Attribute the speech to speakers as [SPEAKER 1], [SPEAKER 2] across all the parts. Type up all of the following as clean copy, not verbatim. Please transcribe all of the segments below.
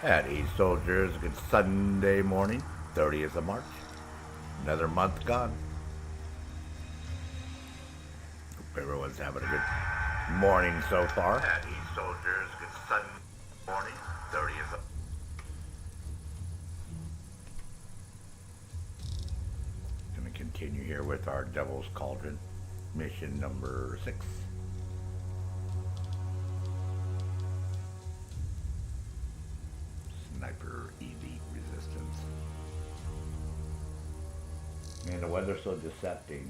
[SPEAKER 1] At East Soldiers, good Sunday morning, 30th of March. Another month gone. Hope everyone's having a good morning so far. At East Soldiers, good Sunday morning, 30th of Going to continue here with our Devil's Cauldron, mission number 6. Sniper Elite Resistance. Man, the weather's so decepting.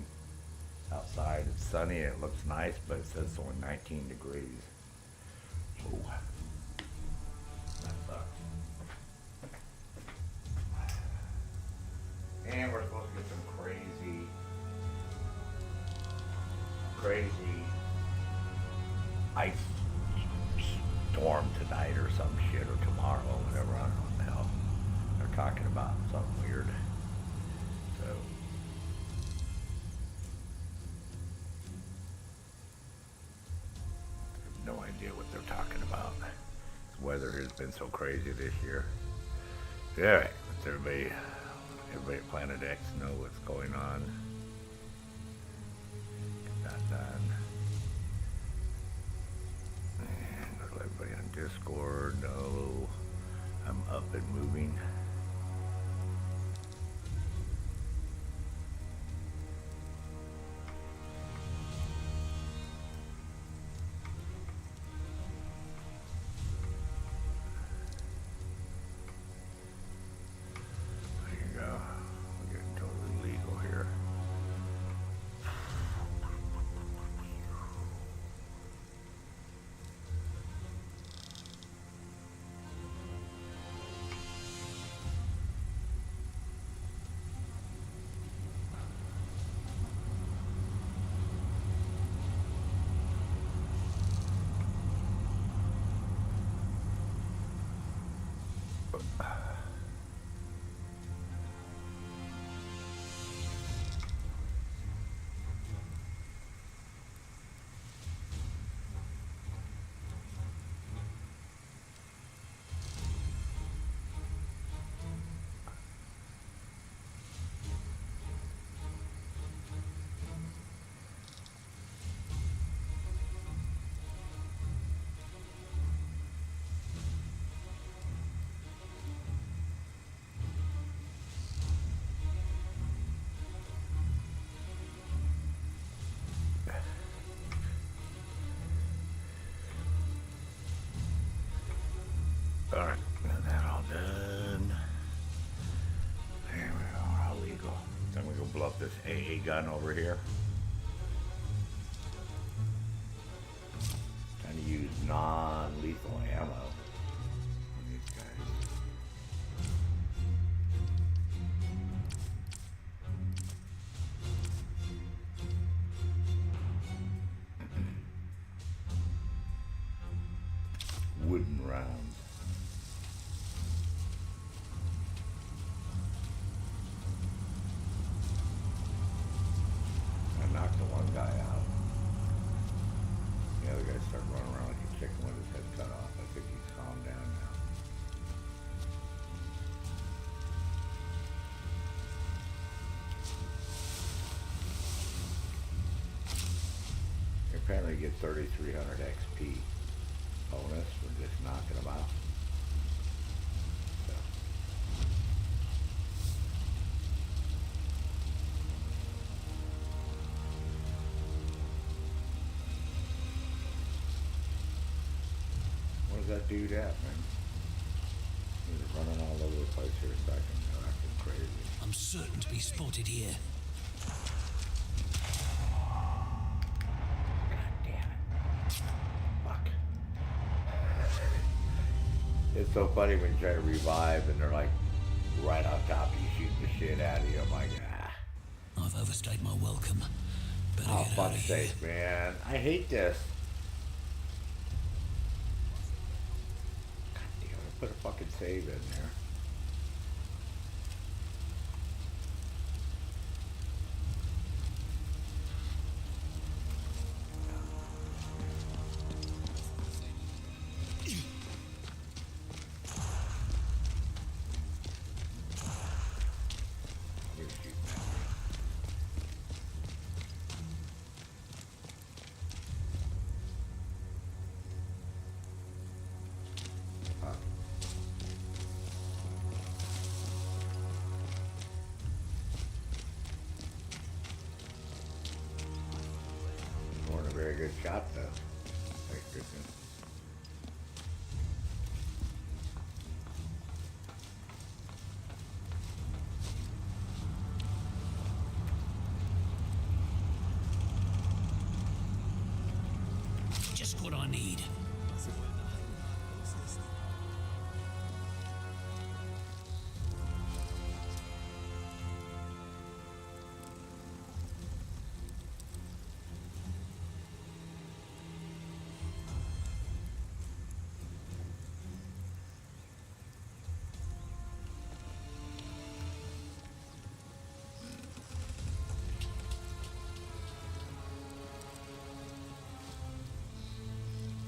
[SPEAKER 1] Outside it's sunny, it looks nice, but it says it's only 19 degrees. Oh, that sucks. And we're supposed to get some crazy ice storm tonight or some shit, or tomorrow, whatever. I don't know what the hell they're talking about. Something weird. So I have no idea what they're talking about. The weather has been so crazy this year. Yeah, let's everybody at Planet X know what's going on. Get that done. And let everybody on Discord know I'm up and moving. Alright, got that all done. There we go, how legal. Then we go blow up this AA gun over here. Trying to use non-lethal ammo on these guys. Wooden rounds. Knocked the one guy out. The other guy started running around like a chicken with his head cut off. I think he's calmed down now. Apparently you get 3,300 XP bonus for just knocking them out. Where's that dude at, man? He's running all over the place here a second. They're acting crazy.
[SPEAKER 2] I'm certain to be spotted here.
[SPEAKER 1] God damn it. Fuck. It's so funny when you try to revive and they're like right on top of you, shooting the shit out of you. I'm like, ah.
[SPEAKER 2] I've overstayed my welcome. Better
[SPEAKER 1] Oh,
[SPEAKER 2] get out
[SPEAKER 1] fuck's
[SPEAKER 2] of here.
[SPEAKER 1] sake, man. I hate this. God damn it. Put a fucking save in there.
[SPEAKER 2] Just what I need.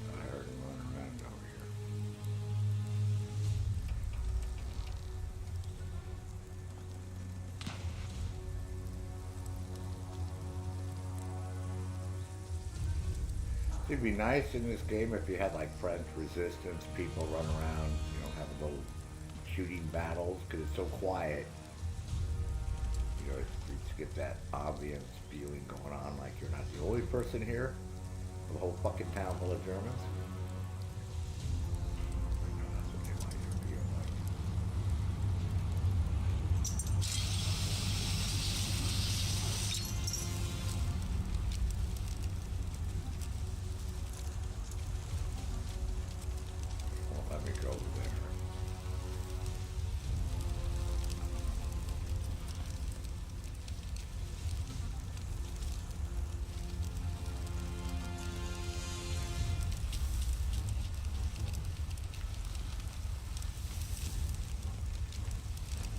[SPEAKER 1] I heard him running around over here. It'd be nice in this game if you had like French resistance, people run around, you know, have little shooting battles, because it's so quiet. You know, you just get that ambience feeling going on, like you're not the only person here. The whole fucking town full of Germans. I know that's what they want you to feel like. Won't let me go there.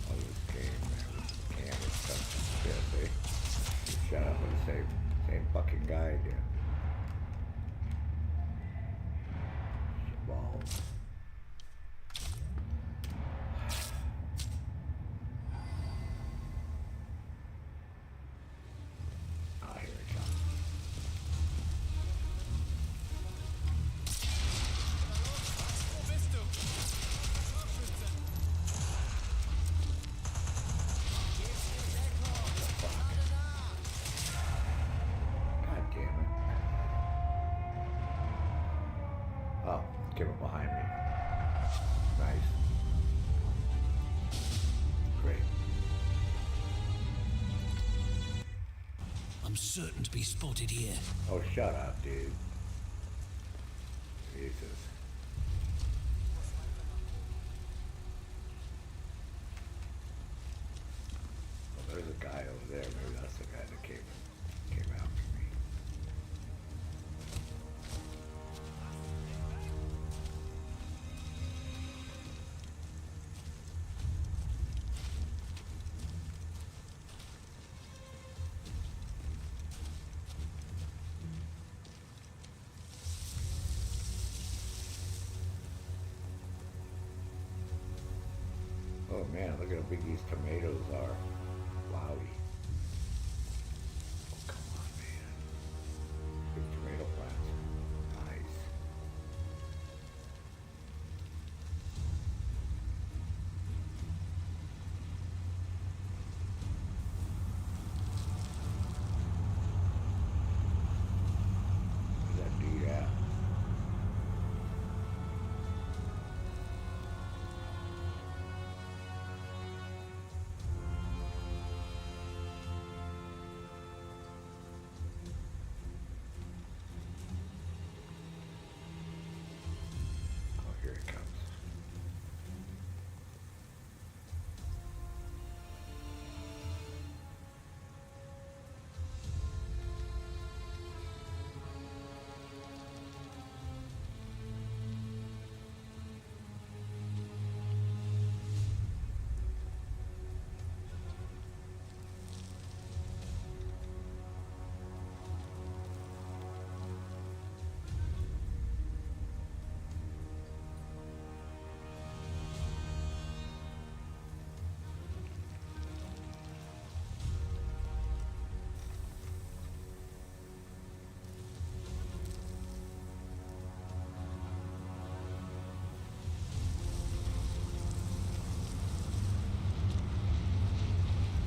[SPEAKER 1] Oh, this game, man, this can is such shit. They shut up with the same fucking guy again. Balls. Ah, here it comes. God damn it. Oh, came up behind me. Nice. Great.
[SPEAKER 2] I'm certain to be spotted here.
[SPEAKER 1] Oh, shut up, dude. Jesus. Well, there's a guy over there. Maybe that's the guy that came after me. Oh man, look at how big these tomatoes are. Wowie. Oh, come on, man. Big tomato plants. Nice. Where's that dude at? Oh, here it comes.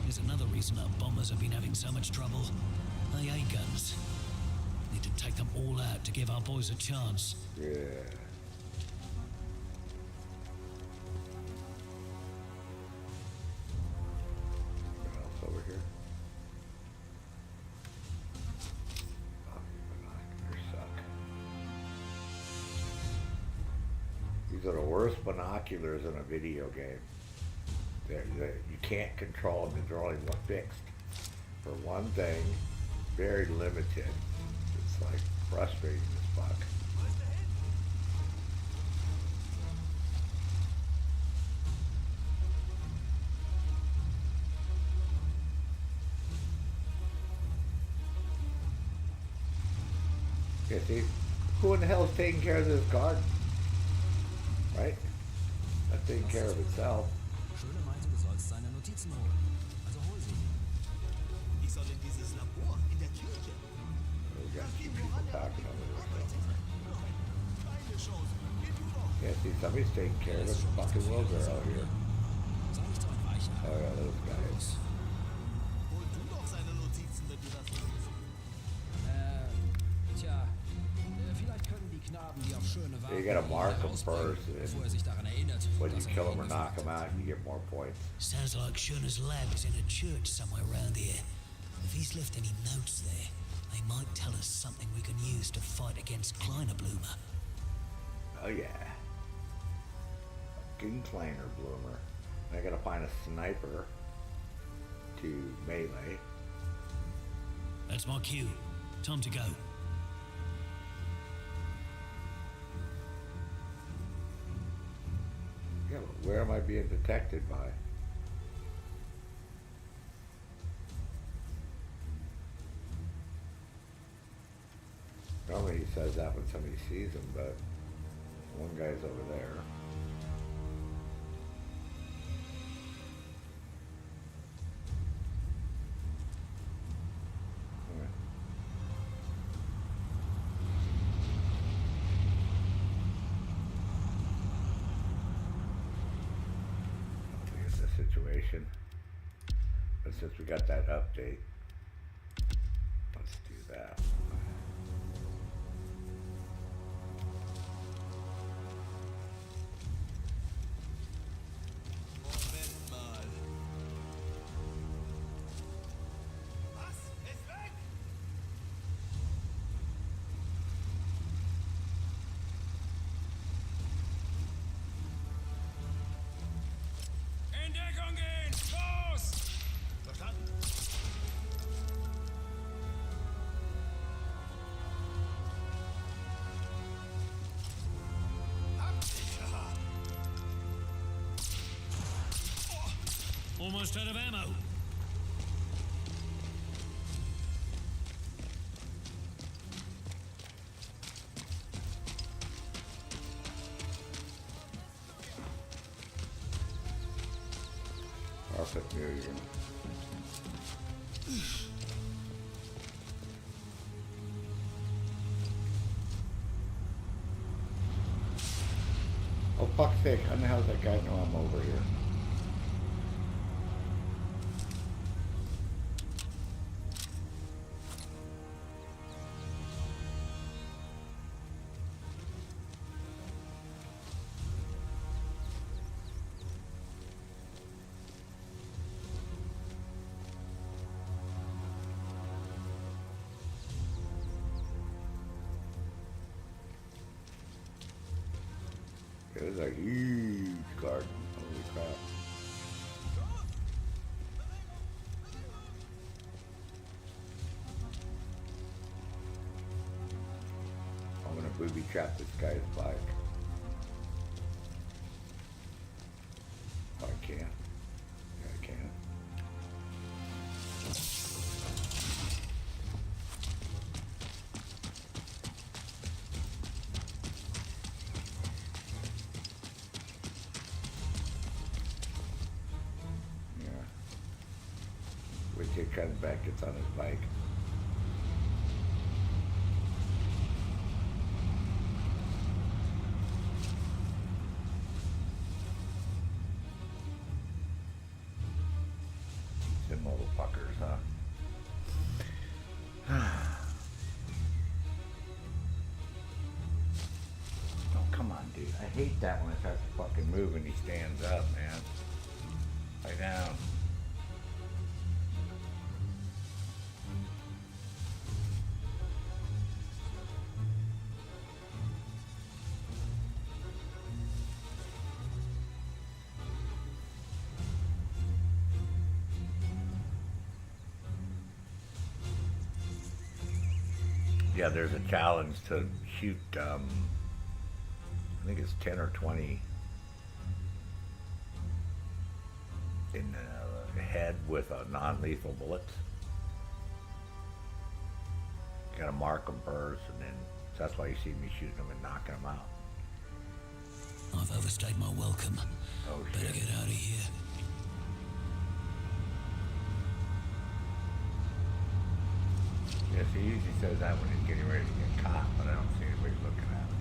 [SPEAKER 2] There's another reason our bombers have been having so much trouble. AA guns. Need to take them all out to give our boys a chance.
[SPEAKER 1] Yeah. What else over here? Oh, your binoculars suck. These are the worst binoculars in a video game. You can't control them. They're only fixed for one thing. Very limited. It's like frustrating as fuck. Yeah, see, who in the hell is taking care of this garden? Right? Not taking care of itself.
[SPEAKER 3] Schöne meinte, du sollst seine Notizen holen. Also hol sie.
[SPEAKER 4] Ich soll in dieses Labor in der Kirche.
[SPEAKER 1] We got two people talking over this stuff.
[SPEAKER 4] Keine Chance. Geh du doch.
[SPEAKER 1] Yeah, see, somebody's taking care of this fucking Wilbur out here.
[SPEAKER 3] Sag ich doch ein Weicher.
[SPEAKER 1] Oh yeah, those guys.
[SPEAKER 4] Hol du doch seine Notizen, wenn du das willst.
[SPEAKER 3] Tja. Vielleicht können die Knaben, die auf schöne Waren
[SPEAKER 1] You gotta mark them
[SPEAKER 3] rausbringen,
[SPEAKER 1] first, and
[SPEAKER 3] bevor er sich daran erinnert,
[SPEAKER 1] when you
[SPEAKER 3] dass er
[SPEAKER 1] kill them or
[SPEAKER 3] ihn
[SPEAKER 1] knock
[SPEAKER 3] gefragt
[SPEAKER 1] them
[SPEAKER 3] hat.
[SPEAKER 1] out, you get more points.
[SPEAKER 2] Sounds like Schöner's lab is in a church somewhere around here. If he's left any notes there, they might tell us something we can use to fight against Kleiner Bloomer.
[SPEAKER 1] Oh yeah. Fucking Kleiner Bloomer. I gotta find a sniper to melee.
[SPEAKER 2] That's my cue. Time to go.
[SPEAKER 1] Yeah, but where am I being detected by? Normally he says that when somebody sees him, but one guy's over there. Yeah. Here's the situation. But since we got that update, let's do that.
[SPEAKER 4] Moment mal. Was? Ist weg?
[SPEAKER 3] In Deckung gehen! Los!
[SPEAKER 4] Verstanden? Absicher.
[SPEAKER 2] Almost out of ammo.
[SPEAKER 1] Perfect million. Oh fuck's sake, how the hell does that guy know I'm over here? It was a huge garden. Holy crap. I'm gonna booby trap this guy's bike. Oh, I can't. Yeah, I can. Yeah. When kid comes back, gets on his bike. Them little fuckers, huh? Oh, come on, dude. I hate that when it starts to fucking move and he stands up, man. Lay down. Yeah, there's a challenge to shoot, I think it's 10 or 20 in the head with a non-lethal bullets. You gotta mark them first, and then so that's why you see me shooting them and knocking them out.
[SPEAKER 2] I've overstayed my welcome.
[SPEAKER 1] Oh
[SPEAKER 2] Better
[SPEAKER 1] shit.
[SPEAKER 2] get out of here.
[SPEAKER 1] Yes, he usually says that when he's getting ready to get caught, but I don't see anybody looking at me.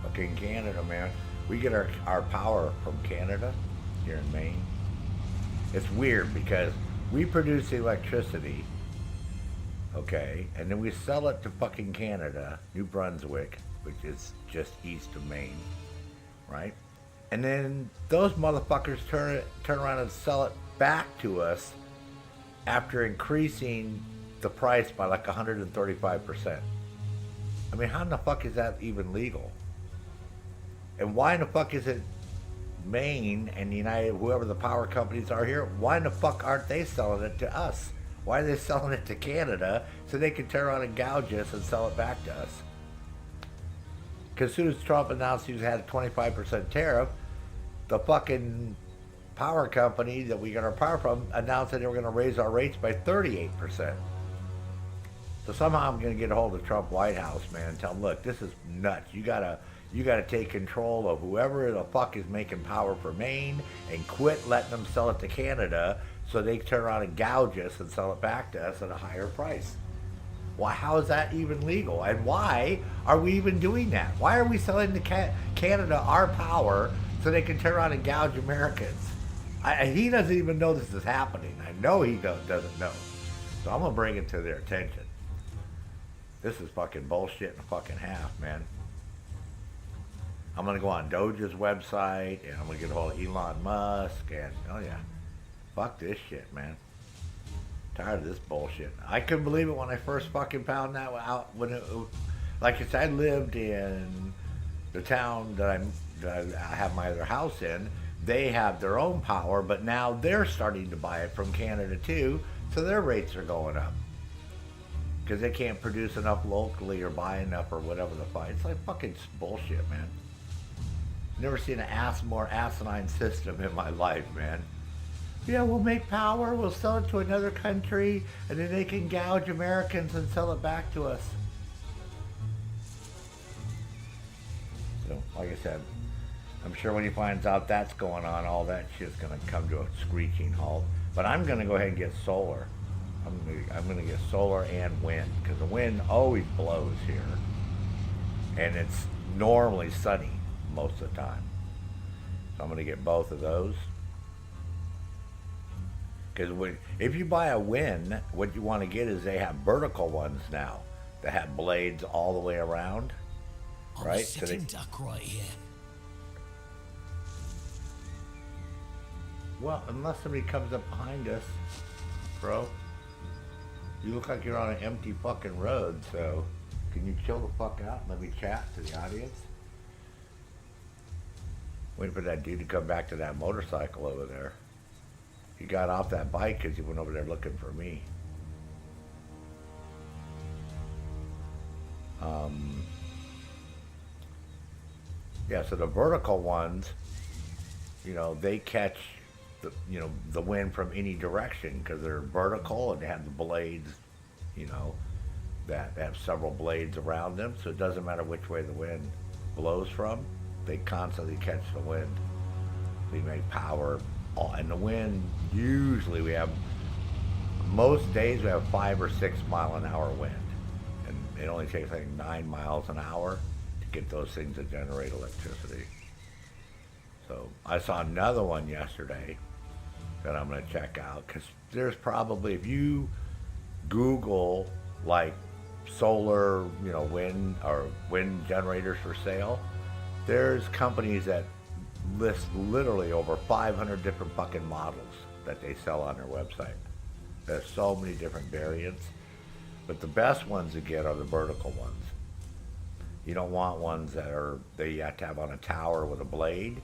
[SPEAKER 1] Fucking Canada, man. We get our power from Canada here in Maine. It's weird because we produce the electricity, okay, and then we sell it to fucking Canada, New Brunswick, which is just east of Maine, right? And then those motherfuckers turn around and sell it back to us after increasing the price by like 135%. I mean, how in the fuck is that even legal? And why in the fuck is it Maine and United, whoever the power companies are here, why in the fuck aren't they selling it to us? Why are they selling it to Canada so they can turn around and gouge us and sell it back to us? Because as soon as Trump announced he had a 25% tariff, the fucking power company that we get our power from announced that they were going to raise our rates by 38%. So somehow I'm going to get a hold of Trump White House, man, and tell them, look, this is nuts. You gotta take control of whoever the fuck is making power for Maine and quit letting them sell it to Canada so they turn around and gouge us and sell it back to us at a higher price. Well, how is that even legal? And why are we even doing that? Why are we selling to Canada our power so they can turn around and gouge Americans? He doesn't even know this is happening. I know he doesn't know. So I'm gonna bring it to their attention. This is fucking bullshit in a fucking half, man. I'm going to go on Doge's website, and I'm going to get a hold of Elon Musk, and, oh yeah, fuck this shit, man. Tired of this bullshit. I couldn't believe it when I first fucking found that out. Like I said, I lived in the town that I have my other house in. They have their own power, but now they're starting to buy it from Canada too, so their rates are going up. Because they can't produce enough locally or buy enough or whatever the fuck. It's like fucking bullshit, man. Never seen a more asinine system in my life, man. Yeah, we'll make power, we'll sell it to another country, and then they can gouge Americans and sell it back to us. So, like I said, I'm sure when he finds out that's going on, all that shit's gonna come to a screeching halt. But I'm gonna go ahead and get solar. I'm gonna get solar and wind, because the wind always blows here. And it's normally sunny most of the time. So I'm going to get both of those. Because if you buy a wind, what you want to get is they have vertical ones now that have blades all the way around. Right?
[SPEAKER 2] I'm a sitting duck right here.
[SPEAKER 1] Well, unless somebody comes up behind us, bro. You look like you're on an empty fucking road, so can you chill the fuck out and let me chat to the audience? Waiting for that dude to come back to that motorcycle over there. He got off that bike because he went over there looking for me. Yeah, so the vertical ones, you know, they catch the wind from any direction because they're vertical and they have the blades, you know, that have several blades around them. So it doesn't matter which way the wind blows from. They constantly catch the wind. They make power. And the wind, usually most days we have 5 or 6 mile an hour wind. And it only takes like 9 miles an hour to get those things to generate electricity. So I saw another one yesterday that I'm going to check out because there's probably, if you Google like solar, wind or wind generators for sale, there's companies that list literally over 500 different fucking models that they sell on their website. There's so many different variants, but the best ones to get are the vertical ones. You don't want ones that you have to have on a tower with a blade,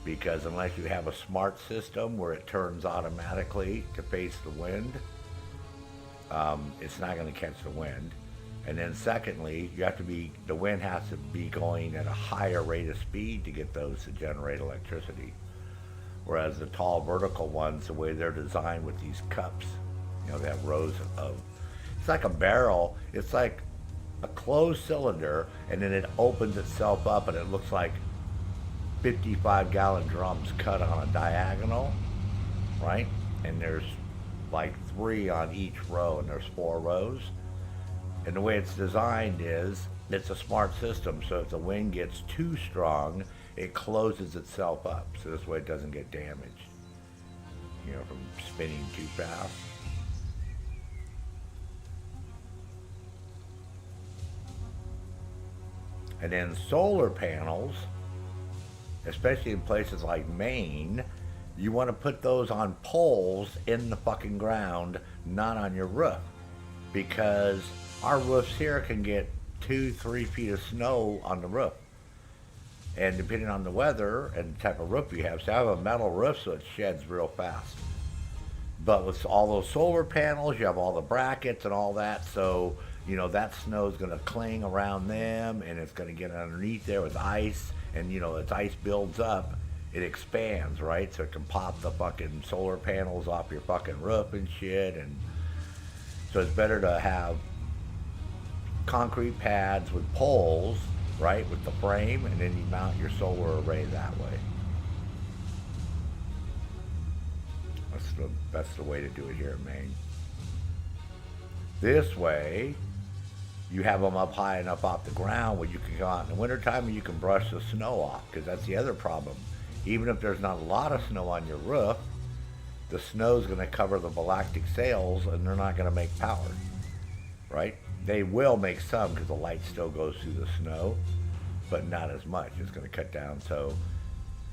[SPEAKER 1] because unless you have a smart system where it turns automatically to face the wind, it's not going to catch the wind. And then secondly, the wind has to be going at a higher rate of speed to get those to generate electricity. Whereas the tall vertical ones, the way they're designed with these cups, they have rows of, it's like a barrel, it's like a closed cylinder, and then it opens itself up and it looks like 55-gallon drums cut on a diagonal, right? And there's like 3 on each row, and there's 4 rows. And the way it's designed is, it's a smart system, so if the wind gets too strong, it closes itself up, so this way it doesn't get damaged, from spinning too fast. And then solar panels, especially in places like Maine, you want to put those on poles in the fucking ground, not on your roof, because our roofs here can get 2-3 feet of snow on the roof. And depending on the weather and the type of roof you have, so I have a metal roof, so it sheds real fast. But with all those solar panels, you have all the brackets and all that, so, that snow is going to cling around them, and it's going to get underneath there with ice, and, as ice builds up, it expands, right? So it can pop the fucking solar panels off your fucking roof and shit, and so it's better to have concrete pads with poles, right, with the frame, and then you mount your solar array that way. That's the way to do it here in Maine. This way, you have them up high enough off the ground where you can go out in the wintertime and you can brush the snow off, because that's the other problem. Even if there's not a lot of snow on your roof, the snow's going to cover the galactic sails and they're not going to make power, right? They will make some because the light still goes through the snow, but not as much. It's going to cut down.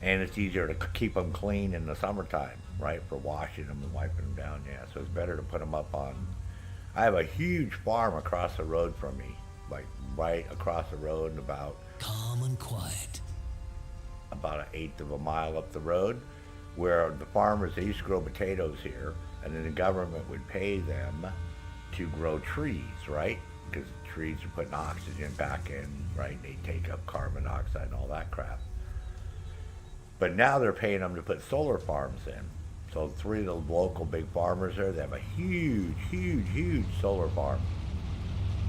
[SPEAKER 1] And it's easier to keep them clean in the summertime, right? For washing them and wiping them down. Yeah, so it's better to put them up on. I have a huge farm across the road from me, like right across the road, and about
[SPEAKER 2] calm and quiet.
[SPEAKER 1] About 1/8 of a mile up the road, where the farmers, they used to grow potatoes here, and then the government would pay them to grow trees, right? Because trees are putting oxygen back in, right? They take up carbon dioxide and all that crap. But now they're paying them to put solar farms in. So 3 of the local big farmers there, they have a huge, huge, huge solar farm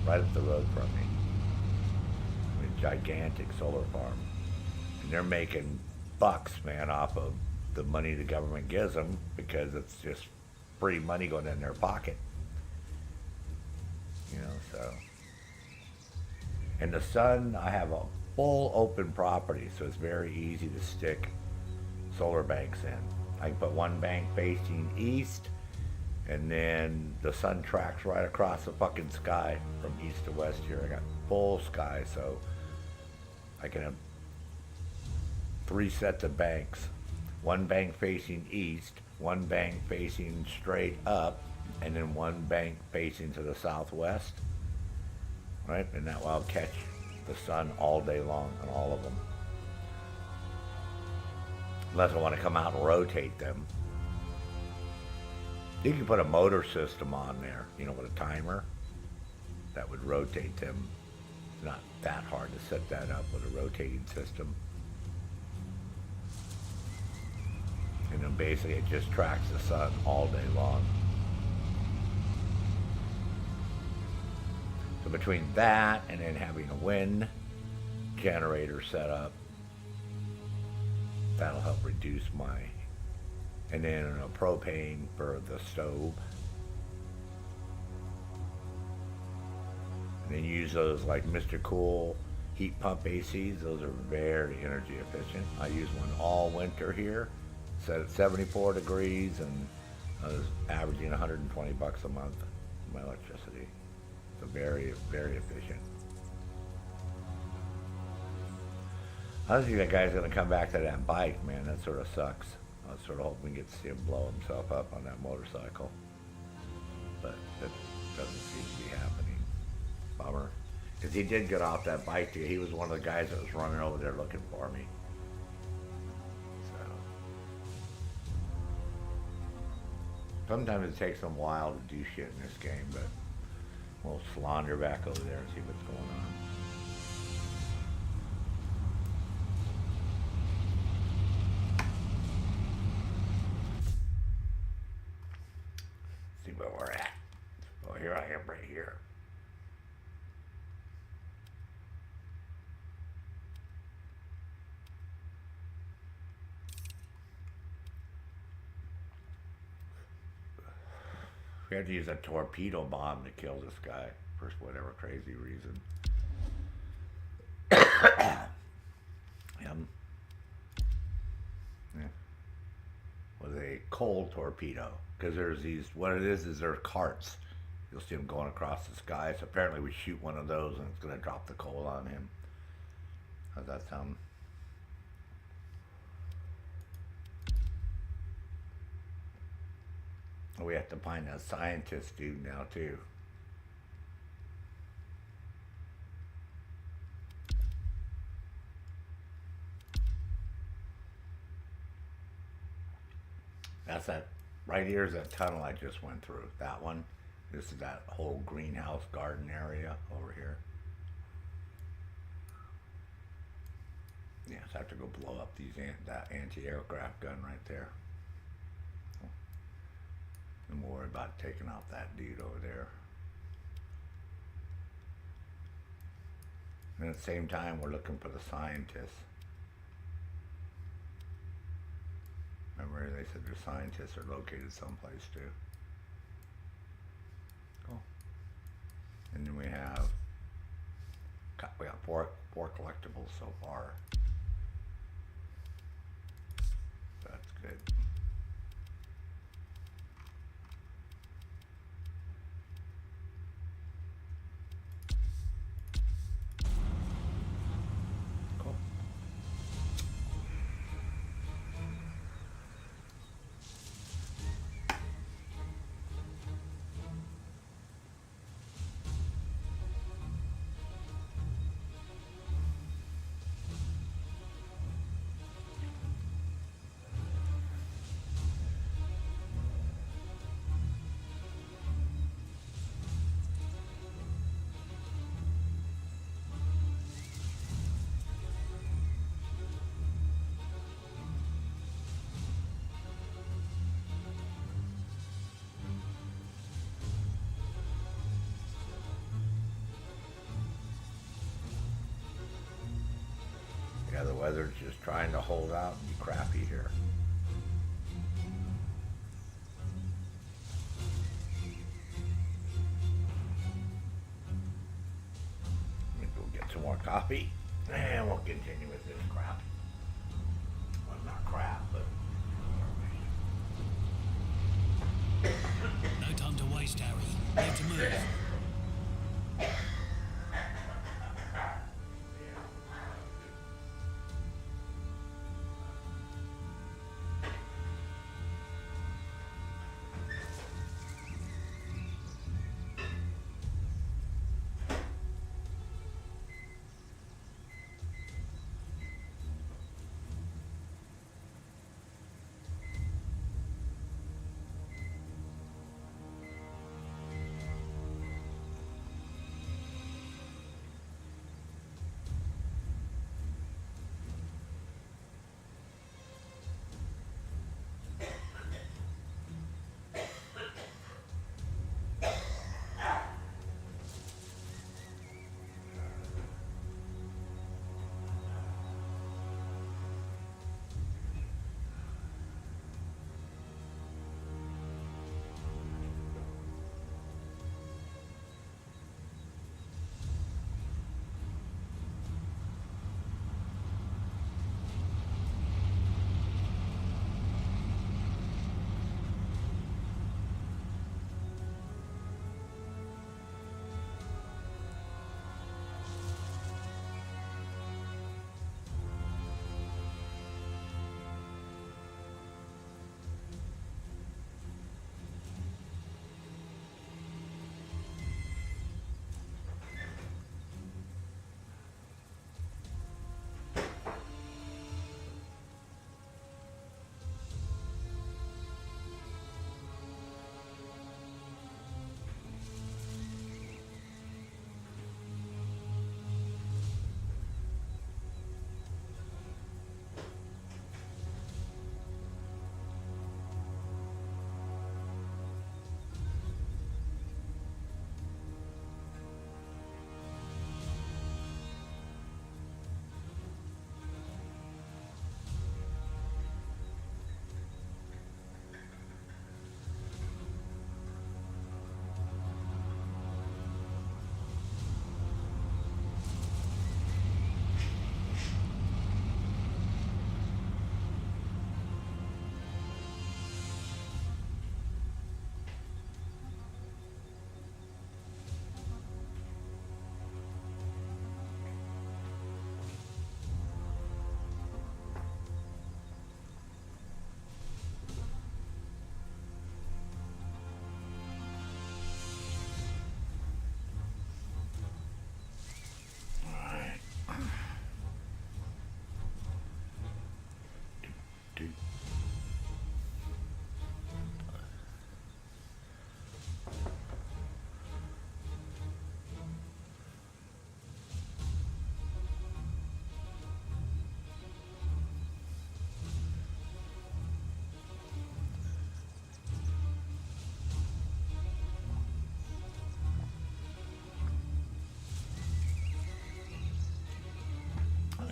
[SPEAKER 1] right up the road from me. A gigantic solar farm. And they're making bucks, man, off of the money the government gives them, because it's just free money going in their pocket. So. And the sun, I have a full open property, so it's very easy to stick solar banks in. I can put one bank facing east, and then the sun tracks right across the fucking sky from east to west here. I got full sky, so I can have 3 sets of banks. One bank facing east, one bank facing straight up, and then one bank facing to the southwest, right? And that will catch the sun all day long on all of them. Unless I want to come out and rotate them. You can put a motor system on there, with a timer that would rotate them. It's not that hard to set that up with a rotating system. And then basically it just tracks the sun all day long. So between that and then having a wind generator set up, that'll help reduce my, and then a propane for the stove. And then use those like Mr. Cool heat pump ACs. Those are very energy efficient. I use one all winter here, set at 74 degrees, and I was averaging 120 bucks a month for my electricity. So very, very efficient. I don't think that guy's gonna come back to that bike, man. That sort of sucks. I was sort of hoping we get to see him blow himself up on that motorcycle, but that doesn't seem to be happening. Bummer, because he did get off that bike too. He was one of the guys that was running over there looking for me. So sometimes it takes them a while to do shit in this game, but we'll slaunder back over there and see what's going on. See where we're at. Oh, here I am right here. We had to use a torpedo bomb to kill this guy for whatever crazy reason. Him. Yeah. Was a coal torpedo. Because there's these, what it is they're carts. You'll see them going across the sky. So apparently we shoot one of those and it's going to drop the coal on him. How's that sound? We have to find a scientist dude now too. That's that, right here is that tunnel I just went through. That one. This is that whole greenhouse garden area over here. Yeah, so I have to go blow up these that anti-aircraft gun right there. And we'll worry about taking out that dude over there. And at the same time, we're looking for the scientists. Remember, they said their scientists are located someplace too. Cool. And then we got four collectibles so far. That's good. Yeah, the weather's just trying to hold out and be crappy here. Let me go get some more coffee, and we'll continue with this crap. Well, not crap, but
[SPEAKER 2] No time to waste, Harry. Need to move.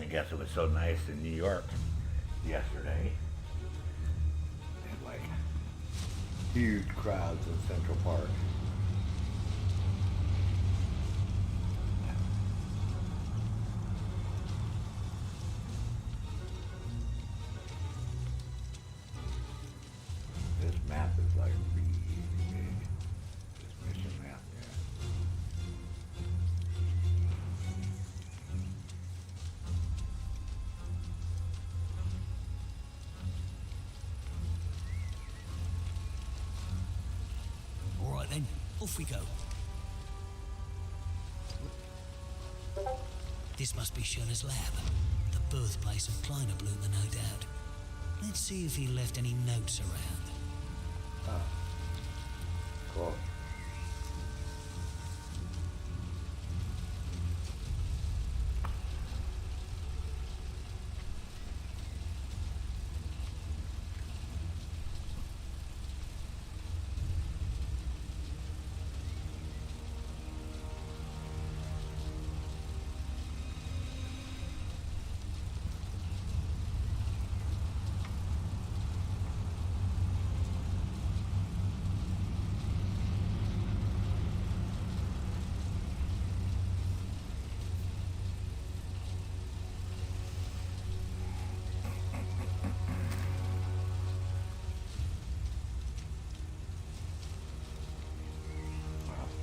[SPEAKER 1] guess it was so nice in New York yesterday. They had like huge crowds in Central Park. This map is like really big. This mission map, yeah.
[SPEAKER 2] All right then, off we go. This must be Schöner's lab, the birthplace of Kleiner Bloomer, no doubt. Let's see if he left any notes around.
[SPEAKER 1] Oh, cool.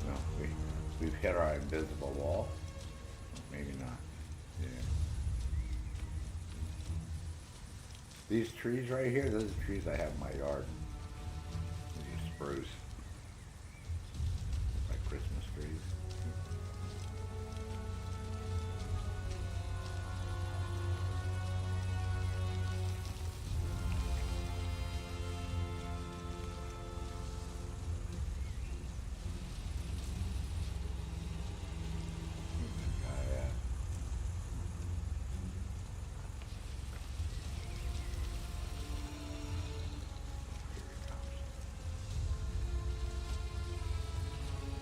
[SPEAKER 1] No, we've hit our invisible wall. Maybe not. Yeah. These trees right here, those are the trees I have in my yard. These spruce. Like Christmas trees. Yeah.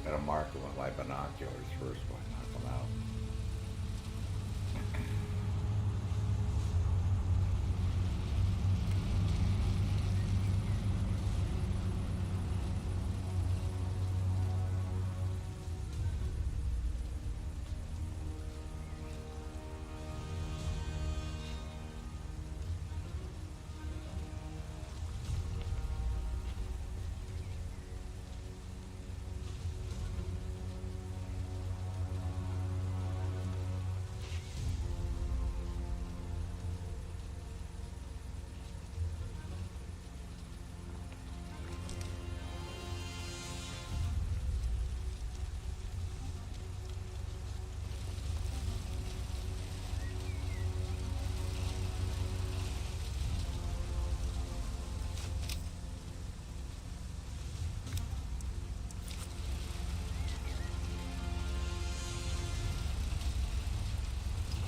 [SPEAKER 1] Gotta mark them with my binoculars first when I knock them out.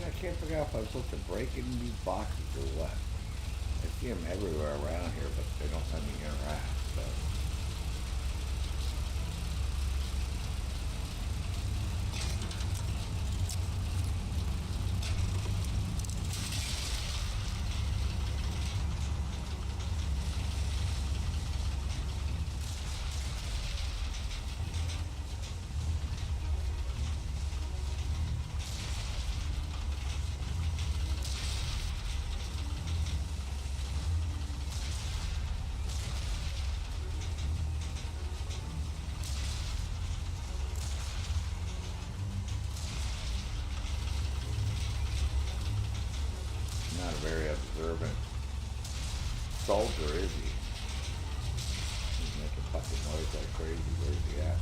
[SPEAKER 1] I can't figure out if I'm supposed to break into these boxes or what. I see them everywhere around here, but they don't let me interact, so. Not a very observant soldier, is he? He's making fucking noise like crazy. Where's he at?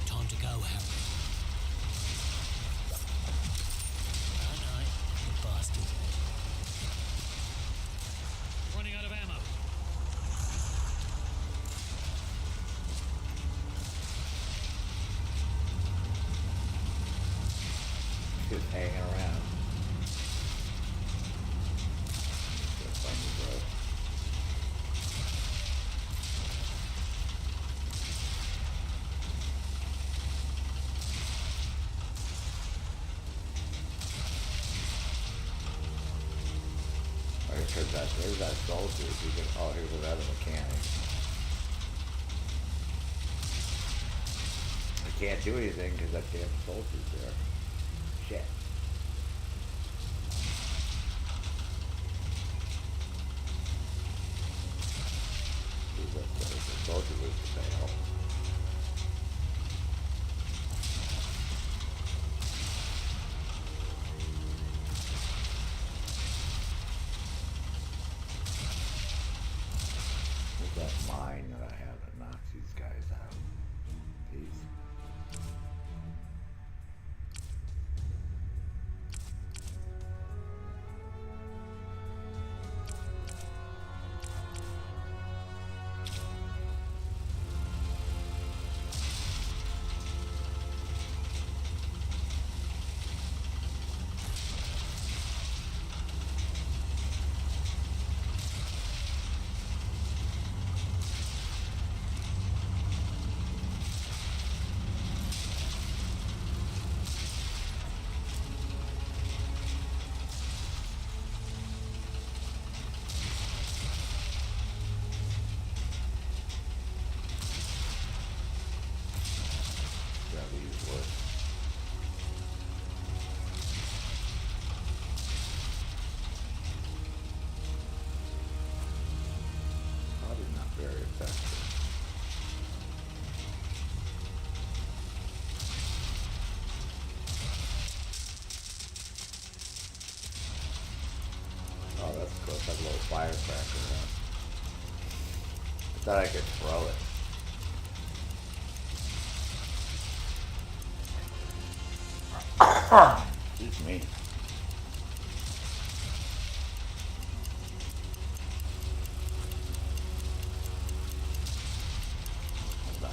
[SPEAKER 2] Time to go, Harry. Night, you bastard. Running out of ammo.
[SPEAKER 1] because there's that soldier. Oh, here's another mechanic. I can't do anything because that damn soldier's there. Shit. The soldier was the fail. That mine that I have that knocks these guys out. These. Oh, that's cool. It's like a little firecracker. Huh? I thought I could throw it. Excuse me. Hold on.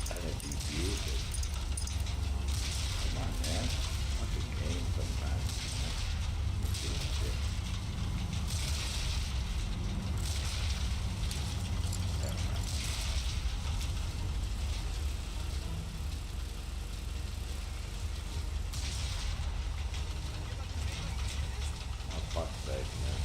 [SPEAKER 1] I didn't defuse it. Come on, man. Fucking game sometimes. Let's do this shit. There we go. Oh, fuck's sake, man.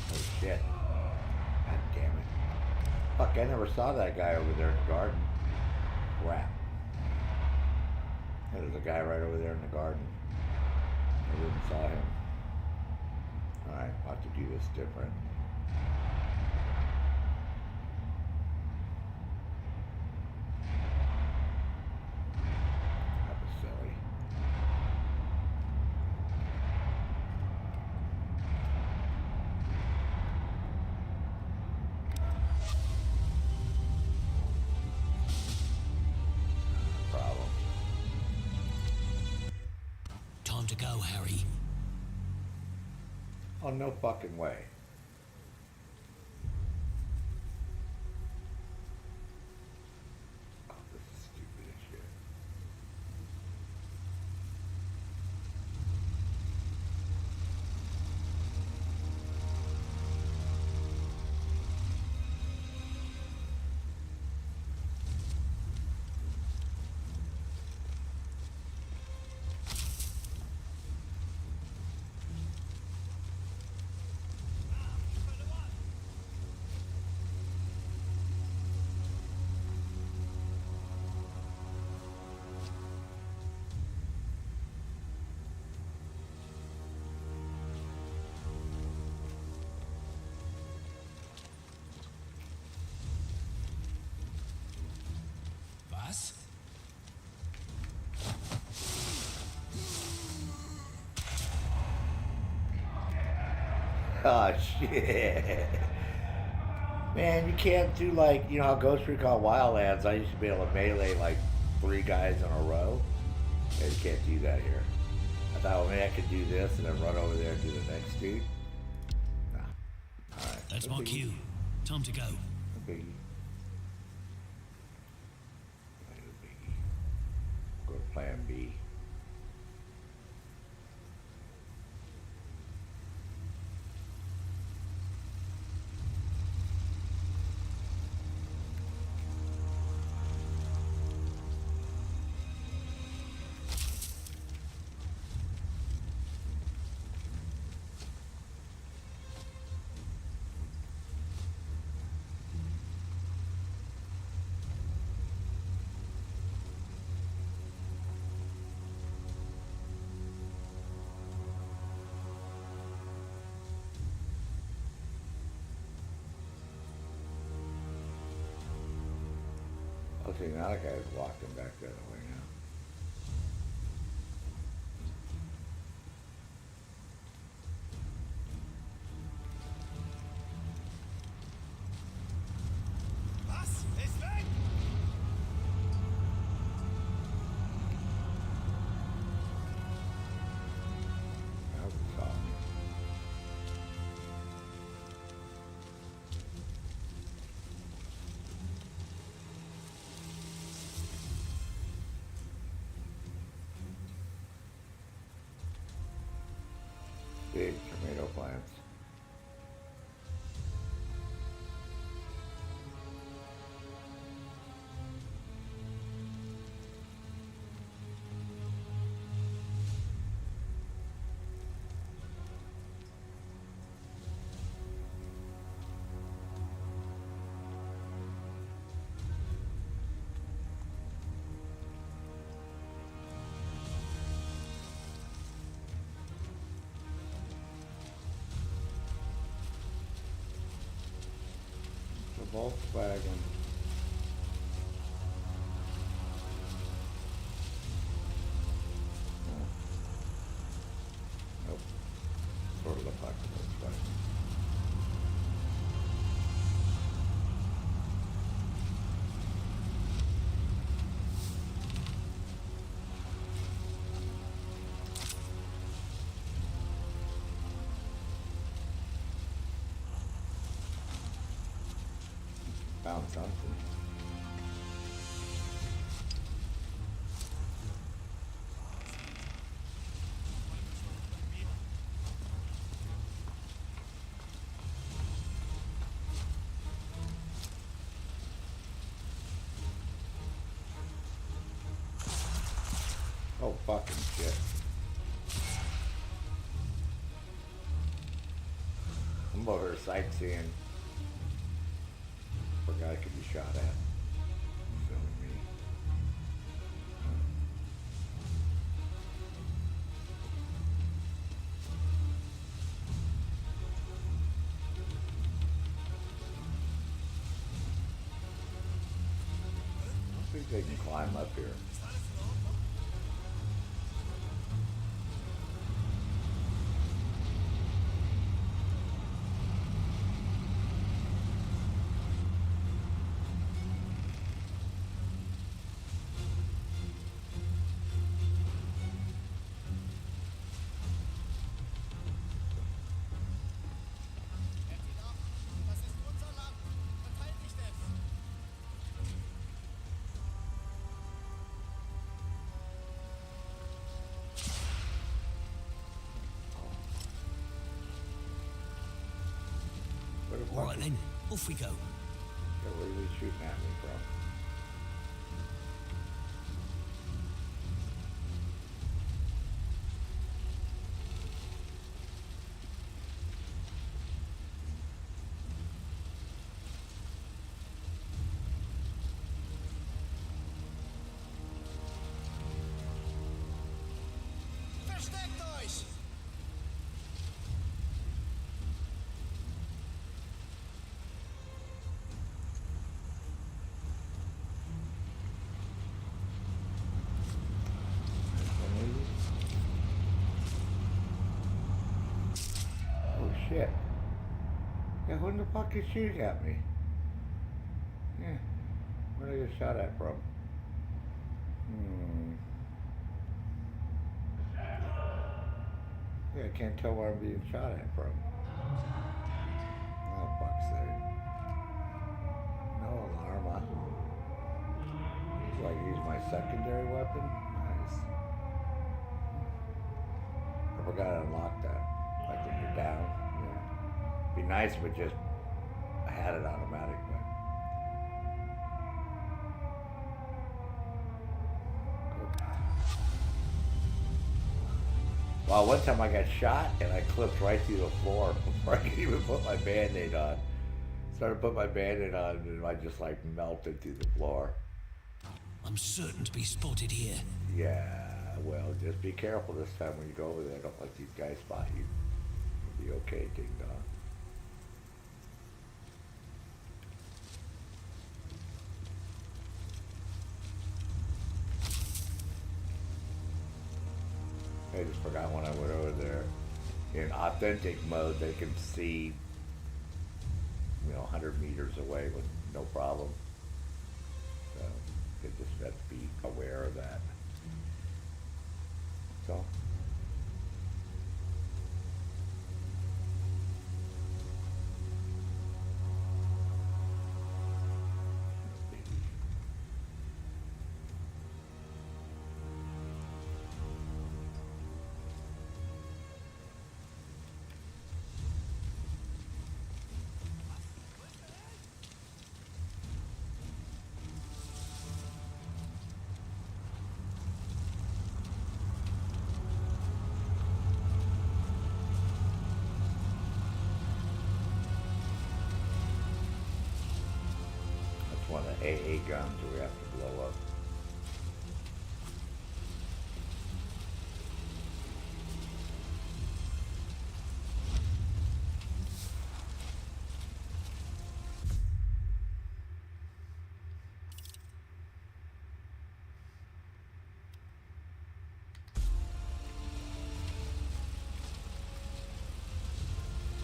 [SPEAKER 1] Oh shit. God damn it. Fuck, I never saw that guy over there in the garden. Crap. There's a guy right over there in the garden. I didn't saw him. Alright, I'll have to do this different. That was silly. Problem.
[SPEAKER 2] Time to go, Harry.
[SPEAKER 1] Oh, no fucking way. Oh, this is stupid as shit.
[SPEAKER 3] Was?
[SPEAKER 1] Oh, shit. Man, you can't do like, you know how Ghost Recon Wildlands, I used to be able to melee like 3 guys in a row. Yeah, you can't do that here. I thought, well, maybe I could do this and then run over there and do the next dude. Nah.
[SPEAKER 2] That's
[SPEAKER 1] No
[SPEAKER 2] my
[SPEAKER 1] biggie.
[SPEAKER 2] cue. Time to go.
[SPEAKER 1] No biggie. No biggie. Go to plan B. Oh, see, now the guy's walking back that way now.
[SPEAKER 4] Was? Ist weg!
[SPEAKER 1] Now we saw me. Big tomato plants. The Volkswagen. No. Nope. Sort of look like a Volkswagen. Found something. Oh, fucking shit. I'm over here sightseeing. Forgot I could be shot at. Silly me. I don't think they can climb up here.
[SPEAKER 4] Das ist unser Land. Verteidigt es!
[SPEAKER 1] Where the
[SPEAKER 2] All
[SPEAKER 1] fuck
[SPEAKER 2] right
[SPEAKER 1] is-
[SPEAKER 2] then, off we go.
[SPEAKER 1] Yeah, where are they shooting at me from?
[SPEAKER 4] Versteckt euch!
[SPEAKER 1] Oh shit. Yeah, who the fuck is shooting at me? Yeah. Where did I get shot at from? Yeah, I can't tell where I'm being shot at from. Oh, fuck's sake. No alarm, huh? So I use my secondary weapon? Nice. I forgot to unlock that. Like when you're down. Yeah. Be nice if it just had it automatic, but good. Well, one time I got shot and I clipped right through the floor before I could even put my band-aid on. Started to put my band-aid on and I just like melted through the floor.
[SPEAKER 2] I'm certain to be spotted here.
[SPEAKER 1] Yeah, well, just be careful this time when you go over there. Don't let these guys spot you. You'll be okay, ding dong. I just forgot when I went over there. In authentic mode, they can see, 100 meters away with no problem. So they just have to be aware of that. So. That's one of the AA guns that we have to blow up.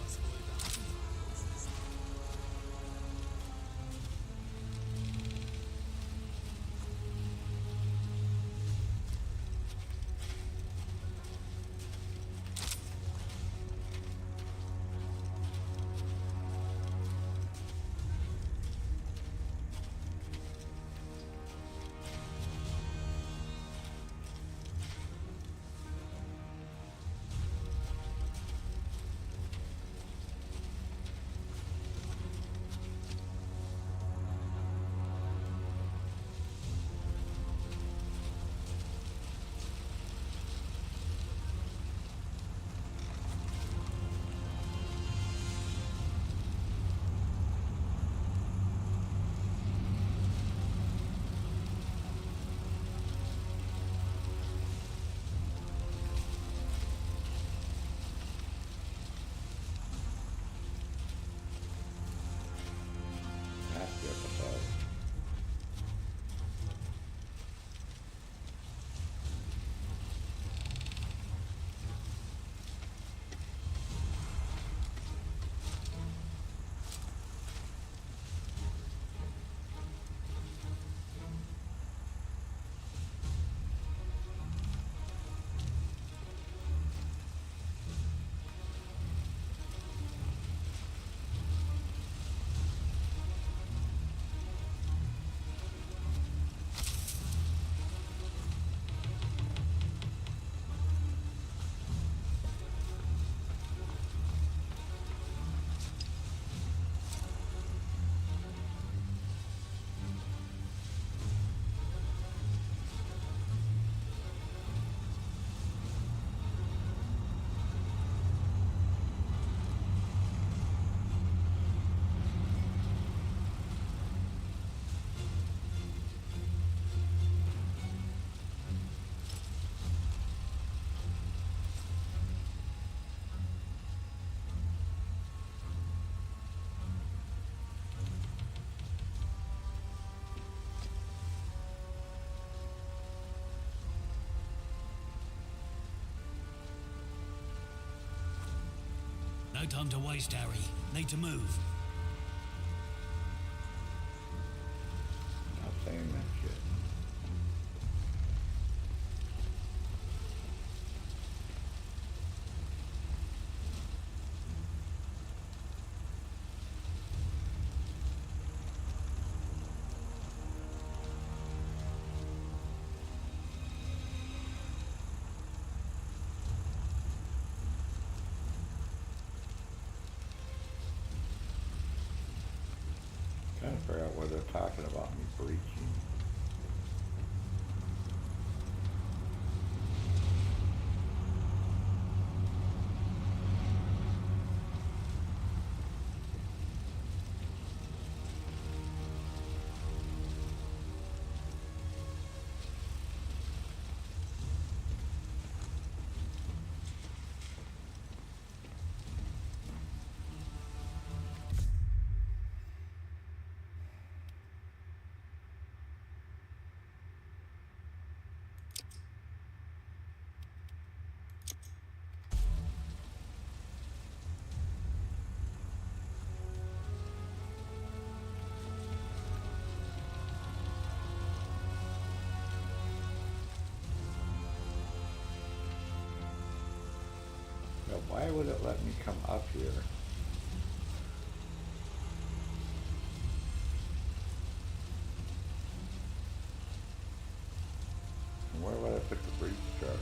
[SPEAKER 4] Was wohl das los ist?
[SPEAKER 1] That's the episode.
[SPEAKER 2] No time to waste, Harry. Need to move.
[SPEAKER 1] Stop saying that shit. to figure out what they're talking about me breaching. Now, why would it let me come up here? And where would I put the breach charge?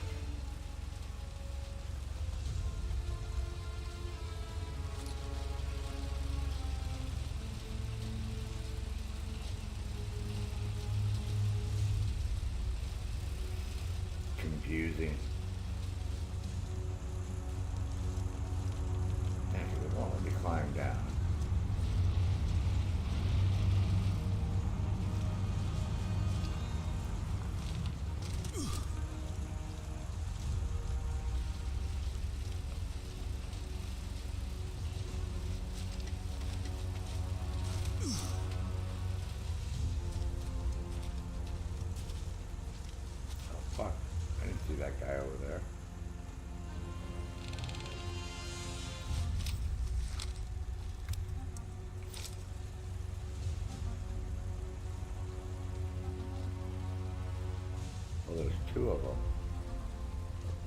[SPEAKER 1] Confusing. Actually, it won't let me climb down. Oh fuck, I didn't see that guy over there. Well, there's two of them.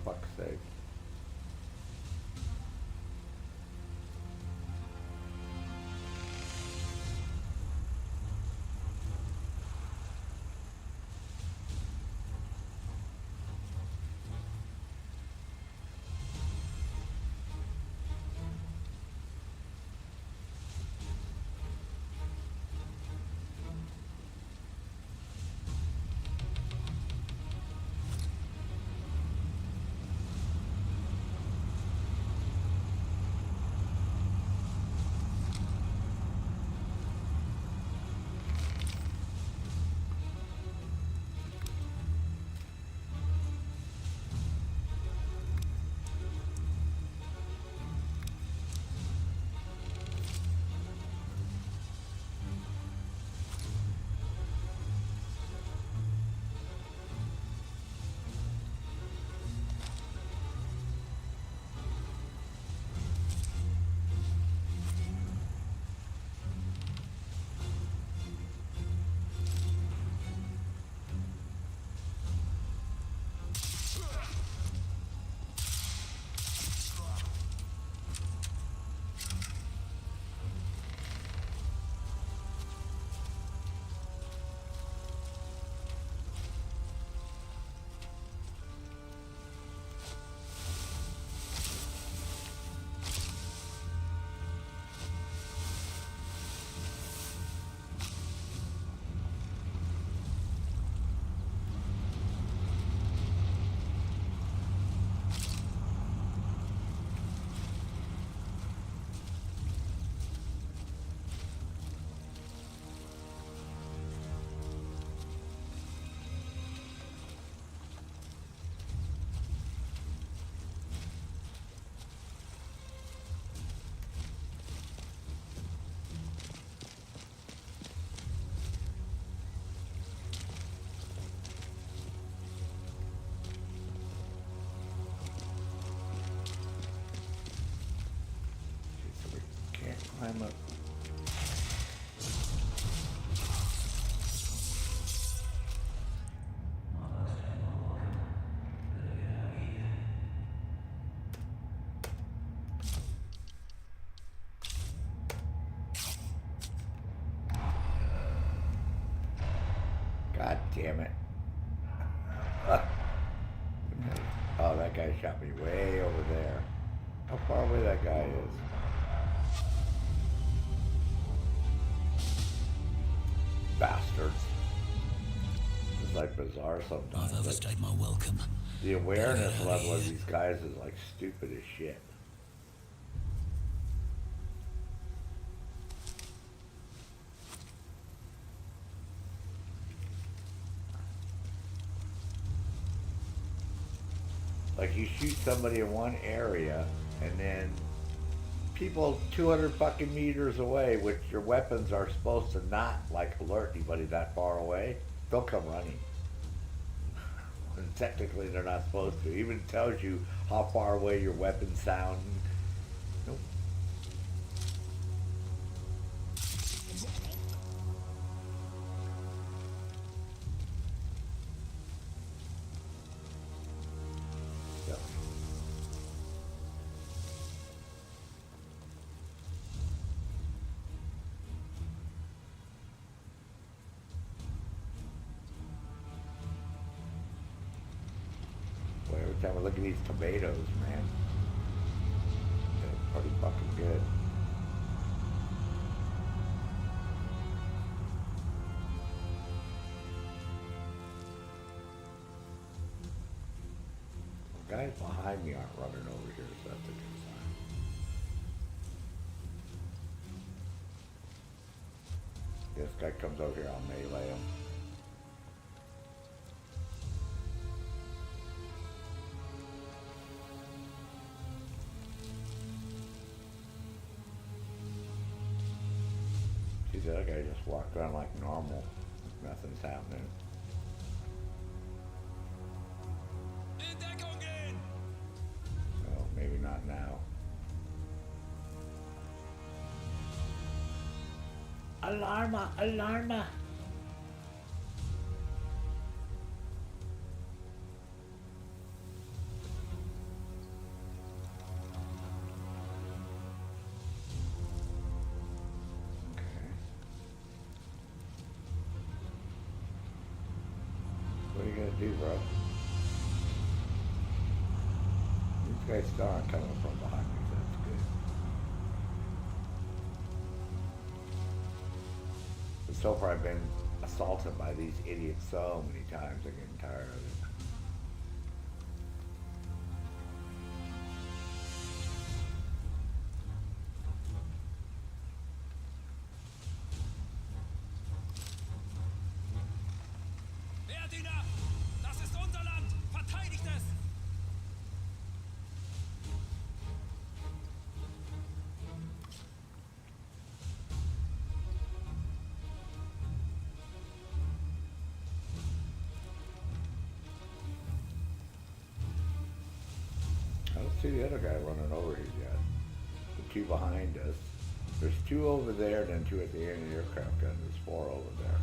[SPEAKER 1] For fuck's sake. Climb up. God damn it. Oh, that guy shot me way over there. How far away that guy is. bastards. It's like bizarre
[SPEAKER 2] I've
[SPEAKER 1] sometimes. Like,
[SPEAKER 2] overstayed my welcome.
[SPEAKER 1] the awareness
[SPEAKER 2] Better get out of
[SPEAKER 1] level of
[SPEAKER 2] here.
[SPEAKER 1] these guys is like stupid as shit. Like you shoot somebody in one area and then people 200 fucking meters away, which your weapons are supposed to not like alert anybody that far away, they'll come running. When technically they're not supposed to. It even tells you how far away your weapons sound. Nope. Yep. Boy, every time I look at these tomatoes, man, they're pretty fucking good. The guys behind me aren't running over here, so that's a good sign. This guy comes over here, I'll melee him. See, the other guy just walked around like normal. Nothing's happening.
[SPEAKER 3] In Deckung gehen!
[SPEAKER 1] Oh, maybe not now. Alarma! Alarma! What are you gonna do, bro? These guys still aren't coming from behind me, so that's good. But so far I've been assaulted by these idiots so many times, I'm getting tired of it.
[SPEAKER 3] Wehrdiener! Das ist unser Land! Verteidigt es!
[SPEAKER 1] I don't see the other guy running over here yet. The two behind us. There's two over there, then two at the end of the aircraft gun. There's four over there.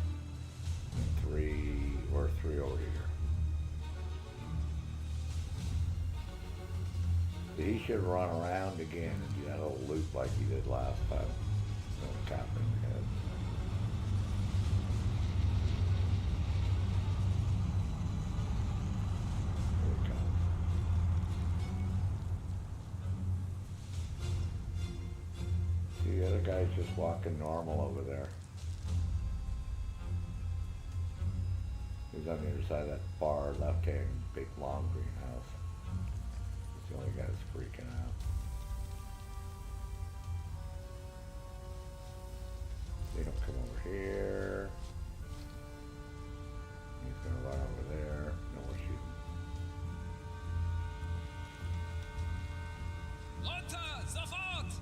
[SPEAKER 1] And three over here. He should run around again and do that little loop like he did last time. Don't tap him in the head. Here he comes. See, the other guy's just walking normal over there. He's on the other side of that far left-hand big long greenhouse. He's the only guy that's freaking out. They don't come over here. He's gonna run over there. No more shooting.
[SPEAKER 3] Runter! Sofort!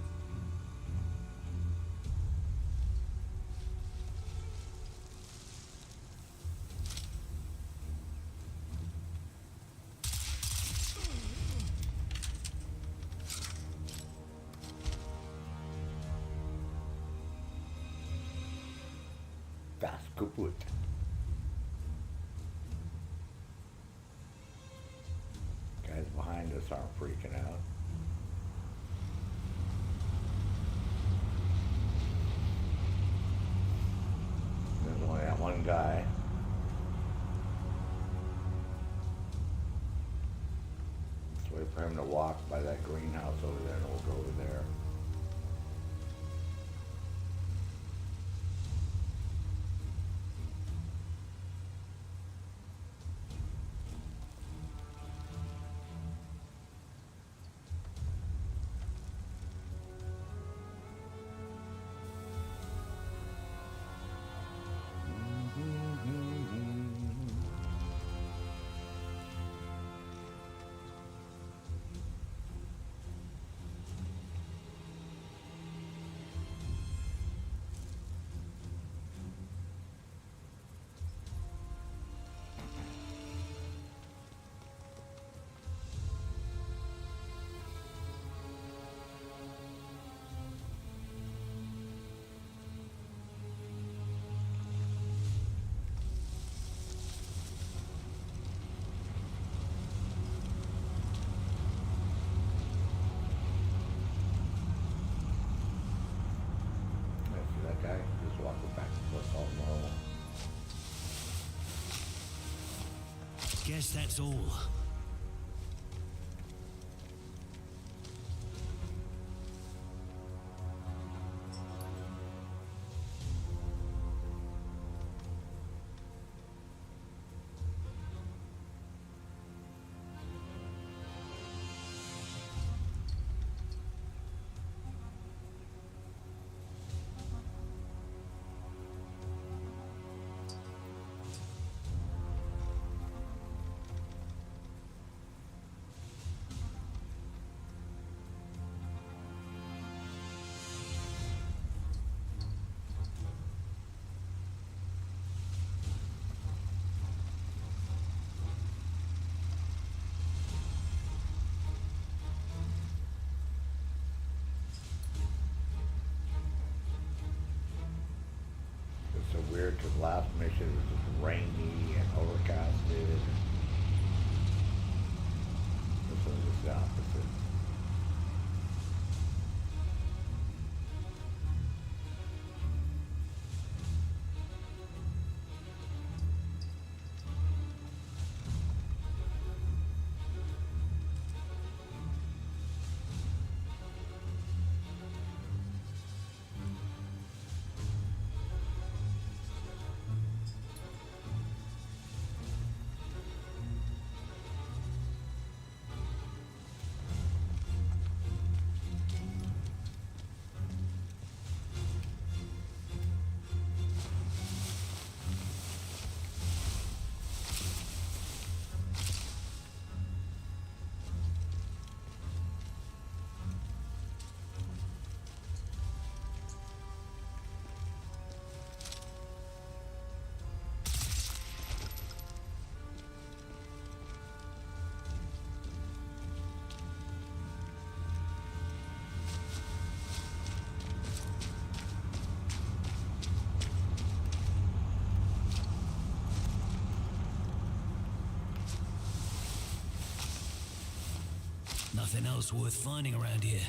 [SPEAKER 1] Das kaputt. Guys behind us aren't freaking out. There's only that one guy. Let's wait for him to walk by that greenhouse over there and we'll go over there.
[SPEAKER 2] Guess that's all.
[SPEAKER 1] It's so weird because last mission was just rainy and overcasted. This one was the opposite.
[SPEAKER 2] Nothing else worth finding around here.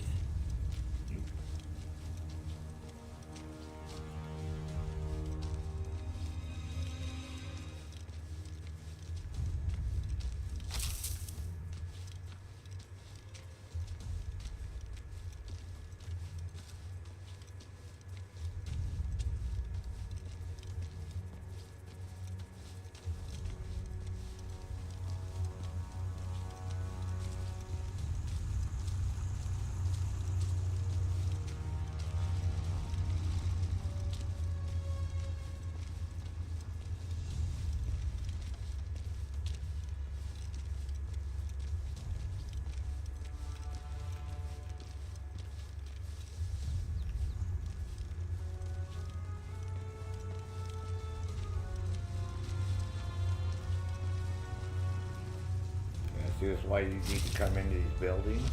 [SPEAKER 1] See, that's why you need to come into these buildings.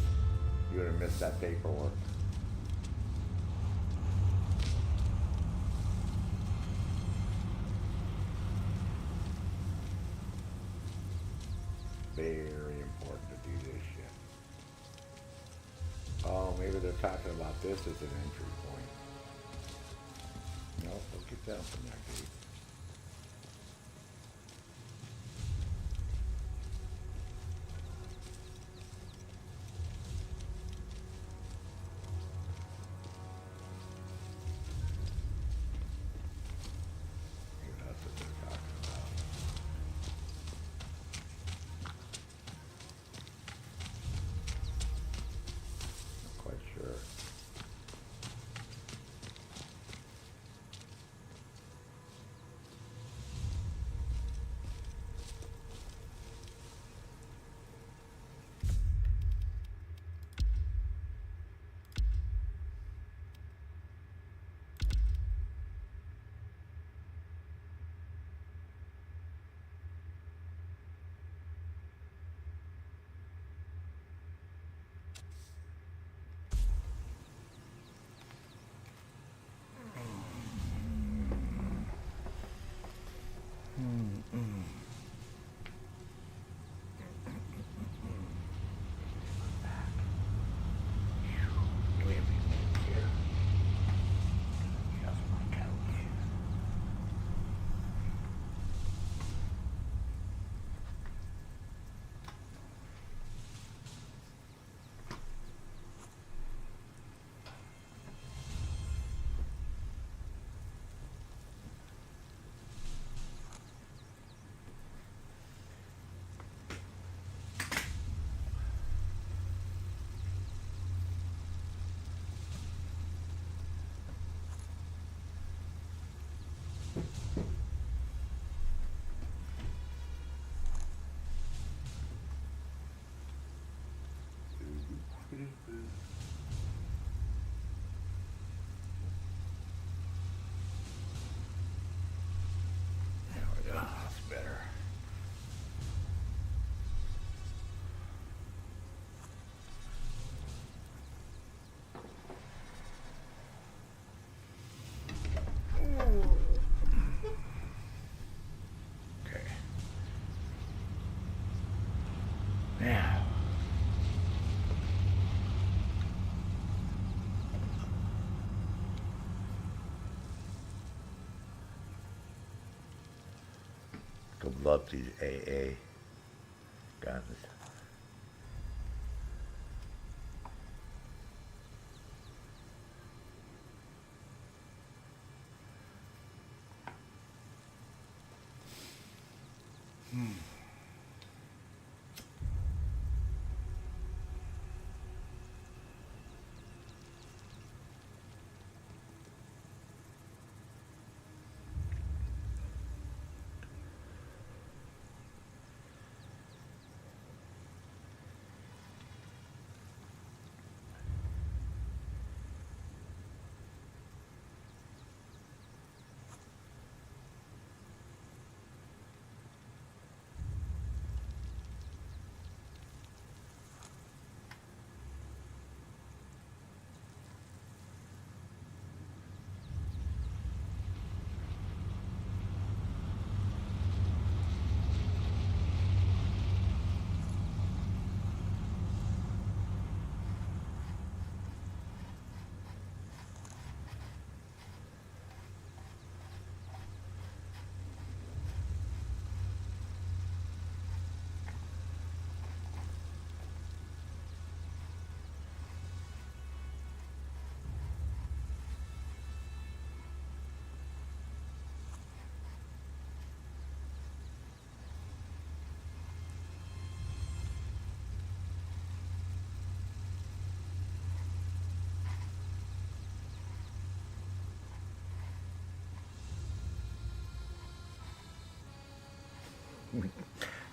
[SPEAKER 1] You would have missed that paperwork. Very important to do this shit. Oh, maybe they're talking about this as an entry point. No, we'll get down from that gate. Maybe that's what they're talking about. Not quite sure. There we go. That's better. Okay. Now. Go love these AA guns.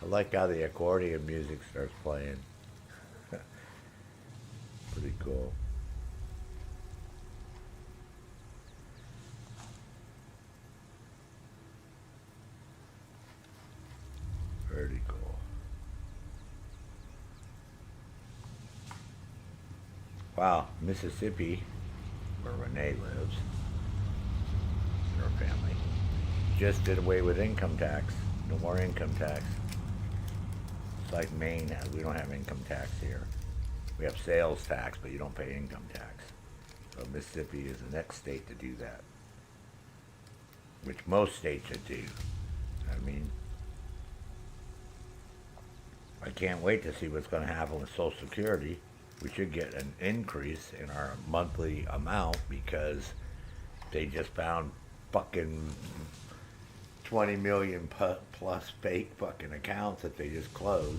[SPEAKER 1] I like how the accordion music starts playing. Pretty cool. Very cool. Wow, Mississippi, where Renee lives, and her family, just did away with income tax. No more income tax. It's like Maine, we don't have income tax here. We have sales tax, but you don't pay income tax. So Mississippi is the next state to do that, which most states should do. I mean, I can't wait to see what's going to happen with Social Security. We should get an increase in our monthly amount because they just found fucking 20 million plus fake fucking accounts that they just closed.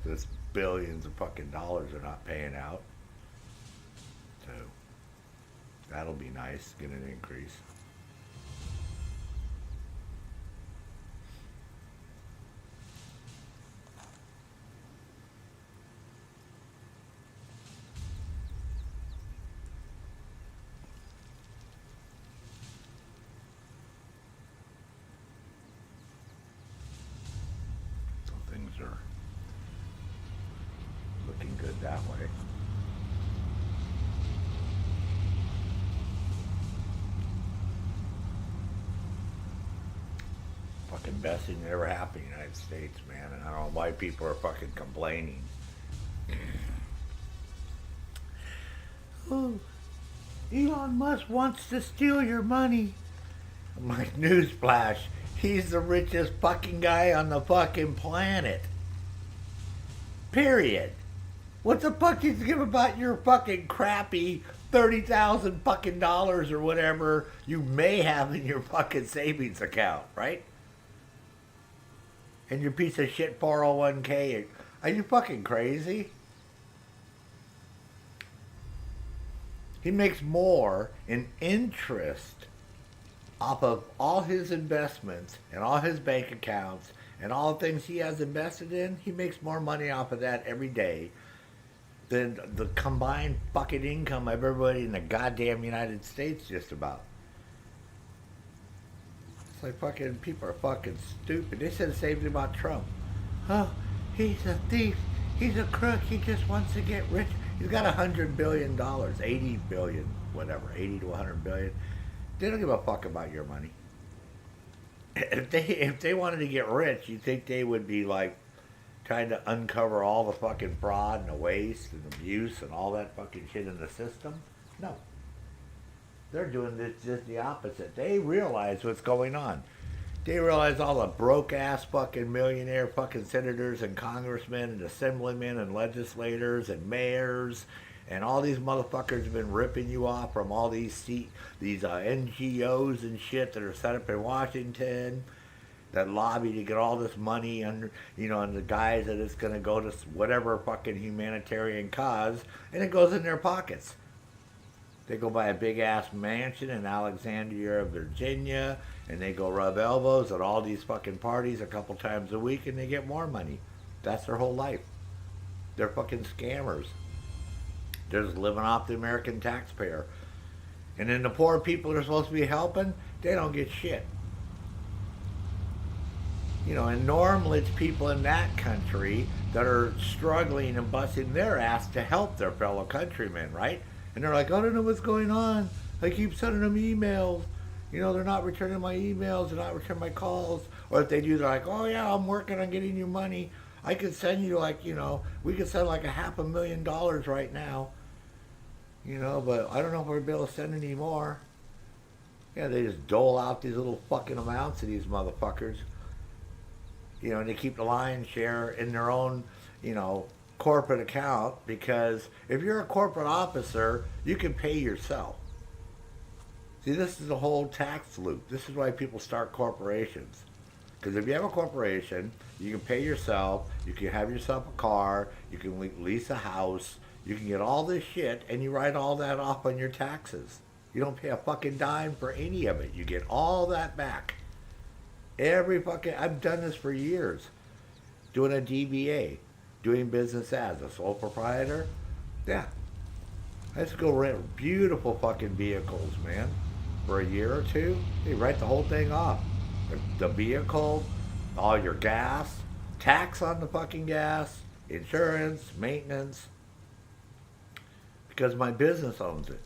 [SPEAKER 1] So it's billions of fucking dollars they're not paying out. So that'll be nice, get an increase. Things are looking good that way. Fucking best thing that ever happened in the United States, man. And I don't know why people are fucking complaining. Oh, Elon Musk wants to steal your money. I'm like, newsflash. He's the richest fucking guy on the fucking planet. Period. What the fuck do you give about your fucking crappy 30,000 fucking dollars or whatever you may have in your fucking savings account, right? And your piece of shit 401k. Are you fucking crazy? He makes more in interest off of all his investments and all his bank accounts and all the things he has invested in. He makes more money off of that every day than the combined fucking income of everybody in the goddamn United States, just about. It's like fucking people are fucking stupid. They said the same thing about Trump. Oh, he's a thief. He's a crook. He just wants to get rich. He's got $100 billion, 80 billion, whatever, 80 to 100 billion. They don't give a fuck about your money. If they wanted to get rich, you think they would be like trying to uncover all the fucking fraud and the waste and abuse and all that fucking shit in the system? No. They're doing this just the opposite. They realize what's going on. They realize all the broke-ass fucking millionaire fucking senators and congressmen and assemblymen and legislators and mayors and all these motherfuckers have been ripping you off from all these NGOs and shit that are set up in Washington that lobby to get all this money under, on the guise that it's going to go to whatever fucking humanitarian cause, and it goes in their pockets. They go buy a big-ass mansion in Alexandria, Virginia, and they go rub elbows at all these fucking parties a couple times a week, and they get more money. That's their whole life. They're fucking scammers. They're just living off the American taxpayer. And then the poor people they're supposed to be helping, they don't get shit. And normally it's people in that country that are struggling and busting their ass to help their fellow countrymen, right? And they're like, I don't know what's going on. I keep sending them emails. They're not returning my emails. They're not returning my calls. Or if they do, they're like, oh yeah, I'm working on getting you money. I could send you we could send like $500,000 right now. But I don't know if we'll be able to send any more. Yeah, they just dole out these little fucking amounts to these motherfuckers. And they keep the lion's share in their own, corporate account, because if you're a corporate officer, you can pay yourself. See, this is the whole tax loop. This is why people start corporations. Because if you have a corporation, you can pay yourself, you can have yourself a car, you can lease a house, you can get all this shit, and you write all that off on your taxes. You don't pay a fucking dime for any of it. You get all that back. I've done this for years. Doing a DBA. Doing business as a sole proprietor. Yeah. I used to go rent beautiful fucking vehicles, man. For a year or two. They write the whole thing off. The vehicle, all your gas, tax on the fucking gas, insurance, maintenance. Because my business owns it.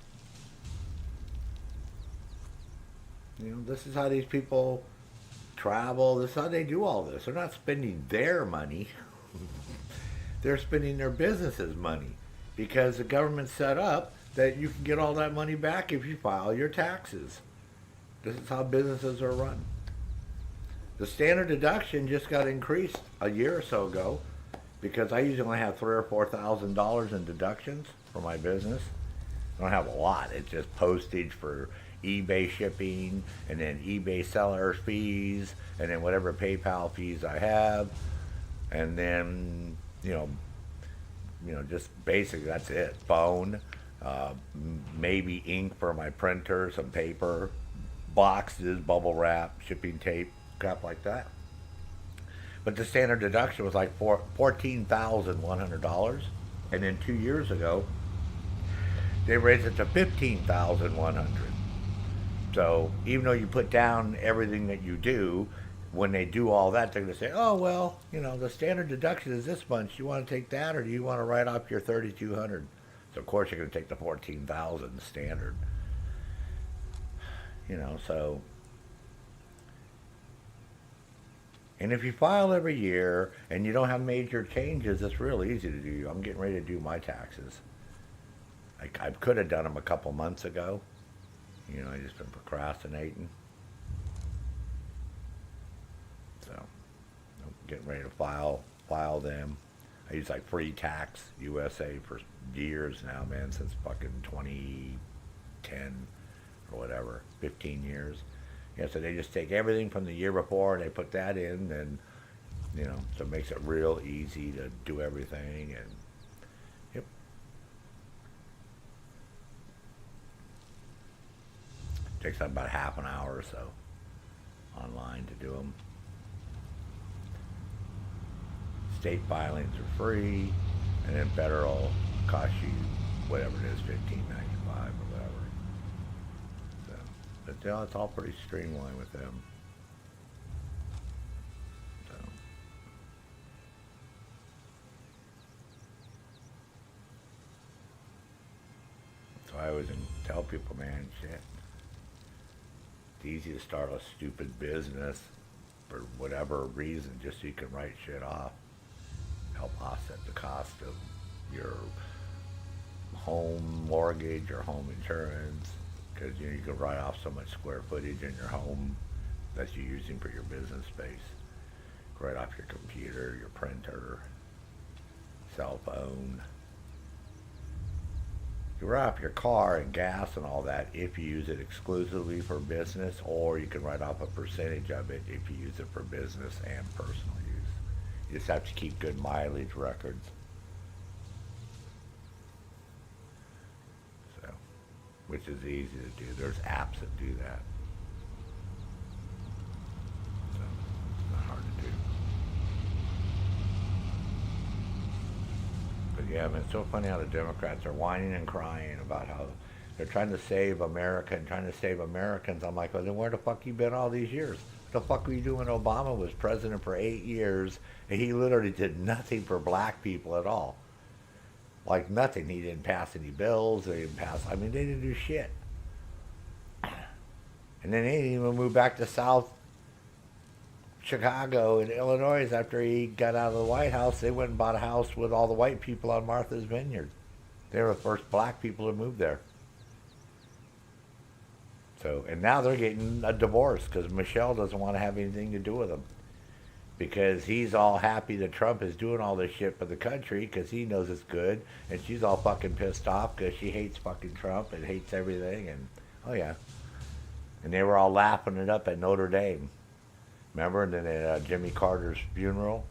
[SPEAKER 1] This is how these people travel. This is how they do all this. They're not spending their money. They're spending their business's money, because the government set up that you can get all that money back if you file your taxes. This is how businesses are run. The standard deduction just got increased a year or so ago, because I usually only have $3,000 or $4,000 in deductions for my business. I don't have a lot. It's just postage for eBay shipping, and then eBay seller fees, and then whatever PayPal fees I have, and then just basically that's it. Phone, maybe ink for my printer, some paper, boxes, bubble wrap, shipping tape, crap like that. But the standard deduction was like $14,100, and then 2 years ago they raised it to $15,100. So even though you put down everything that you do, when they do all that, they're going to say, oh, well, the standard deduction is this much. You want to take that, or do you want to write off your $3,200? So, of course, you're going to take the $14,000 standard. So. And if you file every year and you don't have major changes, it's real easy to do. I'm getting ready to do my taxes. I could have done them a couple months ago. I just been procrastinating. So, I'm getting ready to file them. I use like Free Tax USA for years now, man, since fucking 2010 or whatever, 15 years. So they just take everything from the year before and they put that in, and so it makes it real easy to do everything. And yep. Takes about half an hour or so online to do them. State filings are free, and then federal cost you whatever it is, $15.95 or whatever. So, but you know, it's all pretty streamlined with them. So. So I always tell people, man, shit. It's easy to start a stupid business for whatever reason, just so you can write shit off. Help offset the cost of your home mortgage or home insurance, because you can write off so much square footage in your home that you're using for your business space. Write off your computer, your printer, cell phone. You write off your car and gas and all that if you use it exclusively for business, or you can write off a percentage of it if you use it for business and personal use. You just have to keep good mileage records. So, which is easy to do. There's apps that do that. So, it's not hard to do. But yeah, I mean, it's so funny how the Democrats are whining and crying about how they're trying to save America and trying to save Americans. I'm like, well, then where the fuck you been all these years? What the fuck were you doing? Obama was president for 8 years, and he literally did nothing for black people at all. Like nothing. He didn't pass any bills. They didn't pass. I mean, they didn't do shit. And then they didn't even move back to South Chicago and Illinois after he got out of the White House. They went and bought a house with all the white people on Martha's Vineyard. They were the first black people to move there. So, and now they're getting a divorce because Michelle doesn't want to have anything to do with him. Because he's all happy that Trump is doing all this shit for the country because he knows it's good. And she's all fucking pissed off because she hates fucking Trump and hates everything. And, oh yeah. And they were all laughing it up at Notre Dame. Remember? And then at Jimmy Carter's funeral,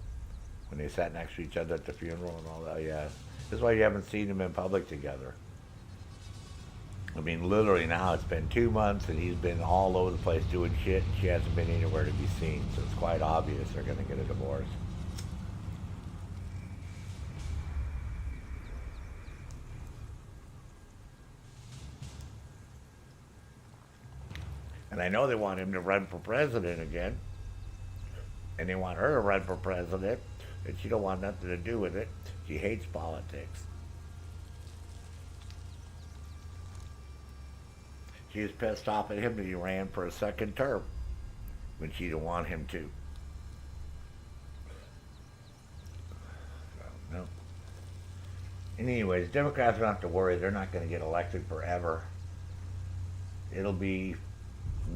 [SPEAKER 1] when they sat next to each other at the funeral and all that. Yeah, this is why you haven't seen them in public together. I mean, literally now it's been 2 months and he's been all over the place doing shit and she hasn't been anywhere to be seen. So it's quite obvious they're going to get a divorce. And I know they want him to run for president again. And they want her to run for president, and she don't want nothing to do with it. She hates politics. She was pissed off at him that he ran for a second term when she didn't want him to. So, no. And anyways, Democrats don't have to worry. They're not going to get elected forever. It'll be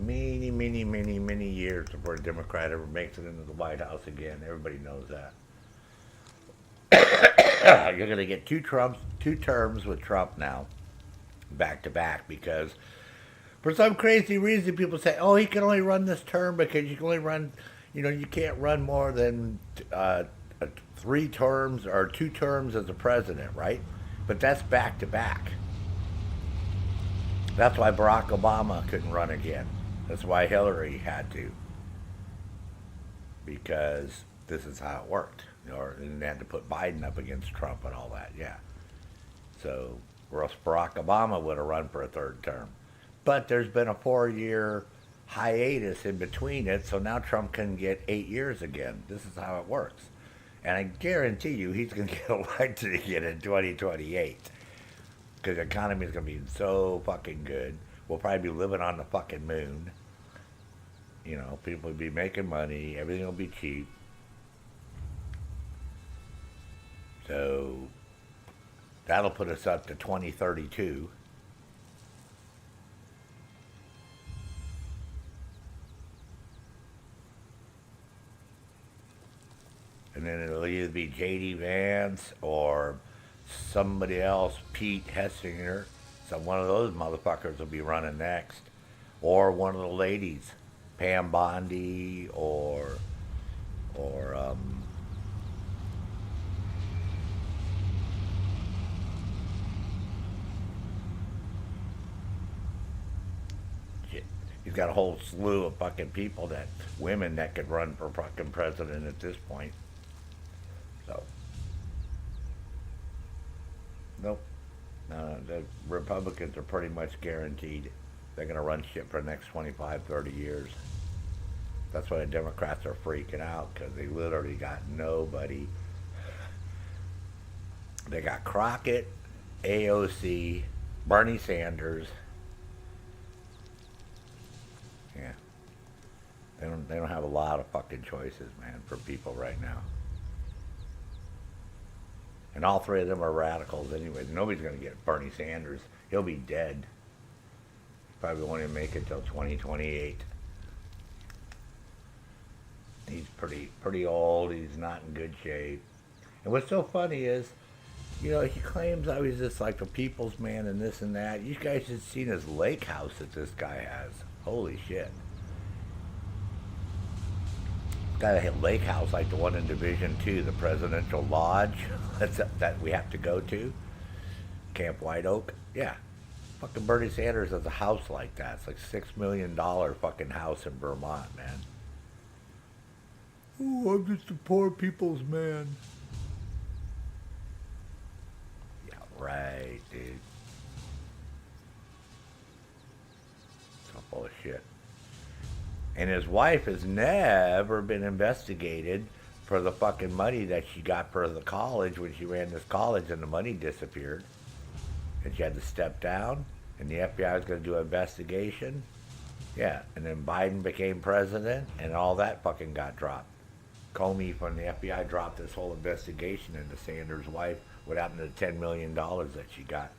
[SPEAKER 1] many years before a Democrat ever makes it into the White House again. Everybody knows that. You're going to get two terms with Trump now, back to back, because for some crazy reason people say, oh, he can only run this term because you can only run, you can't run more than 3 terms or 2 terms as a president, right? But that's back to back. That's why Barack Obama couldn't run again. That's why Hillary had to. Because this is how it worked. And they had to put Biden up against Trump and all that, yeah. So, or else Barack Obama would have run for a 3rd term. But there's been a 4-year hiatus in between it, so now Trump can get 8 years again. This is how it works. And I guarantee you he's going to get elected again in 2028. Because the economy is going to be so fucking good. We'll probably be living on the fucking moon. People will be making money. Everything will be cheap. So, that'll put us up to 2032. And then it'll either be J.D. Vance or somebody else, Pete Hessinger. So one of those motherfuckers will be running next. Or one of the ladies, Pam Bondi or shit. He's got a whole slew of fucking people women that could run for fucking president at this point. So. Nope. No, the Republicans are pretty much guaranteed they're going to run shit for the next 25, 30 years. That's why the Democrats are freaking out, because they literally got nobody. They got Crockett, AOC, Bernie Sanders. Yeah. They don't have a lot of fucking choices, man, for people right now. And all three of them are radicals anyway. Nobody's going to get Bernie Sanders. He'll be dead. Probably won't even make it till 2028. He's pretty old. He's not in good shape. And what's so funny is, you know, he claims I was just like a people's man and this and that. You guys have seen his lake house that this guy has. Holy shit. Got a lake house like the one in Division 2, the Presidential Lodge that we have to go to. Camp White Oak. Yeah. Fucking Bernie Sanders has a house like that. It's like $6 million fucking house in Vermont, man. Oh, I'm just a poor people's man. Yeah, right, dude. So full of shit. And his wife has never been investigated for the fucking money that she got for the college when she ran this college and the money disappeared. And she had to step down, and the FBI was going to do an investigation. Yeah, and then Biden became president, and all that fucking got dropped. Comey from the FBI dropped this whole investigation into Sanders' wife. What happened to the $10 million that she got?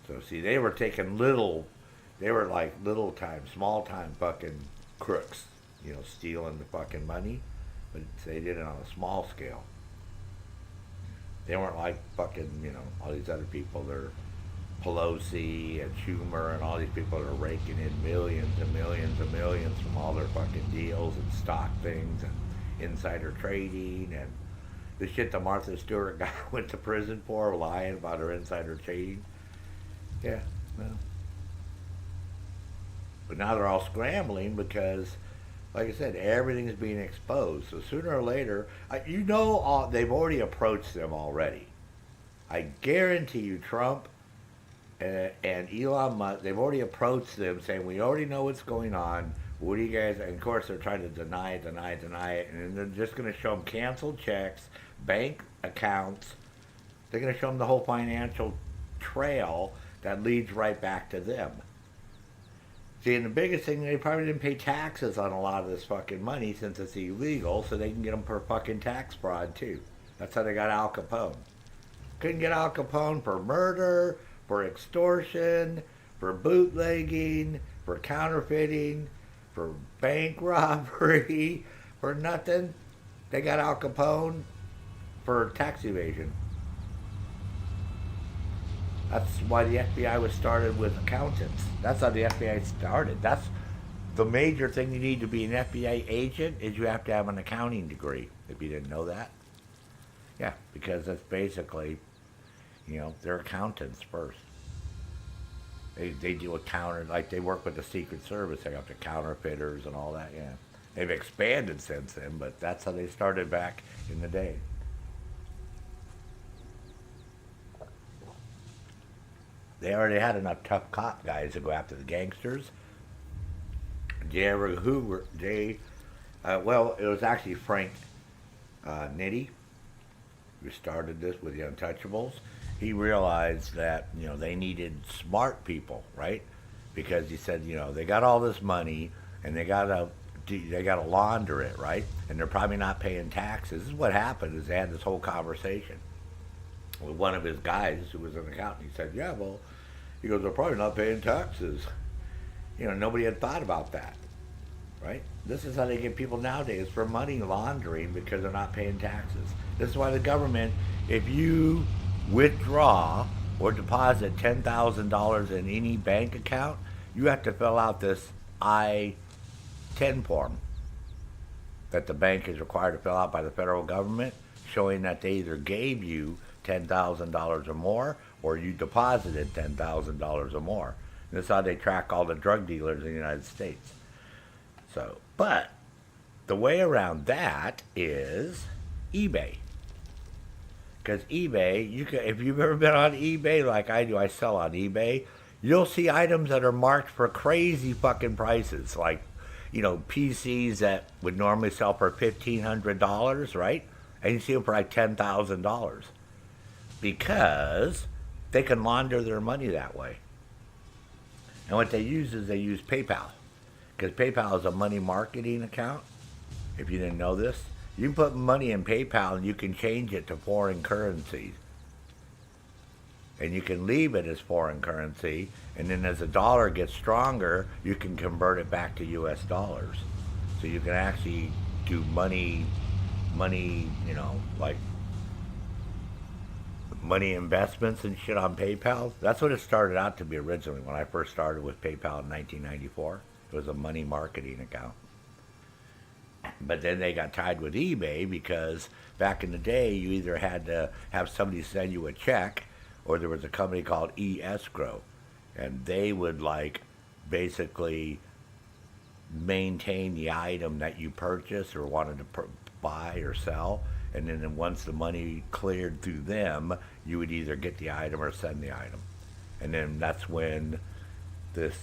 [SPEAKER 1] So, see, they were taking they were like little time, small time fucking crooks, you know, stealing the fucking money, but they did it on a small scale. They weren't like fucking, you know, all these other people. They're Pelosi and Schumer and all these people that are raking in millions and millions and millions from all their fucking deals and stock things and insider trading and the shit that Martha Stewart guy went to prison for, lying about her insider trading. Yeah, well. But now they're all scrambling because, like I said, everything's being exposed. So sooner or later, you know, they've already approached them already. I guarantee you, Trump and Elon Musk, they've already approached them saying, we already know what's going on. What do you guys, and of course they're trying to deny it, and then they're just going to show them canceled checks, bank accounts. They're going to show them the whole financial trail that leads right back to them. See, and the biggest thing, they probably didn't pay taxes on a lot of this fucking money since it's illegal, so they can get them for fucking tax fraud too. That's how they got Al Capone. Couldn't get Al Capone for murder, for extortion, for bootlegging, for counterfeiting, for bank robbery, for nothing. They got Al Capone for tax evasion. That's why the FBI was started with accountants. That's how the FBI started. That's the major thing you need to be an FBI agent is you have to have an accounting degree. If you didn't know that. Yeah, because that's basically, you know, they're accountants first. They deal with like they work with the Secret Service. They got the counterfeiters and all that, yeah. They've expanded since then, but that's how they started back in the day. They already had enough tough cop guys to go after the gangsters. Well, it was actually Frank Nitti who started this with the Untouchables. He realized that, you know, they needed smart people, right? Because he said, you know, they got all this money and they gotta launder it, right? And they're probably not paying taxes. This is what happened. Is they had this whole conversation with one of his guys who was an accountant. He said, yeah, well, he goes, they're probably not paying taxes. You know, nobody had thought about that, right? This is how they get people nowadays for money laundering because they're not paying taxes. This is why the government, if you withdraw or deposit $10,000 in any bank account, you have to fill out this I-10 form that the bank is required to fill out by the federal government, showing that they either gave you $10,000 or more, or you deposited $10,000 or more. And this is how they track all the drug dealers in the United States. So, but the way around that is eBay. Because eBay, if you've ever been on eBay like I do, I sell on eBay, you'll see items that are marked for crazy fucking prices. Like, PCs that would normally sell for $1,500, right? And you see them for like $10,000. Because they can launder their money that way. And what they use PayPal. Because PayPal is a money marketing account. If you didn't know this, you can put money in PayPal and you can change it to foreign currencies. And you can leave it as foreign currency, and then as the dollar gets stronger, you can convert it back to US dollars. So you can actually do money, like money investments and shit on PayPal. That's what it started out to be originally when I first started with PayPal in 1994. It was a money marketing account. But then they got tied with eBay because back in the day, you either had to have somebody send you a check, or there was a company called e-escrow, and they would basically maintain the item that you purchased or wanted to buy or sell, and then once the money cleared through them, you would either get the item or send the item. And then that's when this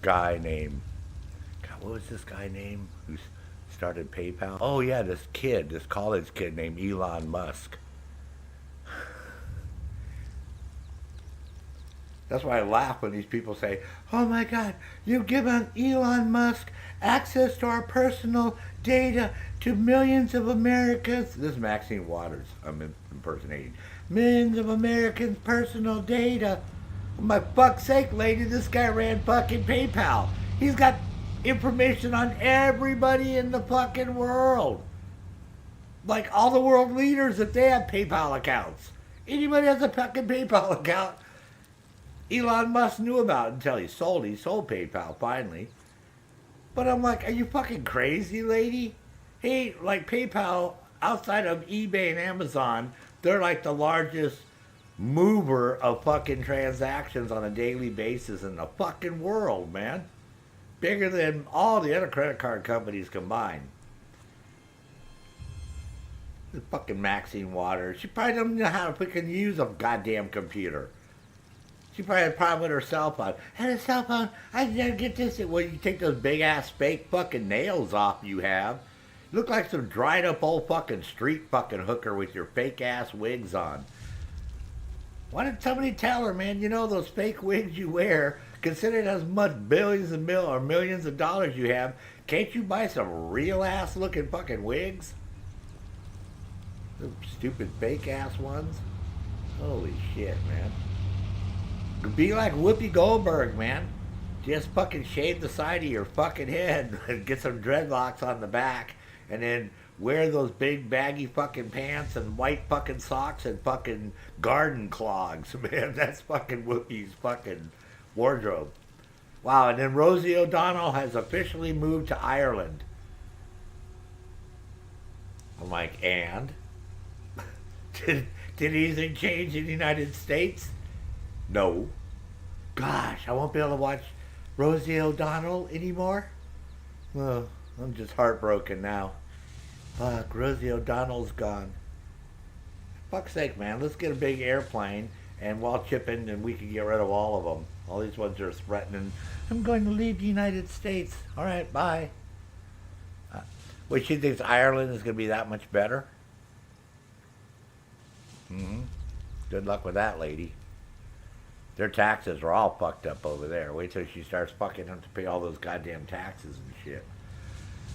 [SPEAKER 1] guy named, God, what was this guy named who started PayPal? Oh yeah, this college kid named Elon Musk. That's why I laugh when these people say, oh my God, you've given Elon Musk access to our personal data to millions of Americans. This is Maxine Waters I'm impersonating. Millions of Americans' personal data. For my fuck's sake, lady, this guy ran fucking PayPal. He's got information on everybody in the fucking world. Like all the world leaders, if they have PayPal accounts. Anybody has a fucking PayPal account, Elon Musk knew about it until he sold PayPal finally. But I'm like, are you fucking crazy, lady? Hey, like PayPal, outside of eBay and Amazon, they're like the largest mover of fucking transactions on a daily basis in the fucking world, man. Bigger than all the other credit card companies combined. This fucking Maxine Waters, she probably doesn't know how to fucking use a goddamn computer. She probably had a problem with her cell phone. I had a cell phone. I didn't get this. Well, you take those big ass fake fucking nails off you have. You look like some dried up old fucking street fucking hooker with your fake ass wigs on. Why didn't somebody tell her, man? You know those fake wigs you wear, considering as much billions and millions of dollars you have, can't you buy some real ass looking fucking wigs? Those stupid fake ass ones. Holy shit, man. Be like Whoopi Goldberg, man. Just fucking shave the side of your fucking head and get some dreadlocks on the back, and then wear those big baggy fucking pants and white fucking socks and fucking garden clogs, man. That's fucking Whoopi's fucking wardrobe. Wow, and then Rosie O'Donnell has officially moved to Ireland. I'm like, and? Did anything change in the United States? No. Gosh, I won't be able to watch Rosie O'Donnell anymore? Well, I'm just heartbroken now. Fuck, Rosie O'Donnell's gone. Fuck's sake, man, let's get a big airplane and we'll chip in and we can get rid of all of them. All these ones are threatening, I'm going to leave the United States. All right, bye. What, she thinks Ireland is going to be that much better? Good luck with that, lady. Their taxes are all fucked up over there. Wait till she starts fucking them to pay all those goddamn taxes and shit.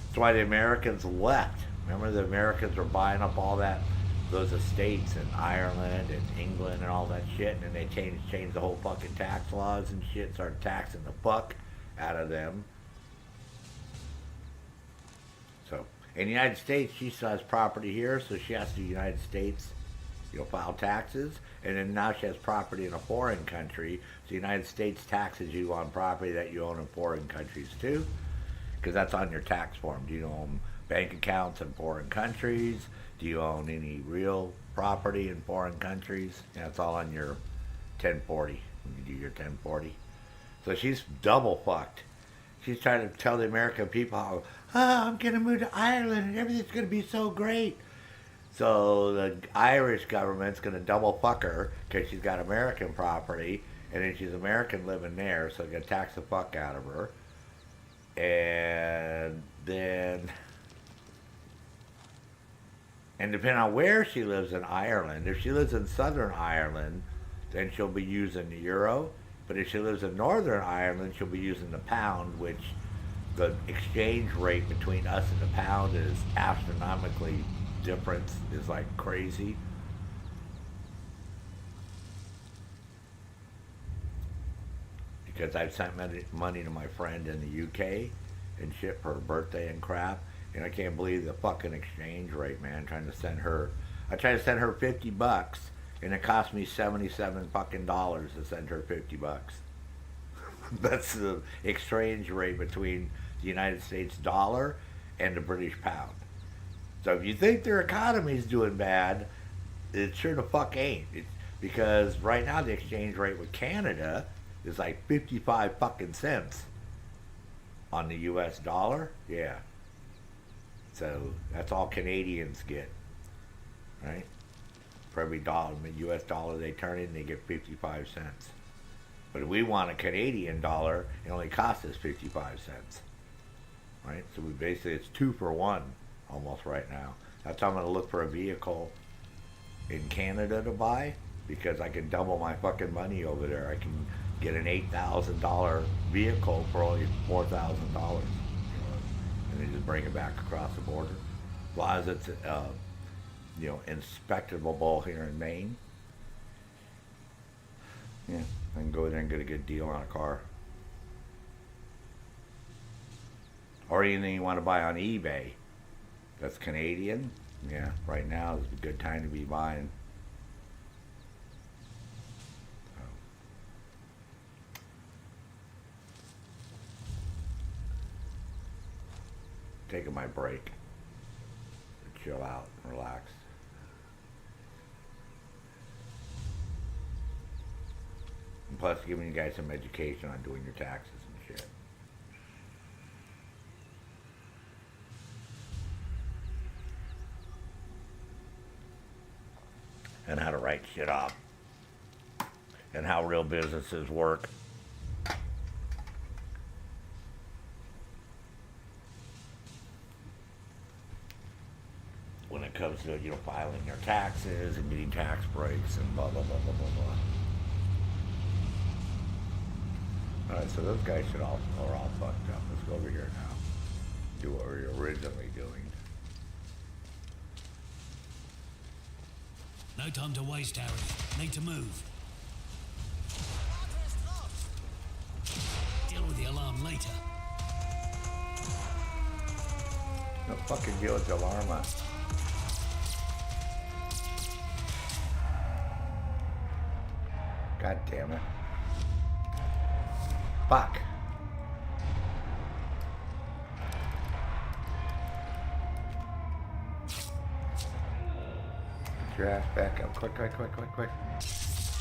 [SPEAKER 1] That's why the Americans left. Remember, the Americans were buying up all those estates in Ireland and England and all that shit, and then they changed the whole fucking tax laws and shit, started taxing the fuck out of them. So, in the United States, she still has property here, so she has to the United States, file taxes, and then now she has property in a foreign country, so the United States taxes you on property that you own in foreign countries too, because that's on your tax form. Do you own bank accounts in foreign countries? Do you own any real property in foreign countries? Yeah, it's all on your 1040, when you do your 1040. So she's double fucked. She's trying to tell the American people how, I'm going to move to Ireland and everything's going to be so great. So the Irish government's going to double fuck her because she's got American property, and then she's American living there, so they're going to tax the fuck out of her. And then, and depending on where she lives in Ireland, if she lives in Southern Ireland, then she'll be using the euro. But if she lives in Northern Ireland, she'll be using the pound, which the exchange rate between us and the pound is astronomically different, is like crazy. Because I've sent money to my friend in the UK and shit for her birthday and crap, and I can't believe the fucking exchange rate, man. I tried to send her $50, and it cost me $77 fucking dollars to send her $50. That's the exchange rate between the United States dollar and the British pound. So if you think their economy's doing bad, it sure the fuck ain't. Because right now the exchange rate with Canada is like 55 fucking cents on the US dollar. Yeah. So that's all Canadians get, right? For every dollar, US dollar they turn in, they get 55 cents. But if we want a Canadian dollar, it only costs us 55 cents, right? So we basically, it's 2 for 1 almost right now. That's why I'm going to look for a vehicle in Canada to buy, because I can double my fucking money over there. I can get an $8,000 vehicle for only $4,000, and then just bring it back across the border. As long as it's, inspectable here in Maine. Yeah, I can go there and get a good deal on a car. Or anything you want to buy on eBay that's Canadian. Yeah, right now is a good time to be buying. Taking my break to chill out and relax. And plus giving you guys some education on doing your taxes and shit. And how to write shit off. And how real businesses work. When it comes to, filing their taxes and getting tax breaks and blah, blah, blah, blah, blah, blah. Alright, so those guys are all fucked up. Let's go over here now. Do what we were originally doing.
[SPEAKER 2] No time to waste, Harry. Need to move. Deal with the alarm later.
[SPEAKER 1] No fucking deal with the alarm on. God damn it. Fuck. Get your ass back up. Quick.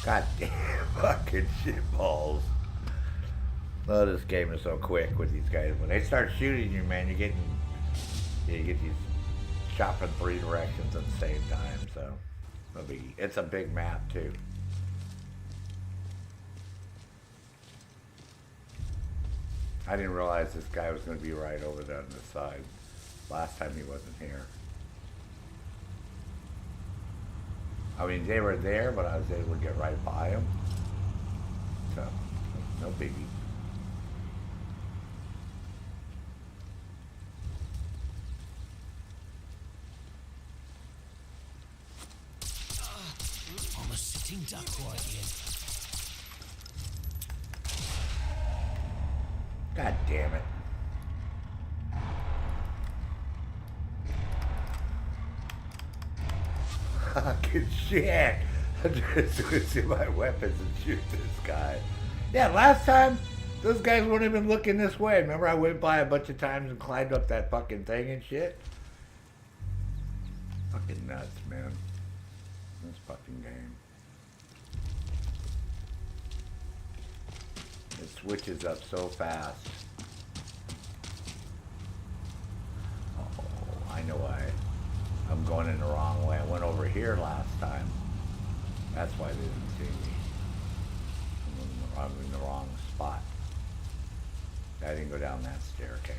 [SPEAKER 1] God damn fucking shitballs. Oh, this game is so quick with these guys. When they start shooting you, man, you get these shot from 3 directions at the same time, so it's a big map too. I didn't realize this guy was going to be right over there on this side. Last time he wasn't here. I mean, they were there, but I was able to get right by him. So, no biggie.
[SPEAKER 2] I'm a sitting duck right here.
[SPEAKER 1] God damn it. Fucking shit. I'm just going to see my weapons and shoot this guy. Yeah, last time, those guys weren't even looking this way. Remember I went by a bunch of times and climbed up that fucking thing and shit? Fucking nuts, man. This fucking game. It switches up so fast. Oh, I know why. I'm going in the wrong way. I went over here last time. That's why they didn't see me. I'm in the wrong spot. I didn't go down that staircase.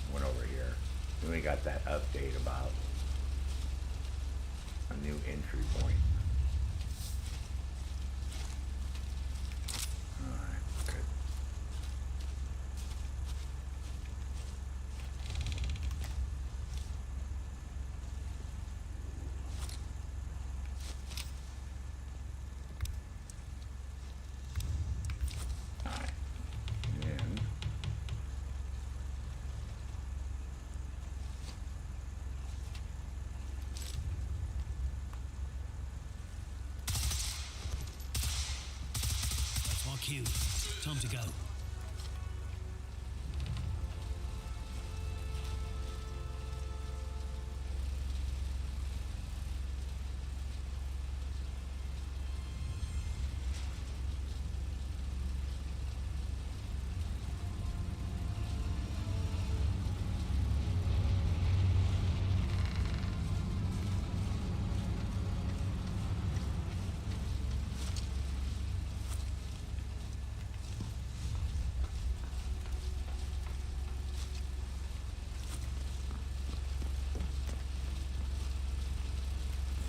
[SPEAKER 1] I went over here. Then we got that update about a new entry point. Alright, good. Alright. And
[SPEAKER 2] That's my cue. Time to go.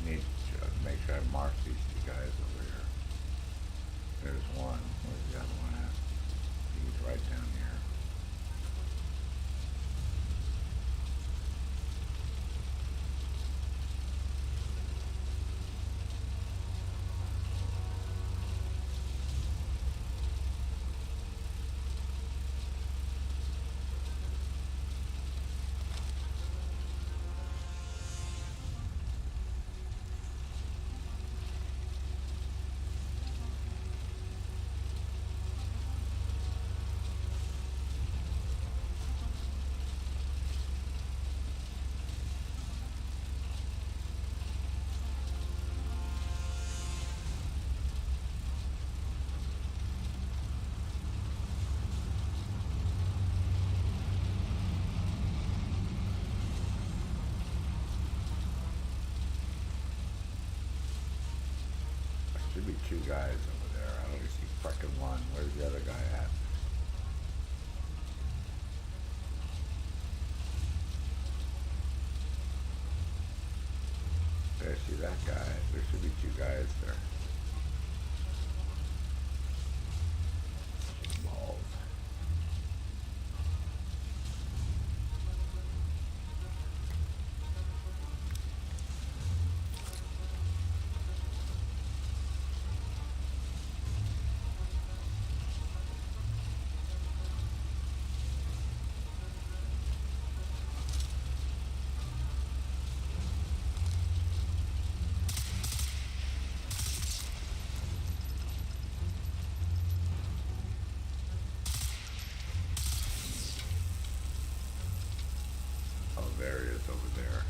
[SPEAKER 1] need to make sure I mark these two guys over here. There's one. Where's the other one at? He's right down here. Should be two guys over there. I only see frickin' one. Where's the other guy at? There, see that guy? There should be two guys there. Balls. Oh, there he is over there.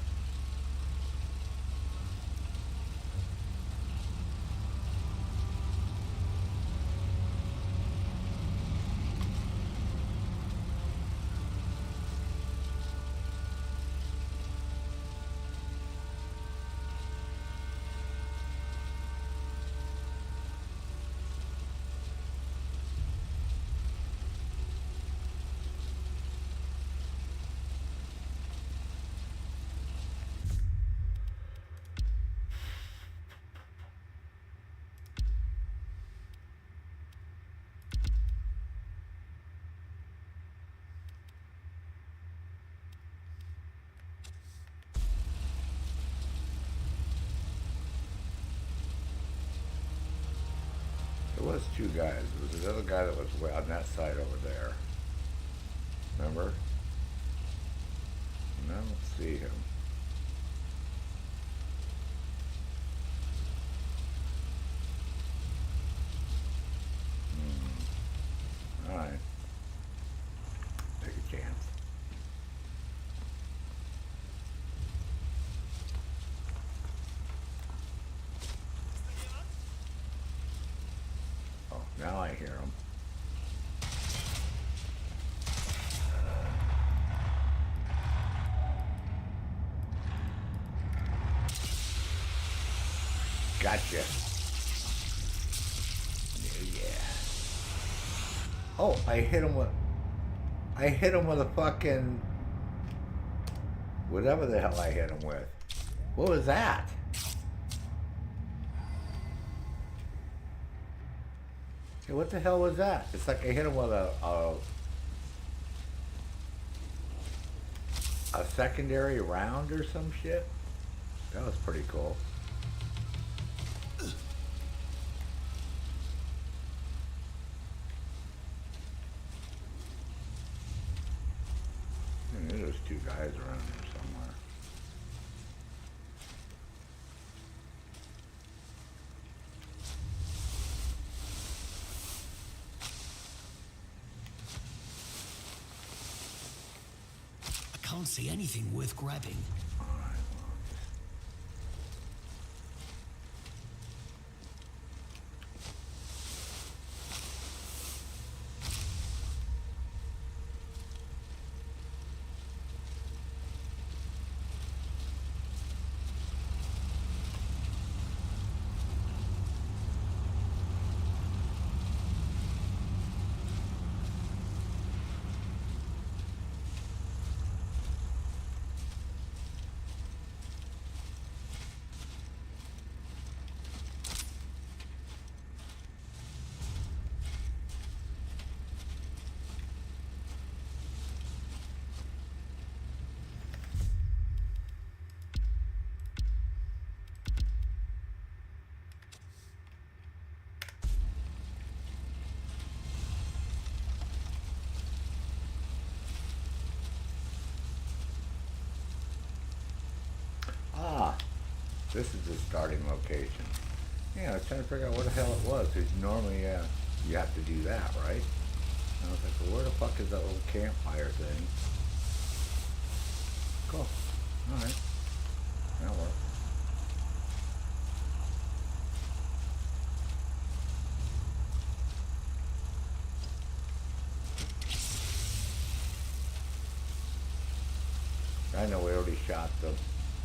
[SPEAKER 1] There was two guys. There was another guy that was way on that side over there. Remember? And I don't see him. Alright. Take a chance. Oh, now I hear him. Gotcha. Yeah. Oh, I hit him with a fucking whatever the hell I hit him with. What was that? Hey, what the hell was that? It's like I hit him with a secondary round or some shit. That was pretty cool. There's two guys around here somewhere.
[SPEAKER 2] I can't see anything worth grabbing.
[SPEAKER 1] All right, well, ah, this is the starting location. Yeah, I was trying to figure out what the hell it was. Because normally, you have to do that, right? And I was like, well, where the fuck is that little campfire thing? Cool. All right. That'll work. I know we already shot the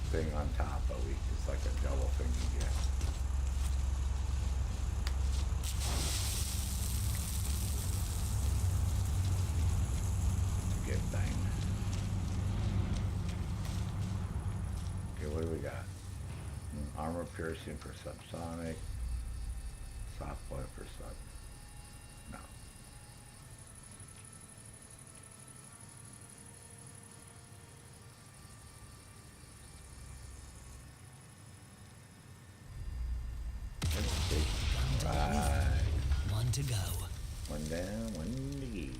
[SPEAKER 1] thing on top, but it's like a double thing you get. Get banged. Okay, what do we got? Armor piercing for subsonic. Soft bullet for sub. No. Let's see. Right.
[SPEAKER 2] One to go.
[SPEAKER 1] One down, one to go.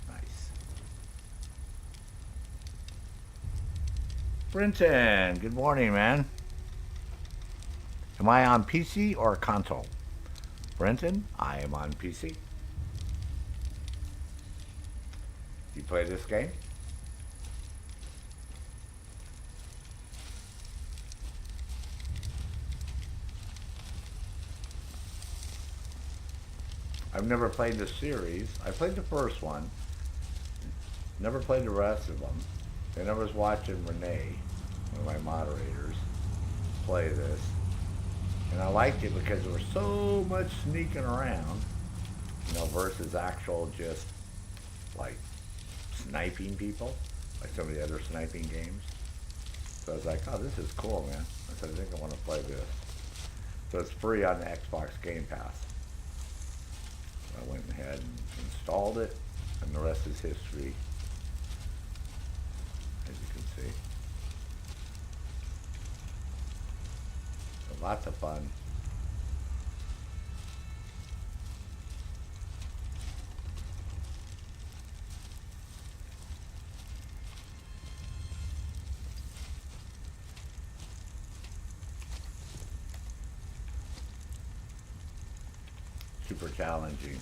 [SPEAKER 1] Nice. Brenton, good morning, man. Am I on PC or console? Brenton, I am on PC. You play this game? I've never played the series. I played the first one. Never played the rest of them. And I was watching Renee, one of my moderators, play this. And I liked it because there was so much sneaking around, versus actual just, like, sniping people, like some of the other sniping games. So I was like, oh, this is cool, man. I said, I think I want to play this. So it's free on the Xbox Game Pass. So I went ahead and installed it, and the rest is history, as you can see. So lots of fun. Super challenging.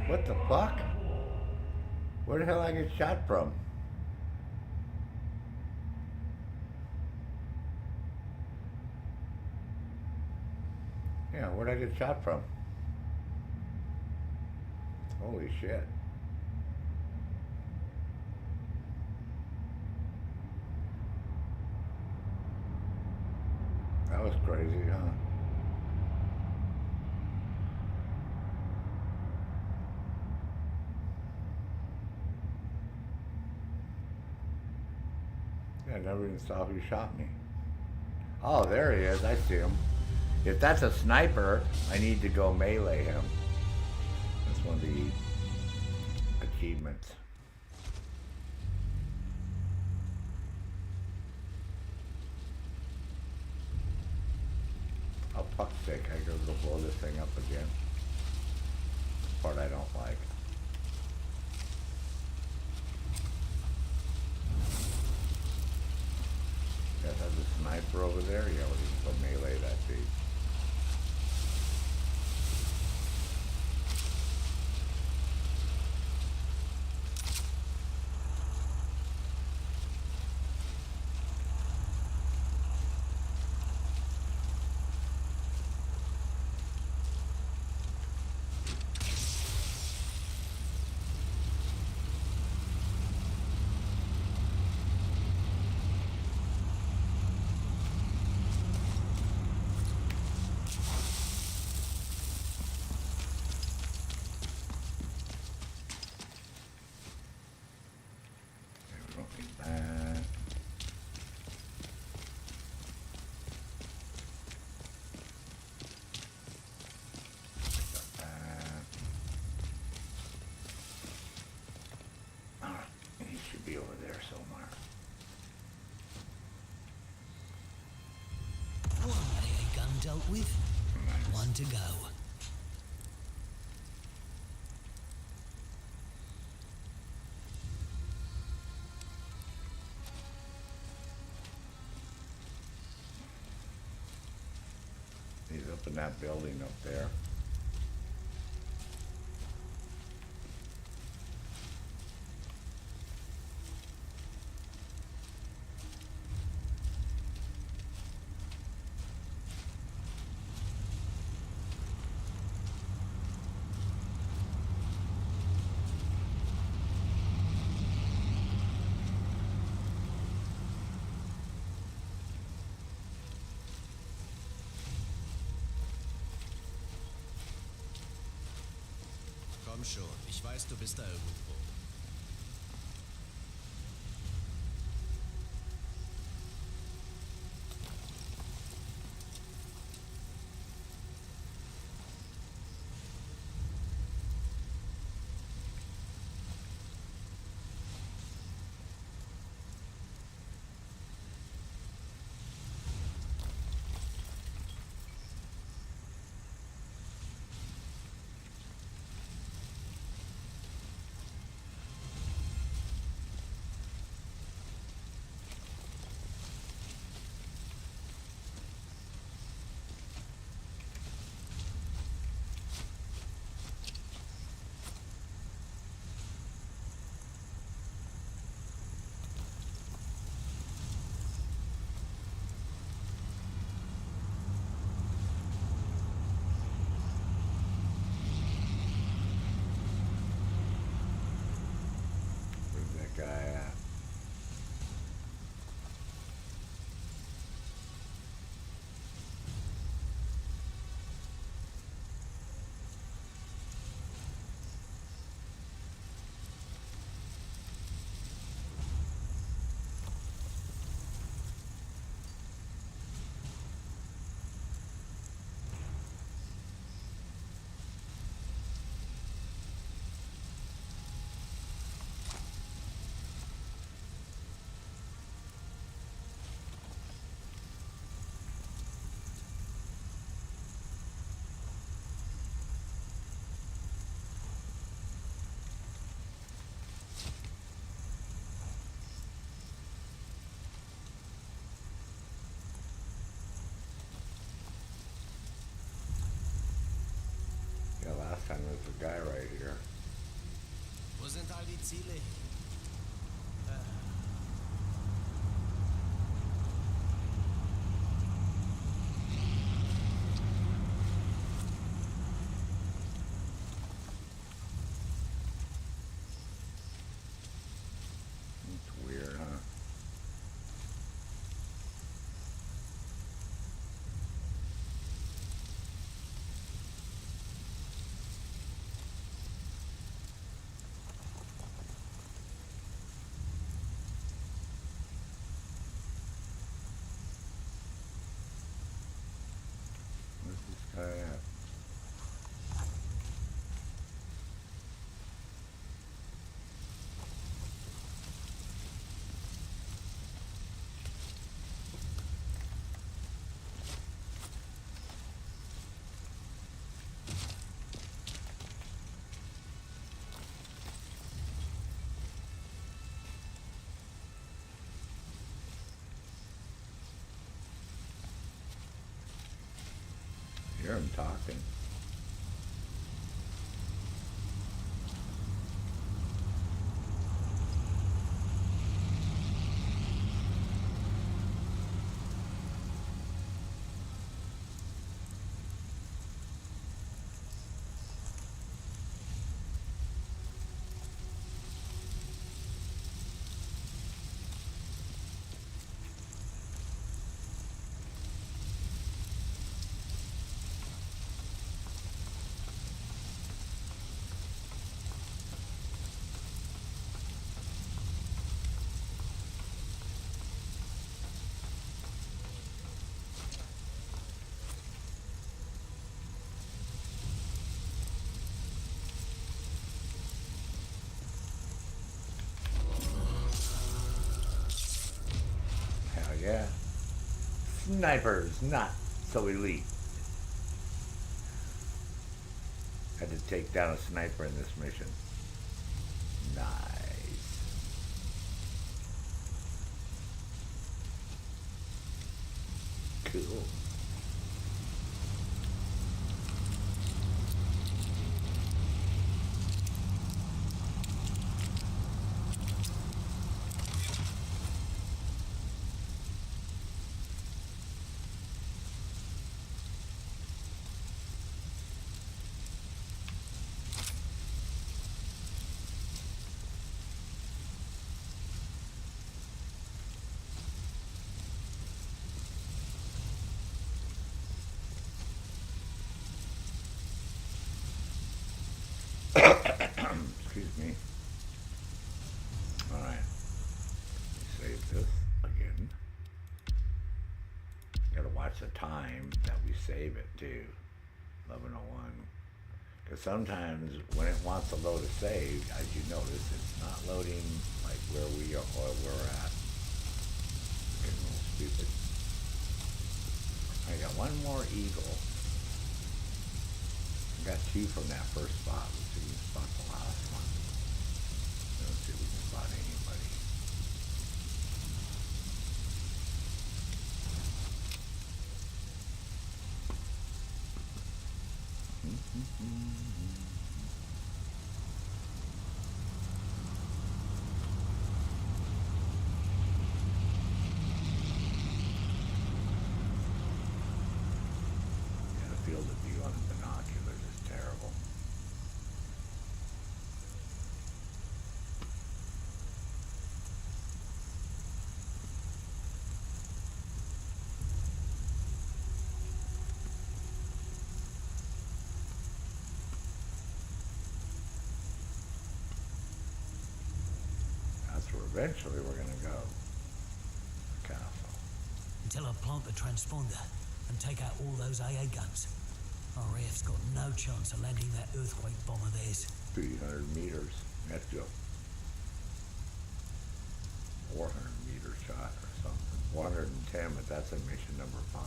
[SPEAKER 1] What the fuck? Where the hell I get shot from? Yeah, where'd I get shot from? Holy shit. That was crazy, huh? Yeah, I never even saw who shot me. Oh, there he is. I see him. If that's a sniper, I need to go melee him. That's one of the achievements. Oh, fuck's sake. I gotta go blow this thing up again. Part I don't like. Yeah, there's a sniper over there. Yeah, we'll just go melee that beast. Be over there somewhere.
[SPEAKER 2] One AA gun dealt with. One to go.
[SPEAKER 1] He's up in that building up there.
[SPEAKER 4] Komm schon, ich weiß, du bist da irgendwo. Wo sind all die Ziele?
[SPEAKER 1] It's weird, huh? Where's this guy at? Hear him talking. Hell yeah. Snipers, not so elite. Had to take down a sniper in this mission. Nice. Cool. Excuse me. Alright. Save this again. Gotta watch the time that we save it too. 11:01. Because sometimes when it wants to load a save, as you notice, it's not loading like where we are or we're at. Getting a little stupid. I got one more eagle. I got two from that first spot. Let's see if we can spot the last one. Let's see if we can spot anybody. Yeah, the field of view on the binoculars is terrible. That's where eventually we're gonna go. The castle.
[SPEAKER 2] Until I plant the transponder and take out all those AA guns. RAF's got no chance of landing that earthquake bomb of theirs.
[SPEAKER 1] 300 meters. Let's go. 400 meter shot or something. 410, but that's in mission number 5.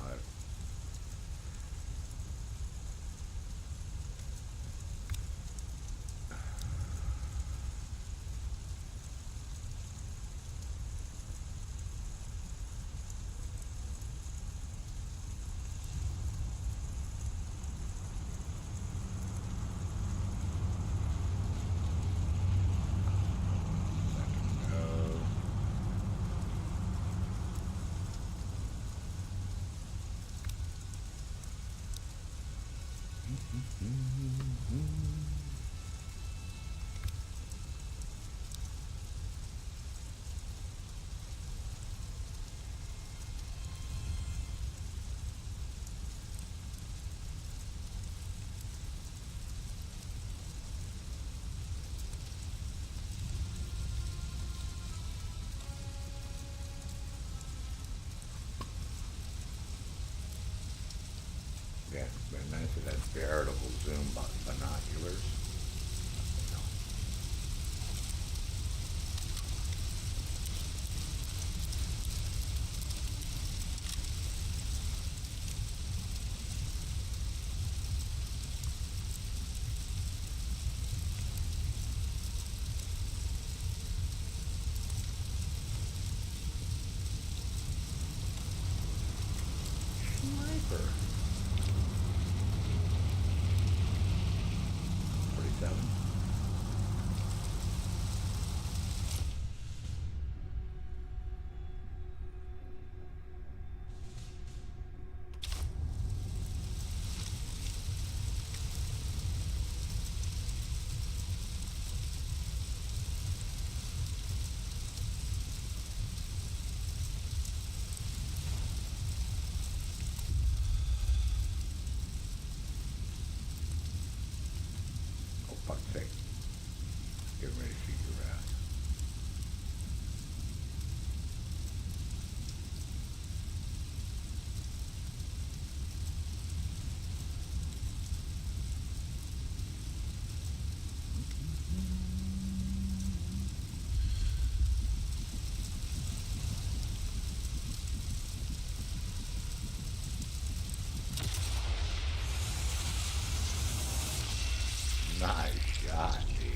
[SPEAKER 1] Yeah, it's been nice to have veritable zoom binoculars. Sniper. 47. Oh, fuck's sake. Get ready to shoot your ass. Nice shot, dude.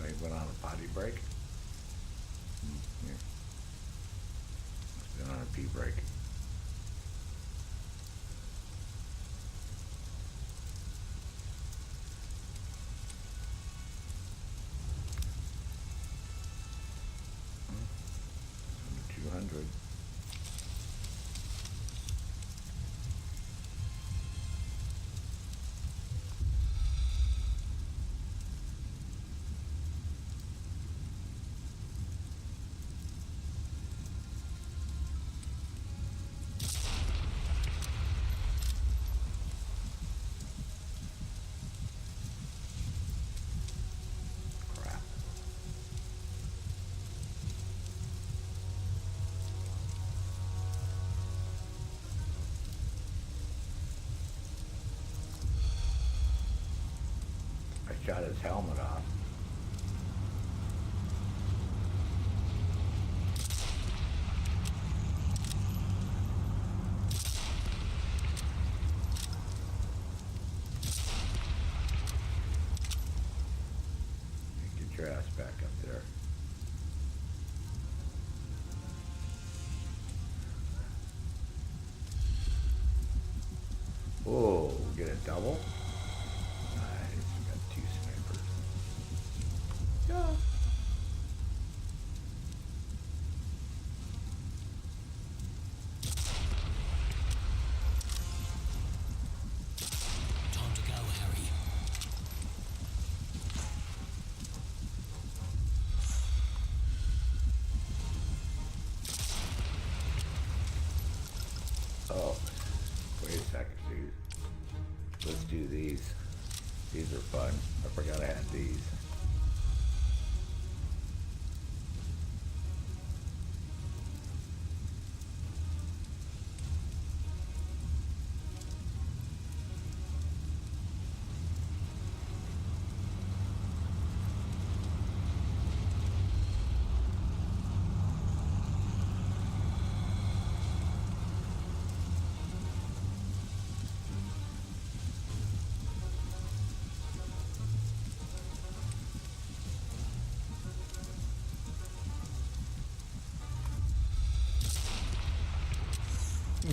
[SPEAKER 1] Oh, he went on a potty break? Yeah. Must have been on a pee break. Under 200. Crap. I shot his helmet off. your ass back up there. Oh, get a double? Nice, we got 2 snipers. Yeah.
[SPEAKER 2] Time to go, Harry.
[SPEAKER 1] Oh, wait a second, dude. Let's do these. These are fun. I forgot I had these.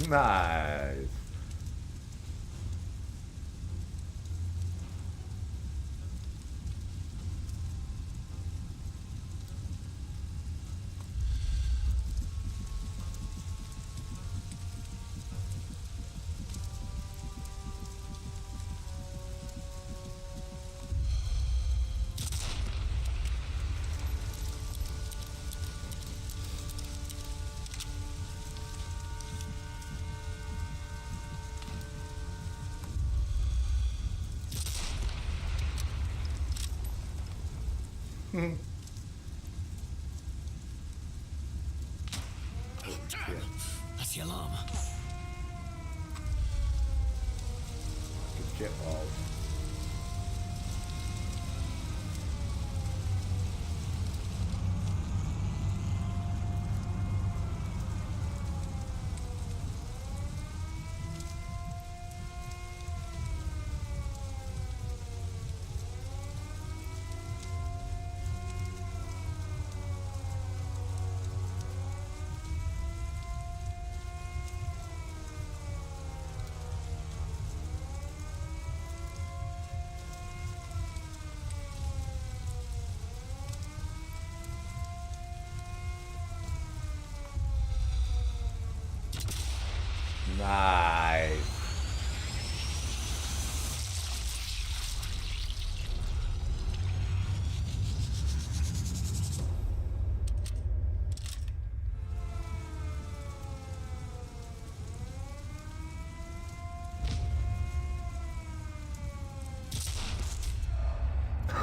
[SPEAKER 1] Nice.
[SPEAKER 2] That's the alarm.
[SPEAKER 1] Shit balls. Nice.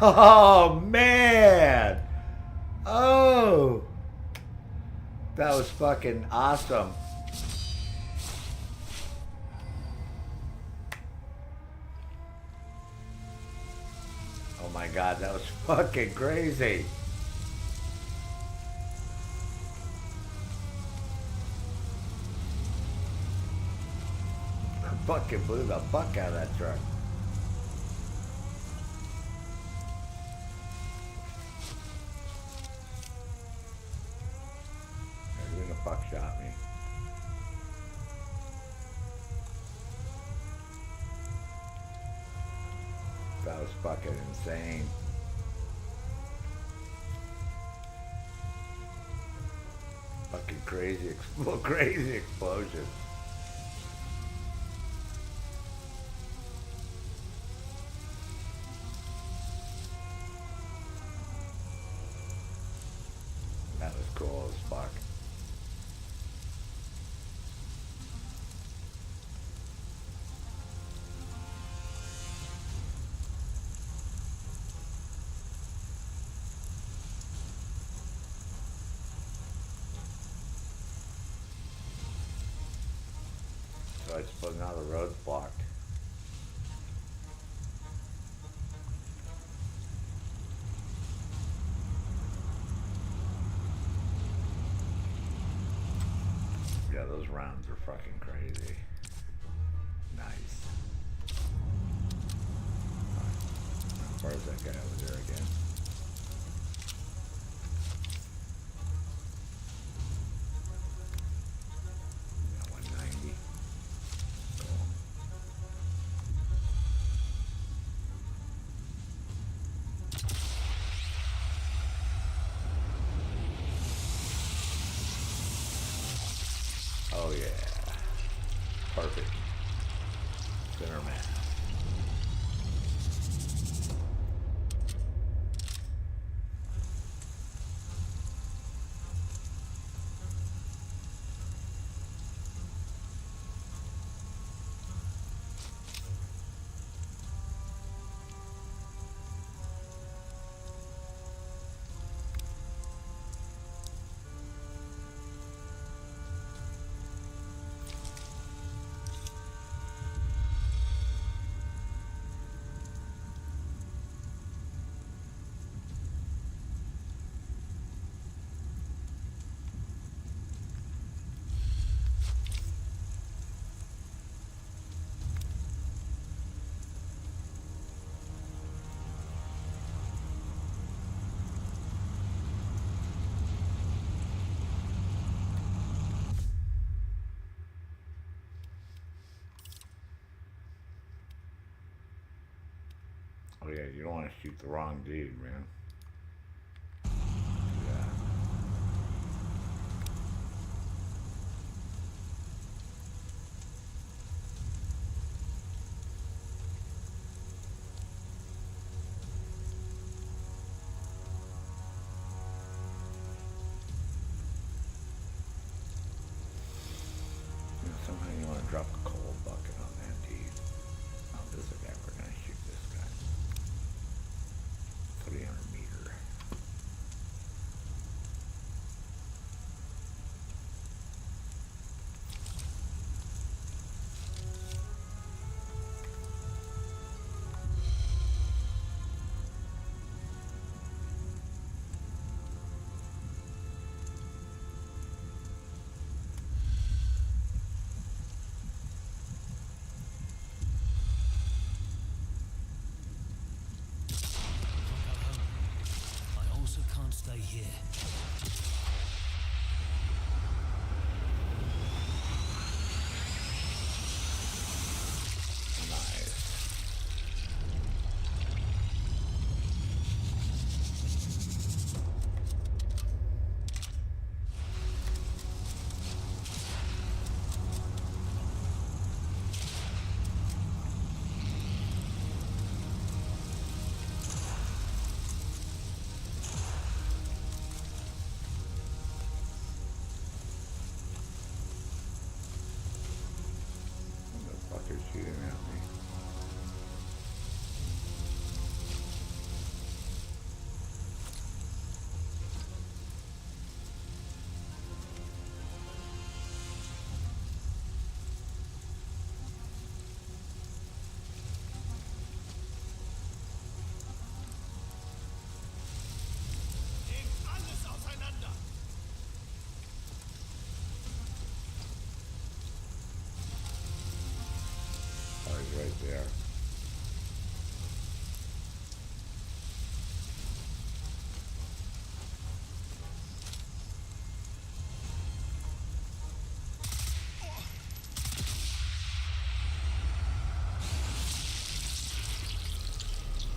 [SPEAKER 1] Oh, man. Oh. That was fucking awesome. Oh my god, that was fucking crazy. I fucking blew the fuck out of that truck. Who the fuck shot me? That was fucking insane. Fucking crazy, crazy explosion. That was cool as fuck. So I suppose now the road's blocked. Yeah, those rounds are fucking crazy. Nice. Where's that guy over there again? Oh yeah, you don't want to shoot the wrong dude, man. Yeah. Somehow you want to drop a cold bucket on that dude. Oh, this is the guy we're gonna shoot. This guy. 300 meter.
[SPEAKER 2] I also can't stay here.
[SPEAKER 1] Nice. Motherfucker's shooting at me.
[SPEAKER 4] Nehmt alles auseinander!
[SPEAKER 1] Oh, he's right there.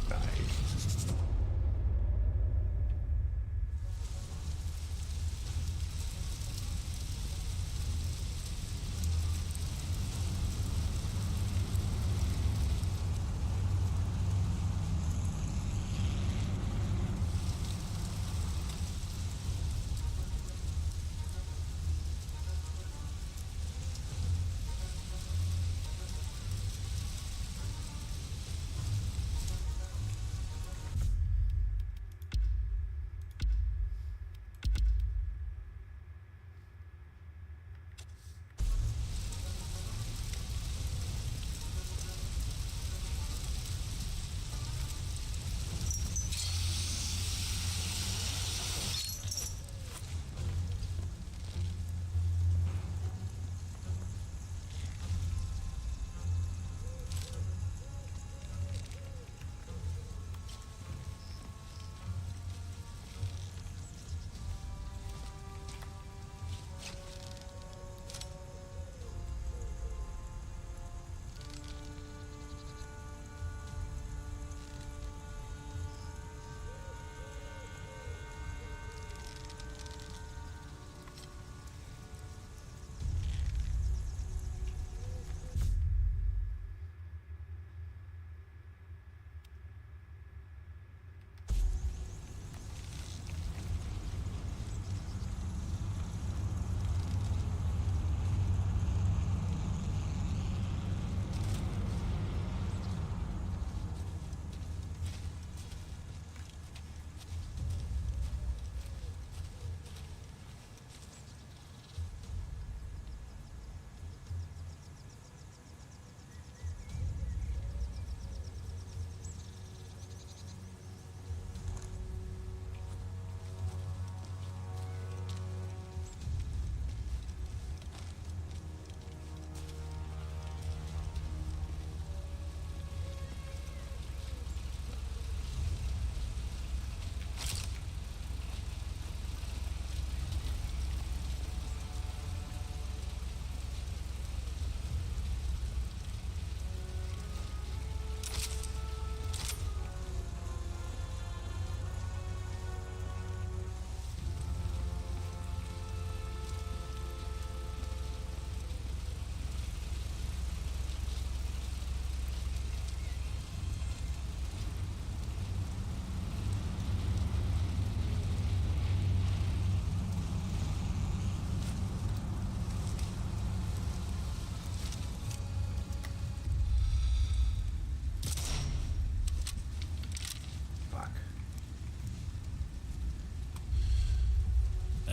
[SPEAKER 1] Nice.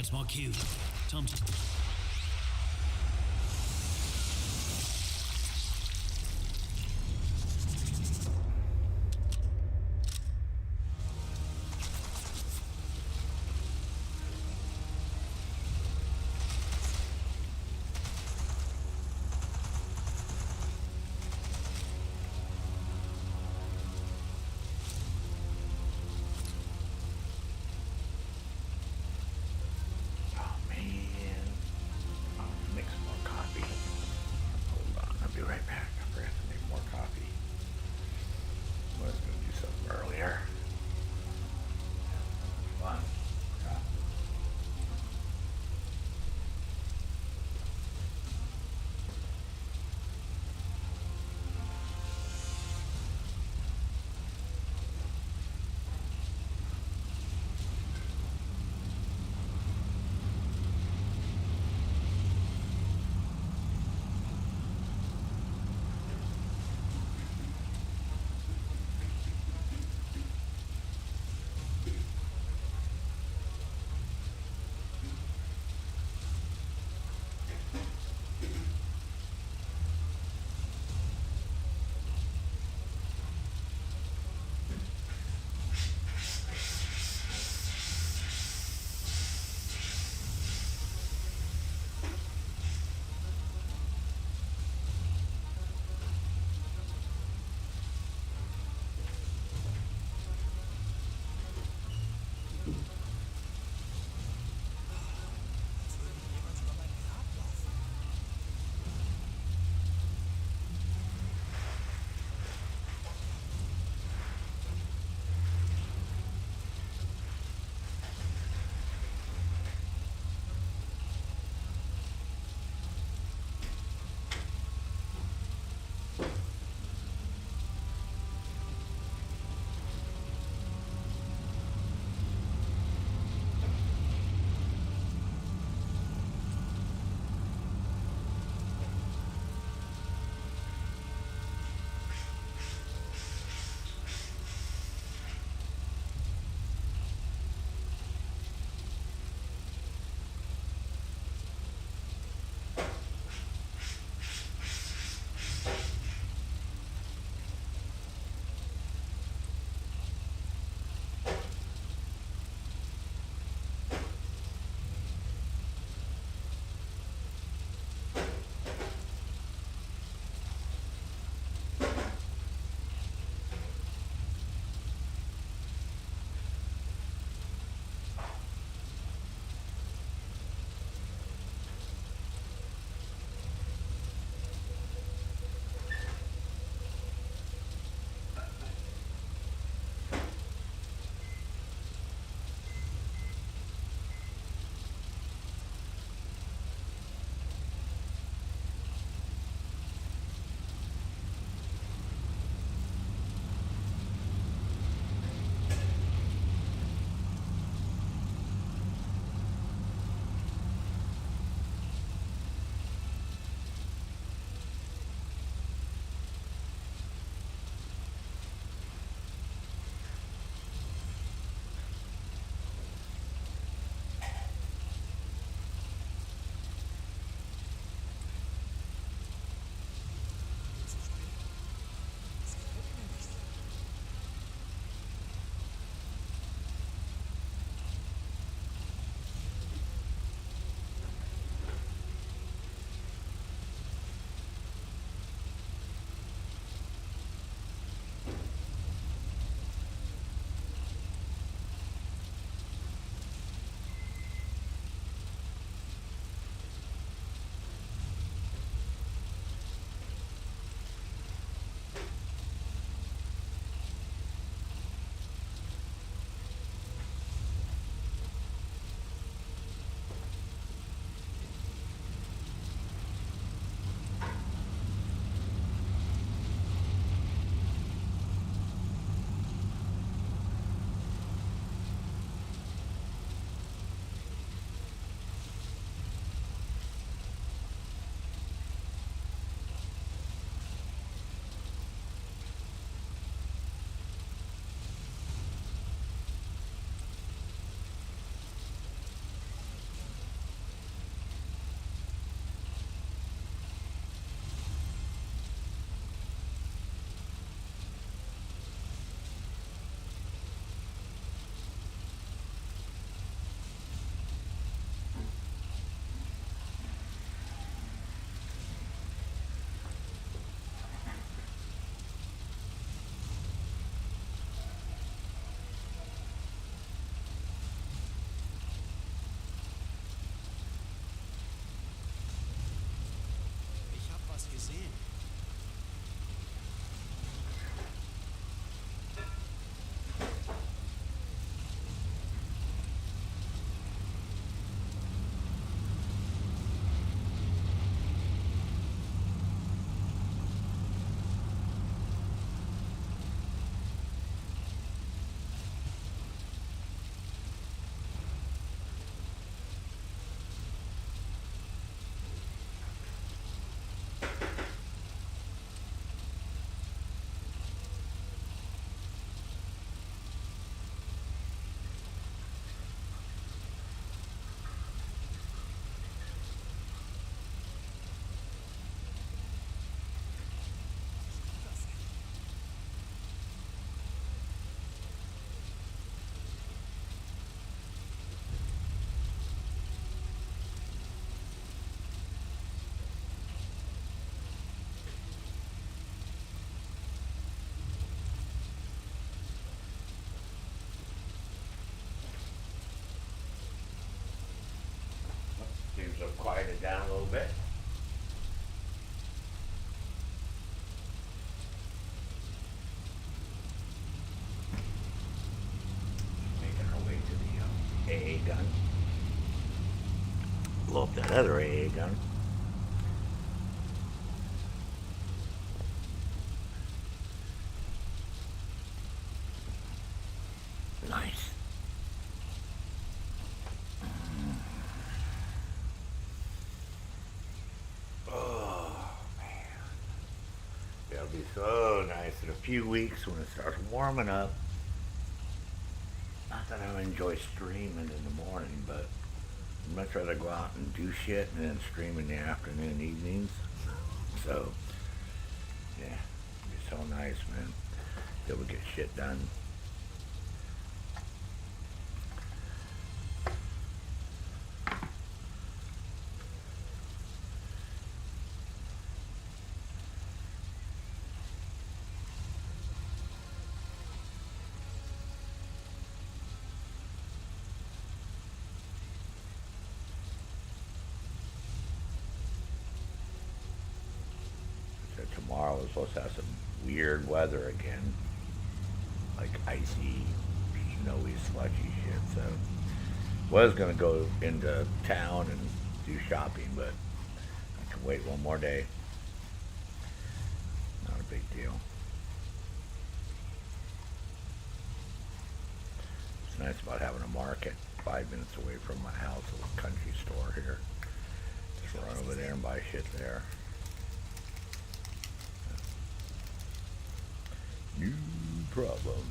[SPEAKER 2] That's my cue. Time to...
[SPEAKER 1] Oh man. quiet it down a little bit. Making our way to the AA gun. Blow up that other AA gun. Nice. Oh, man. It'll be so nice in a few weeks when it starts warming up. Not that I enjoy streaming in the morning, but I'd much rather go out and do shit and then stream in the afternoon, evenings. So, yeah, it'd be so nice, man. Be able to get shit done. Tomorrow we're supposed to have some weird weather again, like icy, snowy, sludgy shit. So was gonna go into town and do shopping, but I can wait one more day. Not a big deal. It's nice about having a market 5 minutes away from my house, a little country store here. Just run over there and buy shit there. No problem.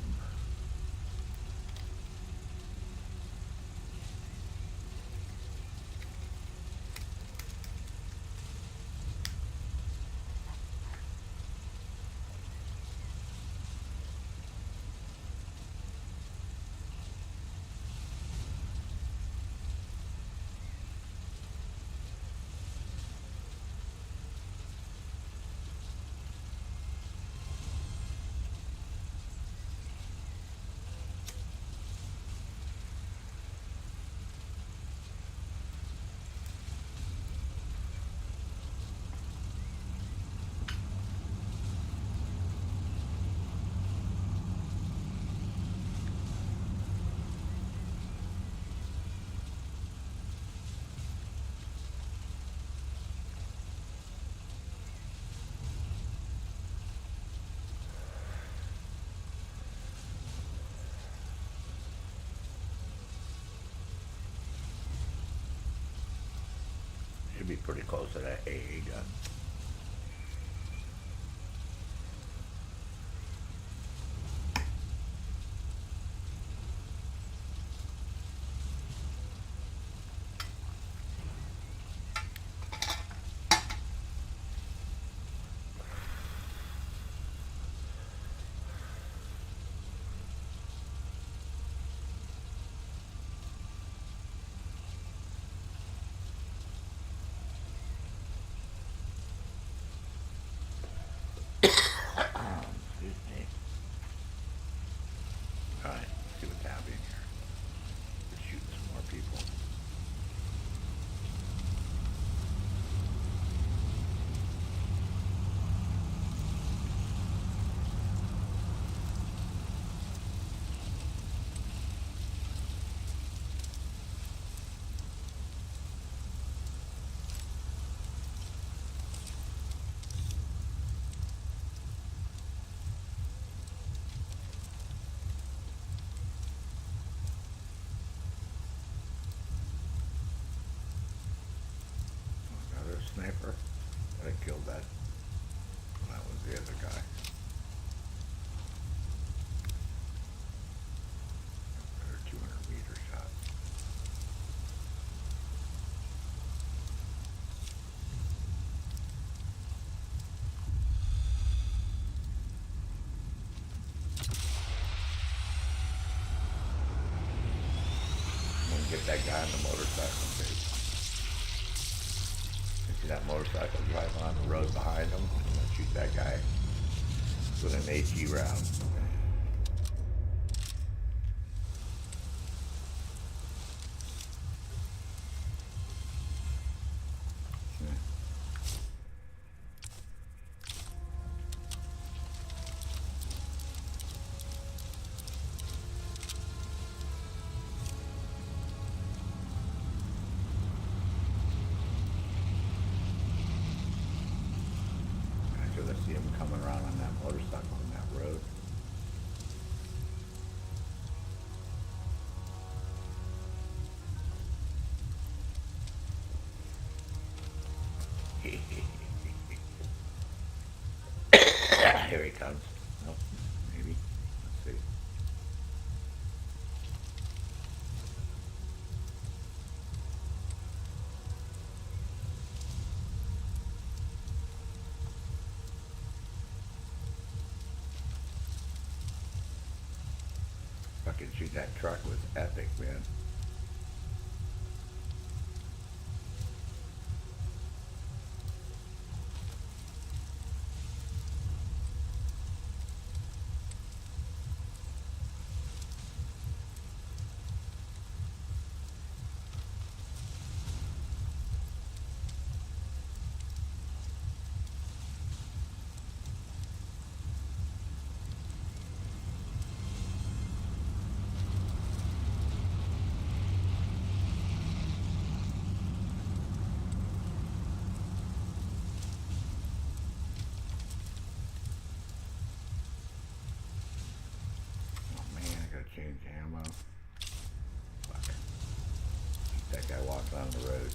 [SPEAKER 1] Should be pretty close to that AA gun. Excuse me. Alright, let's see what's happening here. We're shooting some more people. Another sniper. I killed that. That was the other guy. Another 200-meter shot. I'm gonna get that guy on the motorcycle, too. You see that motorcycle driving on the road behind him? I'm gonna shoot that guy with an AT round. him coming around on that motorcycle on that road. Here he comes. Nope, maybe. Let's see. Fucking shoot that truck was epic, man. Oh man, I gotta change ammo. Fuck. That guy walks on the road.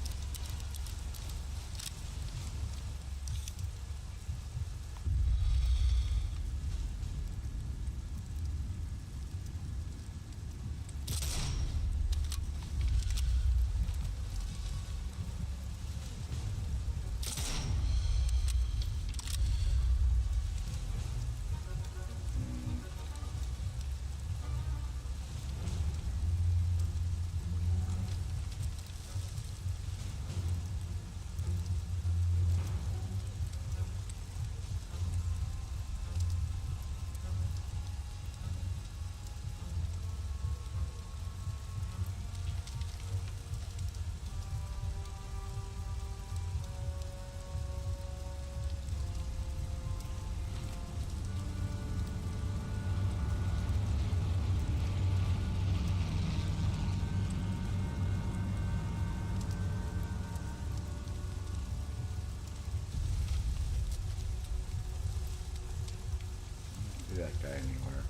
[SPEAKER 1] See that guy anywhere.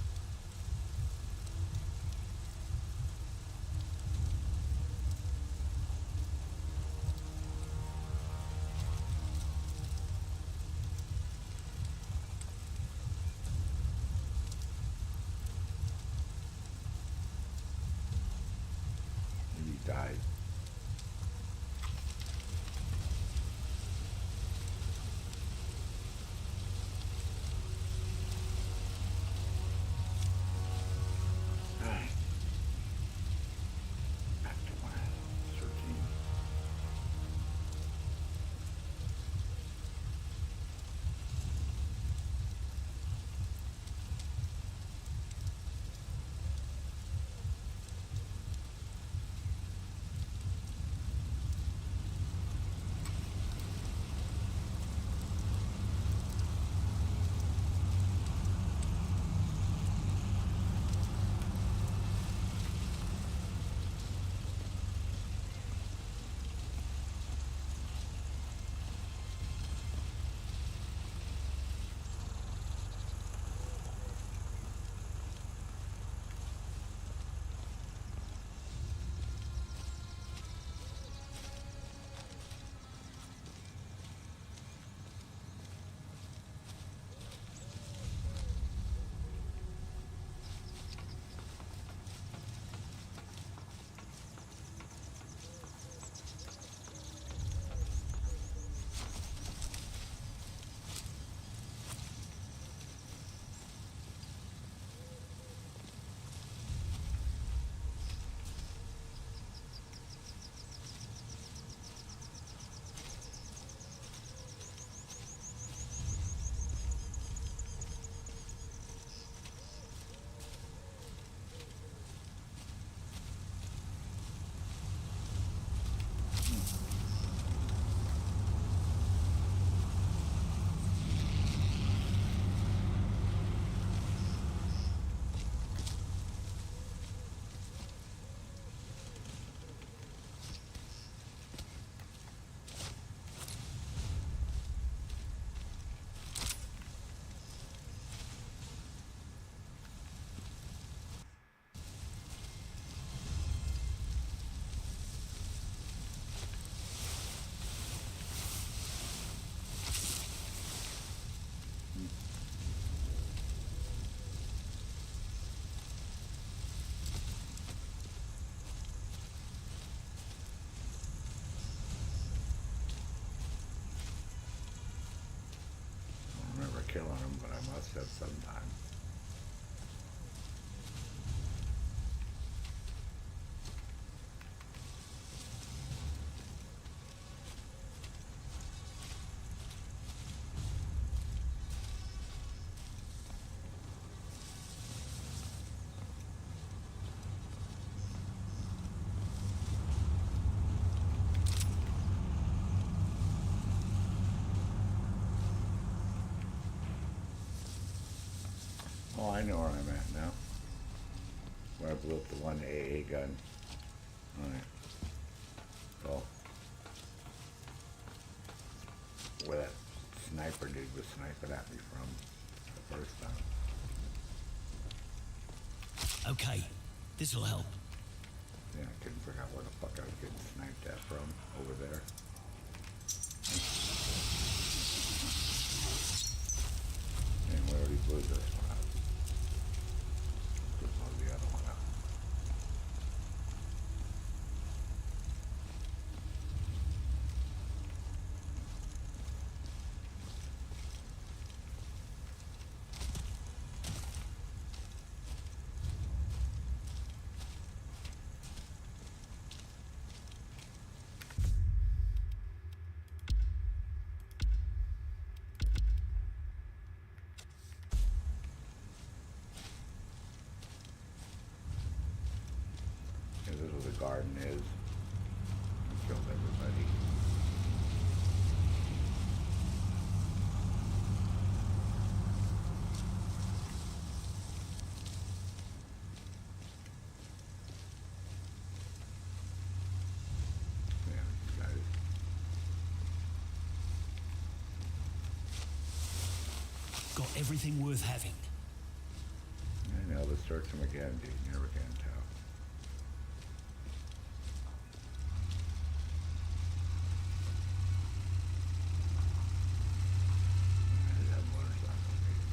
[SPEAKER 1] Maybe he died. Alright. Back to 113. killing them, but I must have sometime. Oh, I know where I'm at now. Where I blew up the one AA gun. Alright. So, where that sniper dude was sniping at me from the first time.
[SPEAKER 2] Okay, this'll help.
[SPEAKER 1] Yeah, I couldn't figure out where the fuck I was getting sniped at from over there. And we already blew this one up. Let's blow the other one up. Yeah, this is where the garden is. Killed everybody. Yeah, these guys.
[SPEAKER 2] Got everything worth having.
[SPEAKER 1] I know, let's search them again, dude. You never can tell. That motorcycle, dude.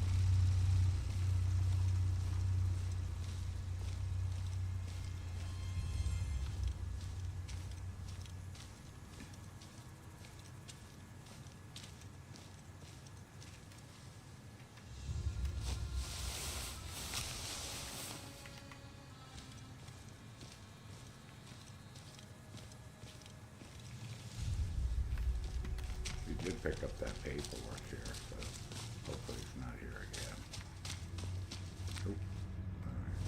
[SPEAKER 1] We did pick up that paperwork here, so hopefully it's not here again. Oop. Alright.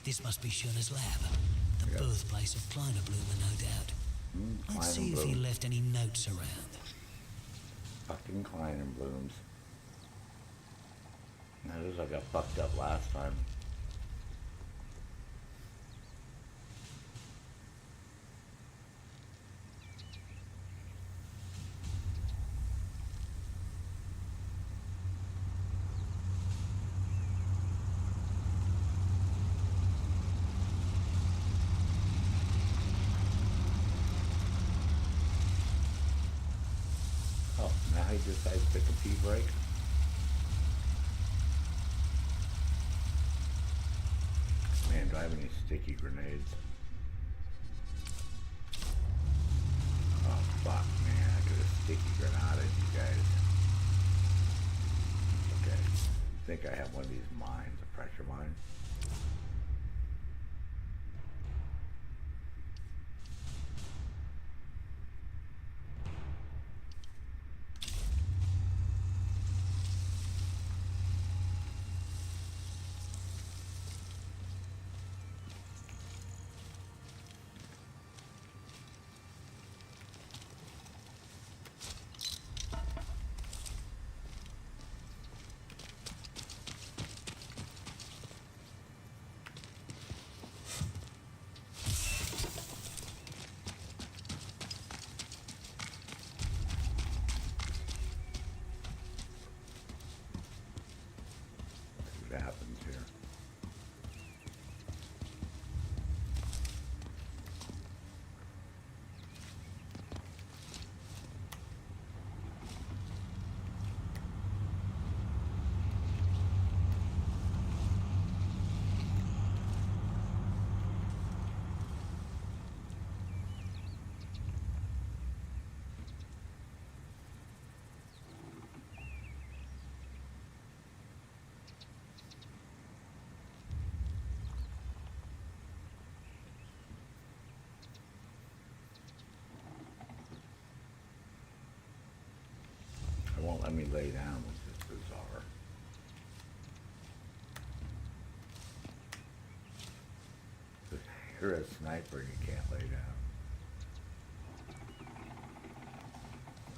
[SPEAKER 2] This must be Shurna's lab, the
[SPEAKER 1] Yep.
[SPEAKER 2] birthplace of Kleiner Bloomer, no doubt. Let's see if he
[SPEAKER 1] Kleinenblum.
[SPEAKER 2] left any notes around.
[SPEAKER 1] Fucking Kleinenblums. That is, I got fucked up last time. Oh, now he decides to take a pee break. Man, do I have any sticky grenades? Oh, fuck, man. I could have sticky grenaded you guys. Okay. I think I have one of these mines, a pressure mine. let me lay down, which is bizarre. You're a sniper and you can't lay down.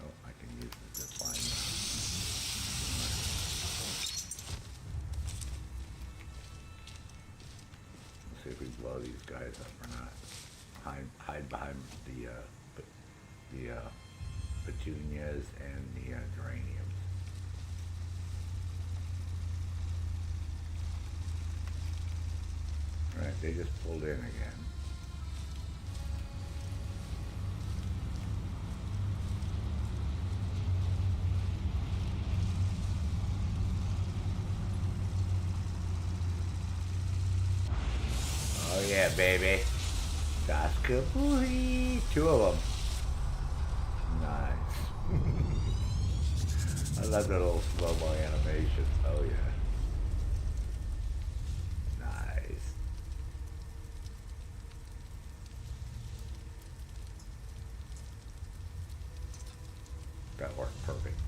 [SPEAKER 1] Oh, I can use the zip line now. Let's see if we blow these guys up or not. Hide behind the petunias and the geraniums. Alright, they just pulled in again. Oh yeah, baby. Das Kapui. Two of them. Nice. I love that little slow-mo animation. Oh yeah. Nice. That worked perfect.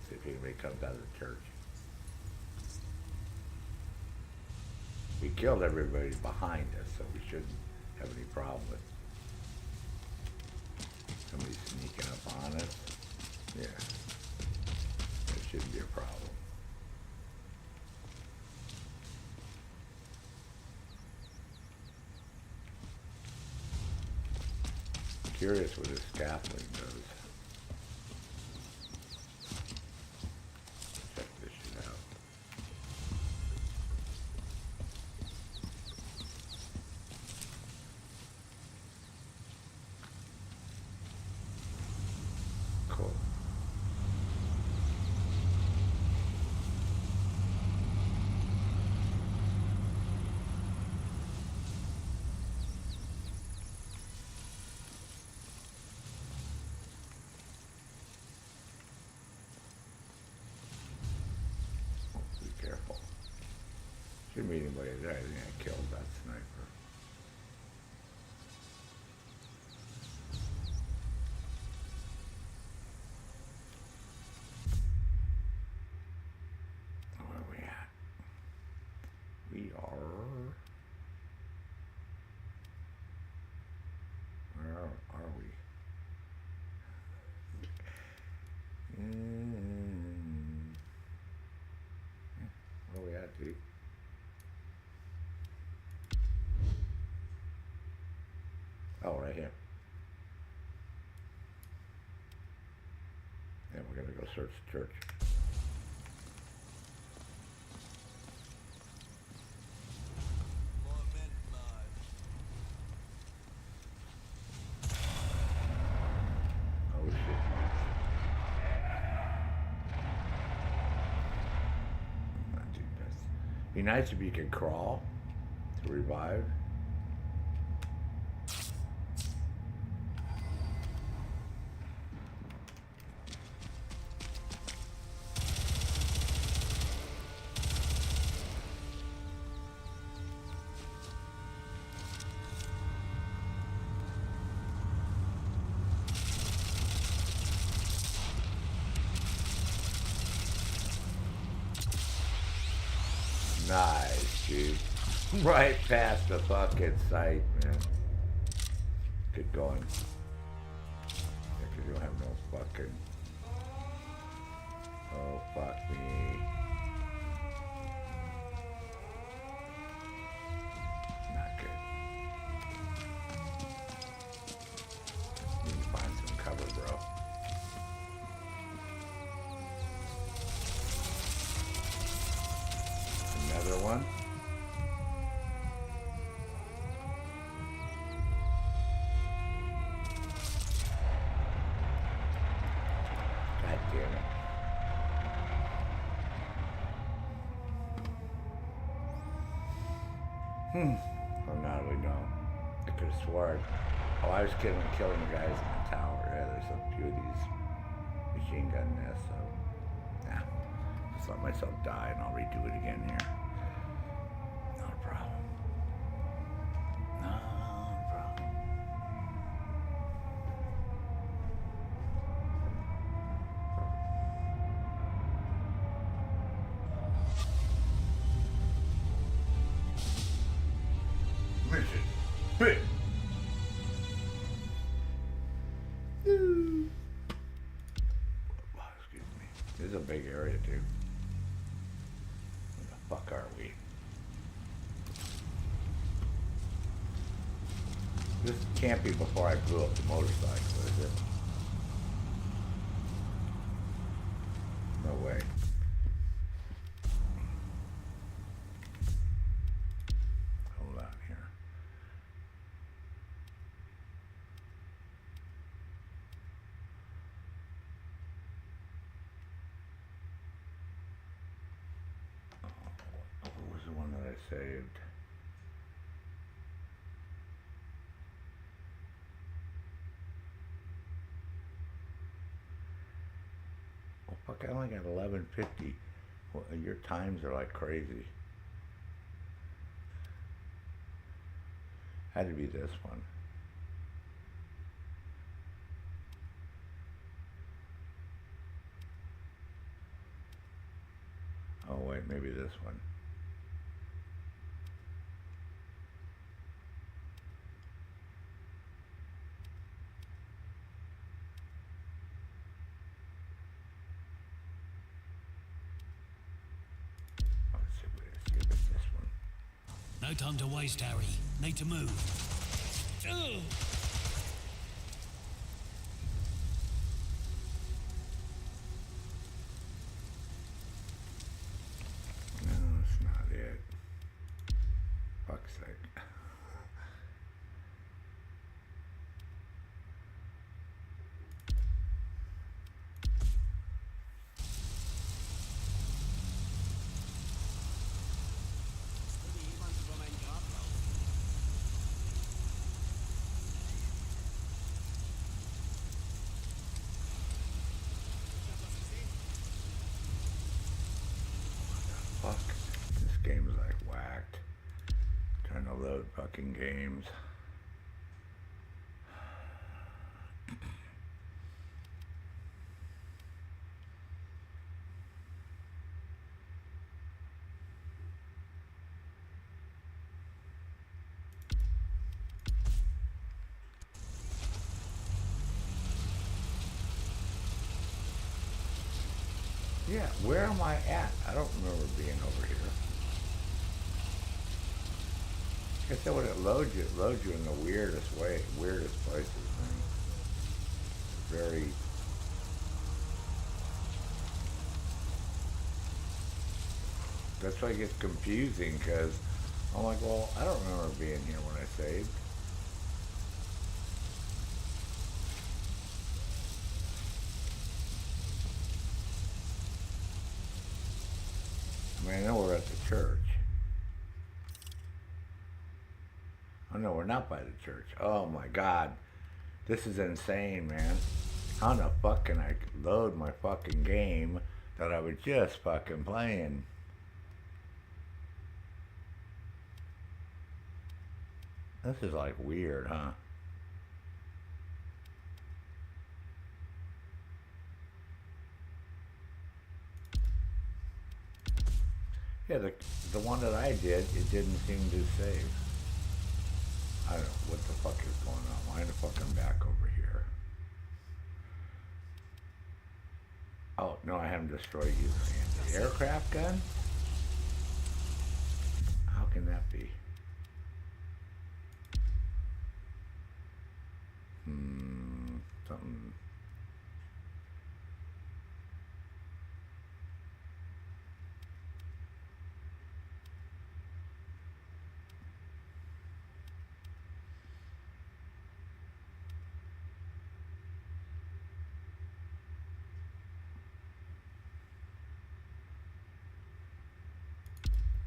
[SPEAKER 1] See if anybody comes out of the church. We killed everybody behind us, so we shouldn't have any problem with somebody sneaking up on us. Yeah, that shouldn't be a problem. Curious what this scaffolding does. Check this shit out. Cool. Be careful. Shouldn't be anybody there. I think I killed that sniper. Where are we at? We are... Where are we? Where are we at, dude? Oh, right here. Yeah, we're gonna go search the church.
[SPEAKER 4] Moment mal.
[SPEAKER 1] Oh shit. Not too bad. Be nice if you could crawl to revive. Nice, dude. Right past the fucking site, man. Good going. Yeah, 'cause you don't have no fucking... Oh, fuck me. Not good. Need to find some cover, bro. Another one. God damn it. Oh, now we know. I could have sworn. Oh, I was killing the guys in the tower. Yeah, there's a few of these machine gun nests, so... Nah. Just let myself die and I'll redo it again here. Not a problem. Not a problem. to? Where the fuck are we? This can't be before I blew up the motorcycle, is it? No way. Hold on here. What was the one that I saved? Oh fuck, I only got 1150. Well, your times are like crazy. Had to be this one. Oh wait, maybe this one. Let's see if it's this one.
[SPEAKER 2] No time to waste, Harry. Need to move. Ugh.
[SPEAKER 1] No, it's not it. Fuck's sake.
[SPEAKER 4] Würde jemand über mein Grab laufen? Ich hab was gesehen.
[SPEAKER 1] Fuck. This game is like whacked. Trying to load fucking games. Yeah, where am I at? I don't remember being over here. I said when it loads you in the weirdest way, weirdest places, man. Very. That's why it gets confusing, because I'm like, well, I don't remember being here when I saved. I mean, I know we're at the church. Oh no, we're not by the church. Oh my god. This is insane, man. How in the fuck can I load my fucking game that I was just fucking playing? This is like weird, huh? Yeah, the one that I did, it didn't seem to save. I don't know what the fuck is going on. Why the fuck I'm back over here? Oh, no, I haven't destroyed you. The aircraft gun? How can that be? Something.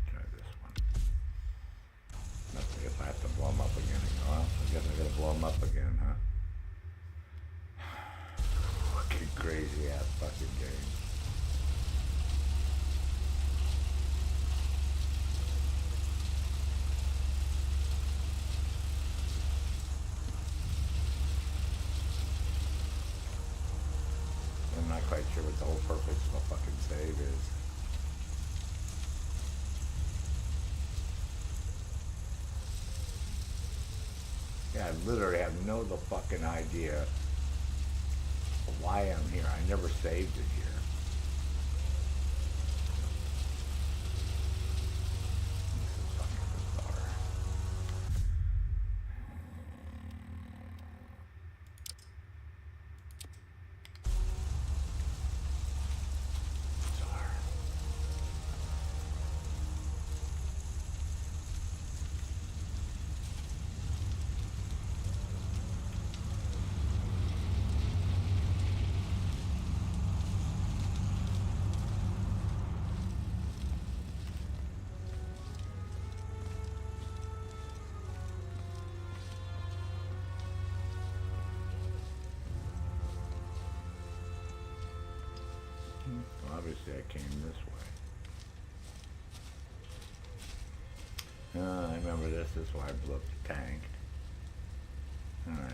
[SPEAKER 1] Try this one. Nothing. If I have to blow them up again. Well, I guess I gotta blow them up again, huh? Fucking crazy ass fucking game. I'm not quite sure what the whole purpose of a fucking save is. Yeah, I literally have no the fucking idea of why I'm here. I never saved it here. obviously I came this way. I remember this. This is why I blew up the tank. Alright.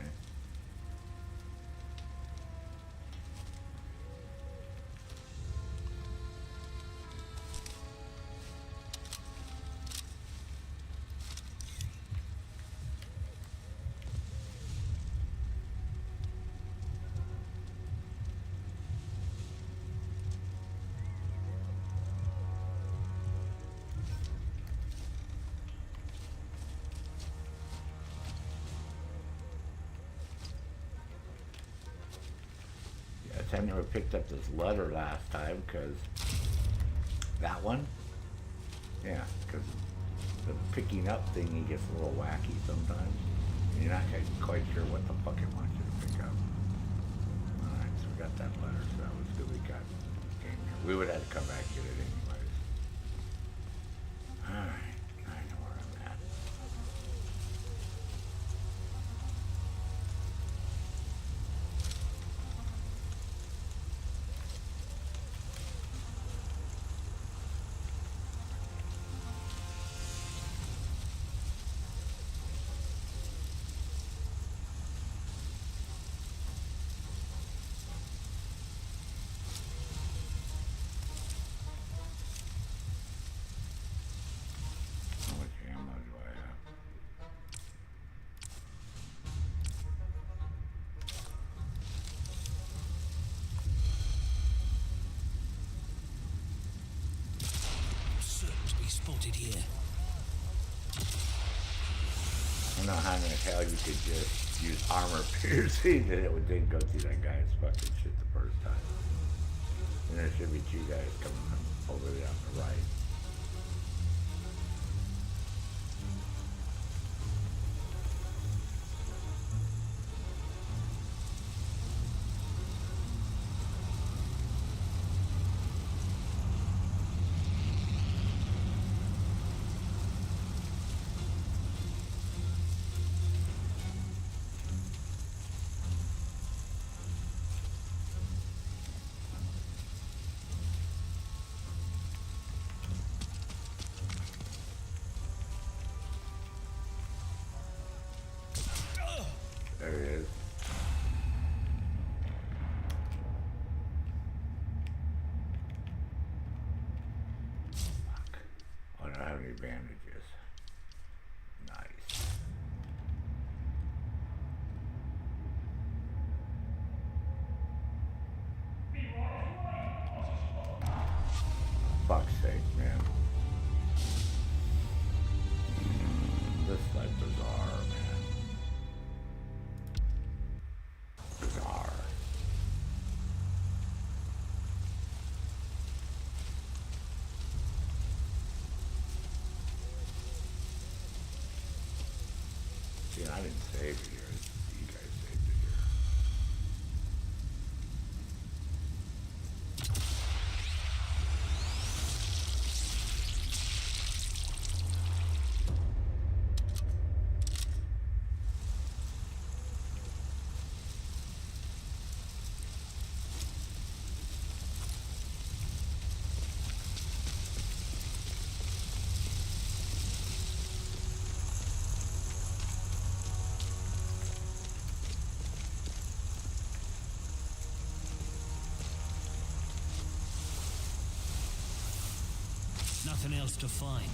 [SPEAKER 1] I never picked up this letter last time because that one, yeah, because the picking up thingy gets a little wacky sometimes. You're not quite sure what the fuck it wants you to pick up. Alright, so we got that letter, so that was good. We got game here. We would have to come back and get it anyways. Alright, I know where I'm at. How much ammo do I have?
[SPEAKER 2] Certain to be spotted here.
[SPEAKER 1] I don't know how in the hell you could just use armor piercing and it didn't go through that guy's fucking shit the first time. And there should be two guys coming over there on the right. There he is. Fuck. Oh, I don't have any bandages. Nice. Fuck's sake, man. This is like bizarre, man. Bizarre. See, I didn't save it here. You guys saved it here.
[SPEAKER 2] Nothing else to find.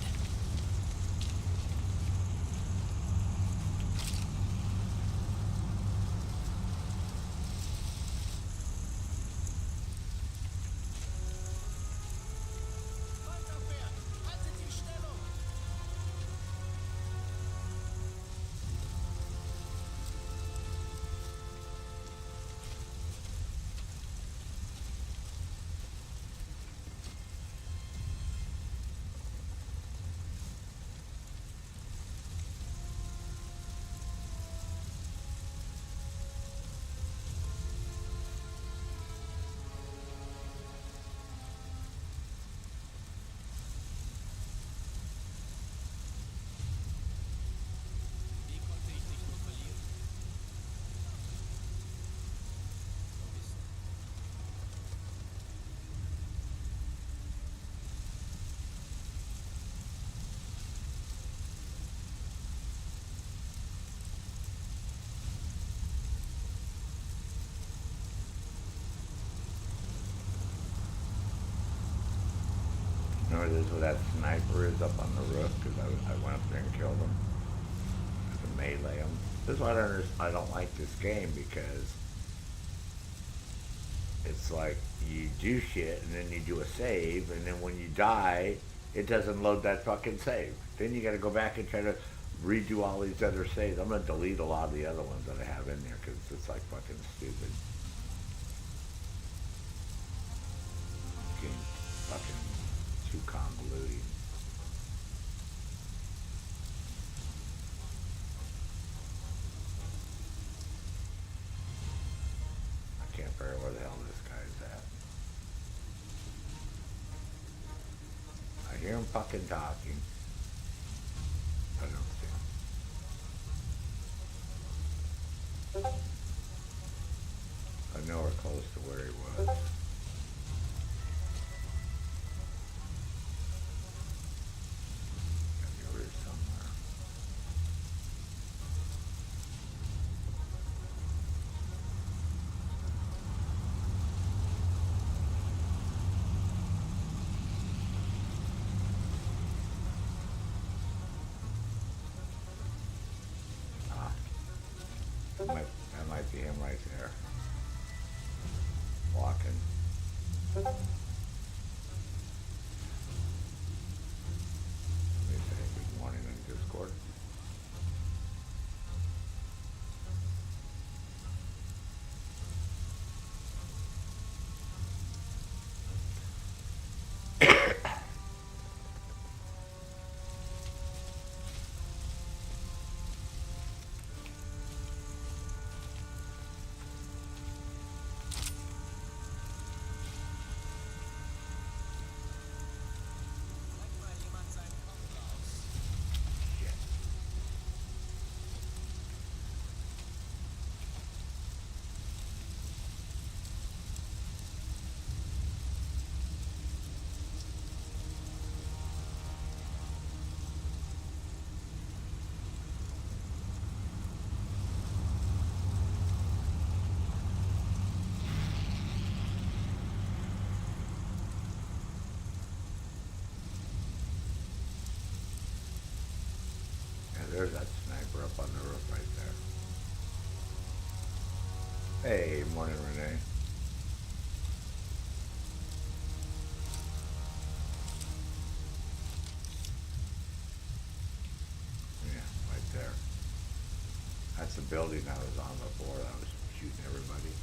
[SPEAKER 4] Weiterwehr! Haltet die Stellung!
[SPEAKER 1] where that sniper is up on the roof? Because I went up there and killed him. To melee him. This is why I don't like this game, because it's like you do shit and then you do a save, and then when you die, it doesn't load that fucking save. Then you got to go back and try to redo all these other saves. I'm gonna delete a lot of the other ones that I have in there because it's like fucking stupid. Fucking too convoluted. I can't figure out where the hell this guy's at. I hear him fucking talking. I don't see him. I know we're close to where he was. Gotta be over here somewhere. Ah, that might be him right there. Walking. Let me say good morning in Discord. There's that sniper up on the roof right there. Hey, morning, Renee. Yeah, right there. That's the building I was on before. I was shooting everybody.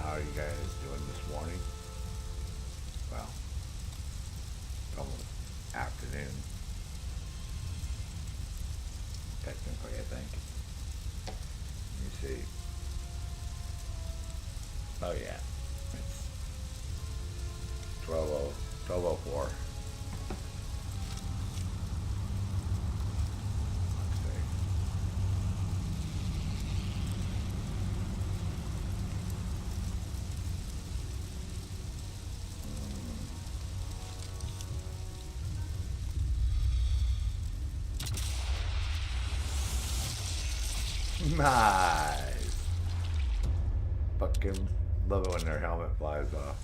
[SPEAKER 1] How are you guys doing this morning? Well, it's almost afternoon. Technically, I think. Let me see. Oh yeah, it's 12:04. Let's see. Nice. Fucking love it when their helmet flies off.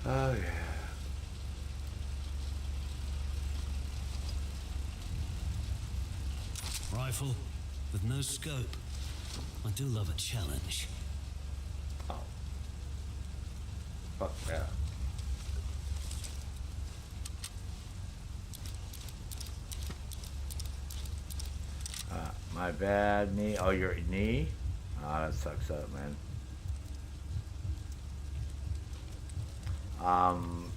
[SPEAKER 1] Oh yeah.
[SPEAKER 2] Rifle with no scope. I do love a challenge.
[SPEAKER 1] Oh. Fuck yeah. My bad knee. Oh, your knee? Ah, that sucks up, man. Um,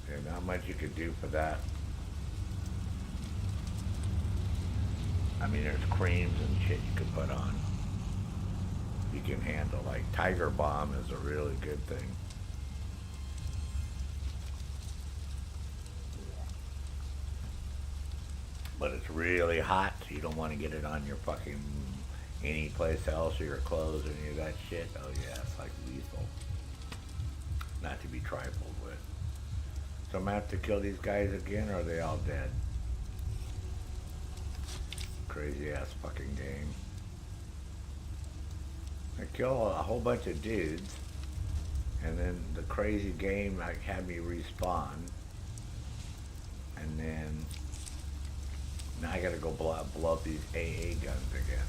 [SPEAKER 1] there's not much you could do for that. I mean, there's creams and shit you could put on. You can handle, like Tiger Balm is a really good thing. But it's really hot, so you don't want to get it on your fucking any place else or your clothes or any of that shit. Oh yeah, it's like lethal. Not to be trifled with. So I'm gonna have to kill these guys again, or are they all dead? Crazy ass fucking game. I kill a whole bunch of dudes, and then the crazy game like had me respawn, and then now I gotta go blow up these AA guns again.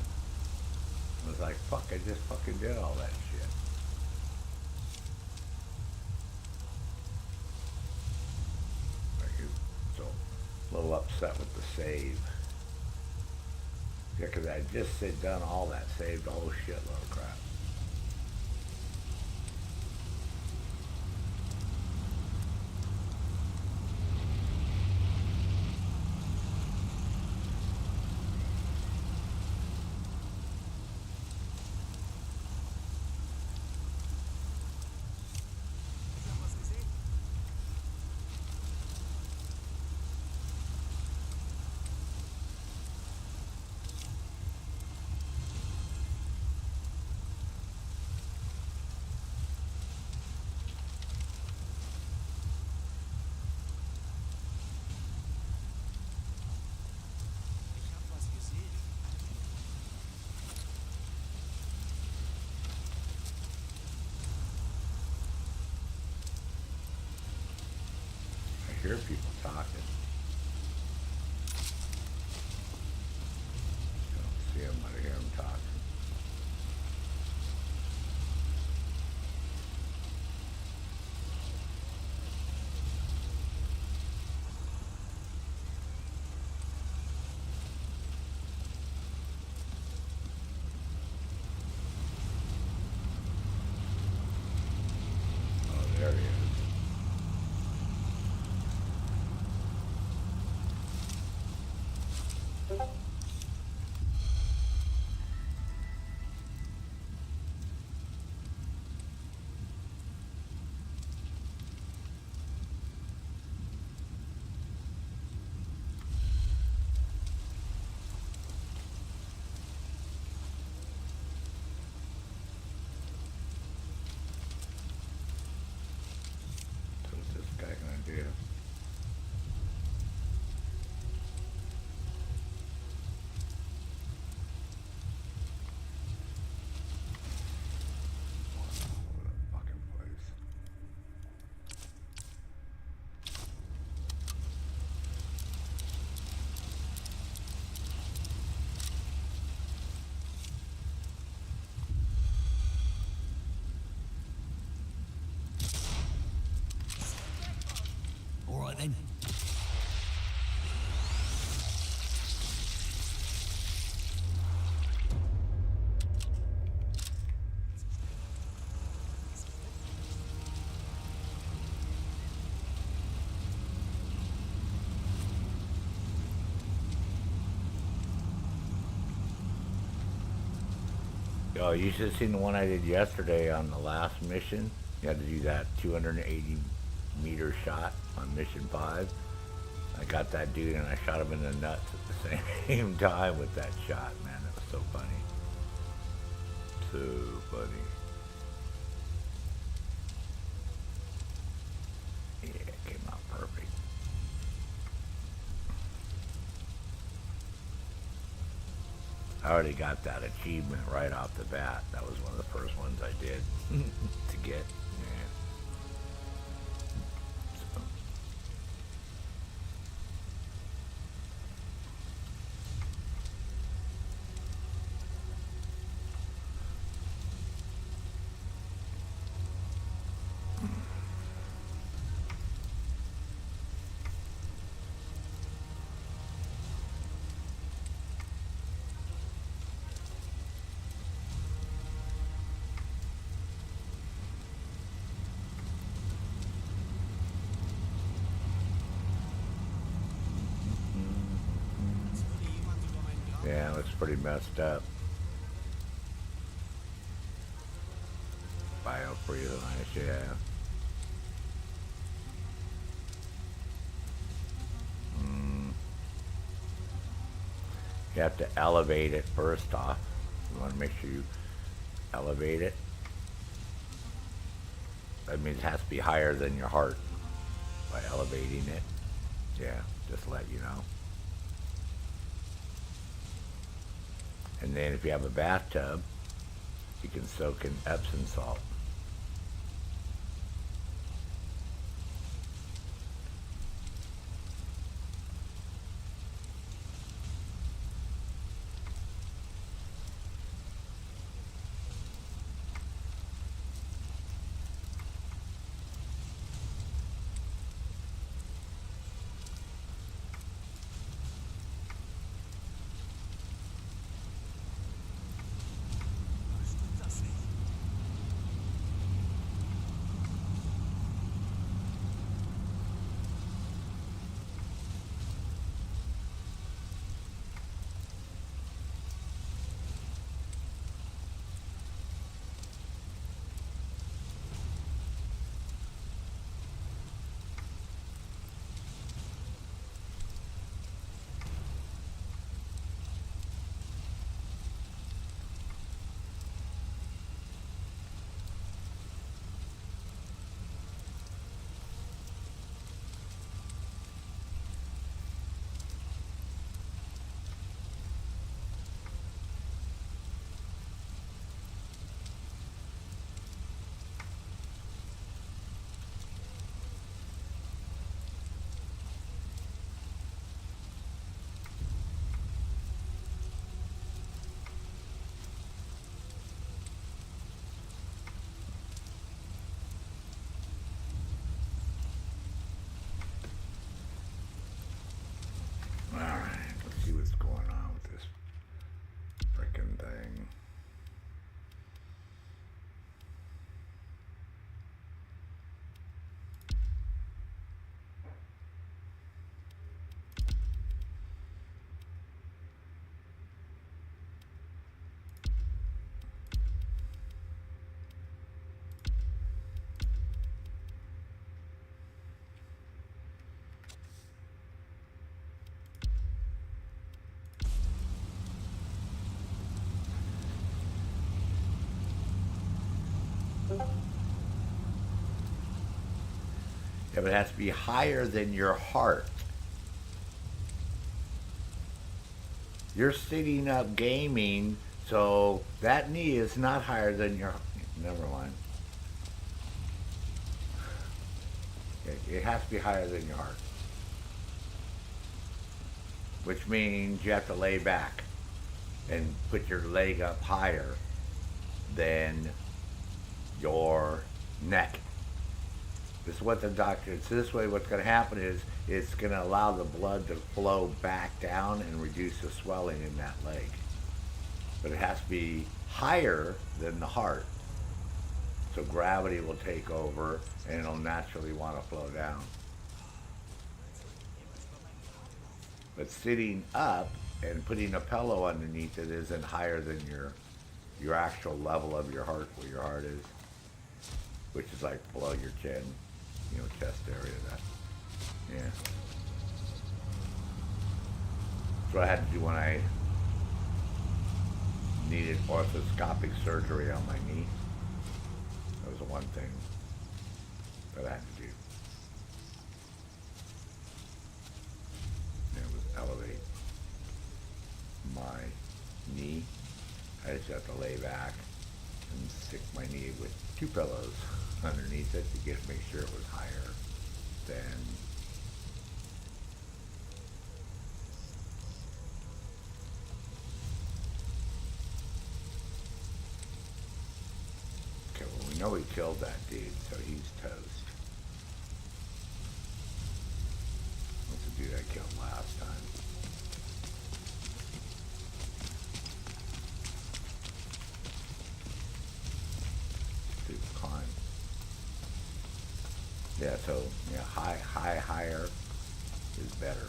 [SPEAKER 1] I was like, fuck, I just fucking did all that shit. Like, so a little upset with the save. Yeah, because I just done all that, saved a whole shitload of crap.
[SPEAKER 4] Ich hab was gesehen. Ich hab was gesehen.
[SPEAKER 1] I hear people talking. I don't see them, but I hear them talking. Oh, there he is. So what's this guy gonna do? All over the fucking place.
[SPEAKER 2] All right then.
[SPEAKER 1] Oh, you should have seen the one I did yesterday on the last mission. You had to do that 280-meter shot on mission 5. I got that dude and I shot him in the nuts at the same time with that shot, man. That was so funny. So funny. I already got that achievement right off the bat. That was one of the first ones I did to get. Yeah. So.
[SPEAKER 4] Als würde jemand über meinen Grab.
[SPEAKER 1] Yeah, it looks pretty messed up. Biofreeze, yeah. You have to elevate it first off. You want to make sure you elevate it. That means it has to be higher than your heart by elevating it. Yeah, just to let you know. And then if you have a bathtub, you can soak in Epsom salt.
[SPEAKER 4] Was tut das nicht?
[SPEAKER 1] Alright, let's see what's going on with this frickin' thing. Yeah, but it has to be higher than your heart. You're sitting up gaming, so that knee is not higher than your... Never mind. It has to be higher than your heart. Which means you have to lay back and put your leg up higher than your neck. This is what the doctor, so this way what's going to happen is it's going to allow the blood to flow back down and reduce the swelling in that leg. But it has to be higher than the heart. So gravity will take over and it'll naturally want to flow down. But sitting up and putting a pillow underneath it isn't higher than your actual level of your heart, where your heart is, which is like below your chin, chest area. That, yeah. That's what I had to do when I needed orthoscopic surgery on my knee. That was the one thing that I had to do. It was elevate my knee have to lay back and stick my knee with 2 pillows underneath it to make sure it was higher than. Okay, well, we know he killed that dude, so he's toast. What's the dude I killed last time? Climb. Yeah, so yeah, higher is better.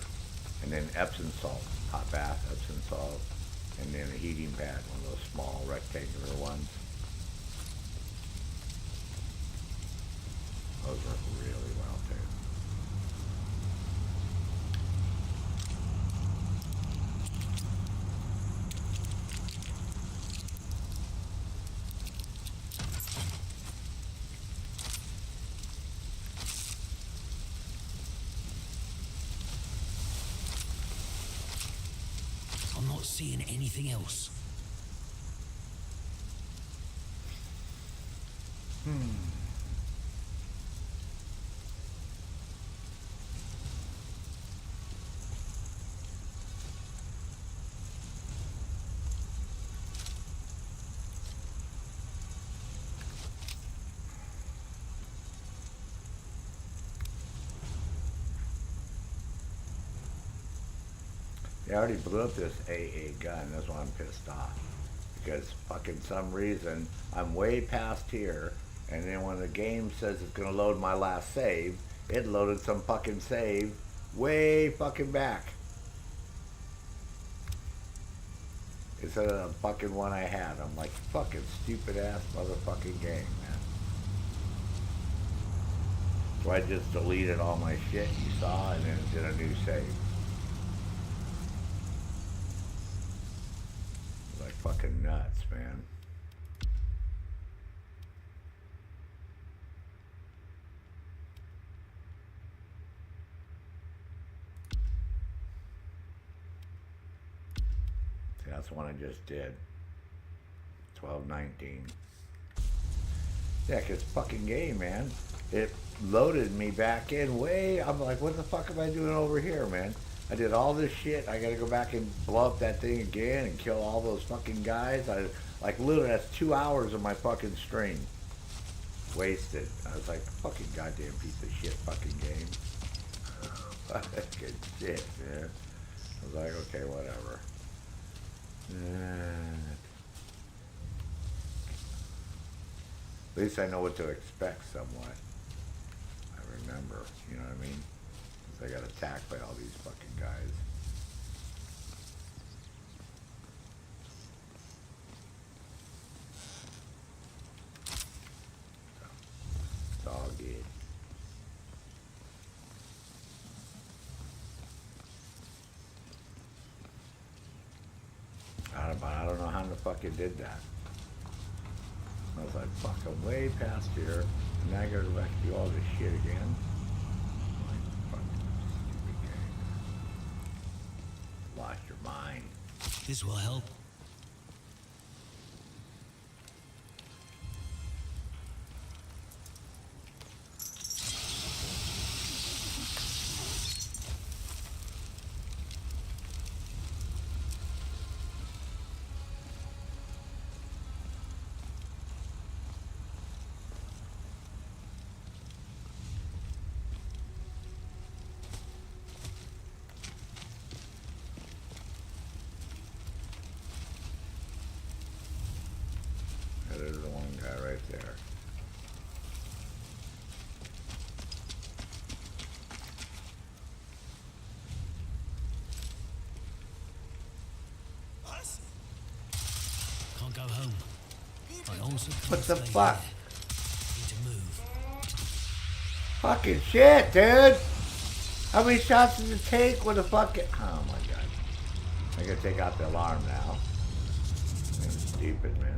[SPEAKER 1] And then Epsom salt, hot bath, Epsom salt, and then a heating pad, one of those small rectangular ones. Those work really well too.
[SPEAKER 2] I'm not seeing anything else.
[SPEAKER 1] They already blew up this AA gun. That's why I'm pissed off. Because fucking some reason, I'm way past here, and then when the game says it's gonna load my last save, it loaded some fucking save way fucking back. Instead of the fucking one I had. I'm like, fucking stupid ass motherfucking game, man. So I just deleted all my shit you saw and then did a new save. Like fucking nuts, man. See, that's the one I just did. 12:19. Yeah, 'cause fucking game, man. It loaded me back in way. I'm like, what the fuck am I doing over here, man? I did all this shit. I gotta go back and blow up that thing again and kill all those fucking guys. I like literally that's 2 hours of my fucking stream wasted. I was like, fucking goddamn piece of shit fucking game. Fucking shit, man. I was like, okay, whatever. At least I know what to expect somewhat. I remember, you know what I mean? 'Cause I got attacked by all these fucking guys. So, it's all good. I don't know how the fuck it did that. I was like, fuck, I'm way past here, and now I gotta go back and do all this shit again. Like, fucking stupid game. Lost your mind.
[SPEAKER 2] This will help.
[SPEAKER 1] There's the one guy right there.
[SPEAKER 4] Was?
[SPEAKER 2] Can't go home. I also can't
[SPEAKER 1] What the
[SPEAKER 2] stay
[SPEAKER 1] fuck?
[SPEAKER 2] here. Need to move.
[SPEAKER 1] Fucking shit, dude! How many shots does it take with a fucking... Oh my god. I gotta take out the alarm now. I'm stupid, man.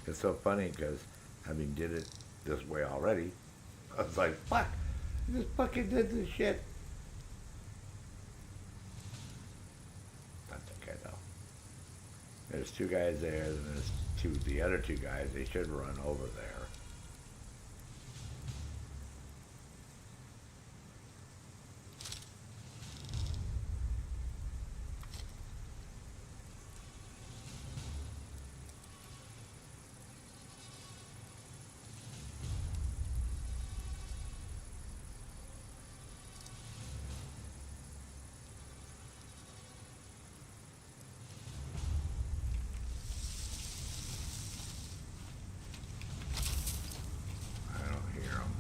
[SPEAKER 1] It's so funny because having did it this way already, I was like, fuck, I just fucking did this shit. That's okay though. There's two guys there, and there's the other two guys, they should run over there. I don't hear them.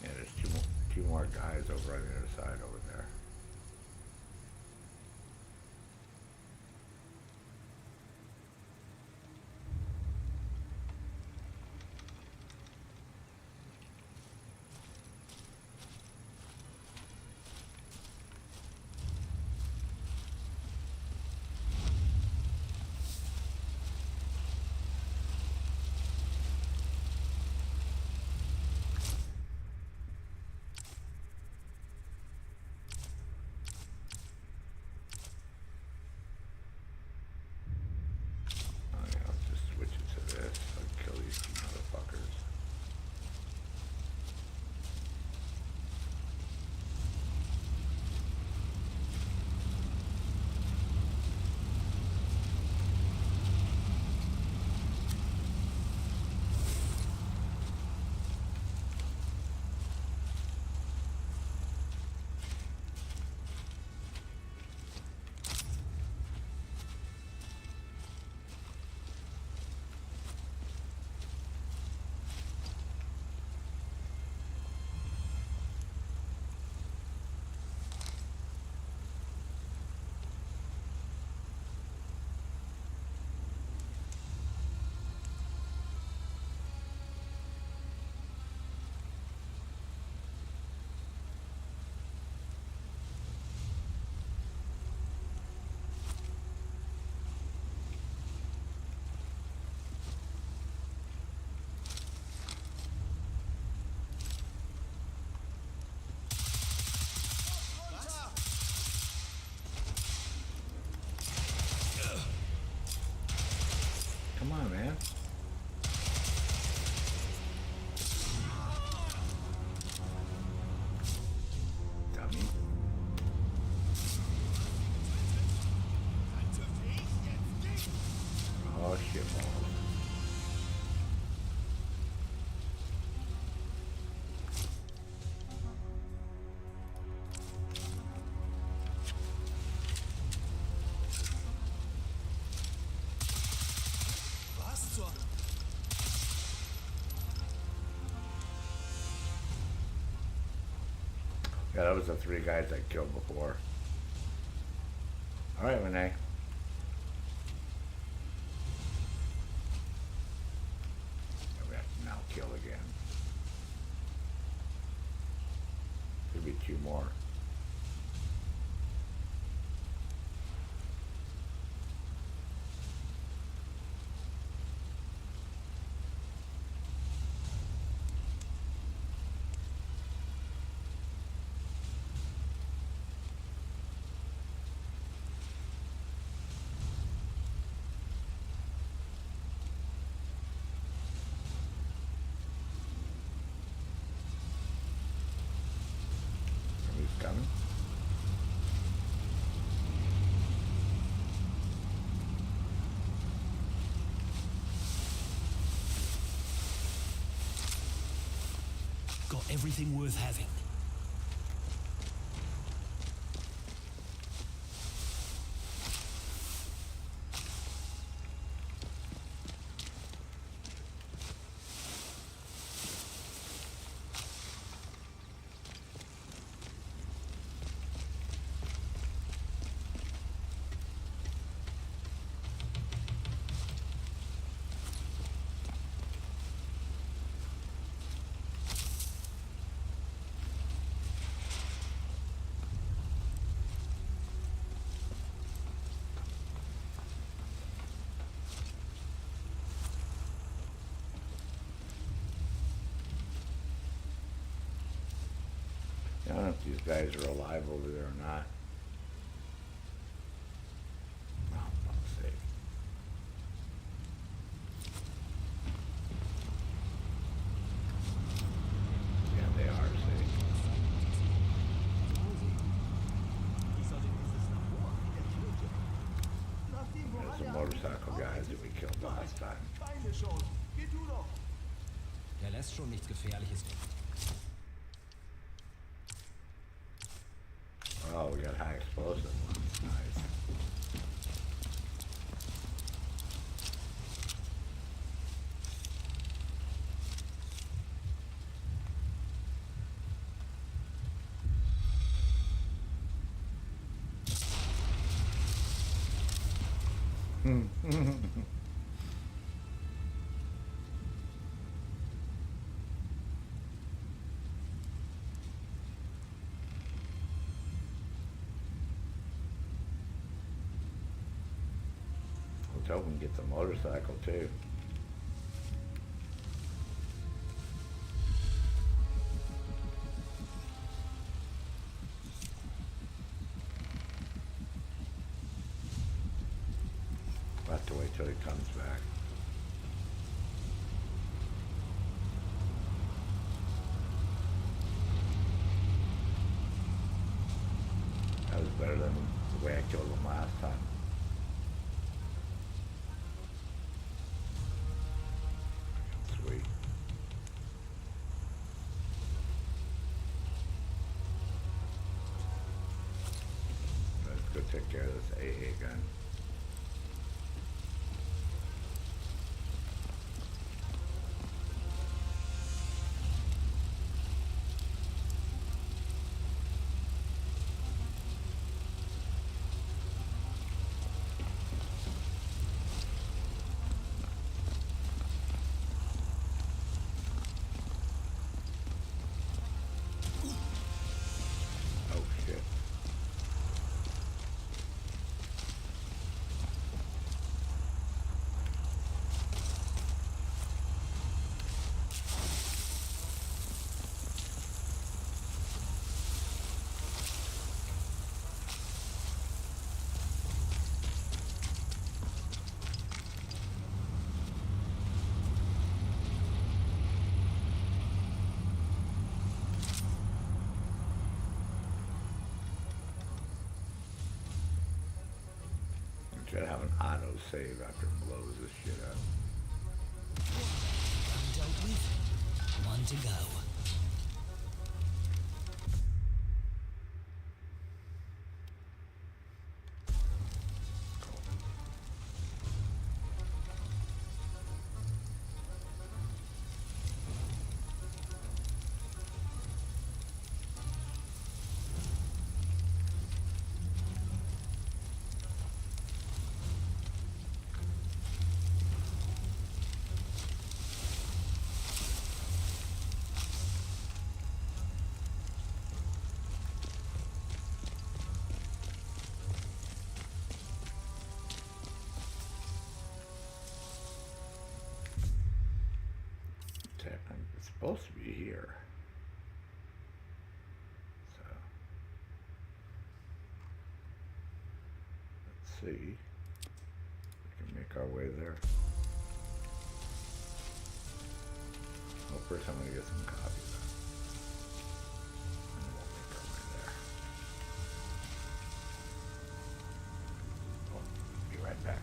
[SPEAKER 1] Yeah, there's two more guys over on the other side over there. Oh yeah, I'll just switch it to this. I'll kill these two motherfuckers. Come on, man. Dummy. Oh, shit balls.
[SPEAKER 4] Was zur...
[SPEAKER 1] Yeah, that was the three guys I killed before. Alright, Renee. We have to now kill again. Could be two more. Somebody's coming.
[SPEAKER 2] Got everything worth having.
[SPEAKER 1] if these guys are alive over there or not. Oh, fuck's sake. Yeah, they are, see.
[SPEAKER 4] Ich soll in dieses Labor in der Kirche. Nachdem
[SPEAKER 1] There's the
[SPEAKER 4] Morale
[SPEAKER 1] motorcycle guys that we killed last time.
[SPEAKER 4] Keine Chance. Geh du doch.
[SPEAKER 3] Der lässt schon nichts Gefährliches.
[SPEAKER 1] Oh, we got high explosive ones. Nice. Let's hope we can get the motorcycle too. We'll have to wait till he comes back. That was better than the way I killed him last time. Sweet. Let's go take care of this AA gun. Oh shit. We should have an auto save after it blows this shit up.
[SPEAKER 2] One dealt with, one to go. It's supposed to be here. So let's see. We can make our way there. Well, first I'm gonna get some coffee though. And then we'll make our way there. Oh, be right back.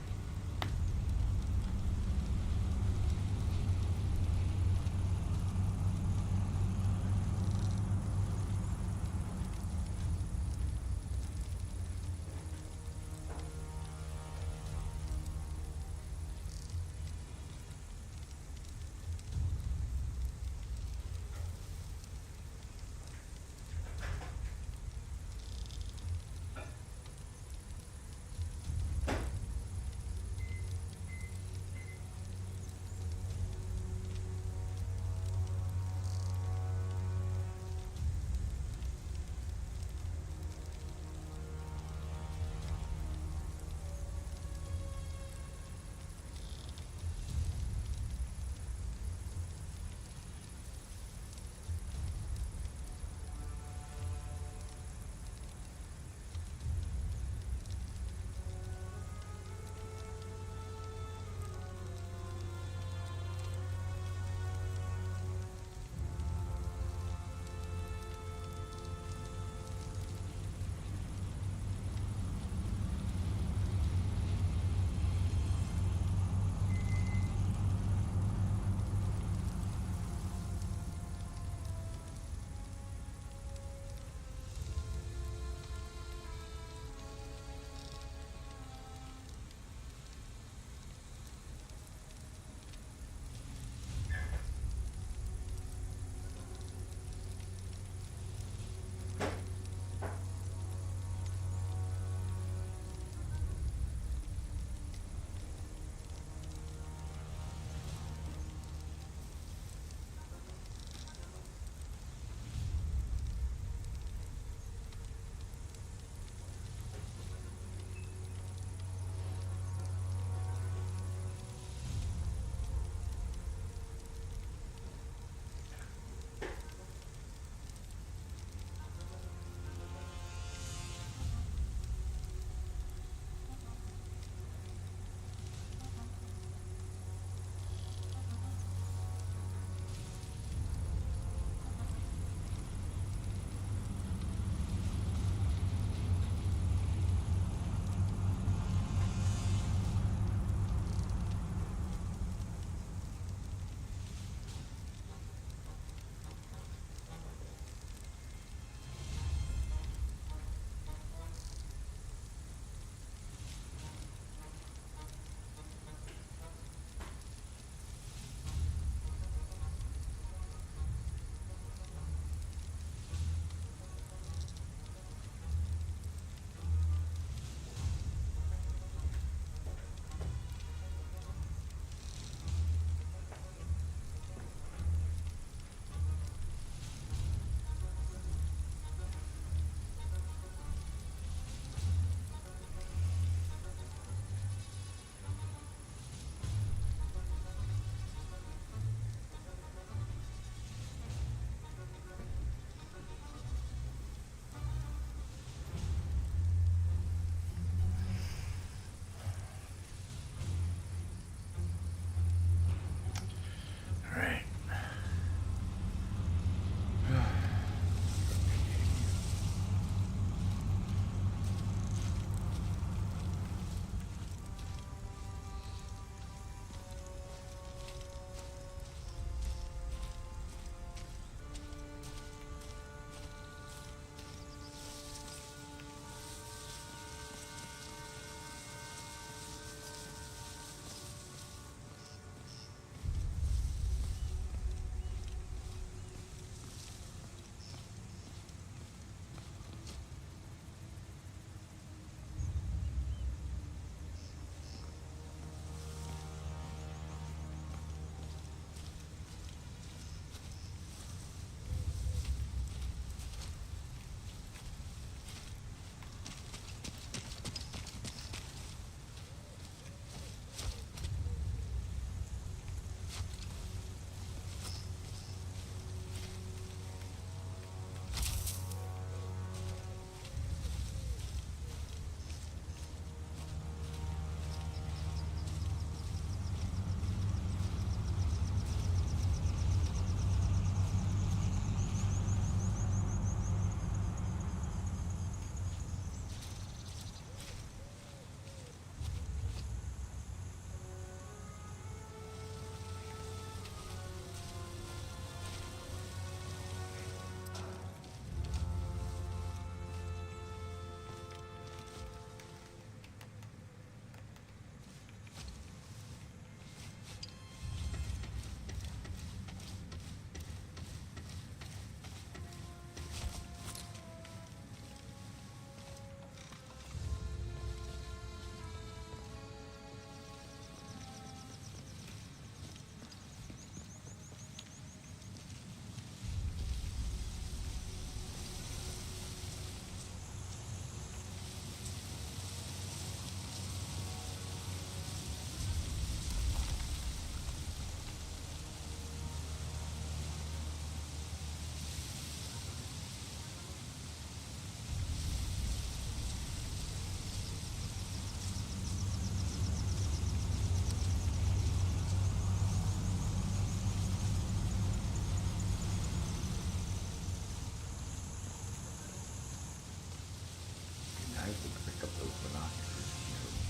[SPEAKER 1] to pick up those binoculars.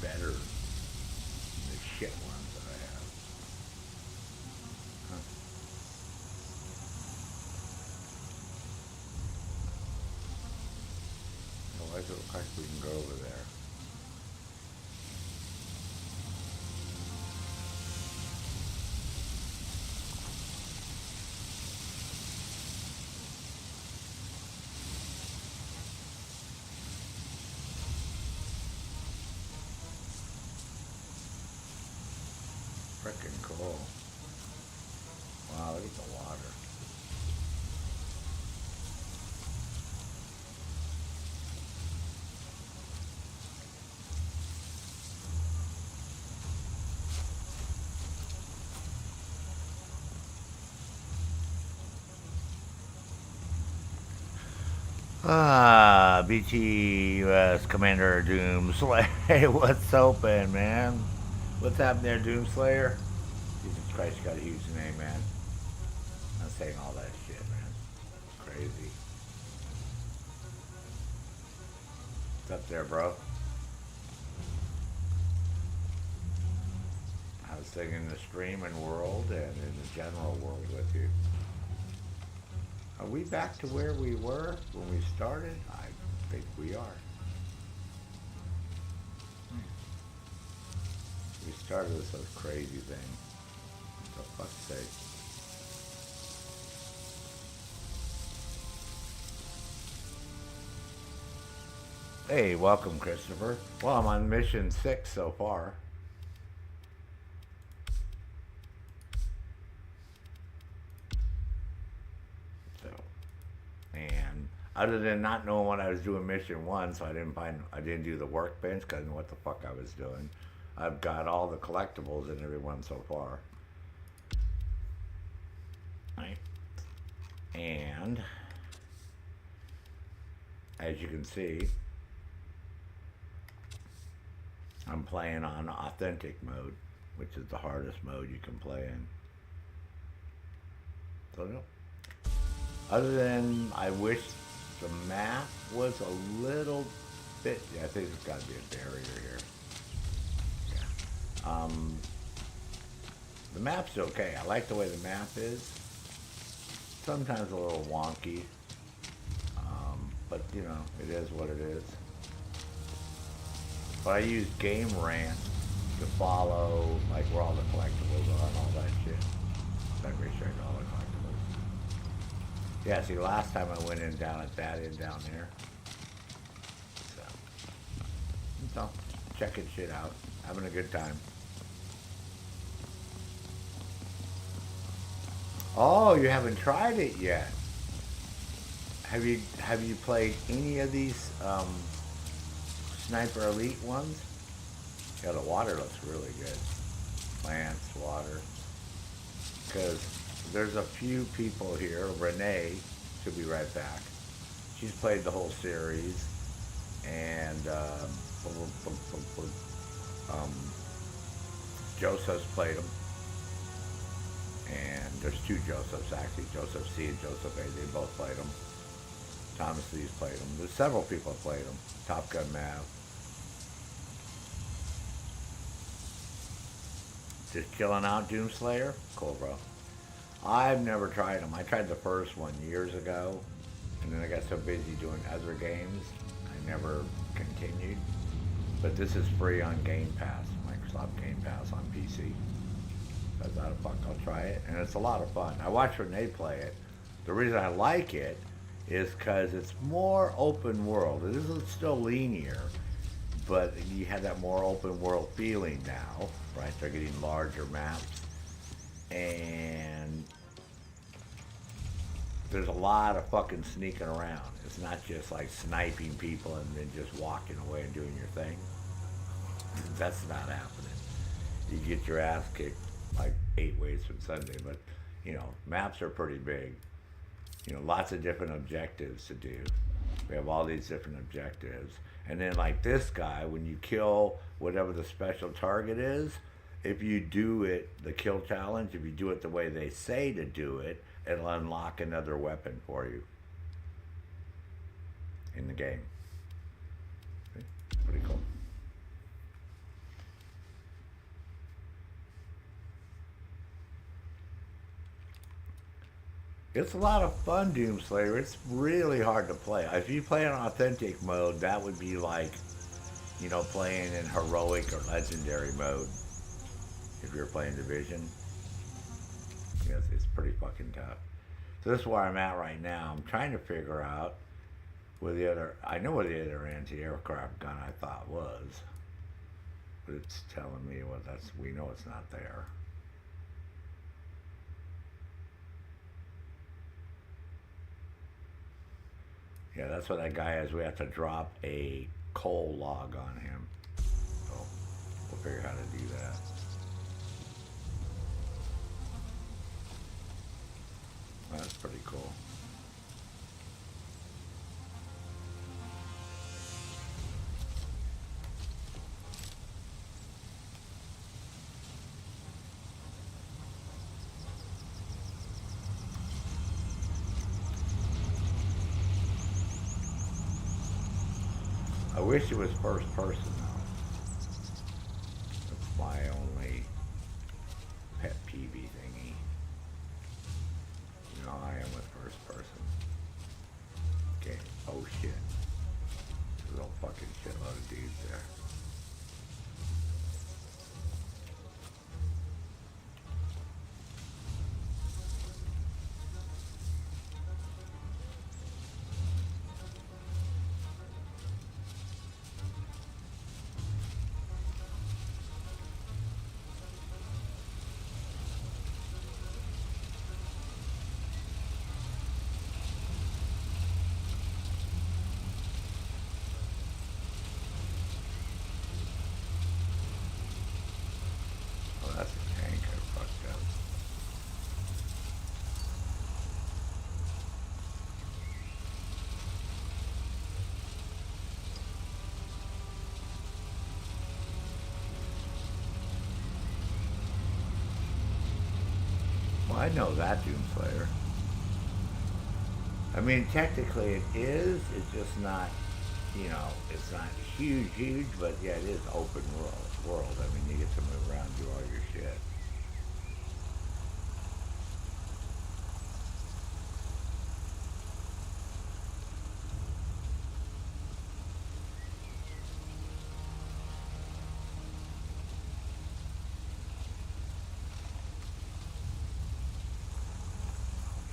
[SPEAKER 1] They're better than the shit ones that I have. Huh. Why does it look like we can go over there? Frickin' cool. Wow, look at the water. BT US Commander Doomslayer. Hey, what's open, man? What's happening there, Doomslayer? Jesus Christ, you got a huge name, man. I'm saying all that shit, man. Crazy. What's up there, bro? I was thinking the streaming world and in the general world with you. Are we back to where we were when we started? I think we are. We started with some crazy thing. For fuck's sake. Hey, welcome, Christopher. Well, I'm on mission 6 so far. So, and other than not knowing what I was doing mission 1, so I didn't do the workbench because I didn't know what the fuck I was doing. I've got all the collectibles in every one so far. Right. And as you can see, I'm playing on authentic mode, which is the hardest mode you can play in. So no. Other than I wish the map was a little bit. Yeah, I think there's got to be a barrier here. Yeah. The map's okay. I like the way the map is. Sometimes a little wonky, but you know, it is what it is. But I use Game Rant to follow like where all the collectibles are and all that shit. So I make sure I got all the collectibles. Yeah, see, last time I went in down at that end down there. So checking shit out, having a good time. Oh, you haven't tried it yet. Have you played any of these Sniper Elite ones? Yeah, the water looks really good. Plants, water. Because there's a few people here. Renee, she'll be right back. She's played the whole series. And Joseph's played them. And there's two Josephs actually, Joseph C and Joseph A. They both played them. Thomas Lee's played them. There's several people that played them. Top Gun Mav. Just chilling out, Doomslayer? Cool, bro. I've never tried them. I tried the first one years ago, and then I got so busy doing other games, I never continued. But this is free on Game Pass, Microsoft Game Pass on PC. So I thought, fuck, I'll try it. And it's a lot of fun. I watch Renee play it. The reason I like it is because it's more open world. It isn't still linear, but you have that more open world feeling now, right? They're getting larger maps. And there's a lot of fucking sneaking around. It's not just like sniping people and then just walking away and doing your thing. That's not happening. You get your ass kicked like 8 ways from Sunday, but you know, maps are pretty big. You know, lots of different objectives to do. We have all these different objectives. And then like this guy, when you kill whatever the special target is, if you do it, the kill challenge, if you do it the way they say to do it, it'll unlock another weapon for you in the game. It's a lot of fun, Doomslayer. It's really hard to play. If you play in authentic mode, that would be like, you know, playing in heroic or legendary mode. If you're playing Division, yes, it's pretty fucking tough. So this is where I'm at right now. I'm trying to figure out where the other. I know where the other anti-aircraft gun I thought was, but it's telling me, well, that's, we know it's not there. Yeah, that's what that guy is. We have to drop a coal log on him. So we'll figure out how to do that. That's pretty cool. I wish it was first person though. That's my only pet peeve thingy. You know how I am with first person. Okay. Oh shit. There's a fucking shitload of dudes there. Oh, that's a tank I fucked up. Well, I know that, Doomslayer. I mean, technically it is. It's just not, you know, it's not huge, but yeah, it is open world. I mean, you get to move around, do all your shit.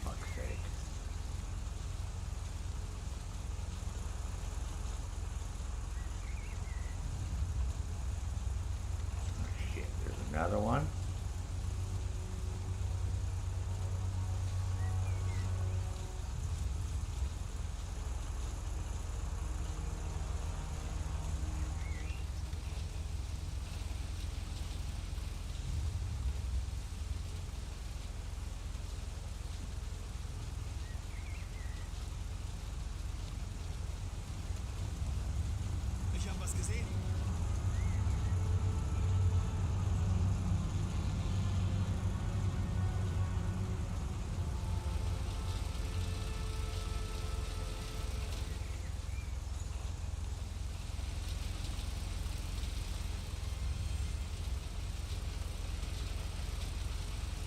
[SPEAKER 1] Fuck's sake. Oh, shit, there's another one.
[SPEAKER 4] Ich habe was gesehen.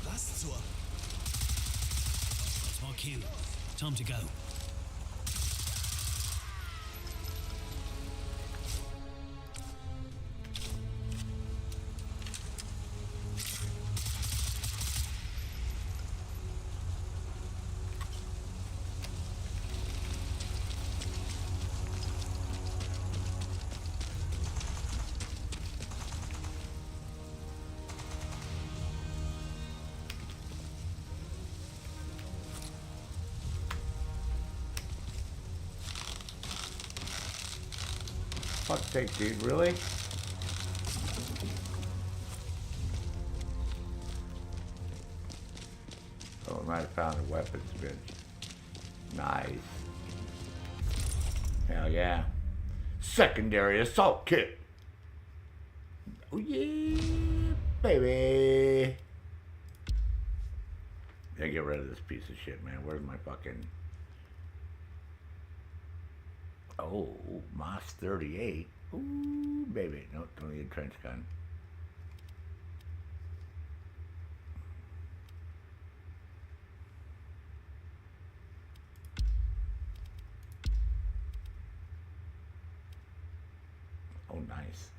[SPEAKER 4] Was zur...
[SPEAKER 2] That's my cue. Time to go.
[SPEAKER 1] Fuck's sake, dude, really? Oh, we might have found a weapons bench. Nice. Hell yeah. Secondary assault kit. Oh yeah, baby. Yeah, get rid of this piece of shit, man. Where's my fucking... Oh, Moss 38. Ooh, baby. No, don't need a trench gun. Oh, nice.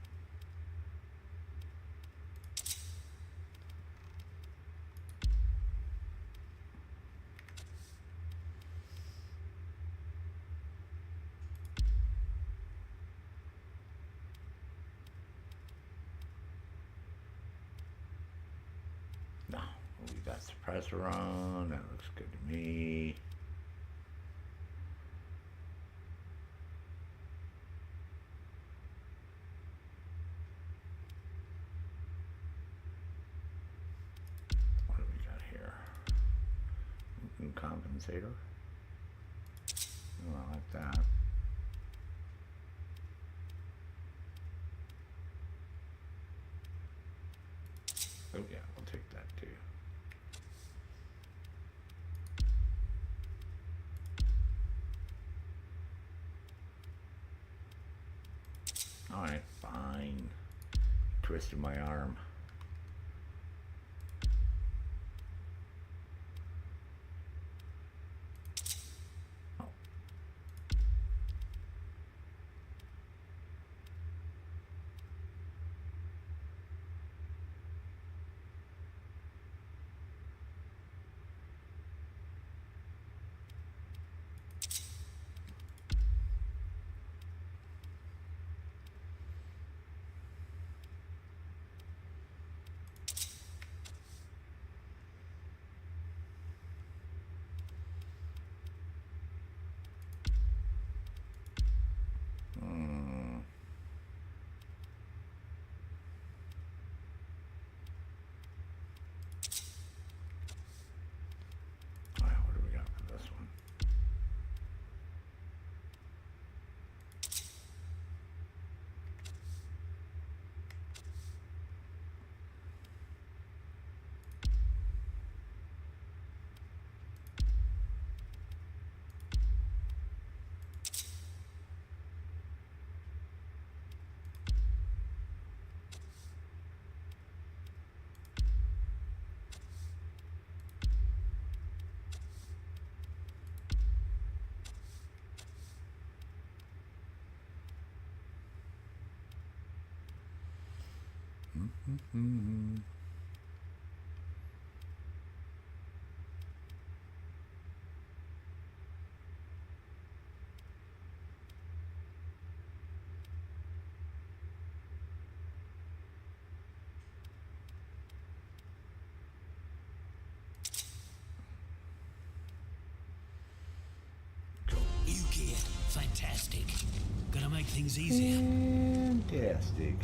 [SPEAKER 1] No, we got suppressor on. That looks good to me. What do we got here? New compensator. Oh, I like that. Oh yeah, we'll take that too. Alright, fine. Twisted my arm. Oh. Hmm. Alright, what do we got for this one? Mm-hmm.
[SPEAKER 2] New gear. Fantastic. Gonna make things easier.
[SPEAKER 1] Fantastic.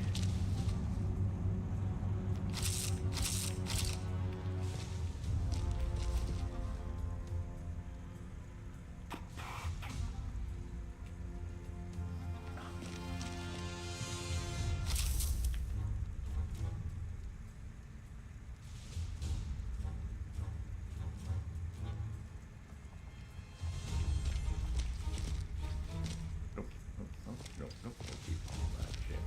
[SPEAKER 1] Nope, nope, nope, nope, nope. We'll keep all that shit.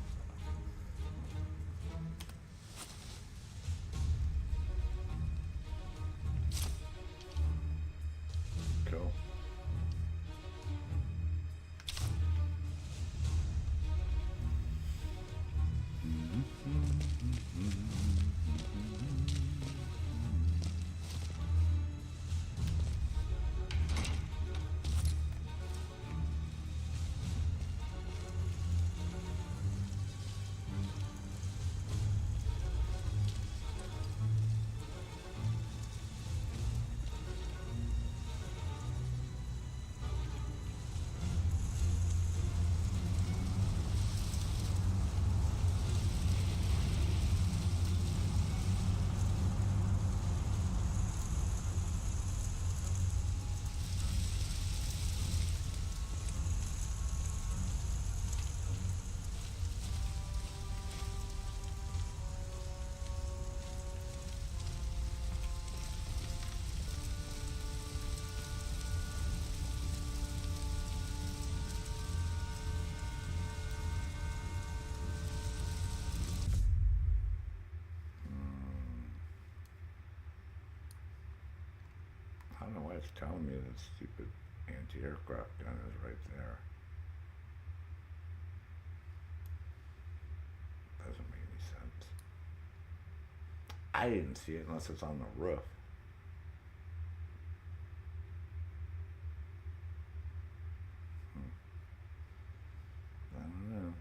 [SPEAKER 1] Cool. I don't know why it's telling me that stupid anti-aircraft gun is right there. I didn't see it unless it's on the roof. I don't know.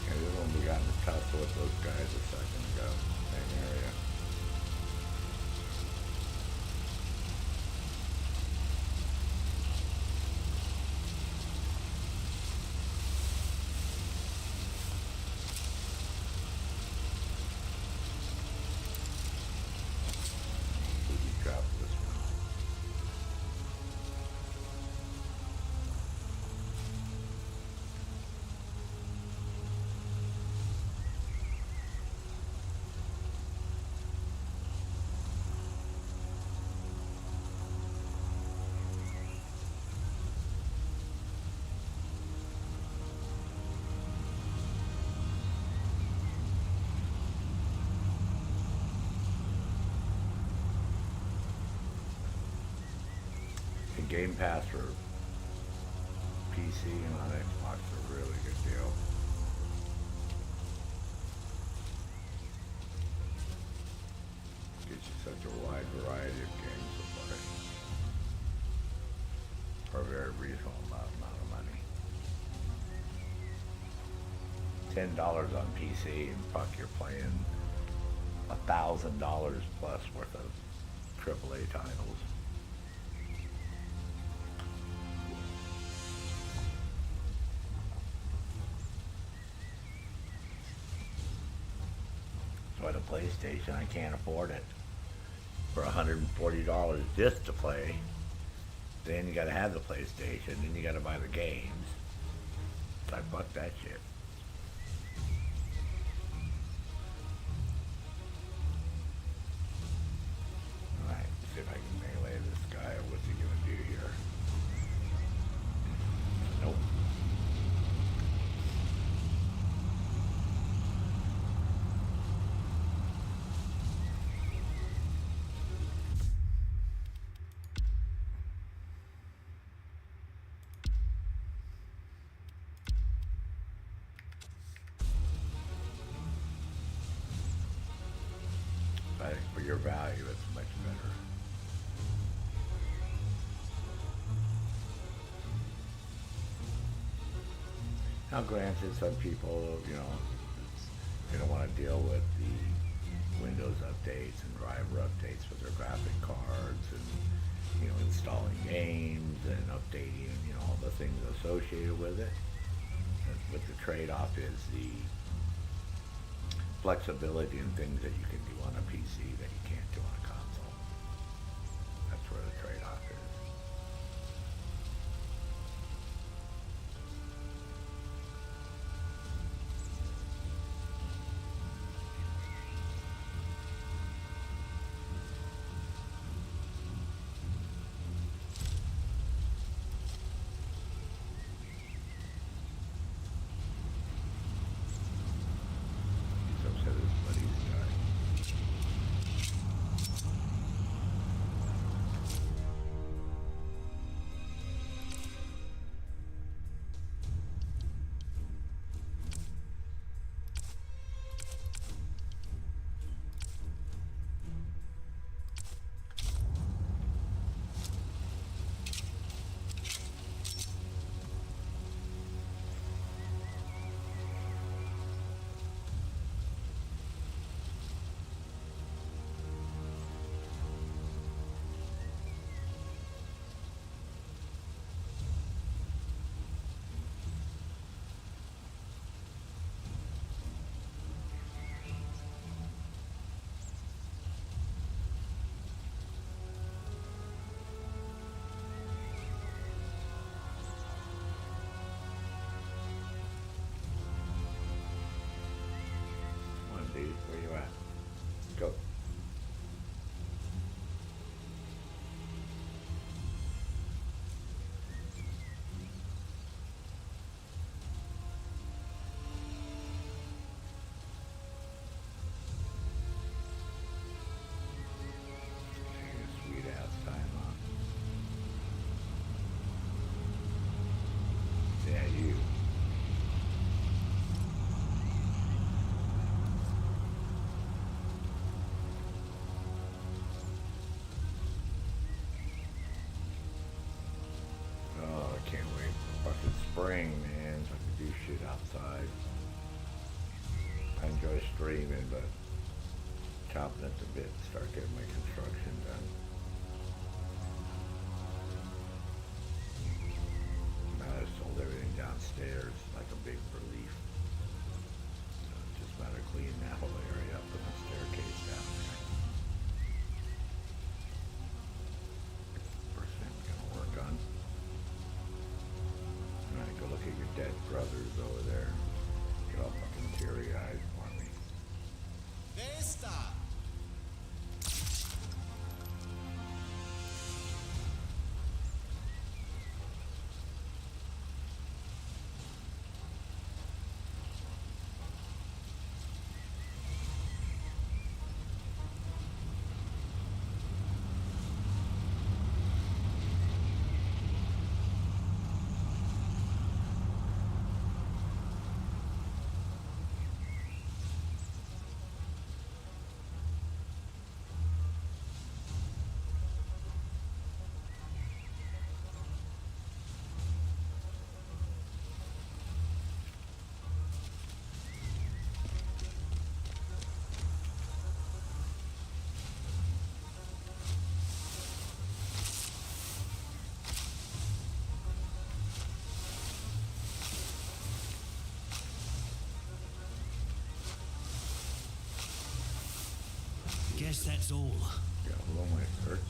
[SPEAKER 1] Yeah, this one we got in a tussle with those guys a second ago. Same area. Booby trap for this one. And Game Pass for PC and on Xbox is a really good deal. Gives you such a wide variety of games to play for a very reasonable amount of money. $10 on PC and fuck, you're playing $1,000 plus worth of AAA titles. So at a PlayStation, I can't afford it for $140 just to play. Then you gotta have the PlayStation, then you gotta buy the games. So I fuck that shit. Alright, see if I can melee this guy. What's he gonna do here? Nope. I think for your value, it's much better. Now, granted, some people, they don't want to deal with the Windows updates and driver updates for their graphic cards and, installing games and updating, all the things associated with it. But the trade-off is the flexibility and things that you can do on a PC that you can't do on a console. That's where the trade-off is. He's upset his buddies died. spring, man, so I can do shit outside. I enjoy streaming, but chopping at the bit to start getting my construction done. Now I sold everything downstairs, like a big relief. So it's just a matter of cleaning that whole area up, putting the staircase down there. First thing we're gonna work on. Alright, go look at your dead brothers over there. Get all fucking teary-eyed for me.
[SPEAKER 2] Guess that's all.
[SPEAKER 1] Yeah, hold on, my hurts.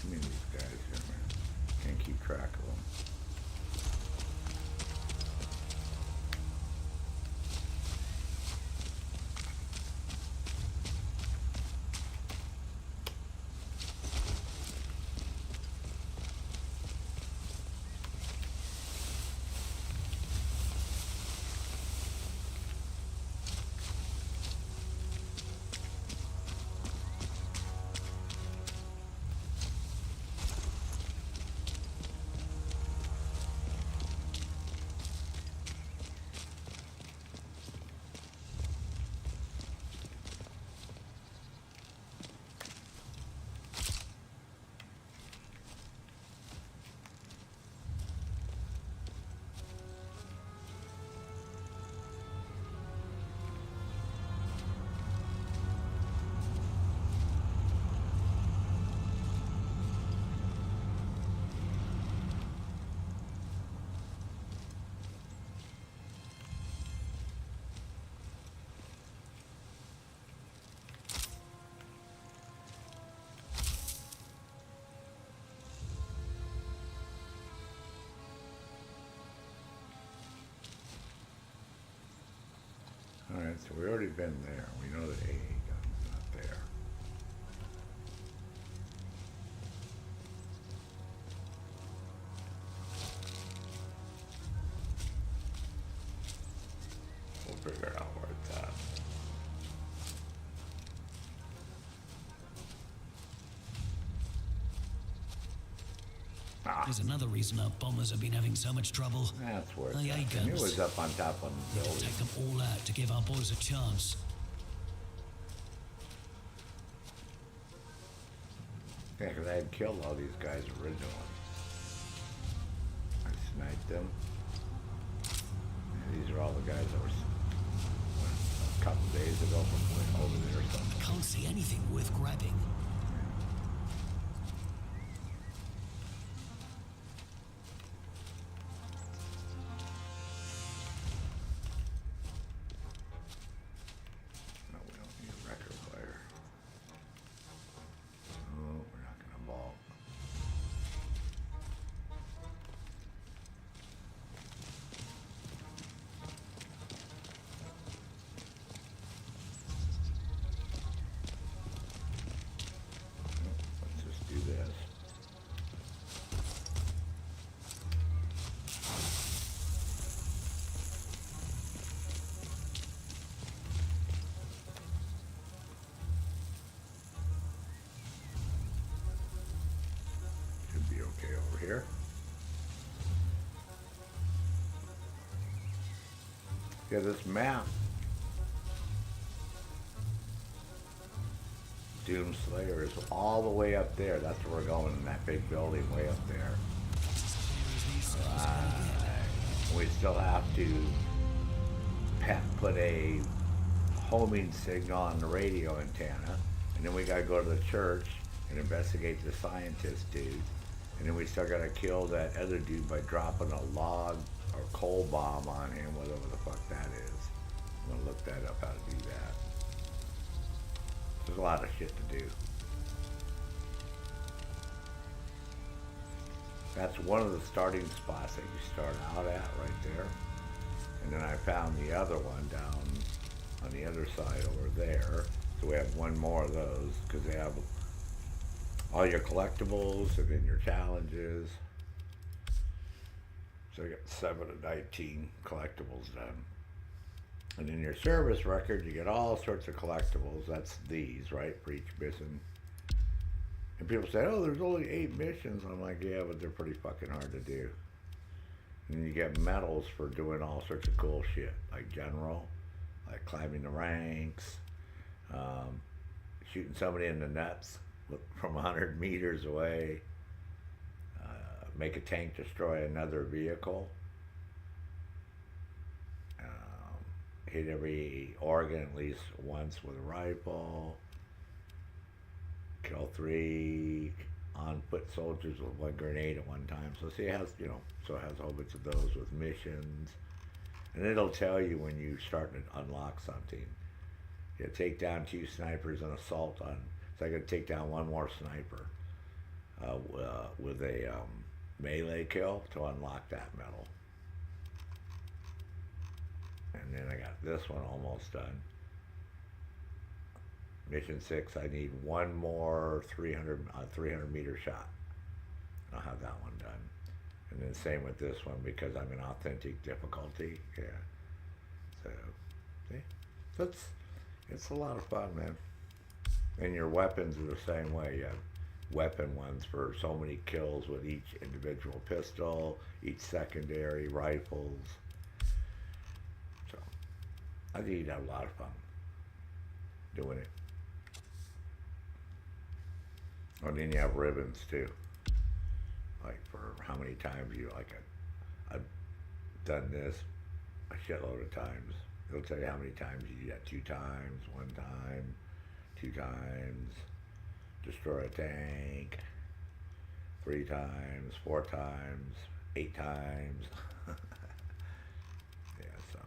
[SPEAKER 1] Too many of these guys here, man. Can't keep track of them. Alright, so we've already been there. We know that AA gun's not there. We'll figure out where it's at. Ah,
[SPEAKER 2] There's another reason our bombers have been having so much trouble.
[SPEAKER 1] that's where it's
[SPEAKER 2] AA
[SPEAKER 1] at. I knew it
[SPEAKER 2] guns.
[SPEAKER 1] was up on top of the
[SPEAKER 2] Need to
[SPEAKER 1] building.
[SPEAKER 2] take them all out to give our boys a chance.
[SPEAKER 1] Yeah, because I had killed all these guys originally. I sniped them. And these are all the guys that were a couple days ago from way over there or something.
[SPEAKER 2] Can't see anything worth grabbing.
[SPEAKER 1] No, we don't need a record player. Oh, we're not gonna vault. Okay, over here. Yeah, this map, Doom Slayer, is all the way up there. That's where we're going, in that big building way up there. We still have to put a homing signal on the radio antenna, and then we gotta go to the church and investigate the scientist dude, and then we still gotta kill that other dude by dropping a log or coal bomb on him, whatever the fuck that is. I'm gonna look that up, how to do that. There's a lot of shit to do. That's one of the starting spots that you start out at right there. And then I found the other one down on the other side over there. So we have one more of those because they have all your collectibles and then your challenges. So I got 7 of 19 collectibles done. And in your service record, you get all sorts of collectibles. That's these, right, for each mission. And people say, oh, there's only 8 missions. I'm like, yeah, but they're pretty fucking hard to do. And you get medals for doing all sorts of cool shit, like general, like climbing the ranks, shooting somebody in the nuts from 100 meters away, make a tank destroy another vehicle, hit every organ at least once with a rifle, kill 3 on-foot soldiers with 1 grenade at one time. So see, it has, so it has a whole bunch of those with missions. And it'll tell you when you start to unlock something. You take down 2 snipers and assault on. So I gotta take down 1 more sniper with a melee kill to unlock that medal. And then I got this one almost done. Mission 6, I need 1 more 300 meter shot. I'll have that one done. And then same with this one because I'm in authentic difficulty. Yeah. So, see? So it's a lot of fun, man. And your weapons are the same way. You have weapon ones for so many kills with each individual pistol, each secondary, rifles. So, I think you'd have a lot of fun doing it. And then you have ribbons too. Like for how many times you, I've done this a shitload of times. It'll tell you how many times you do that. 2 times, 1 time, 2 times, destroy a tank, 3 times, 4 times, 8 times. Yeah, so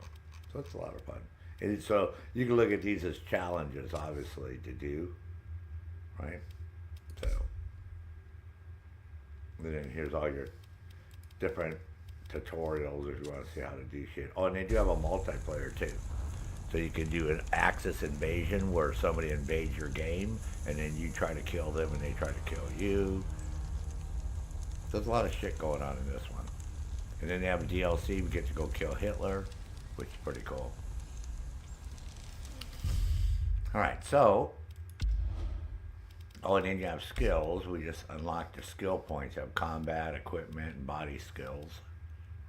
[SPEAKER 1] it's a lot of fun. And so you can look at these as challenges, obviously, to do, right? So, and then here's all your different tutorials if you want to see how to do shit. Oh, and they do have a multiplayer too. So you can do an Axis invasion where somebody invades your game and then you try to kill them and they try to kill you. There's a lot of shit going on in this one. And then they have a DLC, we get to go kill Hitler, which is pretty cool. Alright, so, oh, and then you have skills. We just unlocked the skill points. You have combat, equipment, and body skills,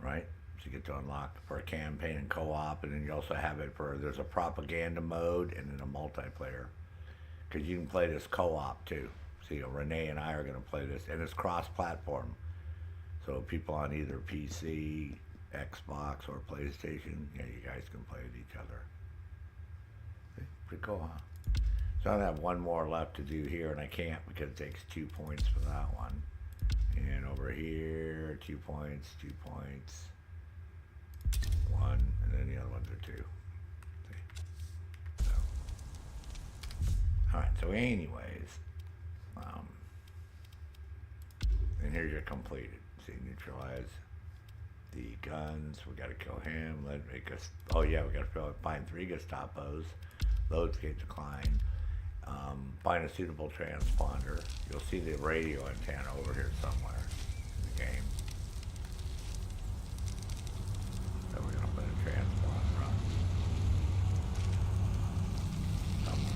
[SPEAKER 1] right? So you get to unlock for a campaign and co-op, and then you also have it for, there's a propaganda mode and then a multiplayer. Because you can play this co-op too. See, Renee and I are going to play this, and it's cross-platform. So people on either PC, Xbox, or PlayStation, yeah, you guys can play with each other. Pretty cool, huh? So I have 1 more left to do here, and I can't because it takes 2 points for that one. And over here, 2 points, 2 points, 1, and then the other ones are 2. See? So, all right. So, anyways, and here's your completed. See, neutralize the guns. We got to kill him. Let make us. Oh yeah, we got to find 3 Gestapos. Loads get declined. Find a suitable transponder. You'll see the radio antenna over here somewhere in the game. So we're gonna put a transponder on. Somewhere.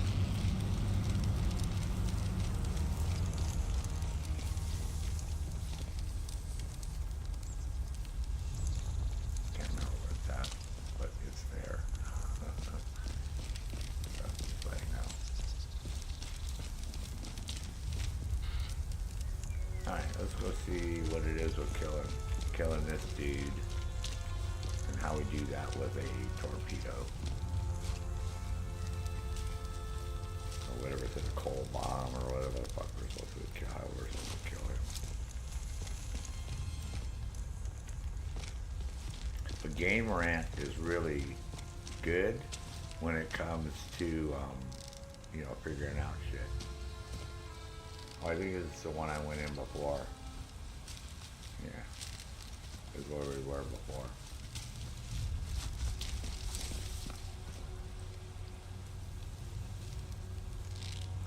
[SPEAKER 1] Let's go see what it is with killing this dude and how we do that with a torpedo. Or whatever it's in a coal bomb or whatever the fuck we're supposed to kill, how we're supposed to kill him. The game rant is really good when it comes to, you know, figuring out shit. Oh, I think it's the one I went in before. Yeah. Is where we were before.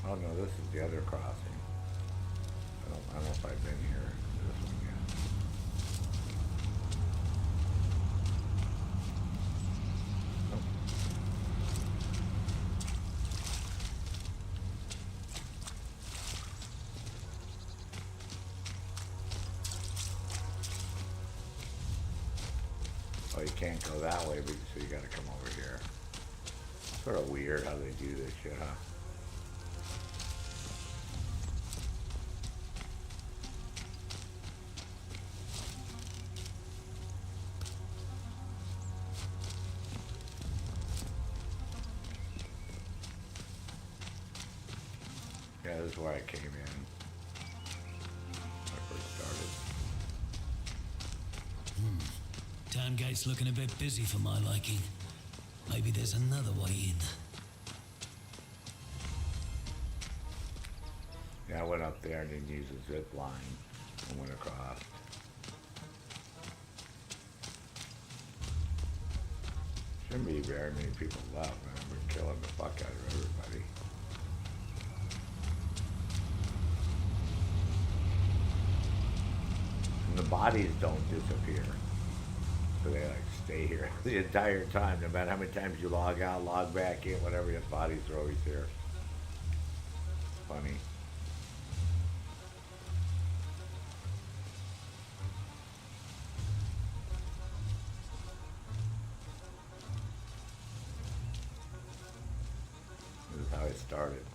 [SPEAKER 1] Oh no, this is the other crossing. I don't know if I've been here to this one yet. Oh, you can't go that way, but so you gotta come over here. Sort of weird how they do this shit, huh? Yeah, this is where I came in. When I first started.
[SPEAKER 2] Town gate's looking a bit busy for my liking. Maybe there's another way in.
[SPEAKER 1] Yeah, I went up there and didn't use a zip line and went across. Shouldn't be very many people left, man. We're killing the fuck out of everybody. And the bodies don't disappear. So they like stay here the entire time, no matter how many times you log out, log back in, whatever, your bodies are always here. Funny. This is how it started.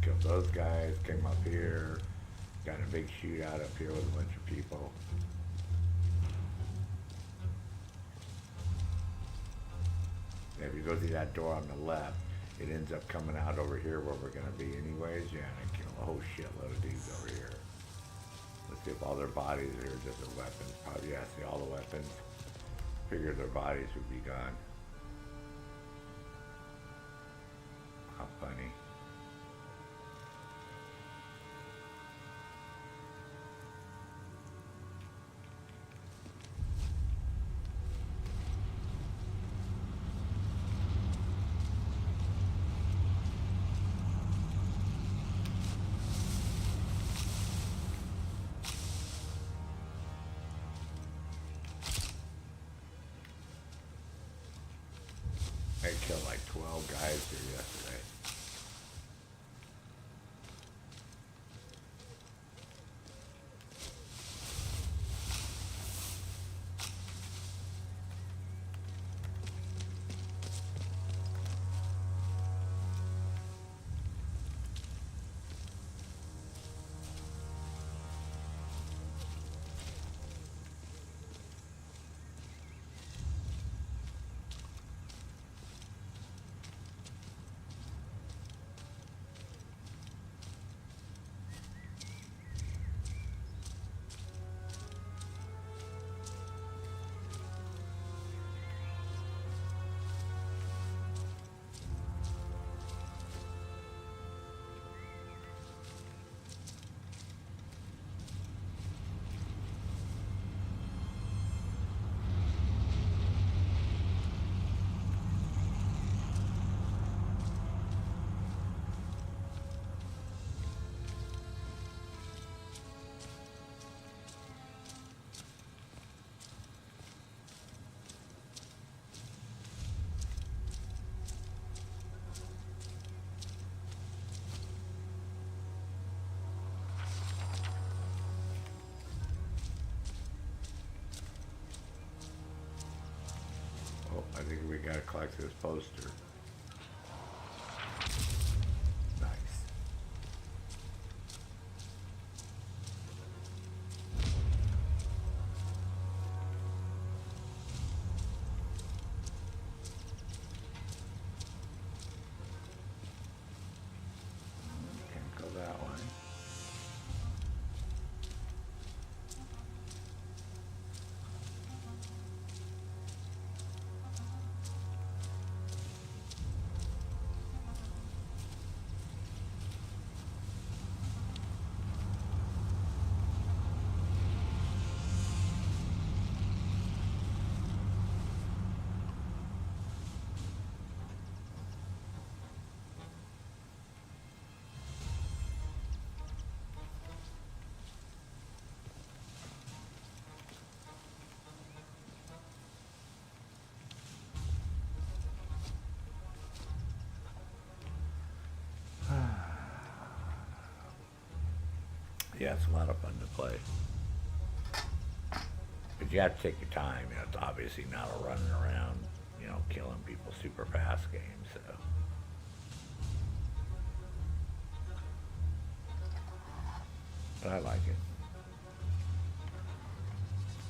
[SPEAKER 1] Killed those guys, came up here, got in a big shootout up here with a bunch of people. Yeah, if you go through that door on the left, it ends up coming out over here where we're gonna be anyways. Yeah, and I killed a whole shitload of dudes over here. Let's see if all their bodies are here, just their weapons. Probably, yeah, see all the weapons. Figured their bodies would be gone. How funny. I killed like 12 guys here yesterday. Oh, I think we gotta collect this poster. Nice. Yeah, it's a lot of fun to play. But you have to take your time. You know, it's obviously not a running around, you know, killing people super fast game. So, but I like it.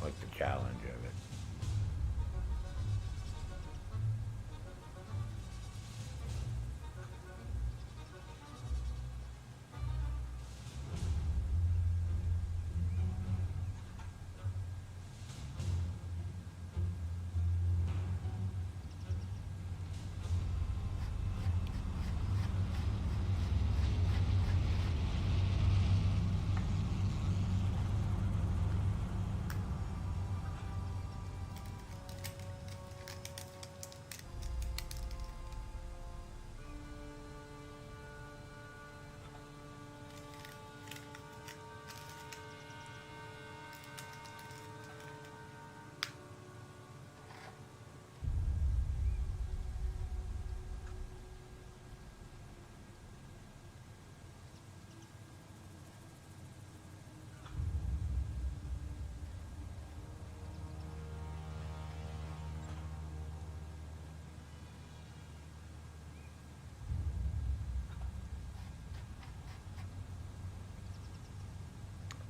[SPEAKER 1] I like the challenge of it.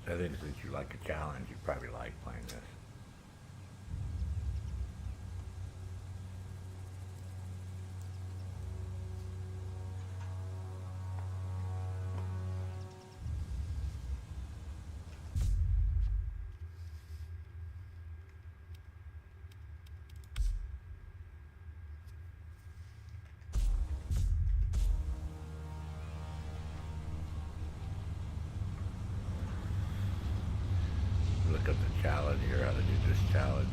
[SPEAKER 1] I think since you like a challenge, you probably like playing this. Look up the challenge here, how to do this challenge.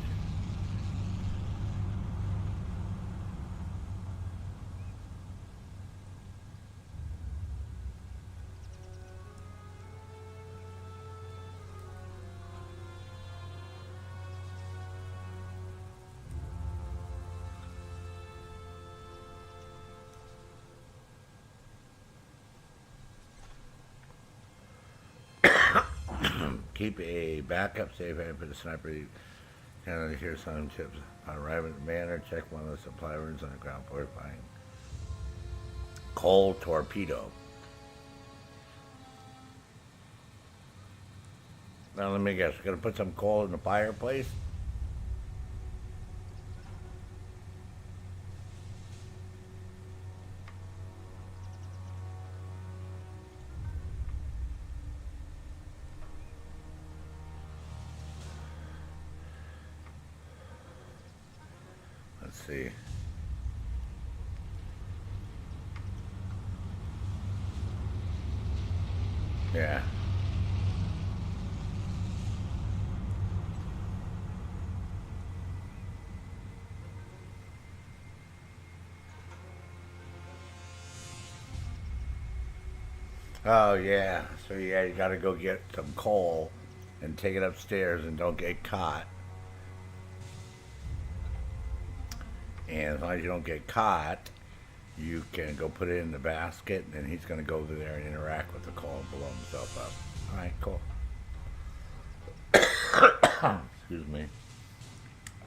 [SPEAKER 1] Keep a backup safe and for the sniper. Kind of hear some tips. On arriving at the manor, check one of the supply rooms on the ground floor. Find coal torpedo. Now let me guess. We're gonna put some coal in the fireplace. Let's see. Yeah. Oh yeah. So yeah, you gotta go get some coal and take it upstairs and don't get caught. And as long as you don't get caught, you can go put it in the basket, and then he's going to go over there and interact with the coal and blow himself up. All right, cool. Excuse me.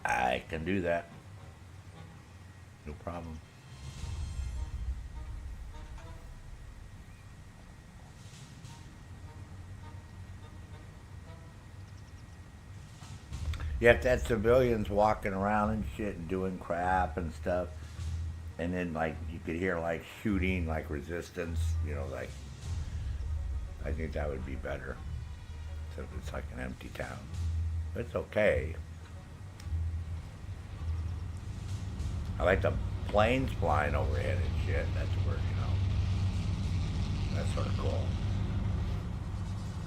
[SPEAKER 1] I can do that. No problem. You have to have civilians walking around and shit and doing crap and stuff. And then, like, you could hear, like, shooting, like, resistance, you know, like, I think that would be better. So it's like an empty town. But it's okay. I like the planes flying overhead and shit. That's where, you know, that's sort of cool.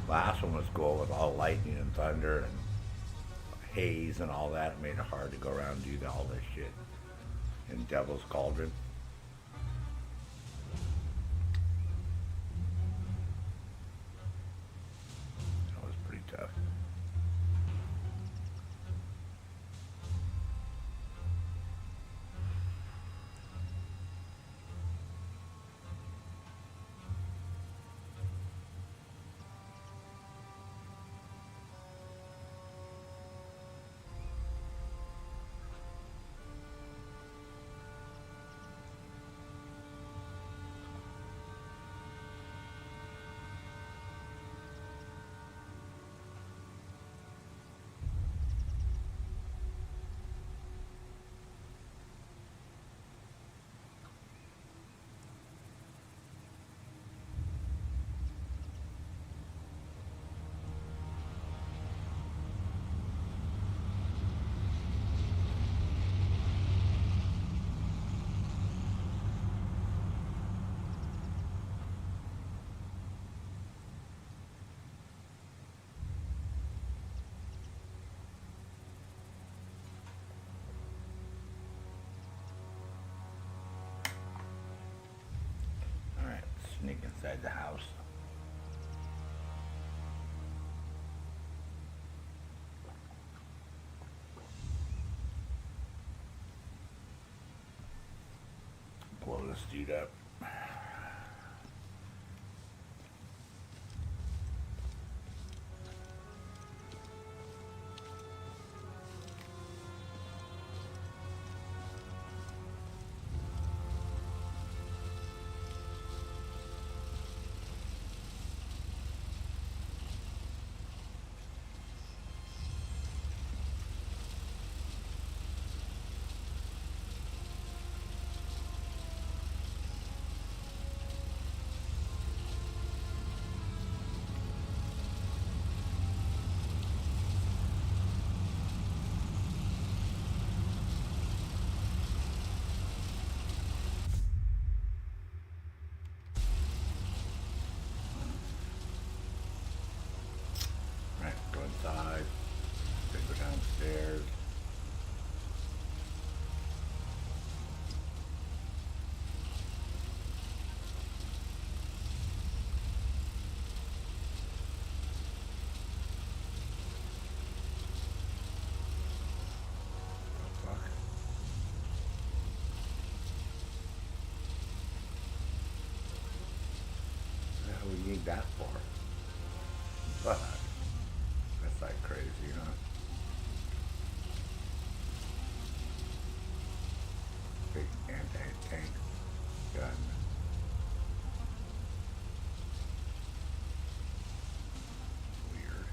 [SPEAKER 1] Last one was cool with all lightning and thunder and haze and all that. It made it hard to go around and do all this shit in Devil's Cauldron. That was pretty tough. sneak inside the house. Blow this dude up. Right, go inside. Then go downstairs. Oh, fuck. What the hell do you need that for? Fuck. That's like crazy, huh? Big anti-tank gun. Weird.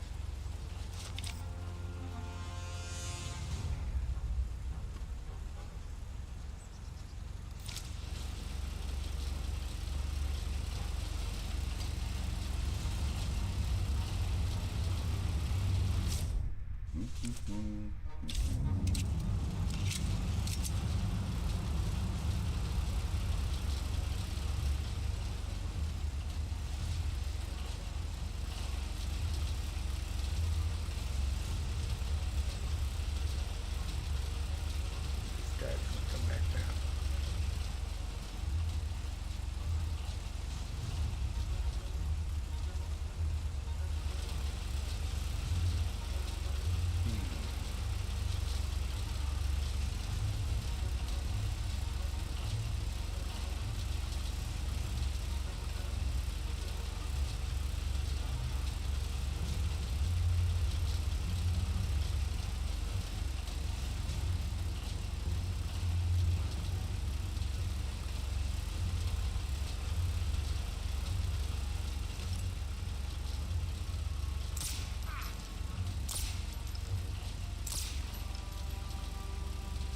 [SPEAKER 1] This guy's gonna come back down.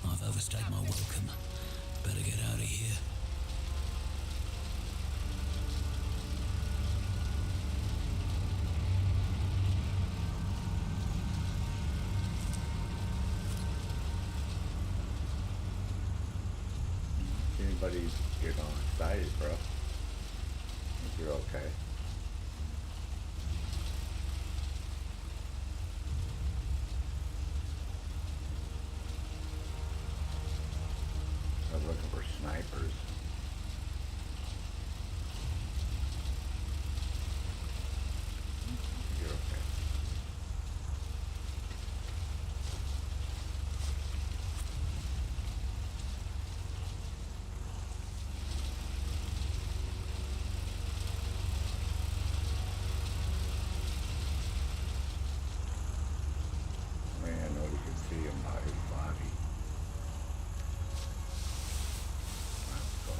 [SPEAKER 2] I've overstayed my welcome. Better get out of here.
[SPEAKER 1] Anybody get all excited, bro? Think you're okay? I was looking for snipers. You're okay. Man, nobody can see him by his body. Let's go.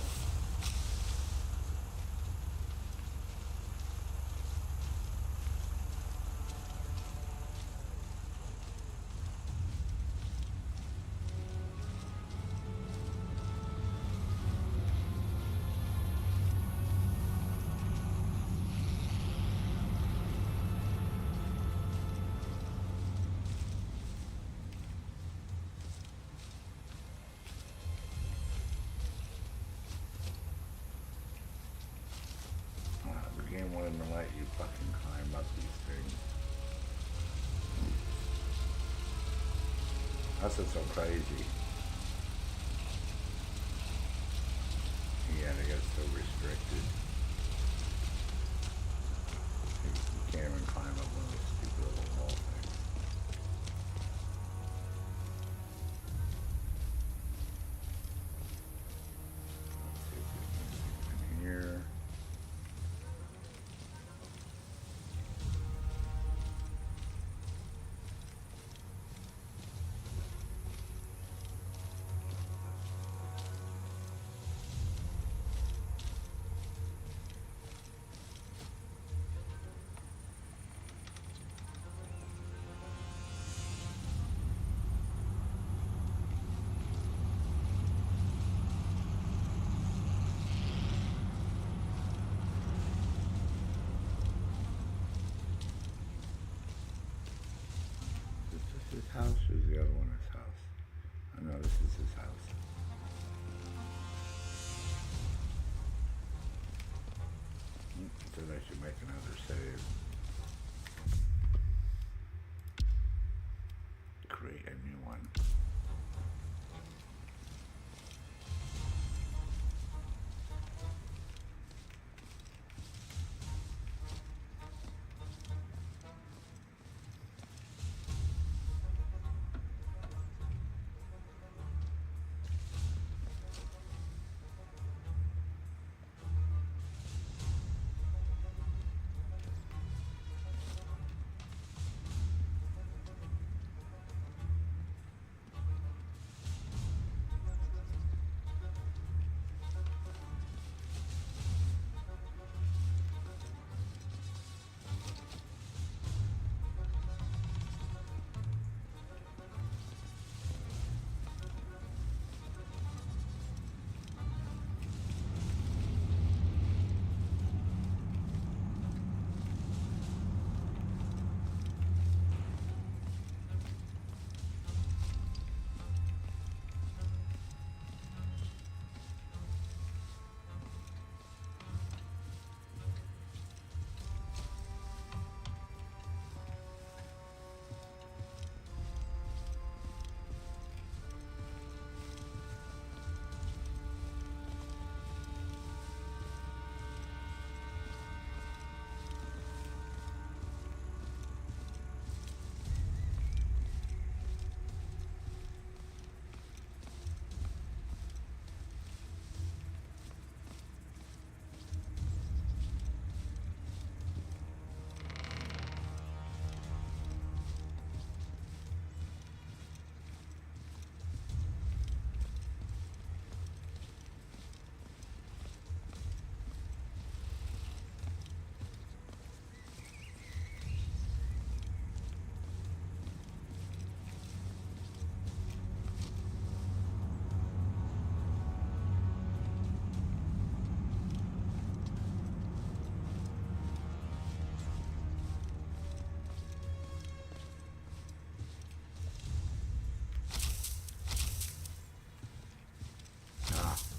[SPEAKER 1] The game wouldn't let you fucking climb up these things. That's what's so crazy. Yeah, they get so restricted. house or is the other one his house? I know this is his house. Said I should make another save. Create a new one.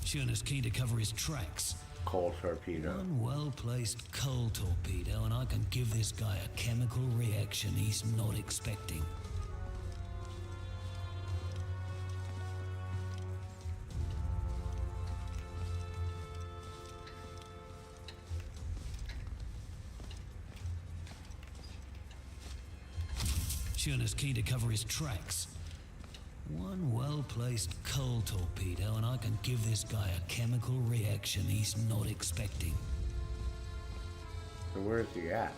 [SPEAKER 2] Schöner's keen to cover his tracks.
[SPEAKER 1] Cold torpedo.
[SPEAKER 2] One well-placed coal torpedo and I can give this guy a chemical reaction he's not expecting. Schöner's keen to cover his tracks. One well-placed coal torpedo and I can give this guy a chemical reaction he's not expecting.
[SPEAKER 1] So where's he at?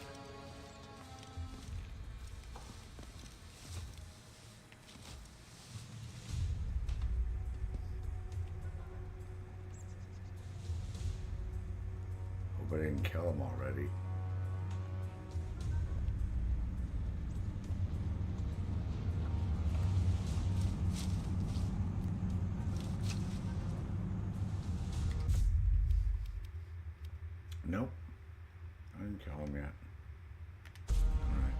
[SPEAKER 1] Hope I didn't kill him already. Nope. I didn't kill him yet. Alright.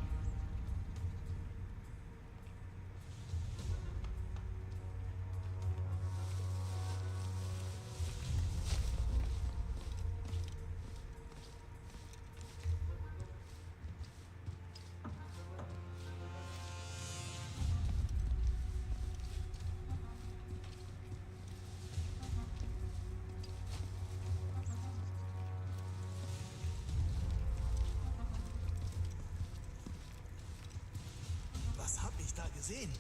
[SPEAKER 4] Was hab ich da gesehen?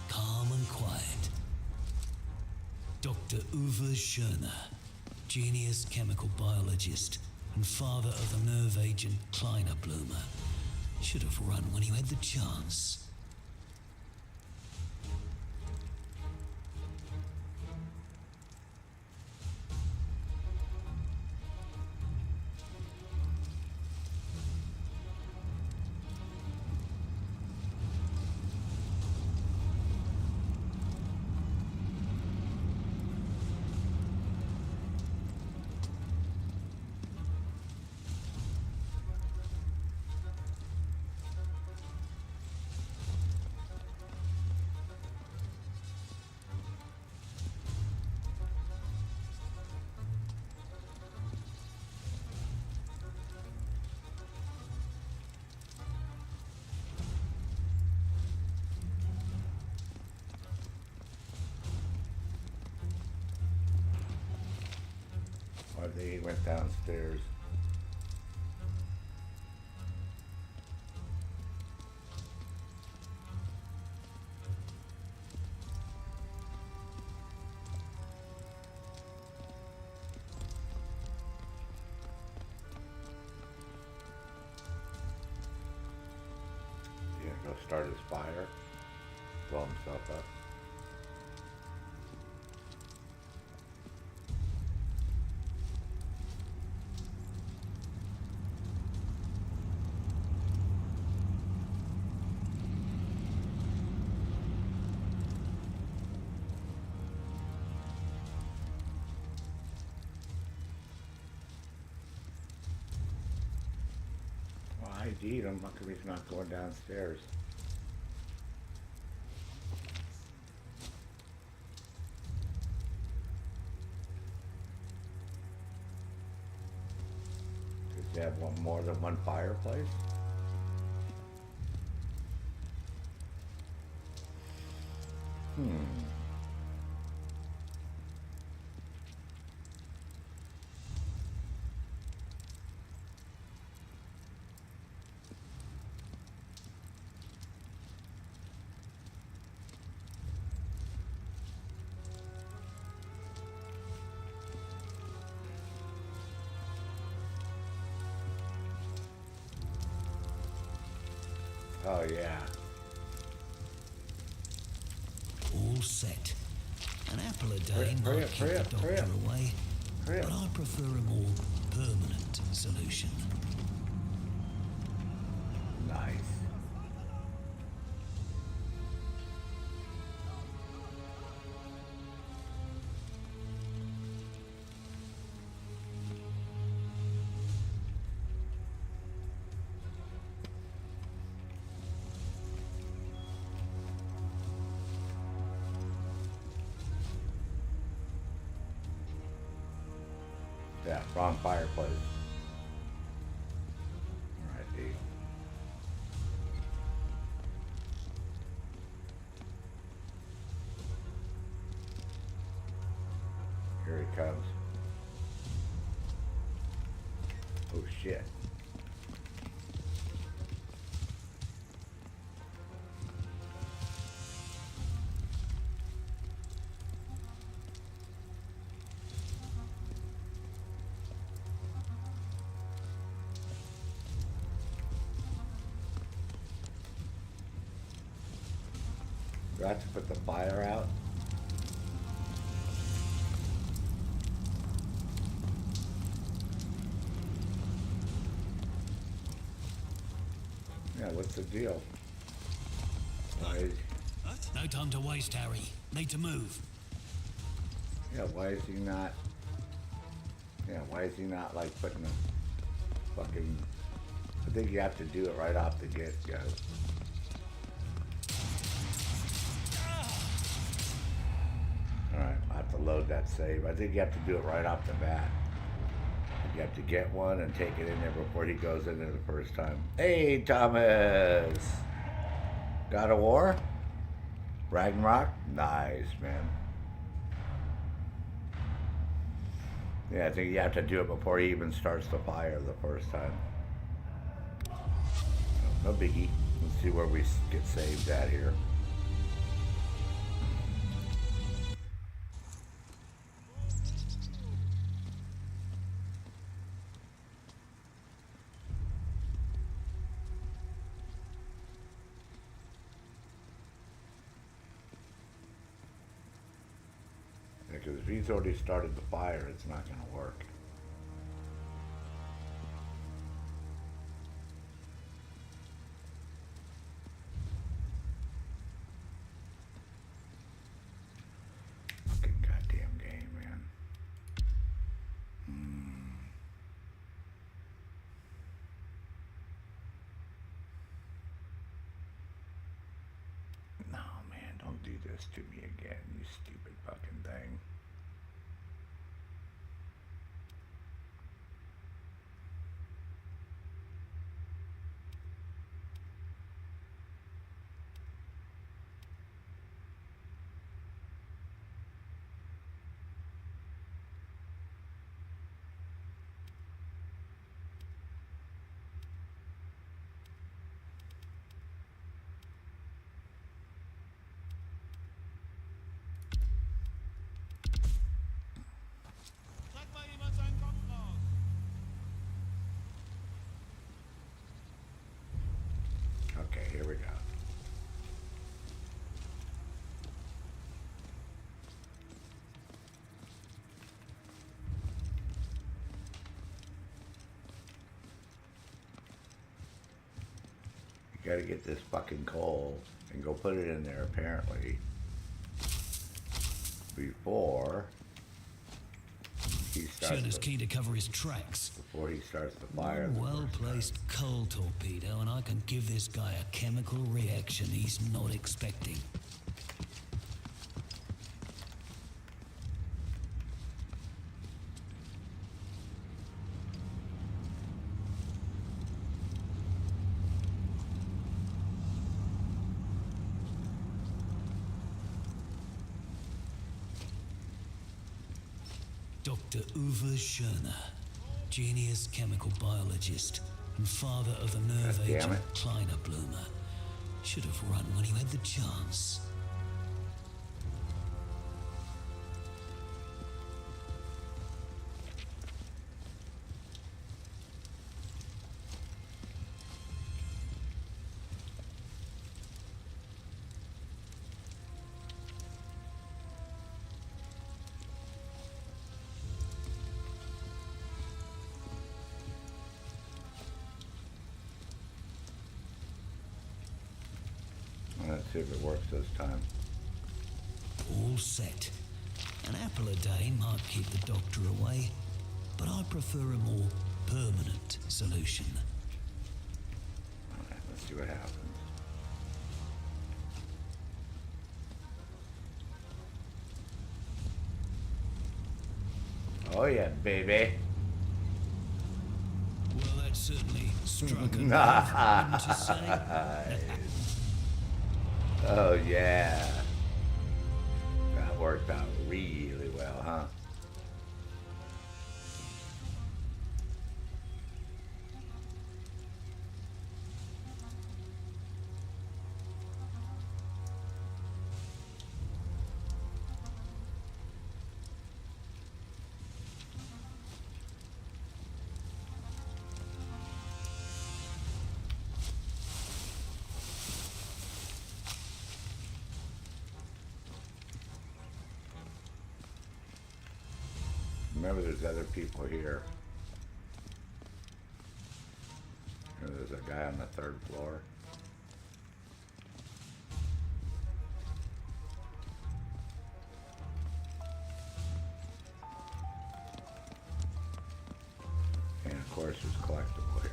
[SPEAKER 2] Calm and quiet. Dr. Uwe Schöner, genius chemical biologist and father of the nerve agent Kleiner Blumer. Should have run when you had the chance.
[SPEAKER 1] think he went downstairs. Yeah, go start his fire. Blow himself up. Well, I'd eat him. How come he's not going downstairs? Does he have more than one fireplace? Hmm. Oh, yeah.
[SPEAKER 2] All set. An apple a day
[SPEAKER 1] Hurry
[SPEAKER 2] might
[SPEAKER 1] up,
[SPEAKER 2] keep
[SPEAKER 1] hurry
[SPEAKER 2] the
[SPEAKER 1] up,
[SPEAKER 2] doctor
[SPEAKER 1] hurry up.
[SPEAKER 2] away,
[SPEAKER 1] Hurry
[SPEAKER 2] but
[SPEAKER 1] up.
[SPEAKER 2] I prefer a more permanent solution.
[SPEAKER 1] Nice. Yeah, wrong fireplace. Alright, D. Here he comes. Oh shit. Do I have to put the fire out? Yeah, what's the deal? Why is,
[SPEAKER 2] No time to waste, Harry. Need to move.
[SPEAKER 1] why is he not, why is he not like putting a fucking, I think you have to do it right off the get-go. Alright, I have to load that save. I think you have to do it right off the bat. You have to get one and take it in there before he goes in there the first time. Hey, Thomas! God of War? Ragnarok? Nice, man. Yeah, I think you have to do it before he even starts the fire the first time. No biggie. Let's see where we get saved at here. Because if he's already started the fire, it's not going to work. Fucking goddamn game, man. No, man, don't do this to me again, you stupid fucking thing. Gotta get this fucking coal and go put it in there apparently before he starts
[SPEAKER 2] Shirner's
[SPEAKER 1] the,
[SPEAKER 2] keen to cover his tracks.
[SPEAKER 1] before he starts the fire.
[SPEAKER 2] One well-placed coal torpedo, and I can give this guy a chemical reaction he's not expecting. Dr. Uwe Schirner, genius chemical biologist and father of the nerve
[SPEAKER 1] God damn
[SPEAKER 2] agent
[SPEAKER 1] it.
[SPEAKER 2] Kleiner Bloomer. Should have run when he had the chance.
[SPEAKER 1] Let's see if it works this time.
[SPEAKER 2] All set. An apple a day might keep the doctor away, but I prefer a more permanent solution.
[SPEAKER 1] Alright, let's see what happens. Oh yeah, baby.
[SPEAKER 2] Well, that certainly struck a nerve, wouldn't you say?
[SPEAKER 1] Oh yeah. That worked out really well, huh? Remember, there's other people here. You know, there's a guy on the third floor. And of course, there's collectible here.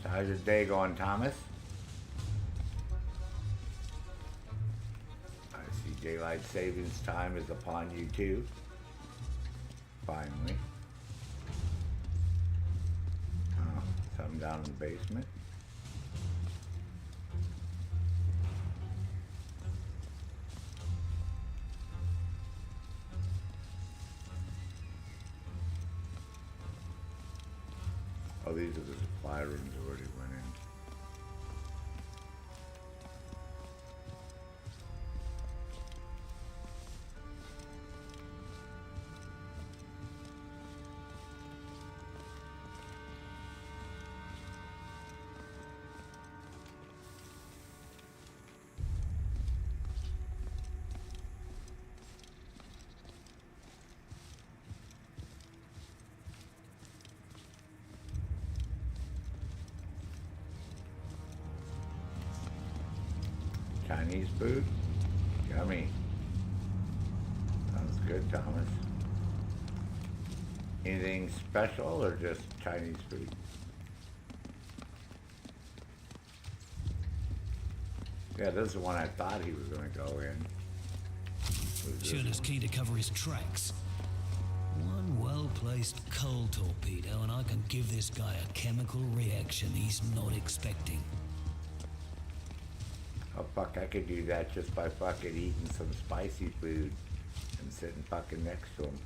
[SPEAKER 1] So how's your day going, Thomas? I see daylight savings time is upon you too. Finally. Oh, something down in the basement. Oh, these are the supply rooms I already went in. Chinese food? Yummy. Sounds good, Thomas. Anything special or just Chinese food? Yeah, this is the one I thought he was going to go in. Was this
[SPEAKER 2] Schirner's
[SPEAKER 1] one?
[SPEAKER 2] keen to cover his tracks. One well-placed coal torpedo, and I can give this guy a chemical reaction he's not expecting.
[SPEAKER 1] Oh fuck, I could do that just by fucking eating some spicy food and sitting fucking next to him.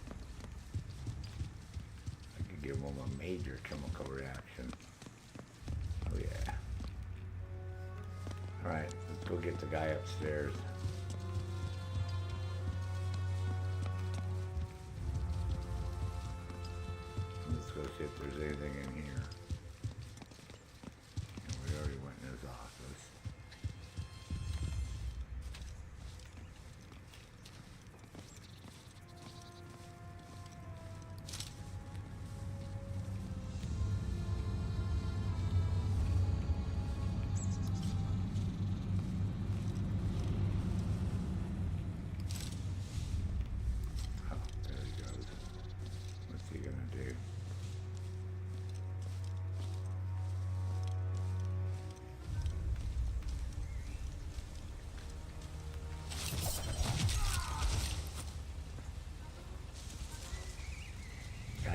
[SPEAKER 1] I could give him a major chemical reaction. Oh yeah. Alright, let's go get the guy upstairs. Let's go see if there's anything in here. We already went in his office.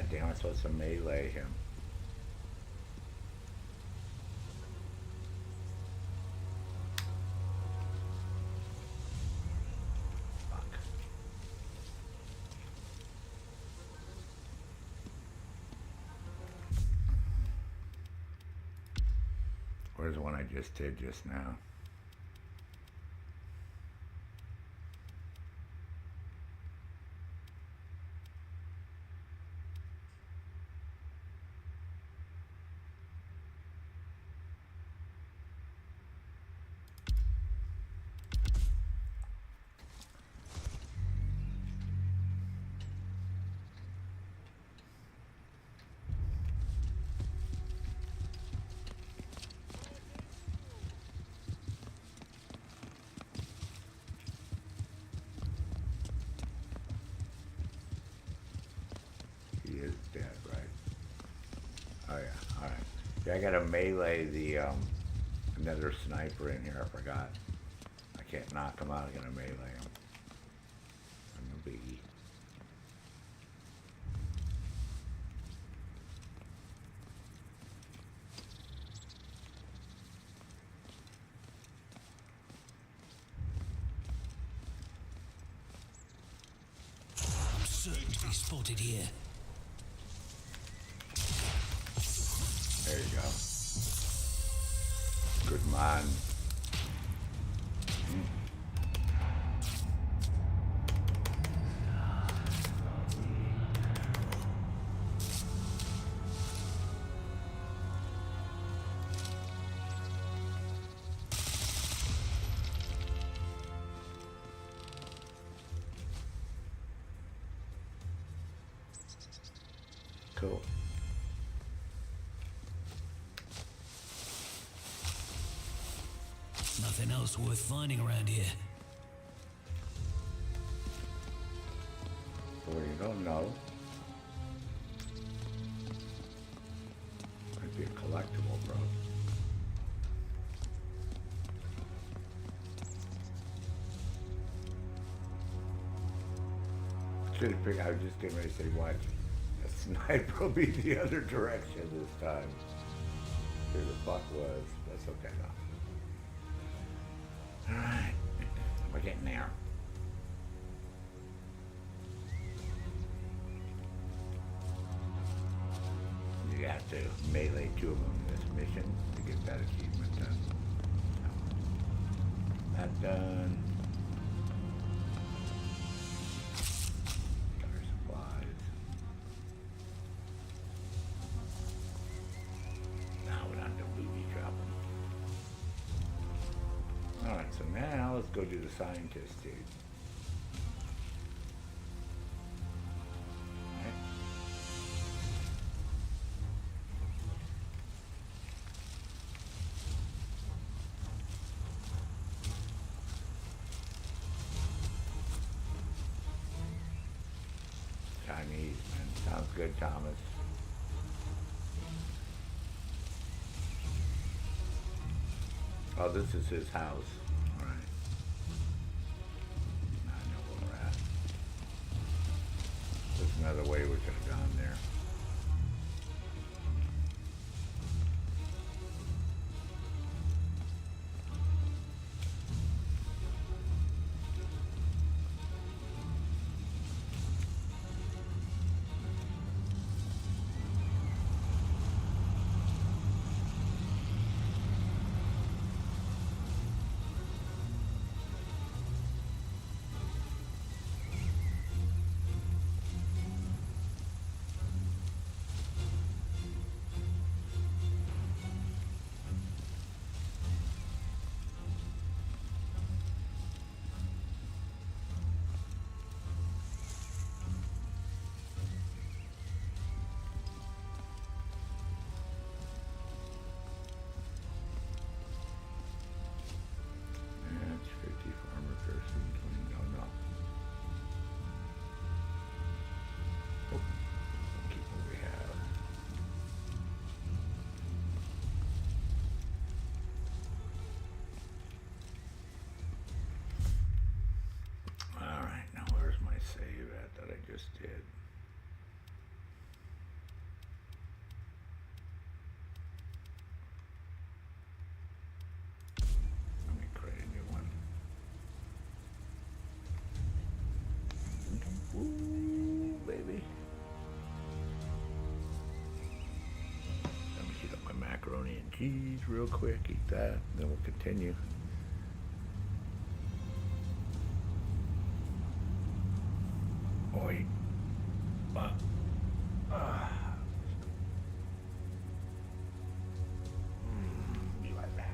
[SPEAKER 1] God damn, I'm supposed to melee him. Fuck. Where's the one I just did just now? He is dead, right? Oh yeah, alright. Yeah, I gotta melee the another sniper in here, I forgot. I can't knock him out, I gotta melee him. No biggie.
[SPEAKER 2] I'm certain to be spotted here.
[SPEAKER 1] There you go. Good man. Cool.
[SPEAKER 2] Nothing else worth finding around here.
[SPEAKER 1] Well, you don't know. Might be a collectible, bro. Should have picked. I was just getting ready to say, watch. A sniper will be the other direction this time. Who the fuck was? That's okay now. Alright. We're getting there. You have to melee two of them in this mission to get that achievement done. So, that done. Got our supplies. Now we're on to booby travel. Alright, so now let's go do the scientist, dude. Chinese, man. Sounds good, Thomas. Oh, this is his house. All right. Now I know where we're at. There's another way we could have gone there. cheese real quick, eat that, then we'll continue. Oi. Be right back.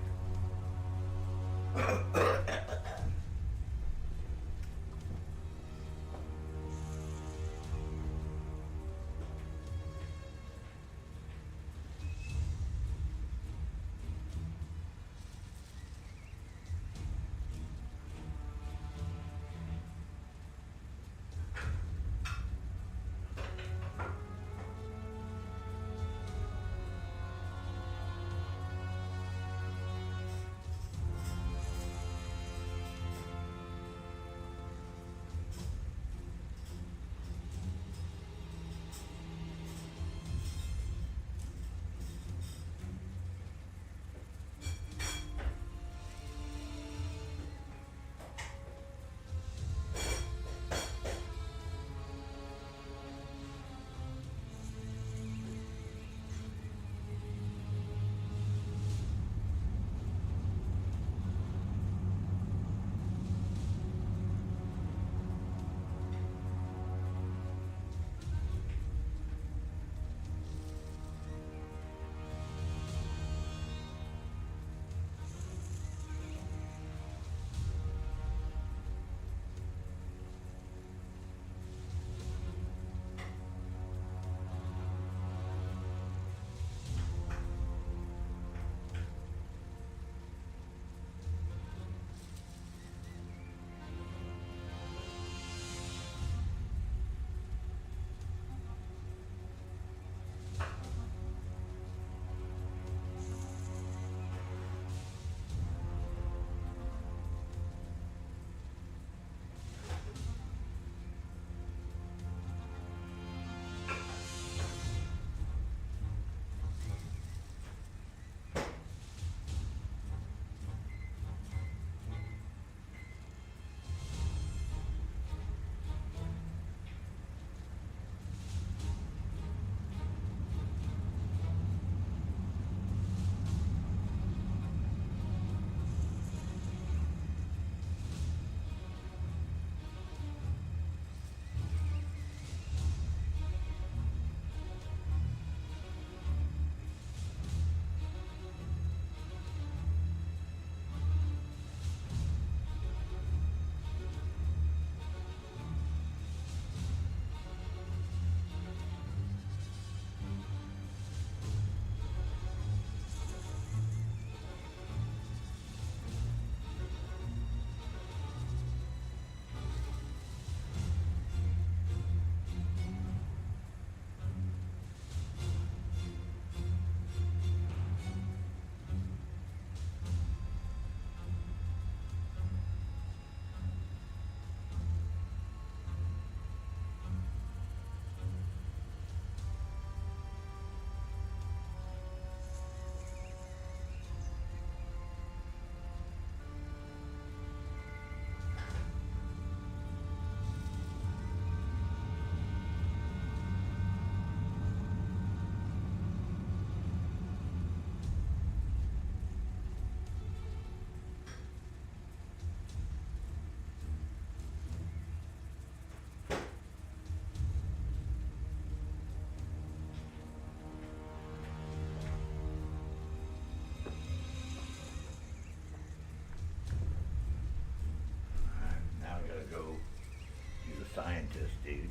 [SPEAKER 1] Scientist, dude.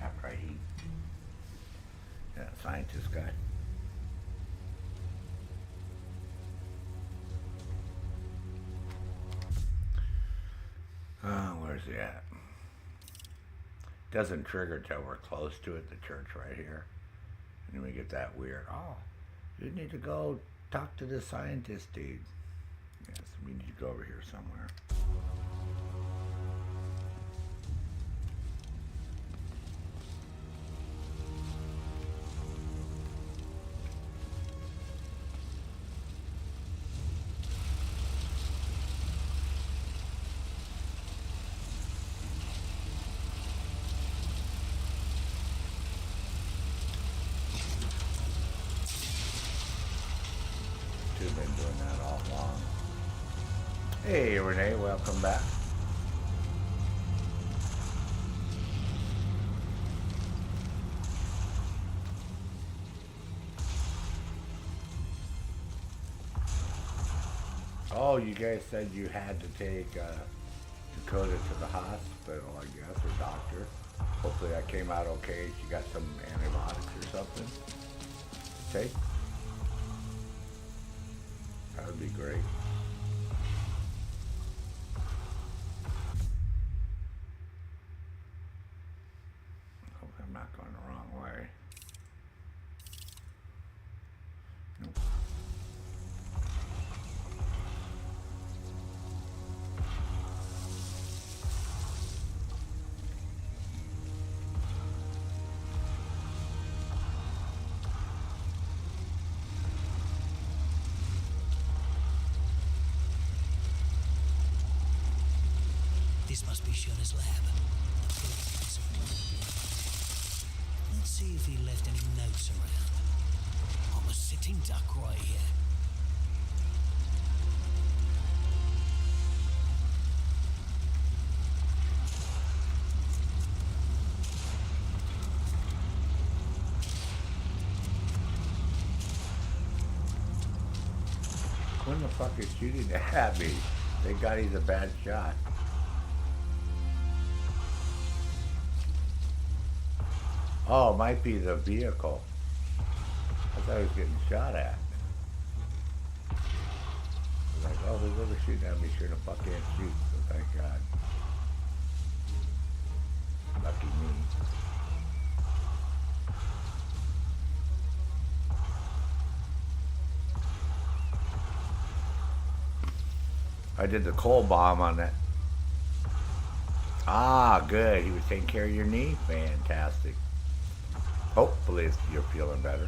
[SPEAKER 1] After I eat. Yeah, scientist guy. Oh, where's he at? Doesn't trigger till we're close to it, the church right here. And then we get that weird, oh, you need to go talk to the scientist, dude. Yes, we need to go over here somewhere. should have been doing that all along. Hey, Renee, welcome back. Oh, you guys said you had to take Dakota to the hospital, I guess, or doctor. Hopefully that came out okay. She got some antibiotics or something to take. That would be great. Hope I'm not going the wrong way. Nope.
[SPEAKER 2] This must be Shonna's lab. Let's see if he left any notes around. I'm a sitting duck right here.
[SPEAKER 1] When the fuck is shooting at me? Thank God he's a bad shot. Oh, it might be the vehicle. I thought he was getting shot at. I was like, oh, whoever's shooting at me sure the fuck can't shoot, so thank God. Lucky me. I did the coal bomb on that. Ah, good. He was taking care of your knee? Fantastic. Hopefully you're feeling better.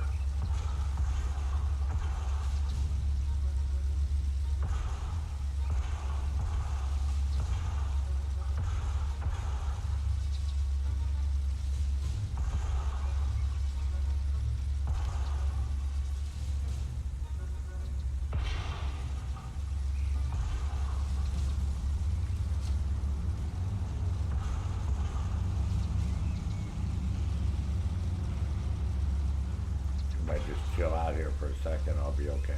[SPEAKER 1] Might just chill out here for a second. I'll be okay.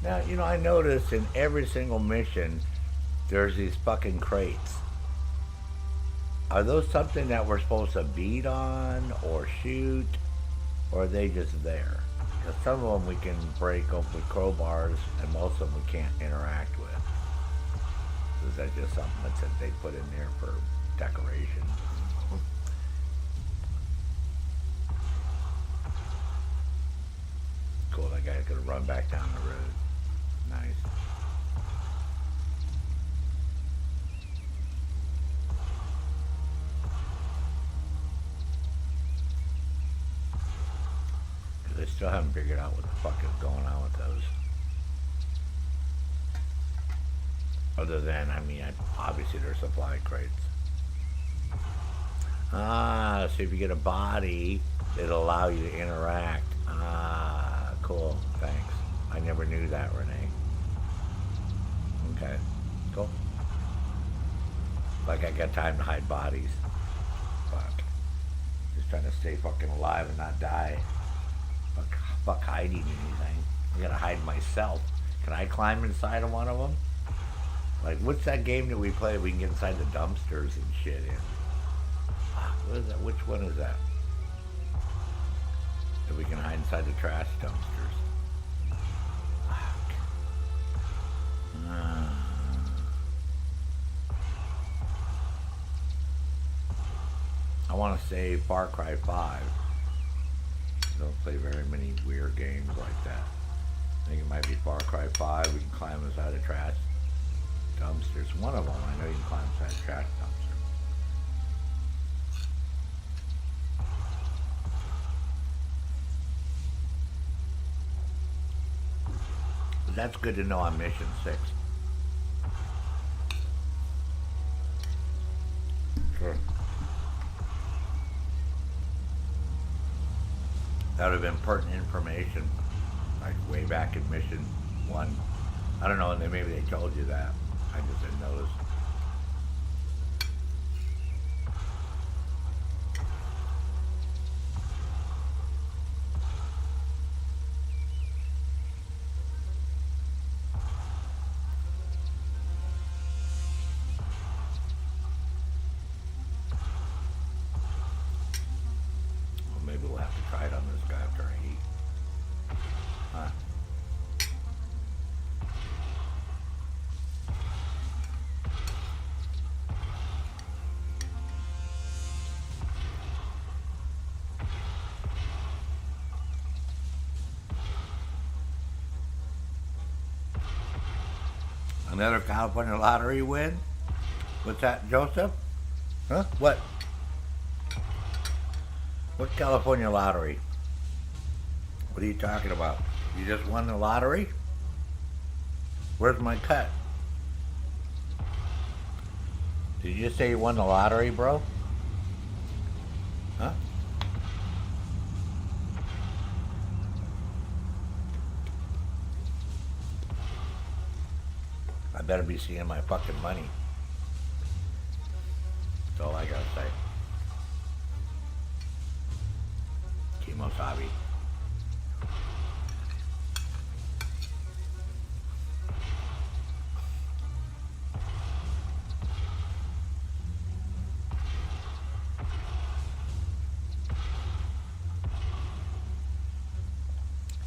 [SPEAKER 1] Now, you know, I noticed in every single mission, there's these fucking crates. Are those something that we're supposed to beat on or shoot? Or are they just there? Because some of them we can break up with crowbars and most of them we can't interact with. Is that just something that they put in there for decoration? Cool, that guy's gonna run back down the road. Nice. Because I still haven't figured out what the fuck is going on with those. Other than, I mean, obviously they're supply crates. Ah, so if you get a body, it'll allow you to interact. Ah, cool. Thanks. I never knew that, Renee. Okay. Cool. Like I got time to hide bodies. Fuck. Just trying to stay fucking alive and not die. Fuck hiding anything. I gotta hide myself. Can I climb inside of one of them? Like, what's that game that we play? We can get inside the dumpsters and shit in. What is that? Which one is that? That we can hide inside the trash dumpsters. Fuck. I want to say Far Cry 5. I don't play very many weird games like that. I think it might be Far Cry 5. We can climb inside the trash dumpsters. One of them, I know you can climb inside the trash dumpster. But that's good to know on mission 6. Sure. That would have been pertinent information back in Mission 1. I don't know, maybe they told you that. I just didn't notice. Well, maybe we'll have to try it on this guy after I eat. Huh. Another California lottery win? What's that, Joseph? Huh? What? What California lottery? What are you talking about? You just won the lottery? Where's my cut? Did you just say you won the lottery, bro? Huh? I better be seeing my fucking money. That's all I gotta say. Kimosabi.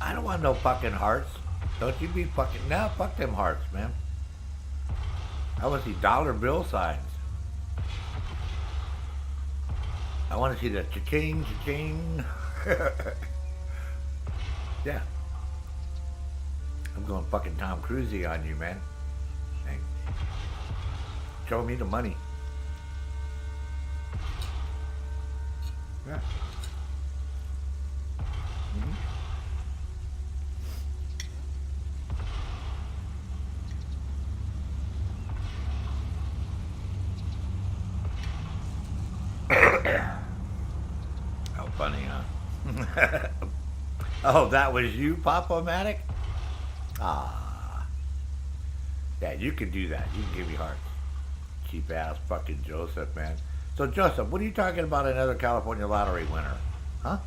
[SPEAKER 1] I don't want no fucking hearts. Don't you be fucking... Nah, fuck them hearts, man. I want to see dollar bill signs. I want to see the cha-ching, cha-ching. Yeah. I'm going fucking Tom Cruise-y on you, man. Hey. Show me the money. Yeah. Mm-hmm. How funny, huh? Oh, that was you, Pop-O-Matic? Ah. Yeah, you can do that. You can give me hearts. Cheap ass fucking Joseph, man. So, Joseph, what are you talking about another California lottery winner? Huh?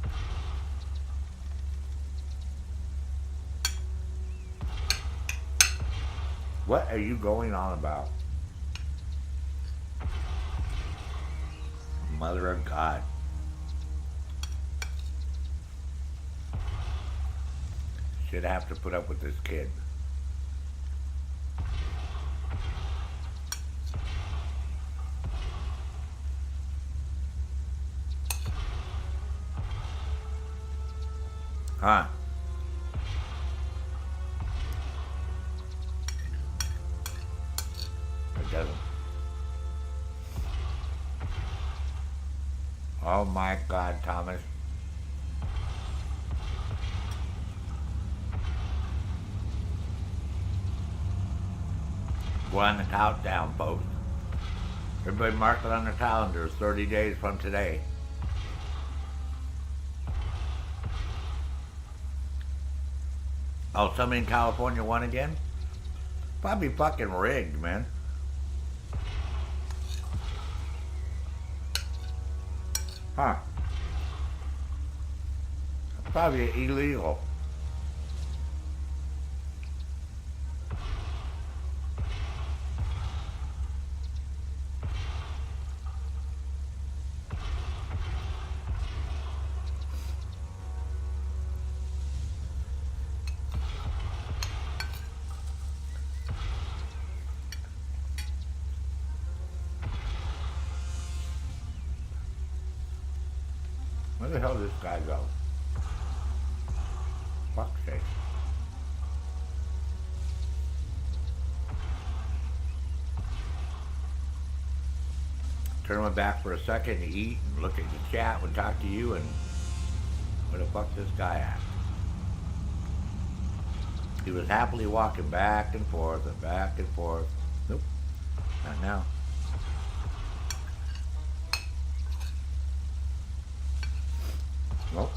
[SPEAKER 1] What are you going on about? Mother of God. Should have to put up with this kid. Huh? It doesn't. Oh my God, Thomas. We're on the countdown, folks. Everybody mark it on their calendars, 30 days from today. Oh, somebody in California won again? Probably fucking rigged, man. Huh. Probably illegal. Where the hell did this guy go? Fuck's sake. Turn my back for a second to eat and look at the chat and talk to you, and where the fuck's this guy at? He was happily walking back and forth and back and forth. Nope, not now. Nope.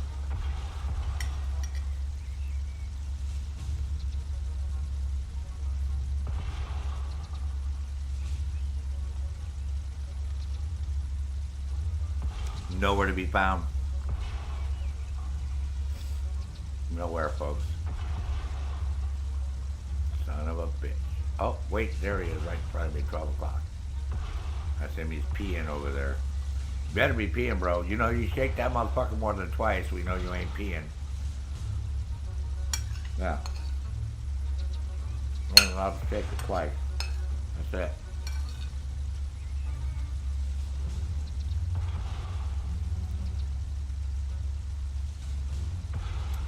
[SPEAKER 1] Nowhere to be found. Nowhere, folks. Son of a bitch. Oh, wait, there he is, right in front of me, 12 o'clock. That's him, he's peeing over there. Better be peeing, bro. You know, you shake that motherfucker more than twice, we know you ain't peeing. Yeah. Only allowed to shake it twice. That's it.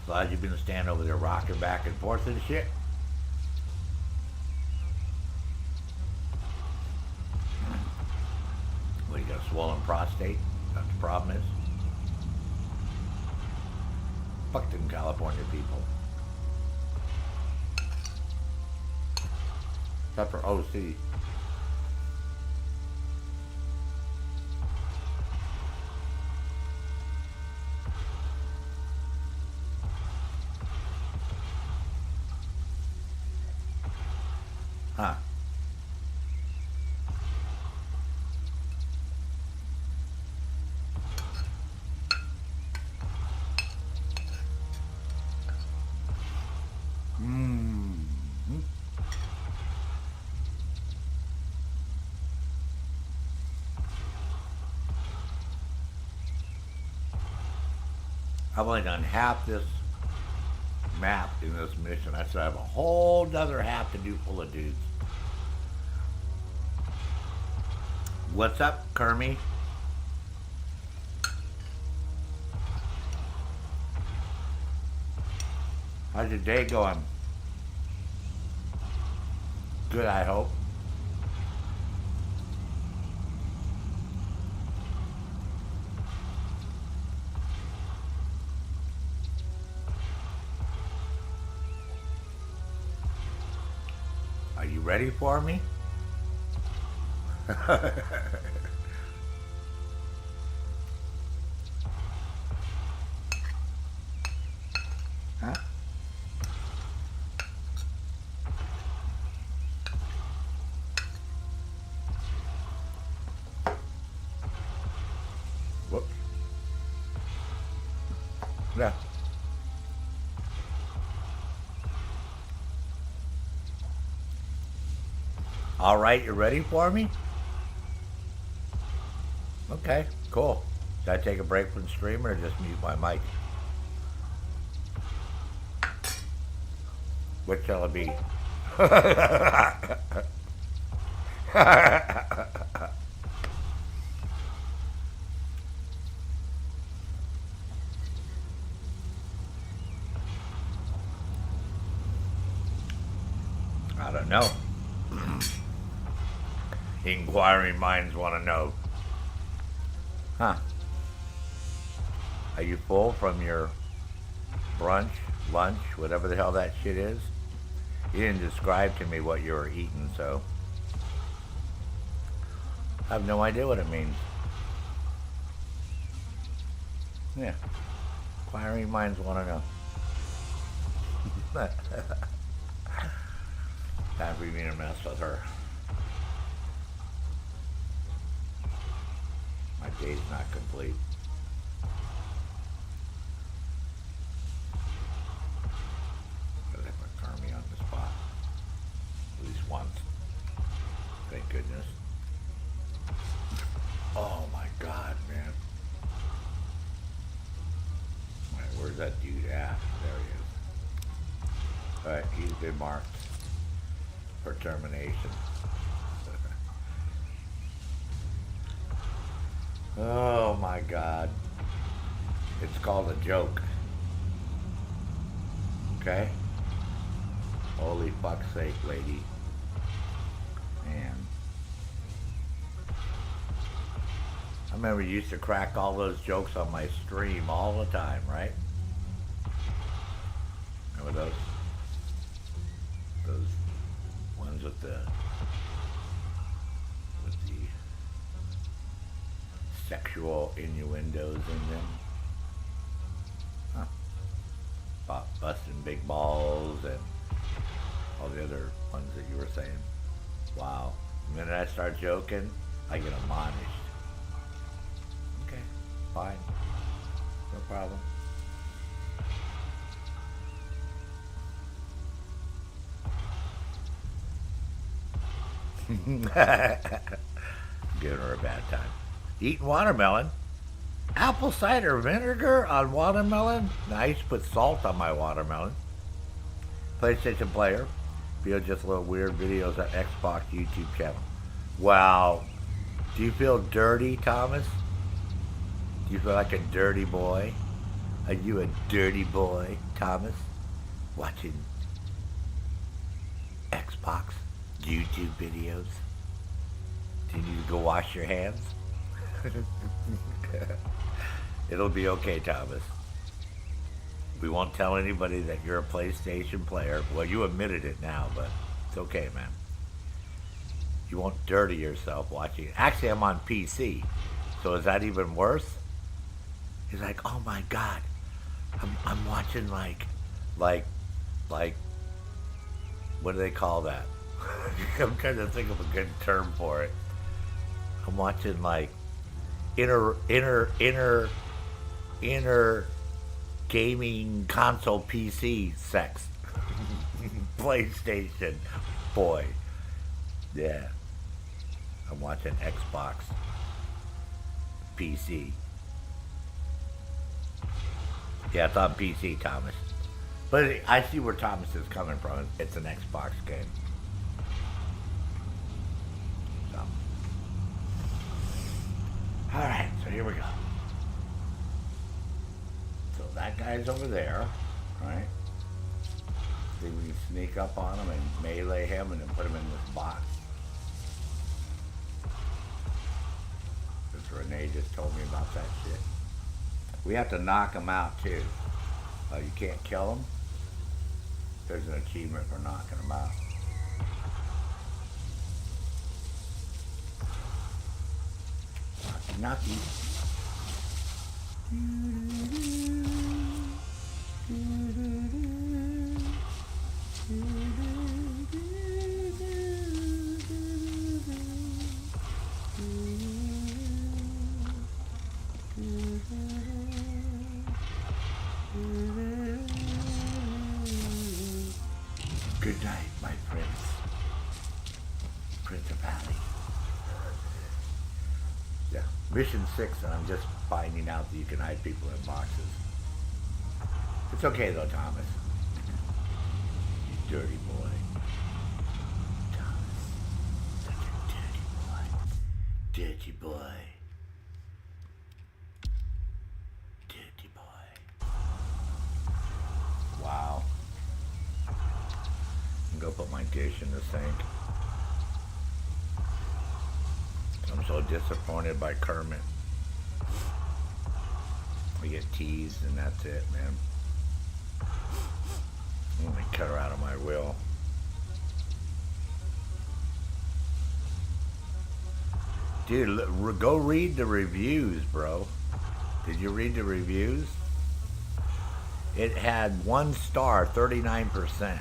[SPEAKER 1] Glad you've been standing over there rocking back and forth and shit. What, you got a swollen prostate? That's the problem is? Fuck them California people. Except for OC. Huh. I've only done half this map in this mission. I still have a whole other half to do full of dudes. What's up, Kermie? How's your day going? Good, I hope. Are you ready for me? Huh? Whoops. Yeah. All right, you ready for me? Okay, cool. Should I take a break from the stream or just mute my mic? What shall it be? I don't know. Inquiring minds want to know. Huh. Are you full from your brunch, lunch, whatever the hell that shit is? You didn't describe to me what you were eating, so I have no idea what it means. Yeah. Inquiring minds want to know. Time for me to mess with her. My day's not complete. Gotta have my Carmi on the spot. At least once. Thank goodness. Oh my god, man. Alright, where's that dude at? There he is. Alright, he's been marked for termination. Oh my god. It's called a joke. Okay? Holy fuck's sake, lady. Man. I remember you used to crack all those jokes on my stream all the time, right? Remember those? Those ones with the sexual innuendos in them. Huh. About busting big balls and all the other ones that you were saying. Wow. The minute I start joking, I get admonished. Okay. Fine. No problem. Giving her a bad time. Eating watermelon. Apple cider vinegar on watermelon? Nice. Put salt on my watermelon. PlayStation player. Feel just a little weird videos on Xbox YouTube channel. Wow. Do you feel dirty, Thomas? Do you feel like a dirty boy? Are you a dirty boy, Thomas? Watching Xbox YouTube videos? Do you need to go wash your hands? It'll be okay, Thomas. We won't tell anybody that you're a PlayStation player. Well, you admitted it now, but it's okay, man. You won't dirty yourself watching it. Actually, I'm on PC, so is that even worse? He's like, oh my God, I'm watching like, what do they call that? I'm trying to think of a good term for it. I'm watching like inner gaming console PC sex. PlayStation boy. Yeah. I'm watching Xbox PC. Yeah, it's on PC, Thomas. But I see where Thomas is coming from. It's an Xbox game. So. Alright, so here we go. So that guy's over there, right? Then we can sneak up on him and melee him and then put him in this box. Because Renee just told me about that shit. We have to knock him out too. You can't kill him. There's an achievement for knocking him out. Knocky. Good night, my prince. Prince of Alley. Yeah. Mission 6, and I'm just finding out that you can hide people in boxes. It's okay though, Thomas. You dirty boy. Thomas. Such a dirty boy. Dirty boy. Dirty boy. Wow. Go put my dish in the sink. I'm so disappointed by Kermit. We get teased and that's it, man. Let me cut her out of my will. Dude, go read the reviews, bro. Did you read the reviews? It had 1 star, 39%.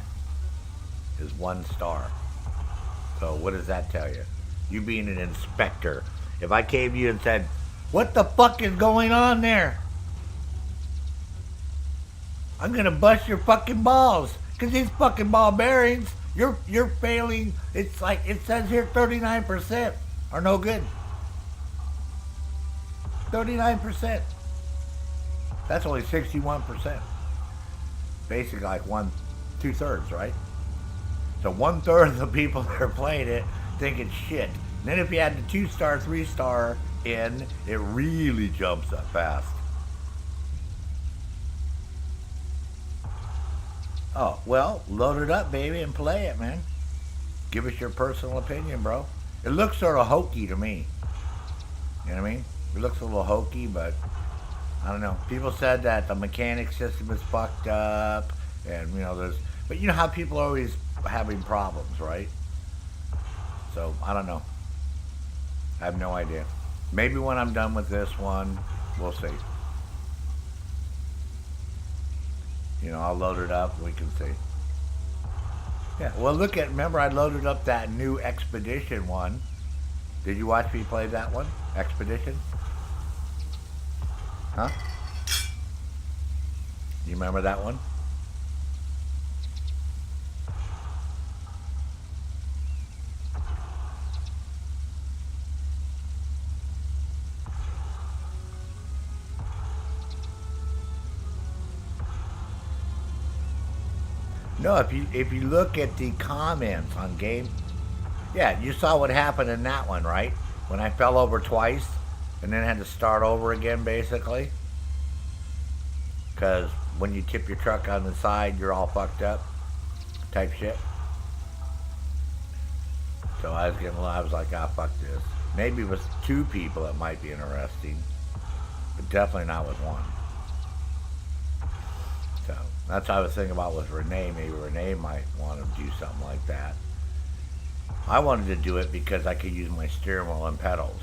[SPEAKER 1] Is 1 star. So what does that tell you? You being an inspector. If I came to you and said, what the fuck is going on there? I'm gonna bust your fucking balls. Cause these fucking ball bearings, you're failing. It's like, it says here 39% are no good. 39%. That's only 61%. Basically like 2/3, right? So 1/3 of the people that are playing it think it's shit. And then if you add the 2-star, 3-star in, it really jumps up fast. Oh, well, load it up, baby, and play it, man. Give us your personal opinion, bro. It looks sort of hokey to me. You know what I mean? It looks a little hokey, but I don't know. People said that the mechanic system is fucked up, and you know, but you know how people are always having problems, right? So, I don't know. I have no idea. Maybe when I'm done with this one, we'll see. You know, I'll load it up and we can see. Yeah, well remember I loaded up that new Expedition one. Did you watch me play that one? Expedition? Huh? You remember that one? No, if you look at the comments on game, yeah, you saw what happened in that one, right? When I fell over twice and then had to start over again, basically. Because when you tip your truck on the side, you're all fucked up, type shit. So I was like, ah, fuck this. Maybe with two people it might be interesting, but definitely not with one. So that's what I was thinking about with Renee. Maybe Renee might want to do something like that. I wanted to do it because I could use my steering wheel and pedals,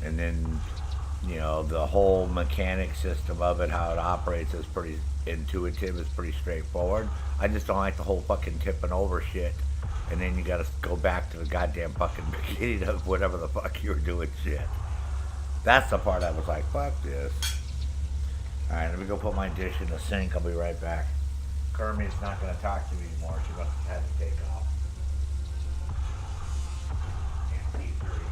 [SPEAKER 1] and then, the whole mechanic system of it, how it operates is pretty intuitive, it's pretty straightforward. I just don't like the whole fucking tipping over shit, and then you gotta go back to the goddamn fucking beginning of whatever the fuck you were doing shit. That's the part I was like, fuck this. Alright, let me go put my dish in the sink, I'll be right back. Kermit's not gonna talk to me anymore, she must have had to take off. Can't keep her anymore.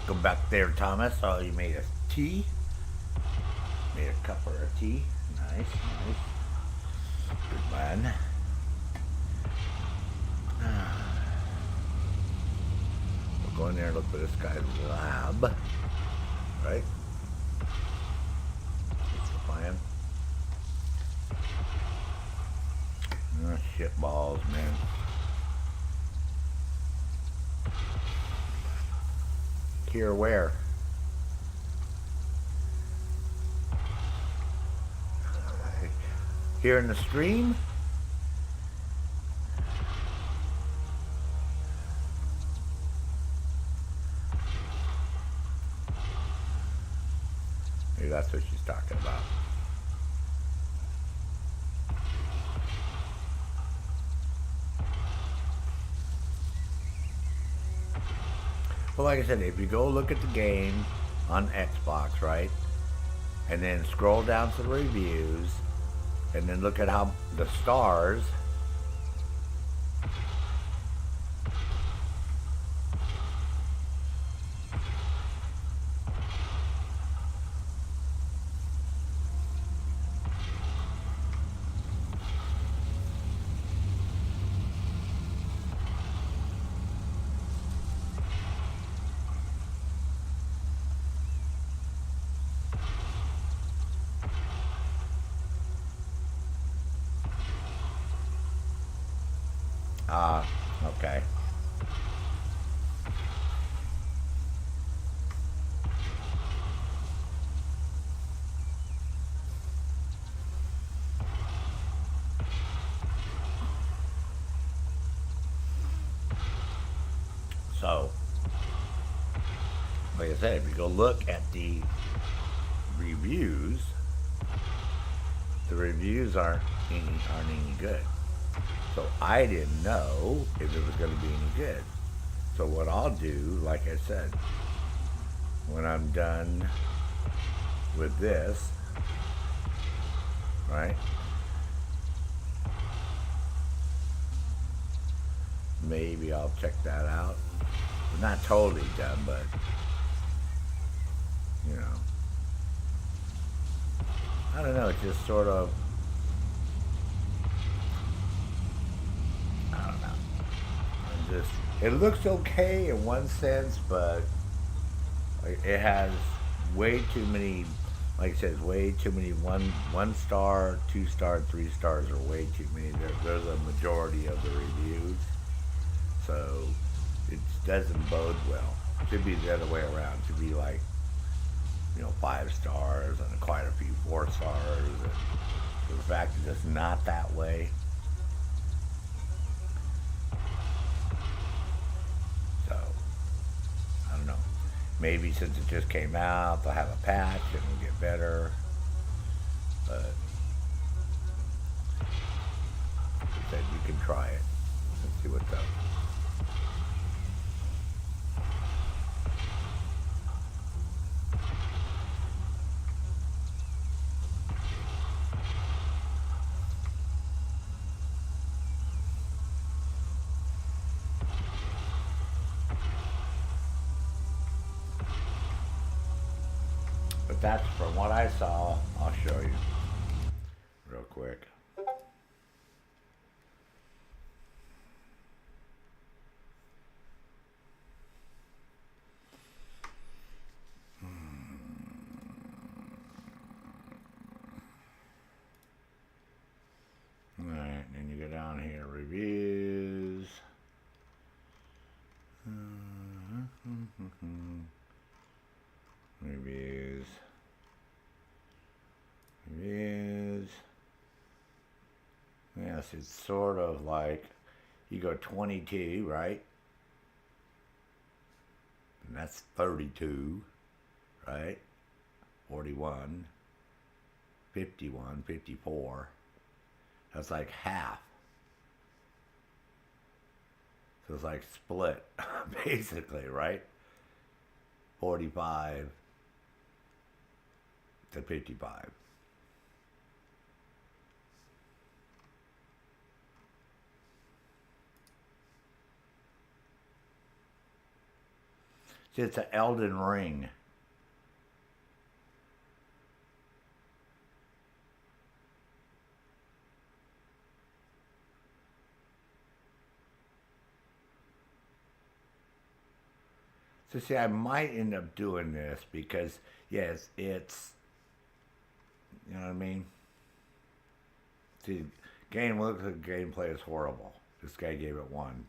[SPEAKER 1] Go back there, Thomas. Oh, you made a tea. Made a cup or a tea. Nice, nice. Good man. We'll go in there and look for this guy's lab. Right? That's the plan. Oh, shit balls, man. Here where? Here in the stream? Maybe that's what she's talking about. Well, like I said, if you go look at the game on Xbox, right? And then scroll down to the reviews, and then look at how the stars. Okay. So, like I said, if you go look at the reviews, the reviews aren't any good. So I didn't know if it was going to be any good. So what I'll do, like I said, when I'm done with this, right? Maybe I'll check that out. Not totally done, but you know, I don't know. It's just sort of, I don't know. I'm just, it looks okay in one sense, but it has way too many. Like I said, way too many one star, 2 star, 3 stars are way too many. They're the majority of the reviews, so it doesn't bode well. It should be the other way around. It should be like, 5 stars and quite a few 4 stars. And the fact that it's not that way. So, I don't know. Maybe since it just came out, they'll have a patch and it'll get better. But, like I said, you can try it and see what's up. But that's from what I saw. I'll show you real quick. Alright, then you go down here, reviews. Reviews. Reviews. Yes, it's sort of like you go 22, right? And that's 32, right? 41, 51, 54. That's like half. So it's like split, basically, right? 45 to 55. See, it's an Elden Ring. So see, I might end up doing this because, yes, it's, you know what I mean? See, game looks like gameplay is horrible. This guy gave it 1.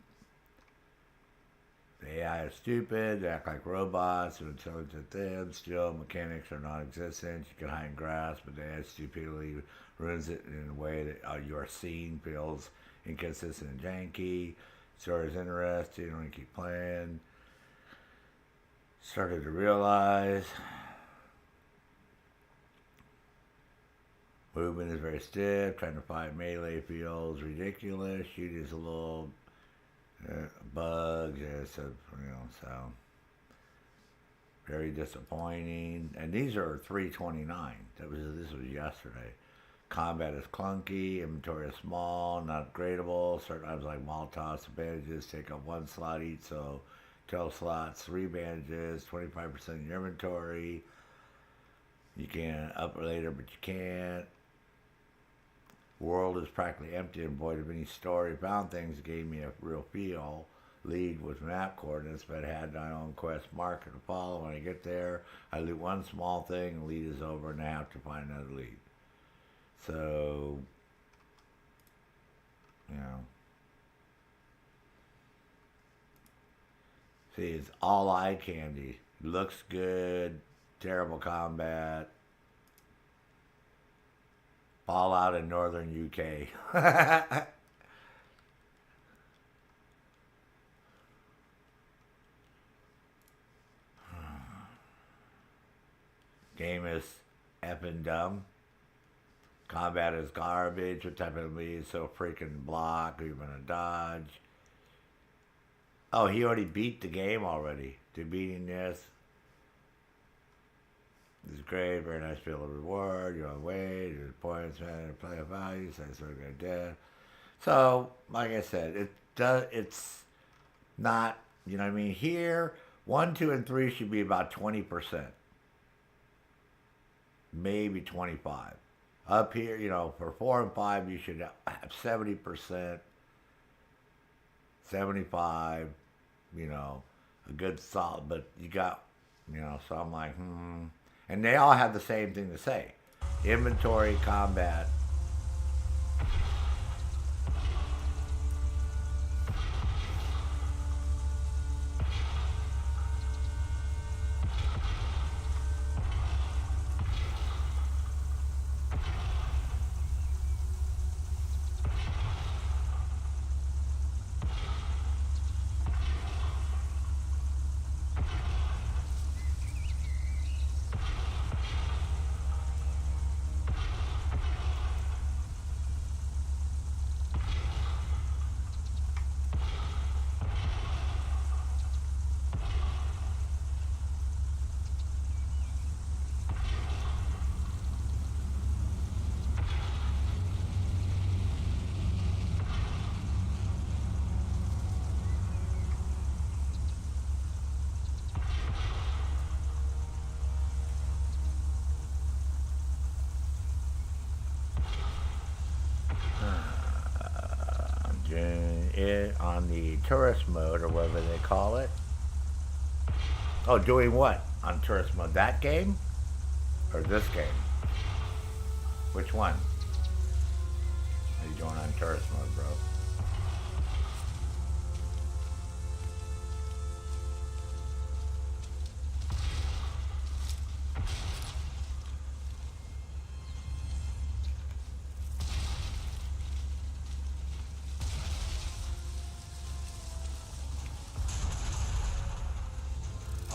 [SPEAKER 1] The AI is stupid, they act like robots, and intelligent them, still mechanics are non-existent, you can hide and grasp, but the AI stupidly ruins it in a way that your scene feels inconsistent and janky. Story is interesting, you want to keep playing. Started to realize movement is very stiff, trying to fight melee feels ridiculous, shooting is a little bugs, yeah, so, so very disappointing. And these are 329. This was yesterday. Combat is clunky, inventory is small, not upgradable. Certain items like Molotovs and bandages take up 1 slot each, so 12 slots, 3 bandages, 25% of your inventory. You can up later, but you can't. World is practically empty and void of any story. Found things gave me a real feel. Lead with map coordinates, but I had my own quest marker to follow. When I get there, I loot 1 small thing, the lead is over, and I have to find another lead. So, see, it's all eye candy. Looks good, terrible combat. Fallout in northern UK. Game is effing dumb. Combat is garbage. What type of enemy is so freaking block? Are you gonna dodge? Oh, he already beat the game already. To beating this. This is great, very nice feel of reward. You're on way, there's points, man, play of value, so it's sort of dead. So, like I said, it's not, you know what I mean? Here, 1, 2, and 3 should be about 20%. Maybe 25. Up here, for 4 and 5, you should have 70%, 75, a good solid, but you got, so I'm like, And they all have the same thing to say. Inventory, combat. On the tourist mode, or whatever they call it. Oh, doing what on tourist mode? That game? Or this game? Which one? What are you doing on tourist mode, bro?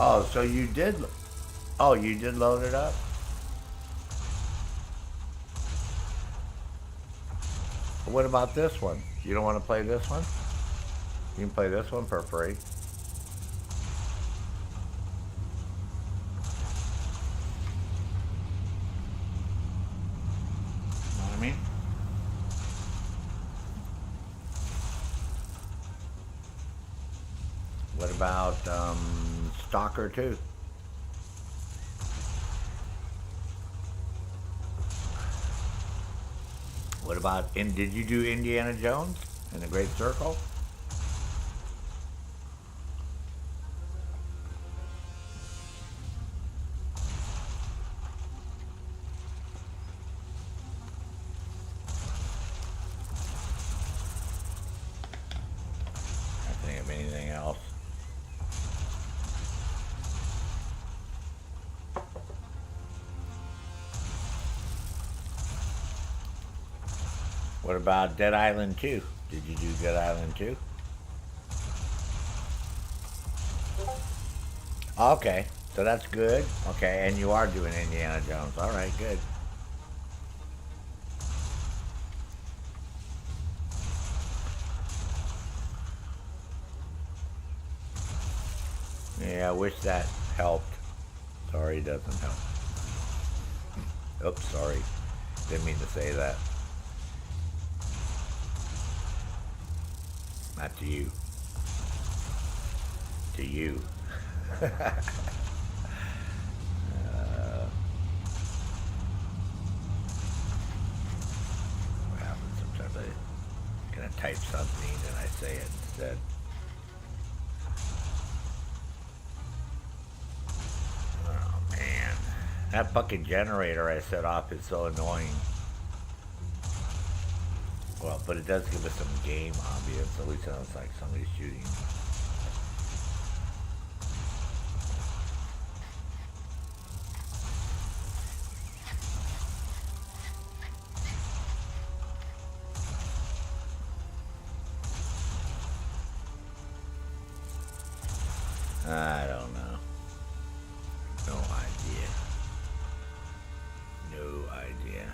[SPEAKER 1] Oh, so you did. Oh, you did load it up? What about this one? You don't want to play this one? You can play this one for free. Know what I mean? What about Stalker too. What about, did you do Indiana Jones and the Great Circle? I think of anything else. What about Dead Island 2? Did you do Dead Island 2? Okay, so that's good. Okay, and you are doing Indiana Jones. All right, good. Yeah, I wish that helped. Sorry, it doesn't help. Oops, sorry. Didn't mean to say that. Not to you. To you. What happens sometimes I kind of type something and I say it instead. Oh man. That fucking generator I set off is so annoying. Well, but it does give us some game ambience. At least it sounds like somebody's shooting. I don't know. No idea. No idea.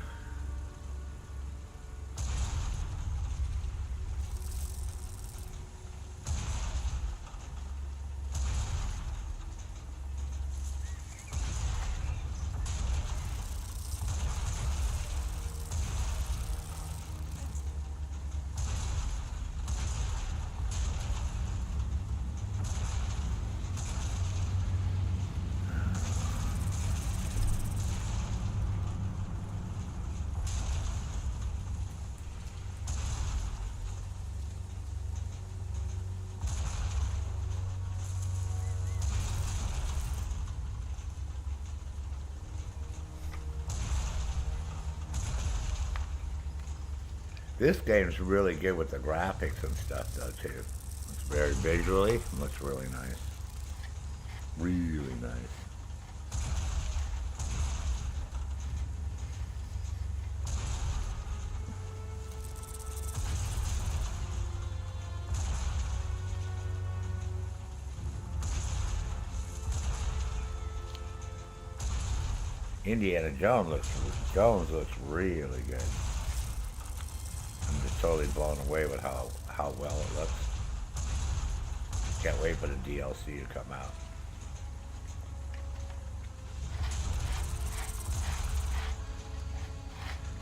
[SPEAKER 1] This game's really good with the graphics and stuff, though, too. It's very visually, looks really nice. Really nice. Indiana Jones looks really good. I'm just totally blown away with how well it looks. Can't wait for the DLC to come out.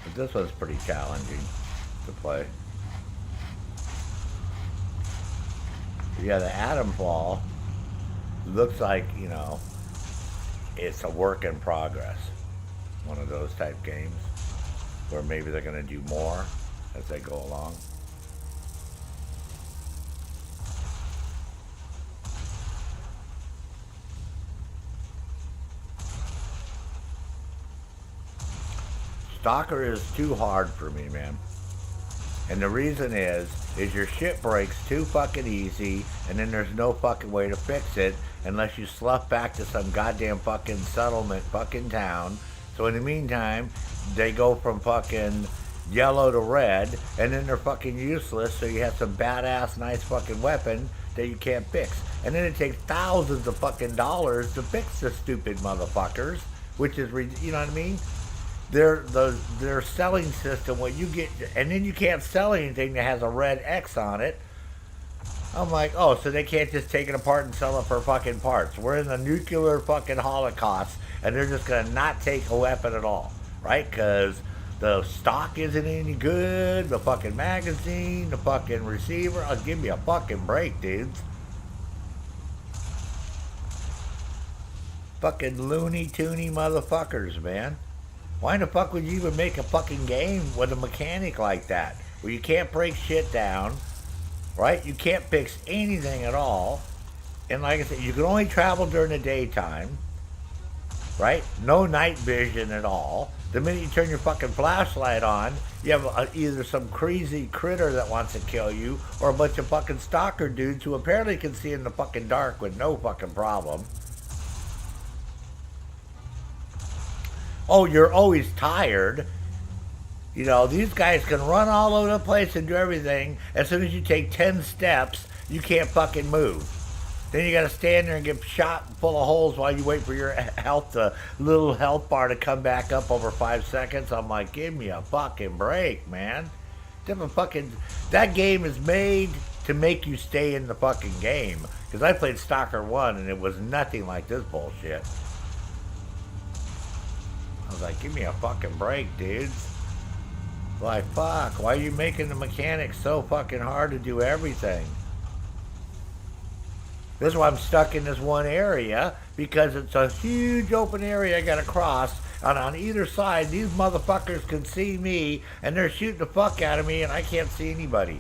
[SPEAKER 1] But this one's pretty challenging to play. Yeah, the Atom Fall looks like, you know, it's a work in progress. One of those type games where maybe they're going to do more as they go along. Stalker is too hard for me, man. And the reason is your shit breaks too fucking easy, and then there's no fucking way to fix it unless you slough back to some goddamn fucking settlement fucking town. So in the meantime, they go from fucking yellow to red, and then they're fucking useless, so you have some badass nice fucking weapon that you can't fix. And then it takes thousands of fucking dollars to fix the stupid motherfuckers, which is, you know what I mean? Their selling system, what you get, and then you can't sell anything that has a red X on it. I'm like, oh, so they can't just take it apart and sell it for fucking parts. We're in the nuclear fucking holocaust, and they're just gonna not take a weapon at all, right? Because the stock isn't any good, the fucking magazine, the fucking receiver. I'll give me a fucking break, dudes. Fucking loony toony motherfuckers, man. Why in the fuck would you even make a fucking game with a mechanic like that? Where you can't break shit down, right? You can't fix anything at all. And like I said, you can only travel during the daytime, right? No night vision at all. The minute you turn your fucking flashlight on, you have either some crazy critter that wants to kill you, or a bunch of fucking stalker dudes who apparently can see in the fucking dark with no fucking problem. Oh, you're always tired. You know, these guys can run all over the place and do everything. As soon as you take 10 steps, you can't fucking move. Then you gotta stand there and get shot full of holes while you wait for your little health bar to come back up over 5 seconds. I'm like, give me a fucking break, man. That game is made to make you stay in the fucking game. Because I played Stalker 1 and it was nothing like this bullshit. I was like, give me a fucking break, dudes. Like, fuck, why are you making the mechanics so fucking hard to do everything? This is why I'm stuck in this one area, because it's a huge open area I gotta cross, and on either side, these motherfuckers can see me, and they're shooting the fuck out of me, and I can't see anybody.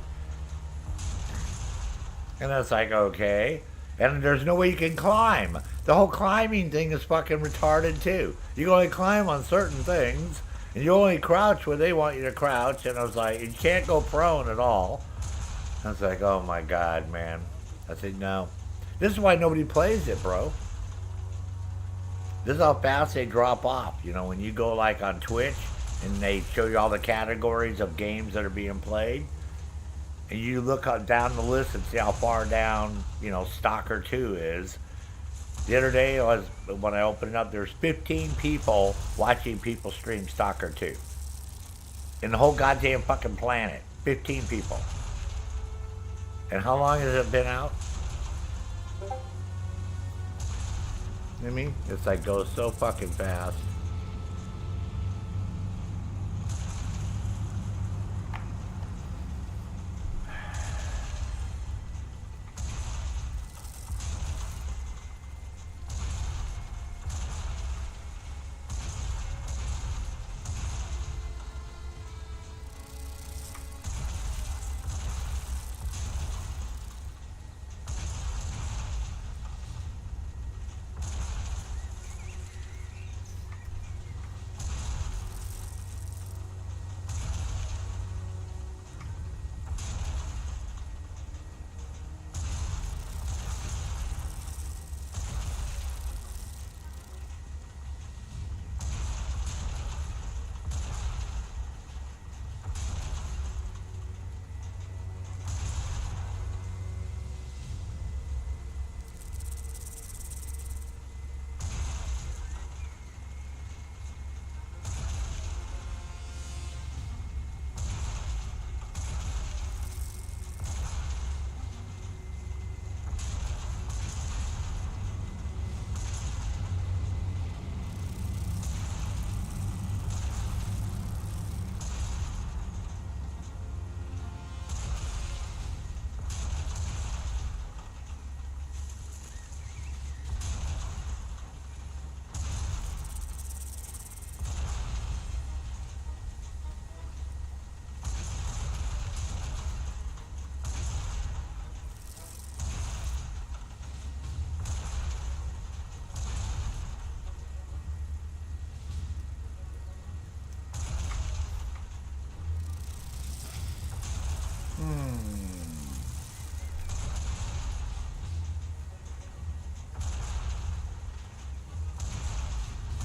[SPEAKER 1] And it's like, okay. And there's no way you can climb. The whole climbing thing is fucking retarded, too. You can only climb on certain things, and you only crouch where they want you to crouch, and I was like, you can't go prone at all. I was like, oh my god, man. I said, no. This is why nobody plays it, bro. This is how fast they drop off. You know, when you go like on Twitch and they show you all the categories of games that are being played, and you look down the list and see how far down, you know, Stalker 2 is. The other day, when I opened it up, there's 15 people watching people stream Stalker 2. In the whole goddamn fucking planet. 15 people. And how long has it been out? You know what I mean? It's like goes so fucking fast.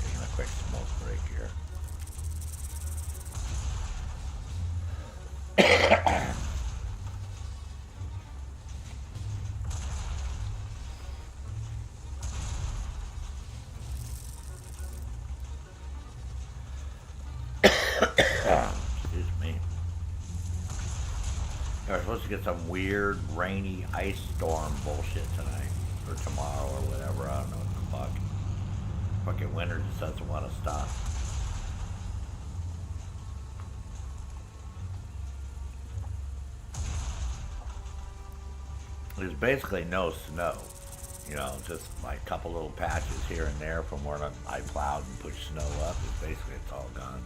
[SPEAKER 1] Taking a quick smoke break here. Excuse me. We're supposed to get some weird rainy ice storm bullshit tonight or tomorrow or whatever. I don't know what the fuck. Fucking winter just doesn't want to stop. There's basically no snow. You know, just like a couple little patches here and there from where I plowed and pushed snow up. It's basically, it's all gone.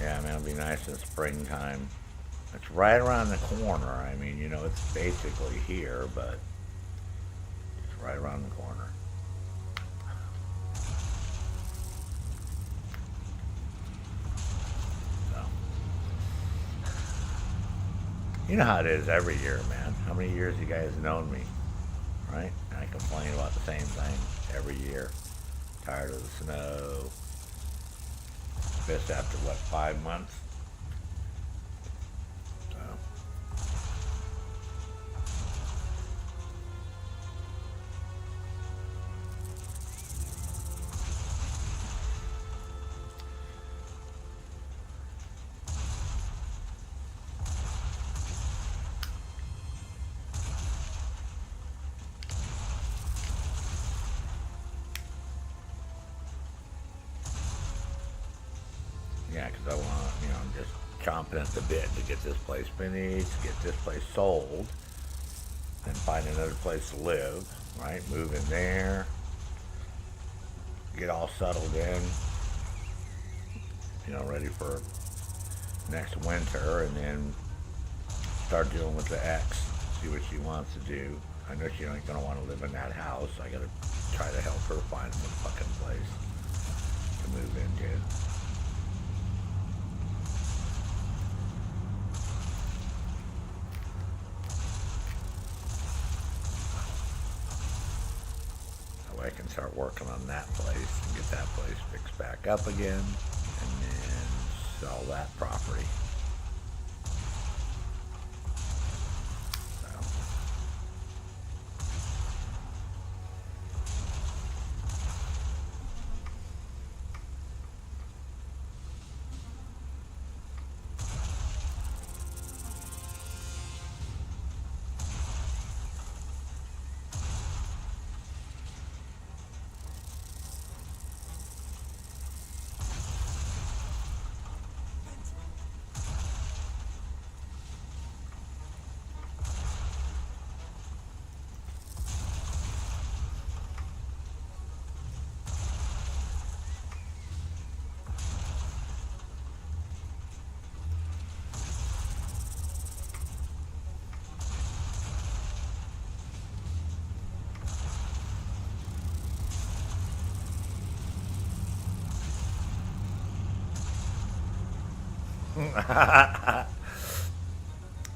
[SPEAKER 1] Yeah, man, it'll be nice in springtime. It's right around the corner. I mean, you know, it's basically here, but it's right around the corner. So, you know how it is every year, man. How many years you guys known me, right? And I complain about the same thing every year. Tired of the snow. This after what, 5 months? So. Yeah, because I want, you know, I'm just chomping at the bit to get this place finished, get this place sold, and find another place to live, right? Move in there, get all settled in, you know, ready for next winter, and then start dealing with the ex, see what she wants to do. I know she ain't gonna want to live in that house. I gotta try to help her find some fucking place to move into. I can start working on that place and get that place fixed back up again, and then sell that property. So.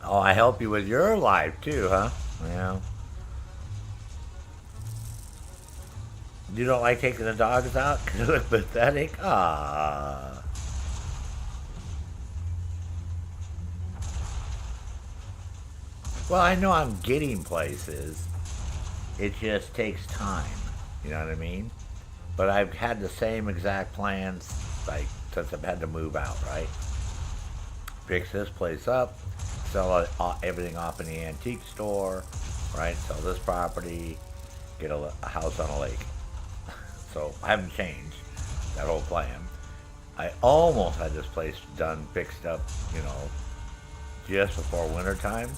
[SPEAKER 1] Oh, I help you with your life too, huh? Yeah. You don't like taking the dogs out because they look pathetic? Ah. Well, I know I'm getting places. It just takes time. You know what I mean? But I've had the same exact plans, like, since I've had to move out, right? Fix this place up, sell everything off in the antique store, right? Sell this property, get a house on a lake. So I haven't changed that whole plan. I almost had this place done, fixed up, you know, just before winter time.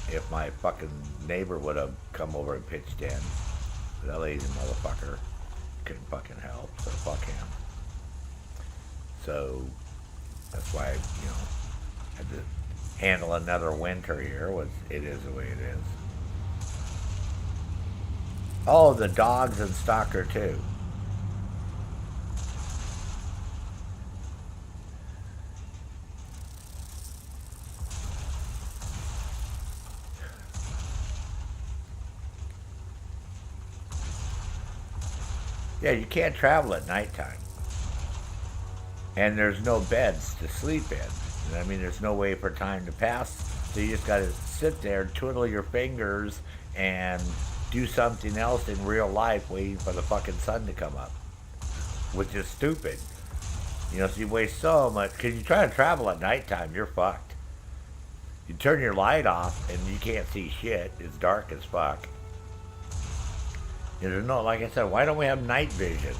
[SPEAKER 1] If my fucking neighbor would have come over and pitched in. But that lazy motherfucker couldn't fucking help, so fuck him. So that's why, you know, I had to handle another winter here. It is the way it is. Oh, the dog's in Stalker too. Yeah, you can't travel at nighttime. And there's no beds to sleep in. I mean, there's no way for time to pass. So you just got to sit there, twiddle your fingers, and do something else in real life waiting for the fucking sun to come up, which is stupid. You know, so you waste so much, because you try to travel at nighttime, you're fucked. You turn your light off and you can't see shit. It's dark as fuck. You know, like I said, why don't we have night vision?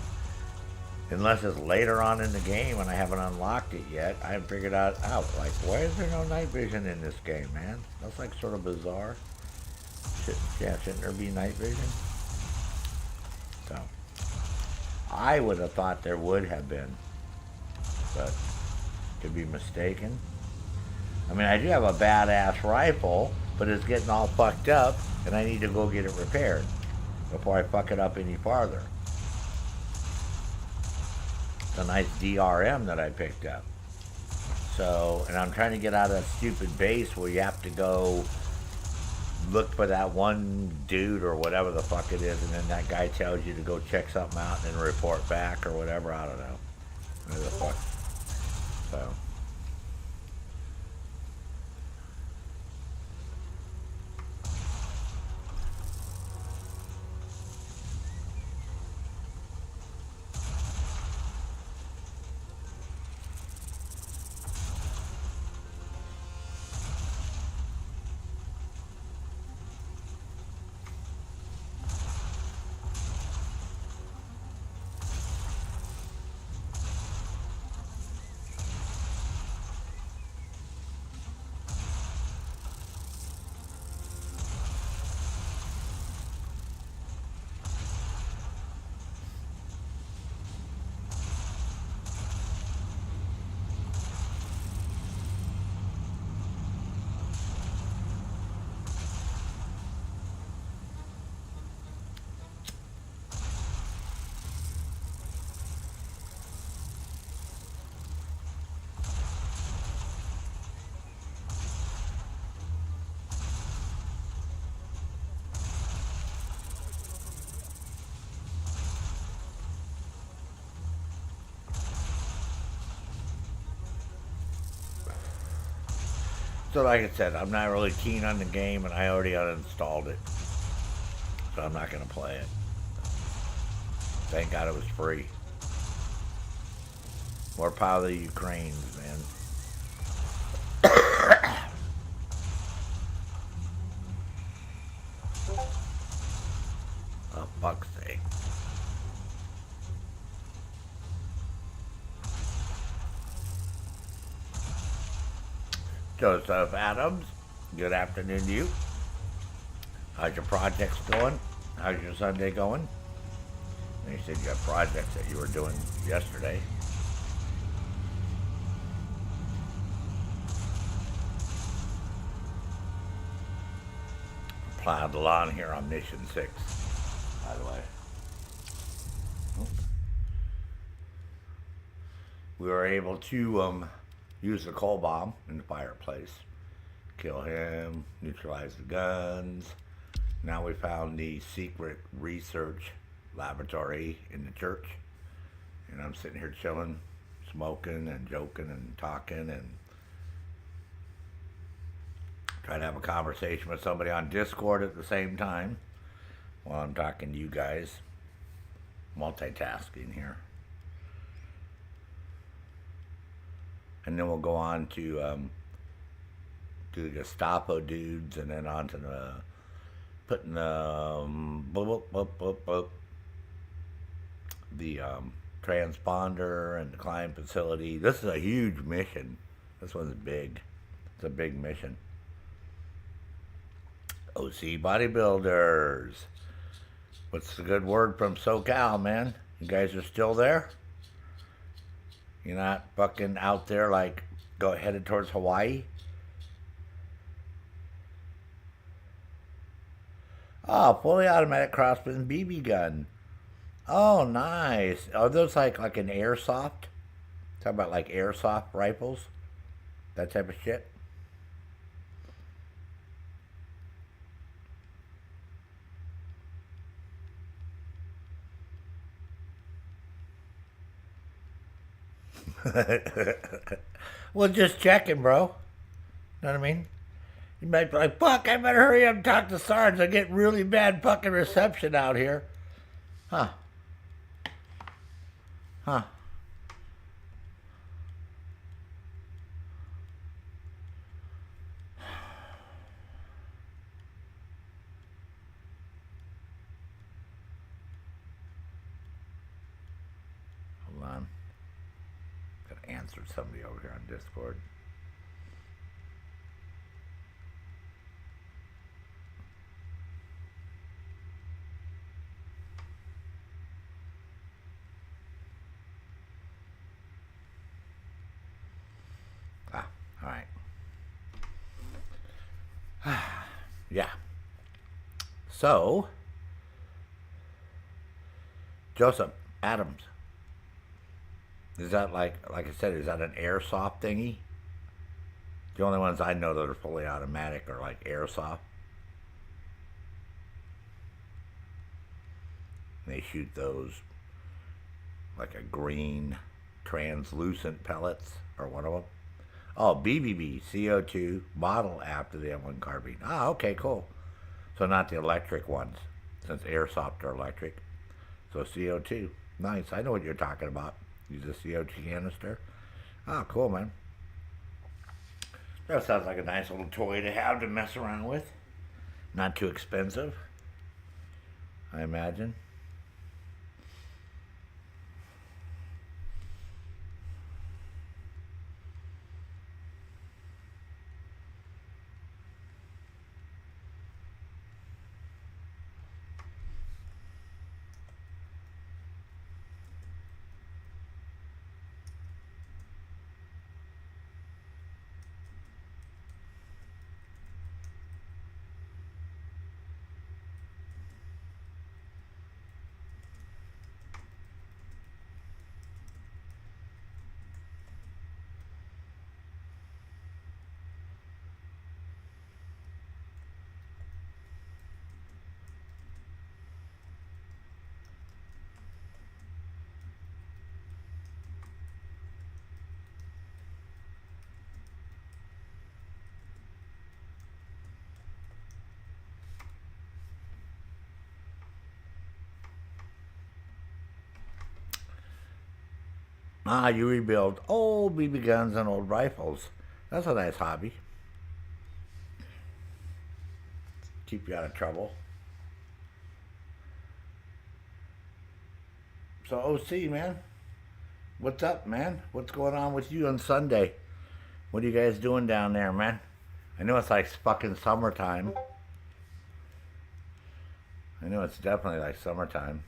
[SPEAKER 1] Unless it's later on in the game and I haven't unlocked it yet. I haven't figured out. Like, why is there no night vision in this game, man? That's like sort of bizarre. Shouldn't there be night vision? So, I would have thought there would have been. But, could be mistaken. I mean, I do have a badass rifle, but it's getting all fucked up, and I need to go get it repaired before I fuck it up any farther. It's a nice DRM that I picked up. So, and I'm trying to get out of that stupid base where you have to go look for that one dude or whatever the fuck it is, and then that guy tells you to go check something out and then report back or whatever. I don't know. Whatever the fuck. So. So like I said, I'm not really keen on the game, and I already uninstalled it. So I'm not going to play it. Thank God it was free. More power to the Ukrainians, man. Oh, fuck's sake. Joseph Adams, good afternoon to you. How's your projects going? How's your Sunday going? And you said you have projects that you were doing yesterday. Plowed the lawn here on Mission 6, by the way. We were able to use the coal bomb in the fireplace. Kill him, neutralize the guns. Now we found the secret research laboratory in the church. And I'm sitting here chilling, smoking and joking and talking and trying to have a conversation with somebody on Discord at the same time while I'm talking to you guys. Multitasking here. And then we'll go on to the Gestapo dudes, and then on to the putting the transponder and the client facility. This is a huge mission. This one's big. It's a big mission. OC bodybuilders. What's the good word from SoCal, man? You guys are still there? You're not fucking out there like headed towards Hawaii? Oh, fully automatic crossbow BB gun. Oh, nice. Are those like an airsoft? Talk about like airsoft rifles? That type of shit? Well, just checking, bro. Know what I mean? You might be like, fuck, I better hurry up and talk to Sarge. I get really bad fucking reception out here. Huh. Huh. Hold on. Gotta answer somebody over here on Discord. All right. Yeah. So, Joseph Adams. Is that like I said, is that an airsoft thingy? The only ones I know that are fully automatic are like airsoft. And they shoot those like a green translucent pellets or one of them. Oh, BBB, CO2, bottle after the M1 carbine. Ah, okay, cool. So not the electric ones, since airsoft are electric. So CO2. Nice, I know what you're talking about. Use a CO2 canister. Oh, cool, man. That sounds like a nice little toy to have to mess around with. Not too expensive, I imagine. Ah, you rebuild old BB guns and old rifles. That's a nice hobby. Keep you out of trouble. So, OC, man. What's up, man? What's going on with you on Sunday? What are you guys doing down there, man? I know it's like fucking summertime. I know it's definitely like summertime.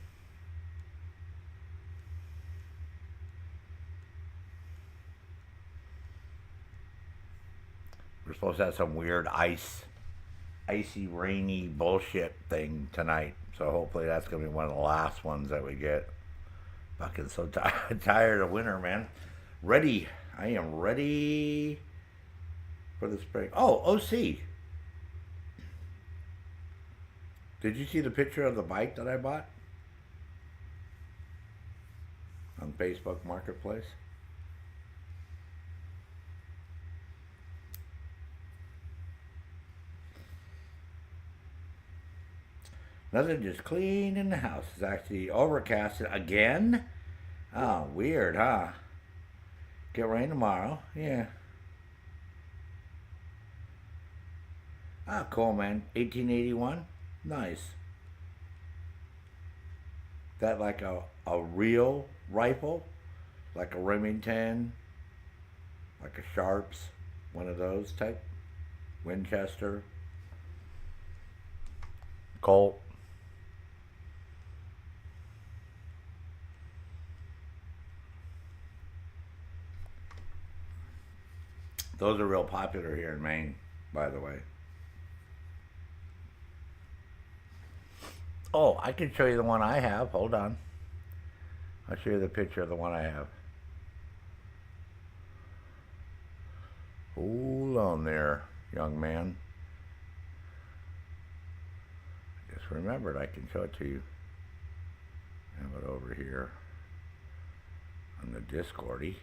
[SPEAKER 1] We're supposed to have some weird icy, rainy bullshit thing tonight. So hopefully that's going to be one of the last ones that we get. Fucking so tired of winter, man. Ready. I am ready for the spring. Oh, OC. Did you see the picture of the bike that I bought? On Facebook Marketplace? Nothing, just cleaning the house. It's actually overcast again. Oh, weird, huh? Get rain tomorrow. Yeah. Ah, cool, man. 1881. Nice. That like a real rifle? Like a Remington? Like a Sharps? One of those type? Winchester? Colt? Those are real popular here in Maine, by the way. Oh, I can show you the one I have. Hold on. I'll show you the picture of the one I have. Hold on there, young man. I just remembered I can show it to you. Have it over here on the Discordy.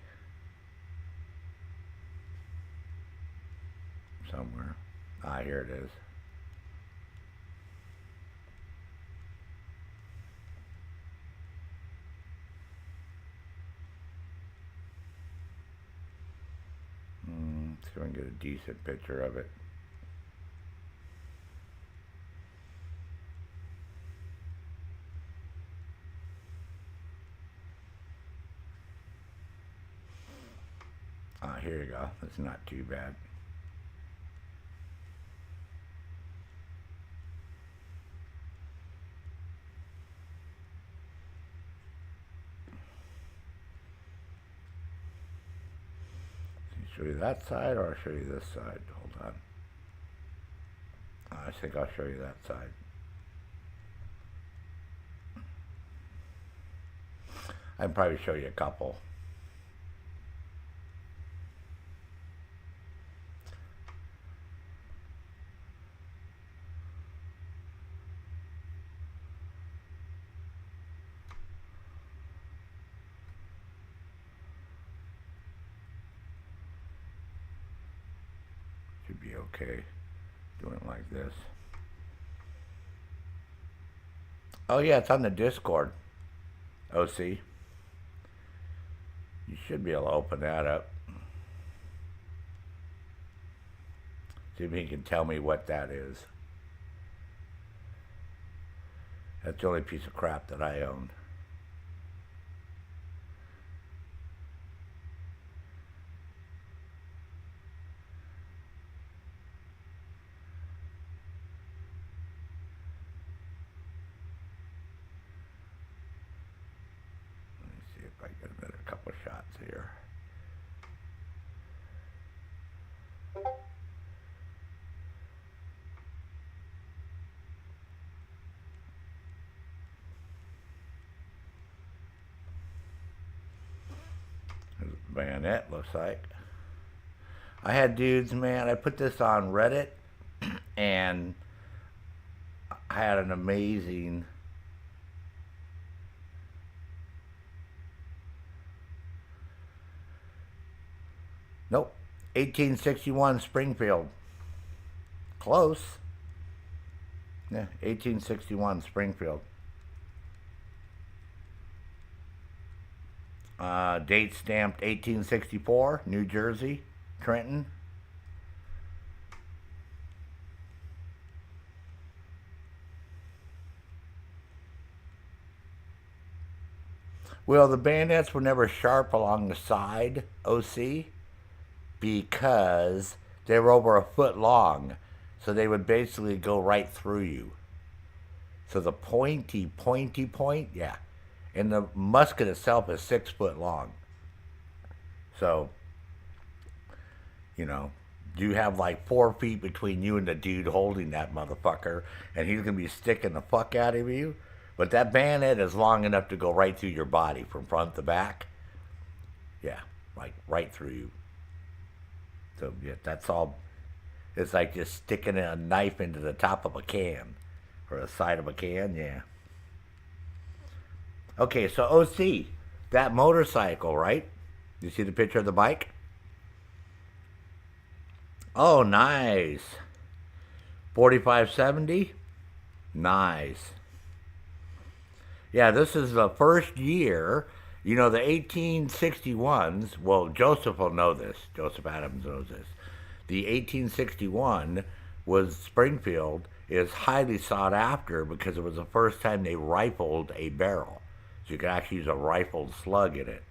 [SPEAKER 1] Somewhere. Ah, here it is. See if I can get a decent picture of it. Ah, here you go. It's not too bad. Show you that side, or I'll show you this side. Hold on. I think I'll show you that side. I can probably show you a couple. Should be okay doing it like this. Oh yeah, it's on the Discord. OC. You should be able to open that up. See if he can tell me what that is. That's the only piece of crap that I own. I get another couple shots here. There's a bayonet, looks like. I had dudes, man, I put this on Reddit, and I had an amazing... Nope. 1861 Springfield. Close. Yeah, 1861 Springfield. Date stamped 1864, New Jersey, Trenton. Well, the bayonets were never sharp along the side, OC, because they were over a foot long. So they would basically go right through you. So the pointy point, yeah. And the musket itself is 6 foot long. So, you know, you have like 4 feet between you and the dude holding that motherfucker, and he's going to be sticking the fuck out of you. But that bayonet is long enough to go right through your body from front to back. Yeah, like right through you. So, yeah, that's all. It's like just sticking a knife into the top of a can. Or the side of a can, yeah. Okay, so OC, that motorcycle, right? You see the picture of the bike? Oh, nice. 4570? Nice. Yeah, this is the first year. You know, the 1861s, well, Joseph will know this. Joseph Adams knows this. The 1861 was Springfield is highly sought after because it was the first time they rifled a barrel. So you could actually use a rifled slug in it.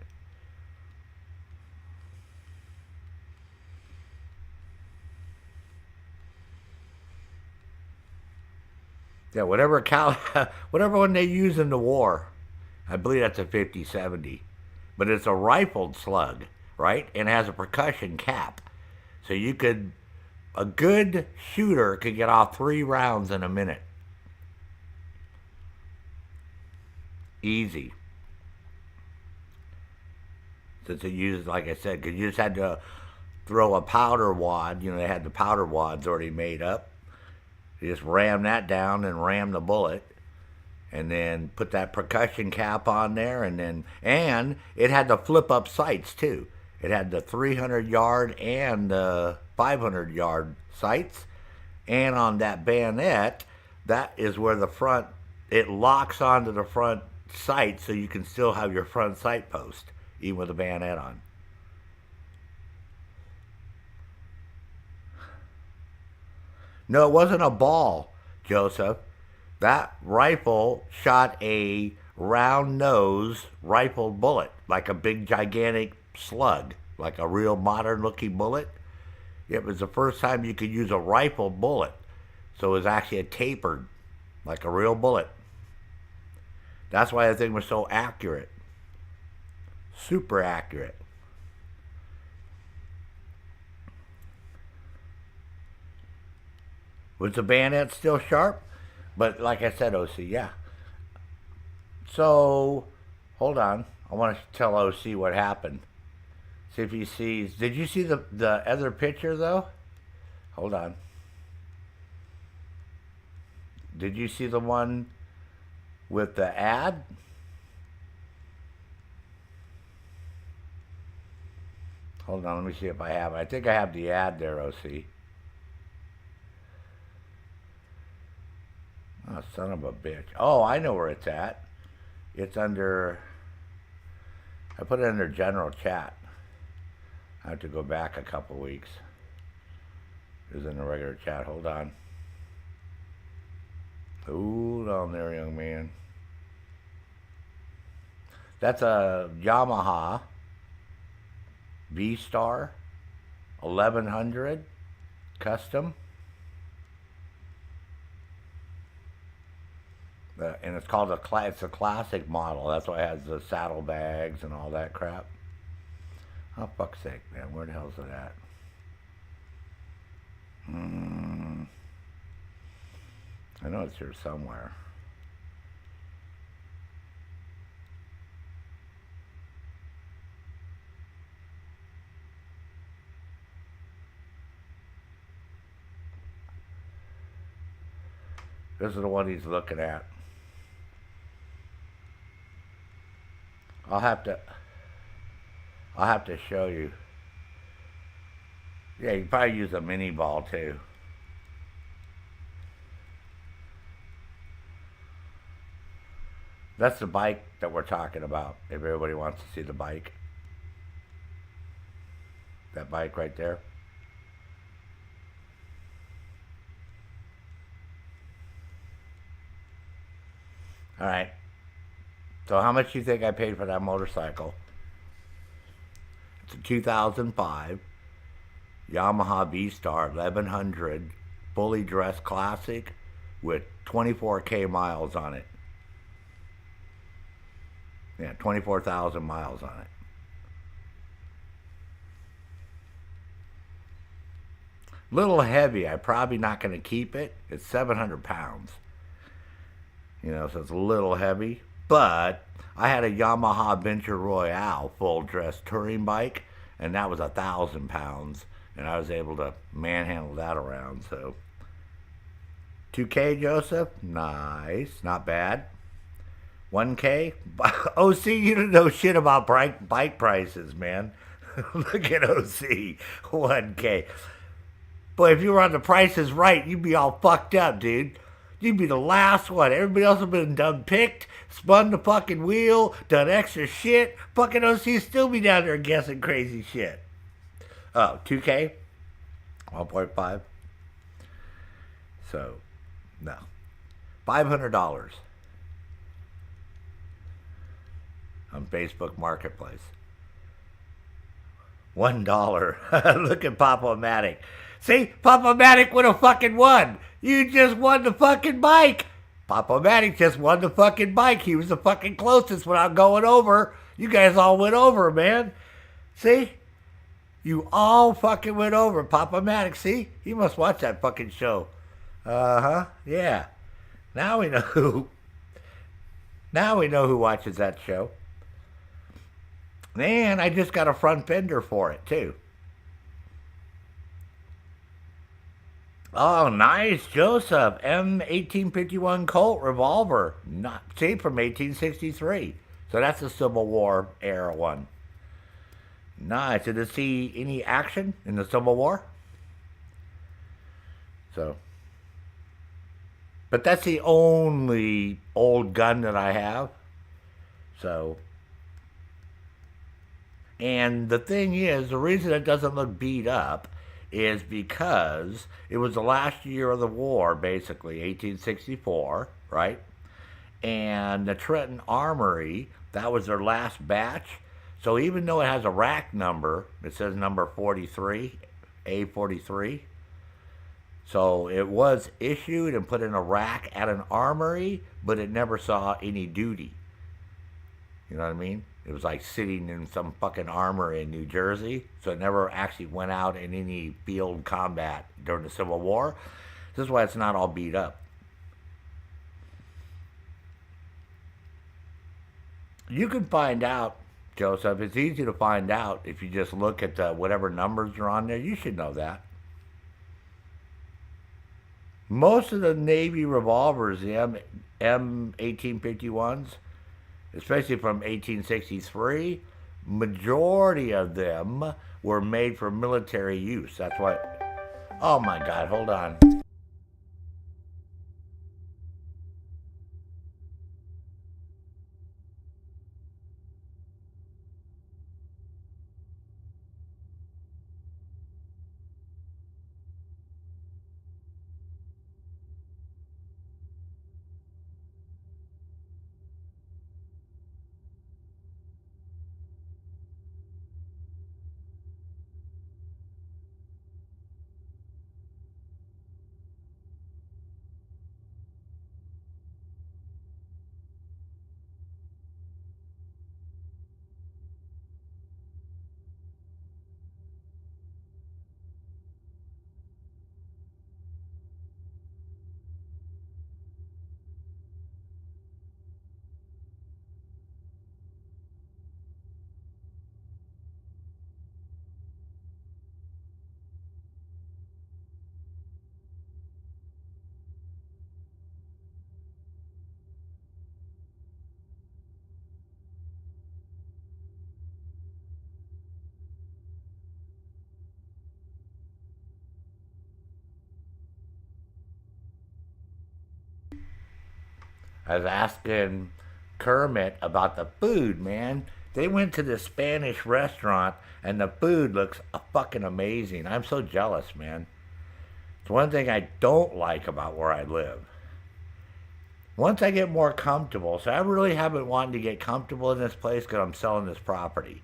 [SPEAKER 1] Yeah, whatever one they use in the war. I believe that's a 50-70. But it's a rifled slug, right? And it has a percussion cap. So a good shooter could get off 3 rounds in a minute. Easy. Since it used, like I said, because you just had to throw a powder wad. You know, they had the powder wads already made up. You just ram that down and ram the bullet. And then put that percussion cap on there. And it had the flip-up sights, too. It had the 300-yard and the 500-yard sights. And on that bayonet, that is where the front, it locks onto the front sight so you can still have your front sight post, even with the bayonet on. No, it wasn't a ball, Joseph. That rifle shot a round nose rifled bullet, like a big gigantic slug, like a real modern looking bullet. It was the first time you could use a rifled bullet. So it was actually a tapered, like a real bullet. That's why the thing was so accurate. Super accurate. Was the bayonet still sharp? But like I said, OC, yeah. So, hold on. I want to tell OC what happened. See if he sees. Did you see the other picture, though? Hold on. Did you see the one with the ad? Hold on, let me see if I have it. I think I have the ad there, OC. Oh, son of a bitch. Oh, I know where it's at. It's under... I put it under general chat. I have to go back a couple weeks. It was in the regular chat. Hold on. Hold on there, young man. That's a Yamaha V-Star 1100 custom. And it's called it's a classic model. That's why it has the saddlebags and all that crap. Oh, fuck's sake, man. Where the hell's it at? I know it's here somewhere. This is the one he's looking at. I'll have to show you. Yeah, you can probably use a mini ball too. That's the bike that we're talking about, if everybody wants to see the bike. That bike right there. All right. So how much do you think I paid for that motorcycle? It's a 2005 Yamaha V-Star 1100 fully dressed classic with 24K miles on it. Yeah, 24,000 miles on it. Little heavy. I'm probably not going to keep it. It's 700 pounds. You know, so it's a little heavy. But I had a Yamaha Venture Royale full dress touring bike, and that was 1,000 pounds, and I was able to manhandle that around. So 2K, Joseph, nice, not bad. 1K, OC, you don't know shit about bike prices, man. Look at OC, 1K. Boy, if you were on The Price is Right, you'd be all fucked up, dude. You'd be the last one. Everybody else have been done picked, spun the fucking wheel, done extra shit. Fucking OC still be down there guessing crazy shit. Oh, 2K? 1.5? So, no. $500 on Facebook Marketplace. $1. Look at Pop-O-Matic. See, Pop-O-Matic would have fucking won. You just won the fucking bike. Pop-O-Matic just won the fucking bike. He was the fucking closest without going over. You guys all went over, man. See? You all fucking went over. Pop-O-Matic, see? You must watch that fucking show. Uh-huh. Yeah. Now we know who. Now we know who watches that show. And I just got a front fender for it, too. Oh, nice, Joseph. M1851 Colt revolver. See, from 1863. So that's a Civil War era one. Nice. Did it see any action in the Civil War? So, But that's the only old gun that I have. So, and the thing is, the reason it doesn't look beat up is because it was the last year of the war, basically, 1864, right? And the Trenton Armory, that was their last batch. So even though it has a rack number, it says number 43, A43. So it was issued and put in a rack at an armory, but it never saw any duty. You know what I mean? It was like sitting in some fucking armory in New Jersey, so it never actually went out in any field combat during the Civil War. This is why it's not all beat up. You can find out, Joseph. It's easy to find out if you just look at whatever numbers are on there. You should know that. Most of the Navy revolvers, the M1851s, especially from 1863, majority of them were made for military use. That's why. Oh my God, hold on. I was asking Kermit about the food, man. They went to this Spanish restaurant and the food looks fucking amazing. I'm so jealous, man. It's one thing I don't like about where I live. Once I get more comfortable, so I really haven't wanted to get comfortable in this place because I'm selling this property.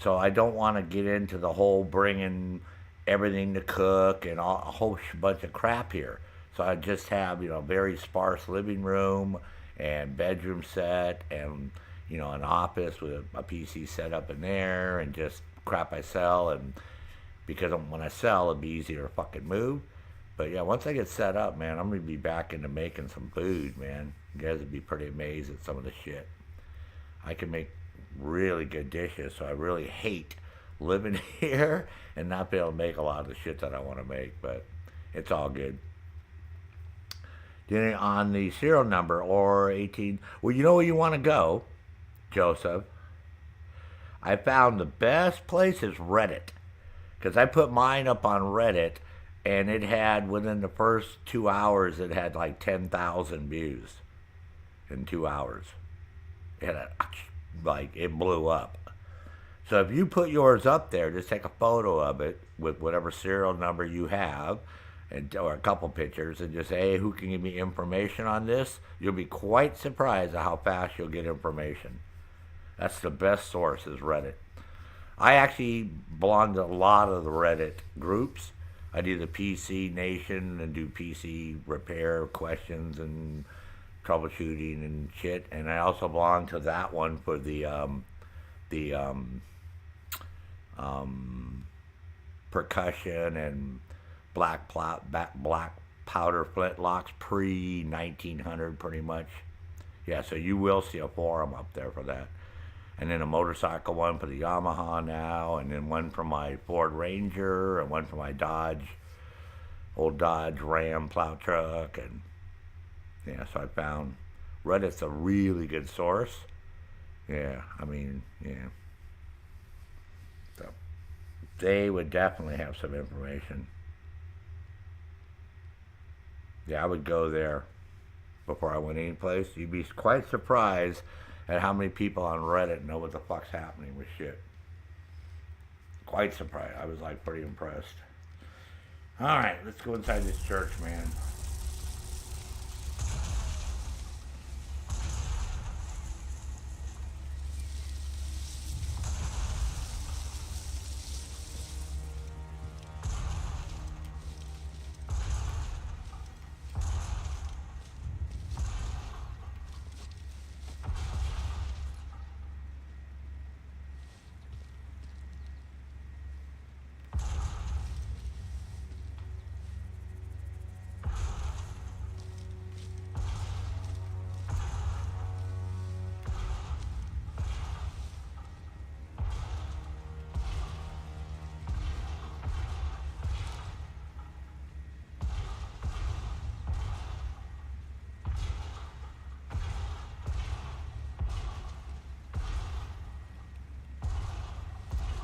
[SPEAKER 1] So I don't want to get into the whole bringing everything to cook and a whole bunch of crap here. So I just have, very sparse living room and bedroom set and, an office with a PC set up in there and just crap I sell. And because when I sell, it'd be easier to fucking move. But yeah, once I get set up, man, I'm going to be back into making some food, man. You guys would be pretty amazed at some of the shit. I can make really good dishes, so I really hate living here and not be able to make a lot of the shit that I want to make, but it's all good. Then on the serial number, or 18, well, you know where you want to go, Joseph? I found the best place is Reddit, because I put mine up on Reddit, and it had, within the first 2 hours, it had like 10,000 views in 2 hours. It blew up. So if you put yours up there, just take a photo of it with whatever serial number you have, or a couple pictures, and just say, hey, who can give me information on this? You'll be quite surprised at how fast you'll get information. That's the best source, is Reddit. I actually belong to a lot of the Reddit groups. I do the PC Nation and do PC repair questions and troubleshooting and shit. And I also belong to that one for the percussion and black powder flintlocks pre-1900 pretty much. Yeah, so you will see a forum up there for that. And then a motorcycle one for the Yamaha now, and then one for my Ford Ranger, and one for my old Dodge Ram plow truck. And yeah, so I found Reddit's a really good source. Yeah, yeah. So they would definitely have some information. Yeah, I would go there. before I went anyplace. You'd be quite surprised at how many people on Reddit know what the fuck's happening with shit. Quite surprised. I was like pretty impressed. Alright, let's go inside this church, man.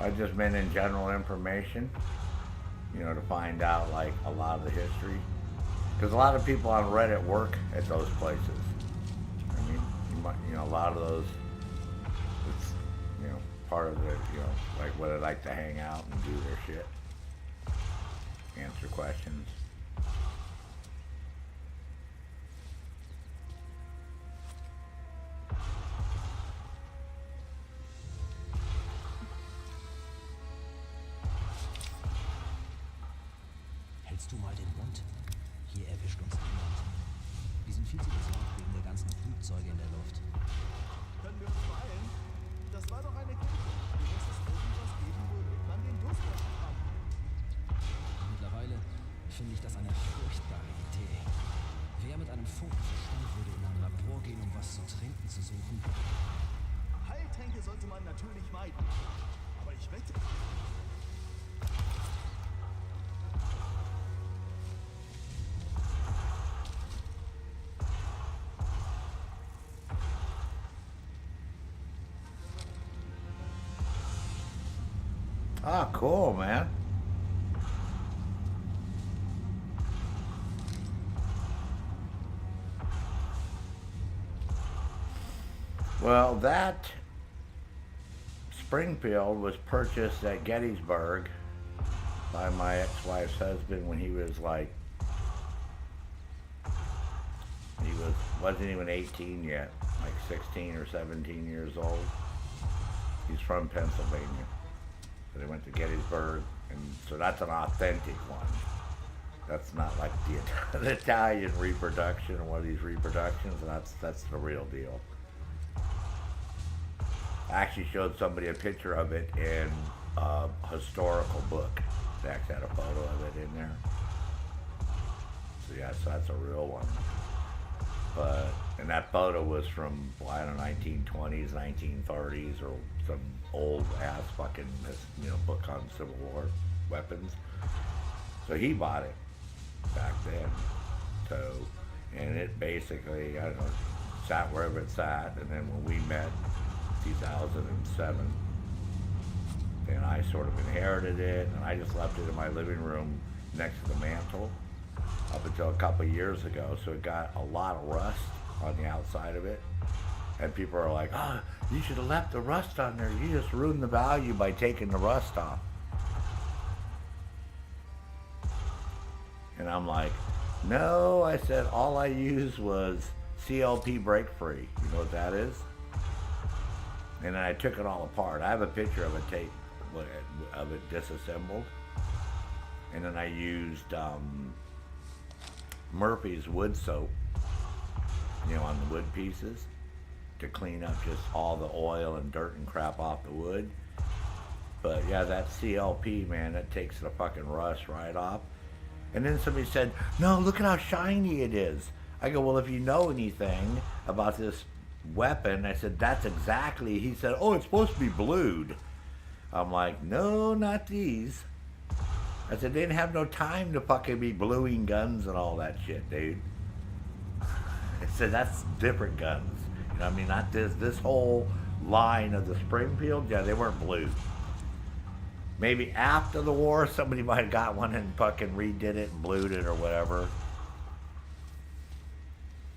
[SPEAKER 1] I just meant in general information, to find out like a lot of the history. Because a lot of people on Reddit work at those places. I mean, a lot of those, it's, part of the, like where they like to hang out and do their shit. Answer questions.
[SPEAKER 2] Hältst du mal den Mund? Hier erwischt uns niemand. Wir sind viel zu besorgt wegen der ganzen Flugzeuge in der Luft.
[SPEAKER 4] Können wir uns beeilen? Das war doch eine Kirche. Du wirst es irgendwas geben, womit man den Durst löschen kann.
[SPEAKER 2] Mittlerweile finde ich das eine furchtbare Idee. Wer mit einem Funkenverstand würde in ein Labor gehen, um was zu trinken zu suchen?
[SPEAKER 4] Heiltränke sollte man natürlich meiden. Aber ich wette...
[SPEAKER 1] Ah, cool, man. Well, that Springfield was purchased at Gettysburg by my ex-wife's husband when he was like, wasn't even 18 yet, like 16 or 17 years old. He's from Pennsylvania. So they went to Gettysburg, and so that's an authentic one. That's not like the Italian reproduction or one of these reproductions, and that's the real deal. I actually showed somebody a picture of it in a historical book. They actually had a photo of it in there. So yeah, so that's a real one. And that photo was from, I don't know, 1920s, 1930s, or some old ass fucking, book on Civil War weapons. So he bought it back then. So, and it basically, I don't know, sat wherever it sat. And then when we met, 2007, then I sort of inherited it, and I just left it in my living room next to the mantle up until a couple of years ago. So it got a lot of rust on the outside of it. And people are like, oh, you should have left the rust on there. You just ruined the value by taking the rust off. And I'm like, no, I said, all I used was CLP break free. You know what that is? And then I took it all apart. I have a picture of it disassembled. And then I used Murphy's wood soap, on the wood pieces, to clean up just all the oil and dirt and crap off the wood. But yeah, that CLP, man, that takes the fucking rust right off. And then somebody said, no, look at how shiny it is. I go, well, if you know anything about this weapon, I said, that's exactly, he said, oh, it's supposed to be blued. I'm like, no, not these. I said, they didn't have no time to fucking be bluing guns and all that shit, dude. I said, that's different guns. I mean, not this whole line of the Springfield, yeah, they weren't blued. Maybe after the war, somebody might have got one and fucking redid it and blued it or whatever.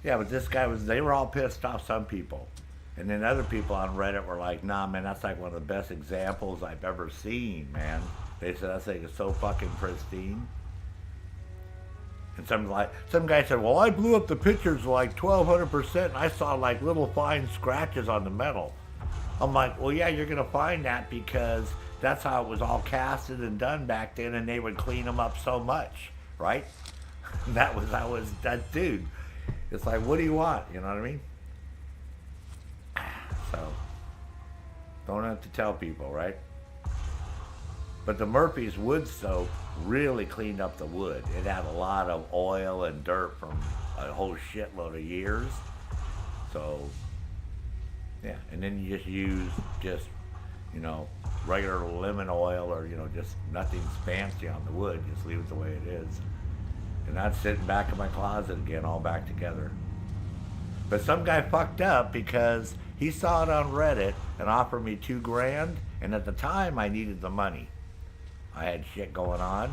[SPEAKER 1] Yeah, but this guy was, they were all pissed off, some people. And then other people on Reddit were like, nah, man, that's like one of the best examples I've ever seen, man. They said that thing is so fucking pristine. And some guy said, well, I blew up the pictures like 1,200%, and I saw like little fine scratches on the metal. I'm like, well, yeah, you're gonna find that because that's how it was all casted and done back then, and they would clean them up so much, right? that was that dude. It's like, what do you want? You know what I mean? So, don't have to tell people, right? But the Murphy's wood soap really cleaned up the wood. It had a lot of oil and dirt from a whole shitload of years. So, yeah. And then you just use regular lemon oil or, just nothing's fancy on the wood. Just leave it the way it is. And that's sitting back in my closet again, all back together. But some guy fucked up because he saw it on Reddit and offered me $2,000, and at the time I needed the money. I had shit going on,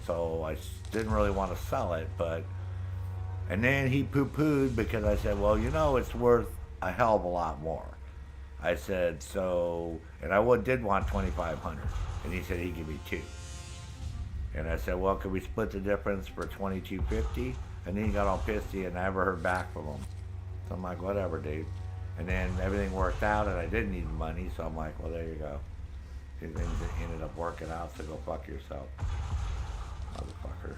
[SPEAKER 1] so I didn't really want to sell it, and then he poo-pooed because I said, well, it's worth a hell of a lot more. I said, and I did want $2,500, and he said he'd give me $2,000. And I said, well, could we split the difference for $2,250? And then he got all pissy and I never heard back from him. So I'm like, whatever, dude. And then everything worked out and I didn't need the money, so I'm like, well, there you go. It ended up working out, so go fuck yourself, motherfucker.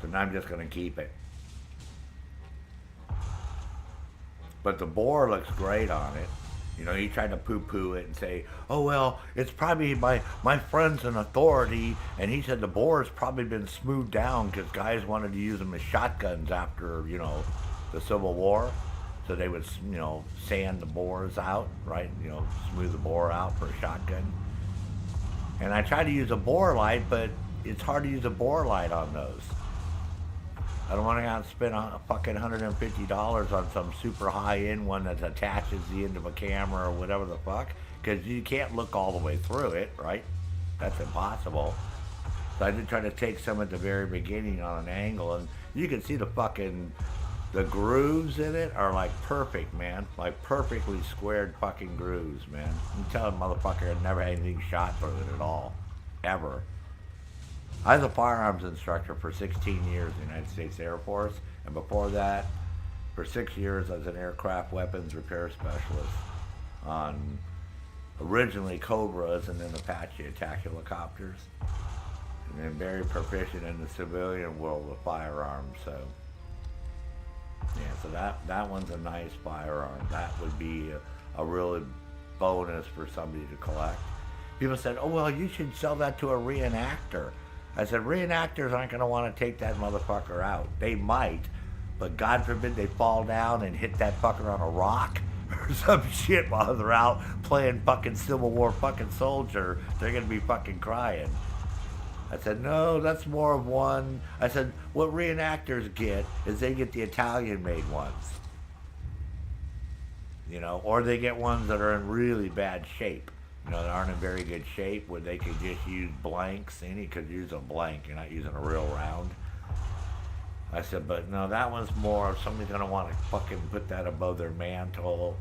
[SPEAKER 1] So now I'm just gonna keep it. But the bore looks great on it. He tried to poo-poo it and say, oh, well, it's probably my friend's an authority, and he said the bore's probably been smoothed down because guys wanted to use them as shotguns after, the Civil War. So they would, sand the bores out, right? Smooth the bore out for a shotgun. And I tried to use a bore light, but it's hard to use a bore light on those. I don't want to go out and spend a fucking $150 on some super high-end one that attaches the end of a camera or whatever the fuck, because you can't look all the way through it, right? That's impossible. So I did try to take some at the very beginning on an angle, and you can see the grooves in it are like perfect, man. Like perfectly squared fucking grooves, man. I'm telling a motherfucker I'd never had anything shot through it at all. Ever. I was a firearms instructor for 16 years in the United States Air Force, and before that, for 6 years, I was an aircraft weapons repair specialist on originally Cobras and then Apache attack helicopters, and then very proficient in the civilian world with firearms. So, yeah, so that one's a nice firearm. That would be a real bonus for somebody to collect. People said, oh, well, you should sell that to a reenactor. I said, reenactors aren't going to want to take that motherfucker out. They might, but God forbid they fall down and hit that fucker on a rock or some shit while they're out playing fucking Civil War fucking soldier. They're going to be fucking crying. I said, no, that's more of one. I said, what reenactors get is they get the Italian-made ones. Or they get ones that are in really bad shape. That aren't in very good shape, where they could just use blanks. Any could use a blank. You're not using a real round. I said, but no, that one's more, somebody's going to want to fucking put that above their mantle,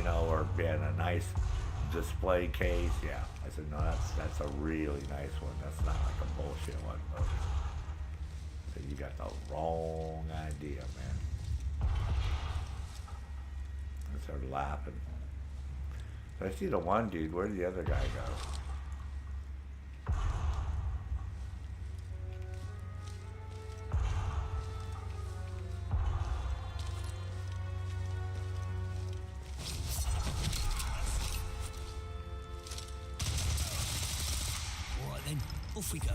[SPEAKER 1] or in a nice display case. Yeah. I said, no, that's a really nice one. That's not like a bullshit one, folks. I said, you got the wrong idea, man. I started laughing. I see the one dude. Where did the other guy go?
[SPEAKER 2] All right then, off we go.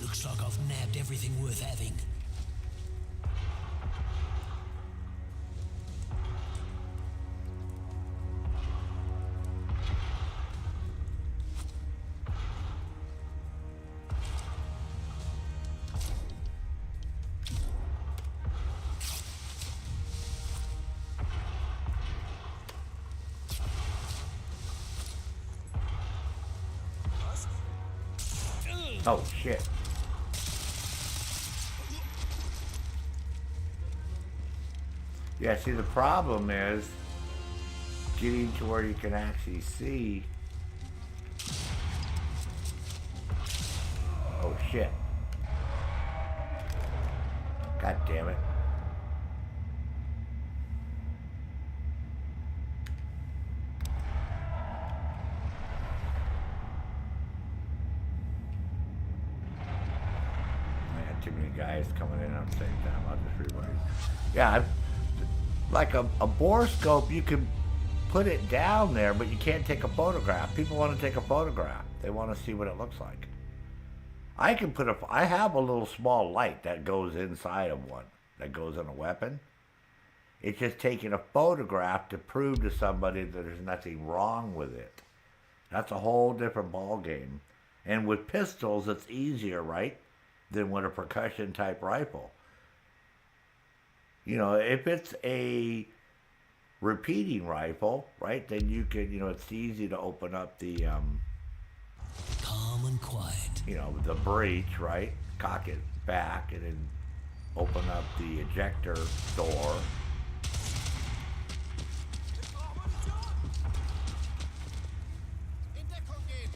[SPEAKER 2] Looks like I've nabbed everything worth having.
[SPEAKER 1] Oh, shit. Yeah, see, the problem is getting to where you can actually see. Oh, shit. God damn it. I got too many guys coming in at the same time. I'll just rewind. Yeah, like a borescope, you can put it down there, but you can't take a photograph. People want to take a photograph. They want to see what it looks like. I have a little small light that goes inside of one, that goes in a weapon. It's just taking a photograph to prove to somebody that there's nothing wrong with it. That's a whole different ball game. And with pistols, it's easier, right, than with a percussion type rifle. You know, if it's a repeating rifle, right, then you can, you know, it's easy to open up the,
[SPEAKER 2] Calm and quiet.
[SPEAKER 1] you know, the breech, right, cock it back and then open up the ejector door.
[SPEAKER 4] In Deckung gehen!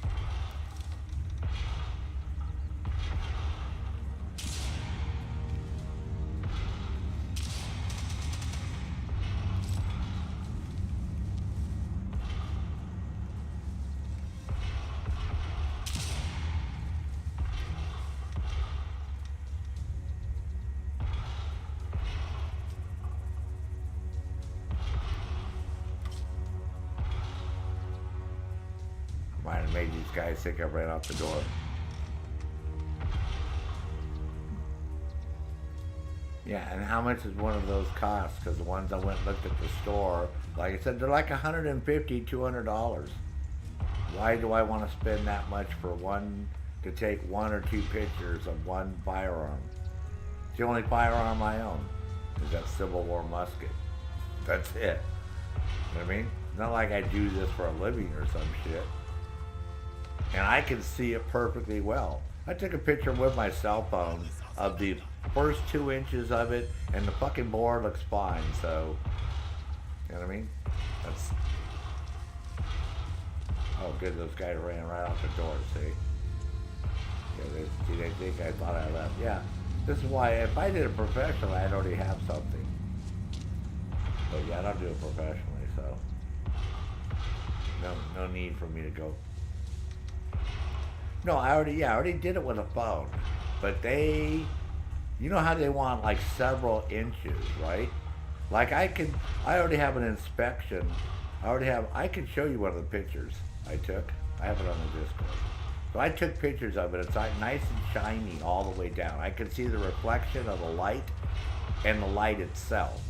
[SPEAKER 1] Might have made these guys think I ran out the door. Yeah, and how much does one of those cost? Because the ones I went and looked at the store, like I said, they're like $150, $200. Why do I want to spend that much for one, to take one or two pictures of one firearm? It's the only firearm I own, is that Civil War musket. That's it. You know what I mean? It's not like I do this for a living or some shit. And I can see it perfectly well. I took a picture with my cell phone of the first 2 inches of it, and the fucking bore looks fine, so, you know what I mean? That's, oh good, those guys ran right out the door, see? Yeah, they think I thought I left. Yeah, this is why, if I did it professionally, I'd already have something. But yeah, I don't do it professionally, so, no need for me to go. No, I already did it with a phone, but they, you know how they want like several inches, right? Like I already have an inspection. I can show you one of the pictures I took. I have it on the Discord. So I took pictures of it. It's like nice and shiny all the way down. I can see the reflection of the light and the light itself.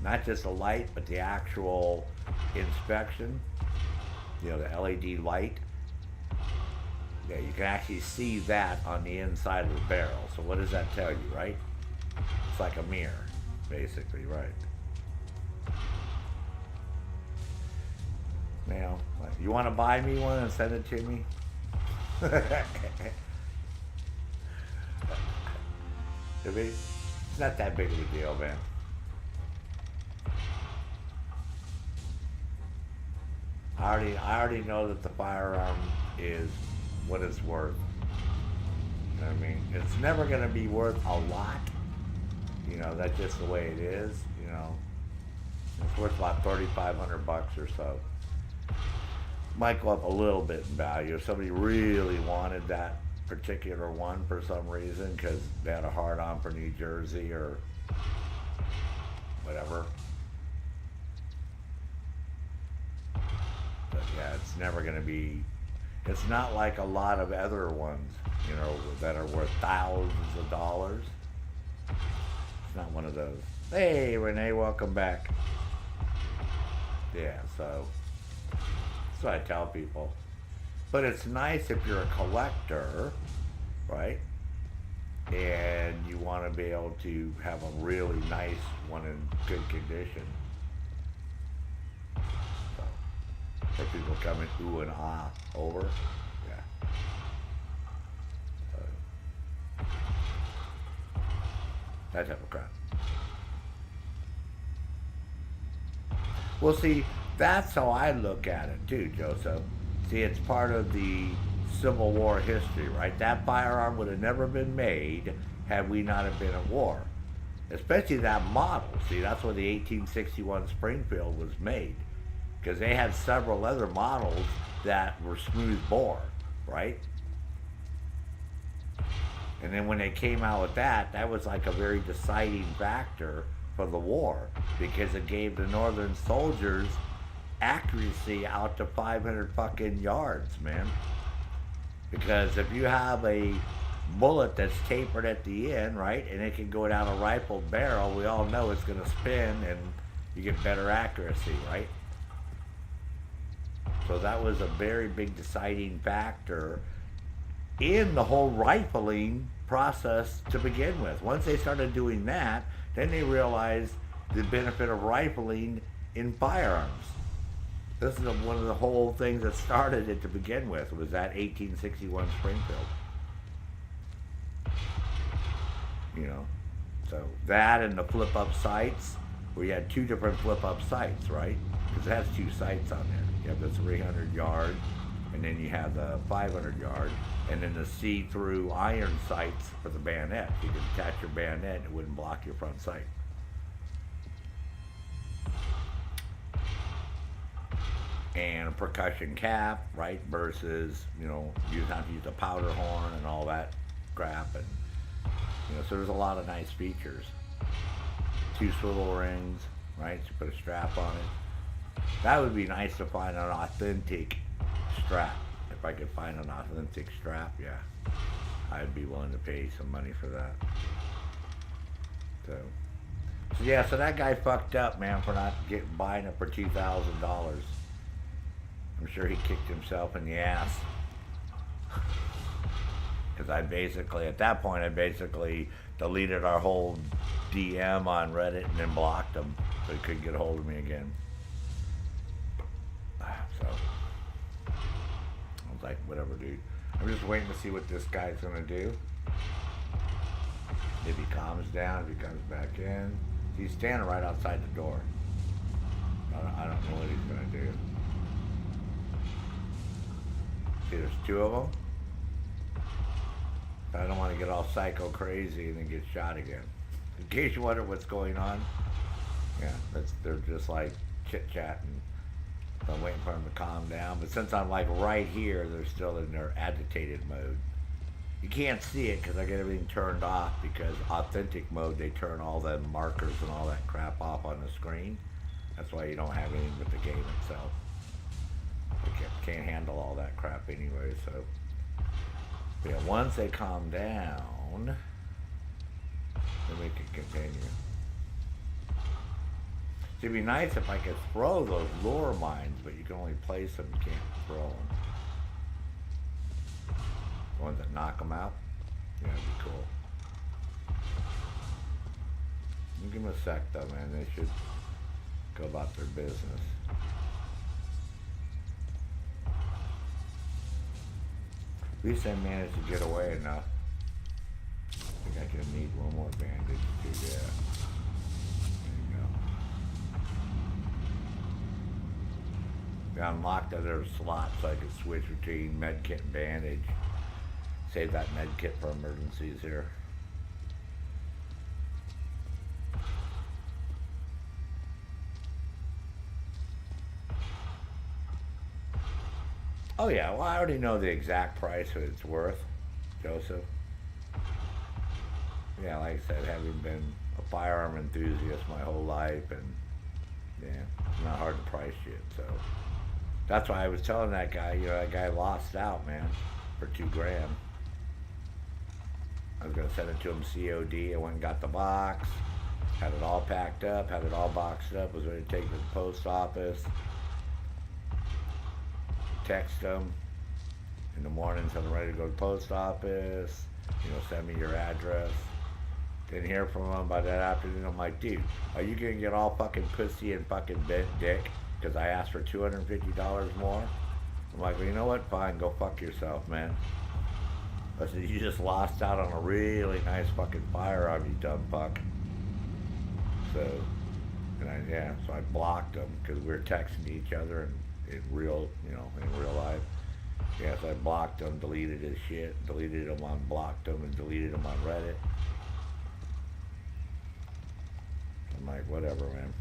[SPEAKER 1] Not just the light, but the actual inspection. You know, the LED light. Yeah, you can actually see that on the inside of the barrel. So what does that tell you, right? It's like a mirror, basically, right? Now, you want to buy me one and send it to me? It's not that big of a deal, man. I already know that the firearm is what it's worth. You know what I mean? It's never going to be worth a lot. You know, that's just the way it is. You know, it's worth about $3,500 or so. Might go up a little bit in value if somebody really wanted that particular one for some reason because they had a hard-on for New Jersey or whatever. But yeah, it's never going to be. It's not like a lot of other ones, you know, that are worth thousands of dollars. It's not one of those. Hey, Renee, welcome back. Yeah, so that's what I tell people. But it's nice if you're a collector, right? And you want to be able to have a really nice one in good condition. For people coming ooh and ah over. Yeah. that type of crap. Well, see, that's how I look at it too, Joseph. See, it's part of the Civil War history, right? That firearm would have never been made had we not have been at war. Especially that model. See, that's where the 1861 Springfield was made. Because they had several other models that were smooth bore, right? And then when they came out with that, that was like a very deciding factor for the war, because it gave the Northern soldiers accuracy out to 500 fucking yards, man. Because if you have a bullet that's tapered at the end, right, and it can go down a rifled barrel, we all know it's going to spin and you get better accuracy, right? So that was a very big deciding factor in the whole rifling process to begin with. Once they started doing that, then they realized the benefit of rifling in firearms. This is one of the whole things that started it to begin with, was that 1861 Springfield. You know, so that and the flip-up sights, where you had two different flip-up sights, right? Because it has two sights on there. You have the 300 yard, and then you have the 500 yard, and then the see-through iron sights for the bayonet. You could attach your bayonet and it wouldn't block your front sight. And a percussion cap, right, versus, you know, you have to use a powder horn and all that crap, and, you know, so there's a lot of nice features. Two swivel rings, right, so you put a strap on it. That would be nice to find an authentic strap. If I could find an authentic strap, yeah, I'd be willing to pay some money for that. So yeah, so that guy fucked up, man, for not buying it for $2,000. I'm sure he kicked himself in the ass. Because I basically, at that point, I basically deleted our whole DM on Reddit and then blocked him so he couldn't get a hold of me again. So I was like, whatever, dude. I'm just waiting to see what this guy's gonna do. If he calms down, if he comes back in. He's standing right outside the door. I don't know what he's gonna do. See, there's two of them. I don't want to get all psycho crazy and then get shot again. In case you wonder what's going on, yeah, they're just like chit-chatting. So I'm waiting for them to calm down. But since I'm like right here, they're still in their agitated mode. You can't see it because I get everything turned off, because authentic mode, they turn all the markers and all that crap off on the screen. That's why you don't have anything with the game itself. You can't handle all that crap anyway, so. But yeah, once they calm down, then we can continue. It'd be nice if I could throw those lure mines, but you can only place them, you can't throw them. The ones that knock them out? Yeah, that'd be cool. You give them a sec though, man. They should go about their business. At least I managed to get away enough. I think I can need one more bandage to do that. I unlocked other slots so I could switch between medkit and bandage. Save that medkit for emergencies here. Oh yeah, well I already know the exact price that it's worth, Joseph. Yeah, like I said, having been a firearm enthusiast my whole life, and yeah, it's not hard to price shit, so. That's why I was telling that guy, you know, that guy lost out, man, for $2,000. I was going to send it to him COD. I went and got the box, had it all packed up, had it all boxed up, was ready to take it to the post office. Text him in the morning, said I'm ready to go to the post office, you know, send me your address. Didn't hear from him by that afternoon. I'm like, dude, are you going to get all fucking pussy and fucking bent dick? Because I asked for $250 more. I'm like, well, you know what? Fine, go fuck yourself, man. I said, you just lost out on a really nice fucking firearm, you dumb fuck. So, so I blocked him because we were texting each other in real, in real life. Yeah, so I blocked him, deleted his shit, deleted him on, blocked him, and deleted him on Reddit. I'm like, whatever, man.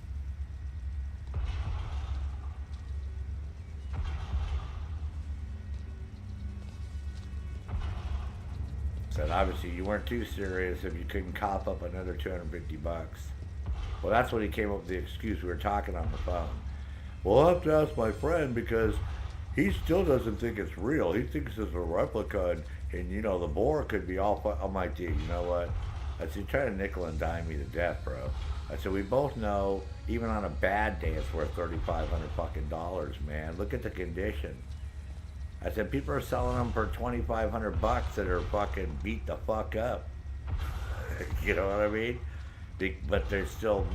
[SPEAKER 1] Said obviously you weren't too serious if you couldn't cop up another $250. Well, that's when he came up with the excuse. We were talking on the phone. Well, I'll have to ask my friend because he still doesn't think it's real. He thinks it's a replica, and the bore could be all. I'm like, dude, you know what? I said, you're trying to nickel and dime me to death, bro. I said, we both know, even on a bad day, it's worth $3,500 fucking dollars, man. Look at the condition. I said, people are selling them for $2,500 that are fucking beat the fuck up. You know what I mean? But they're still,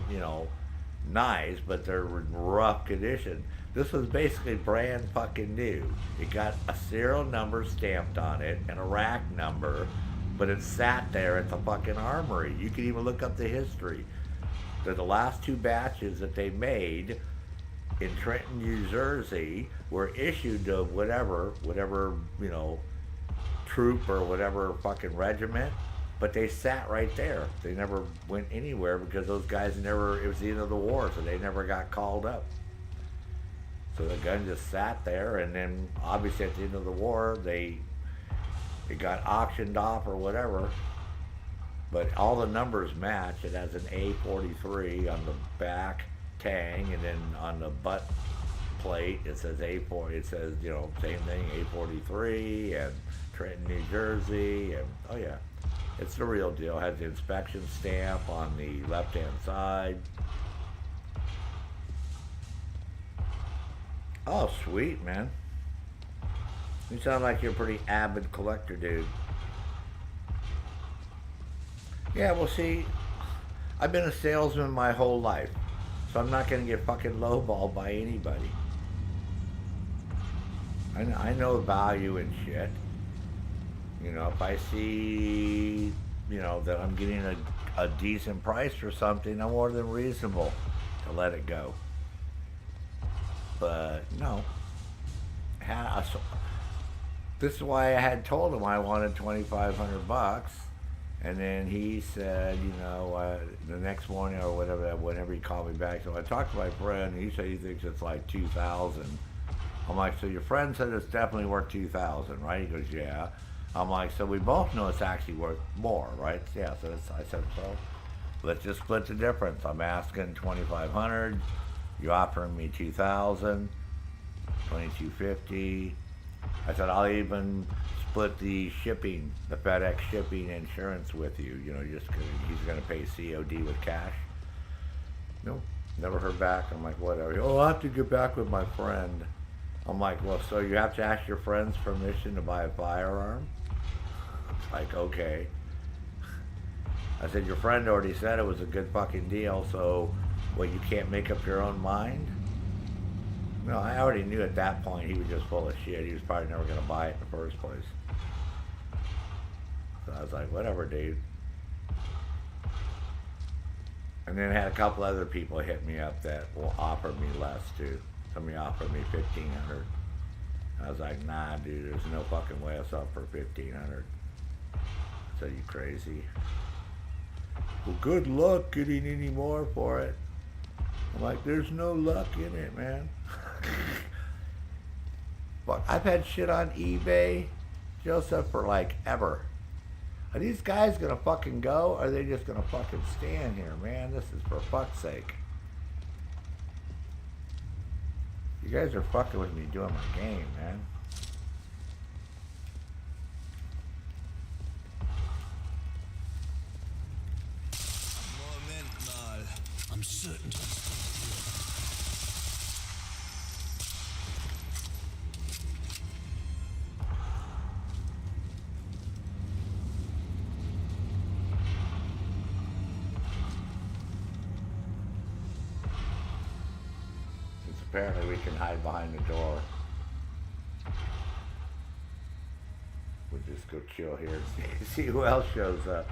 [SPEAKER 1] nice, but they're in rough condition. This was basically brand fucking new. It got a serial number stamped on it and a rack number, but it sat there at the fucking armory. You can even look up the history. They're the last two batches that they made in Trenton, New Jersey, were issued to whatever, troop or whatever fucking regiment, but they sat right there. They never went anywhere because those guys it was the end of the war, so they never got called up. So the gun just sat there, and then obviously at the end of the war, it got auctioned off or whatever, but all the numbers match. It has an A43 on the back tang, and then on the butt plate it says A4. It says same thing, A43 and Trenton, New Jersey, and oh yeah, it's the real deal. It has the inspection stamp on the left hand side. Oh sweet, man. You sound like you're a pretty avid collector, dude. Yeah, well see, I've been a salesman my whole life. So I'm not going to get fucking lowballed by anybody. I know value in shit. If I see, that I'm getting a decent price for something, I'm more than reasonable to let it go. But no. This is why I had told him I wanted $2,500. And then he said, the next morning or whenever he called me back, so I talked to my friend, and he said he thinks it's like $2,000. I'm like, so your friend said it's definitely worth $2,000, right? He goes, yeah. I'm like, so we both know it's actually worth more, right? Yeah, so I said, so let's just split the difference. I'm asking $2,500, you're offering me $2,000, $2,250. I said, I'll even split the shipping, the FedEx shipping insurance with you. Just because he's going to pay COD with cash. Nope, never heard back. I'm like, whatever. Oh, I'll have to get back with my friend. I'm like, well, so you have to ask your friend's permission to buy a firearm? It's like, okay. I said, your friend already said it was a good fucking deal, so, what, you can't make up your own mind? No, I already knew at that point he was just full of shit. He was probably never going to buy it in the first place. So I was like, whatever, dude. And then I had a couple other people hit me up that will offer me less, too. Somebody offered me $1,500. I was like, nah, dude, there's no fucking way I sell for $1,500. So you crazy? Well, good luck getting any more for it. I'm like, there's no luck in it, man. Fuck, I've had shit on eBay, Joseph, for like ever. Are these guys gonna fucking go, or are they just gonna fucking stand here, man? This is for fuck's sake. You guys are fucking with me doing my game, man.
[SPEAKER 3] Moment mal.
[SPEAKER 2] I'm certain to
[SPEAKER 1] Since apparently we can hide behind the door. We'll just go go chill here and see who else shows up.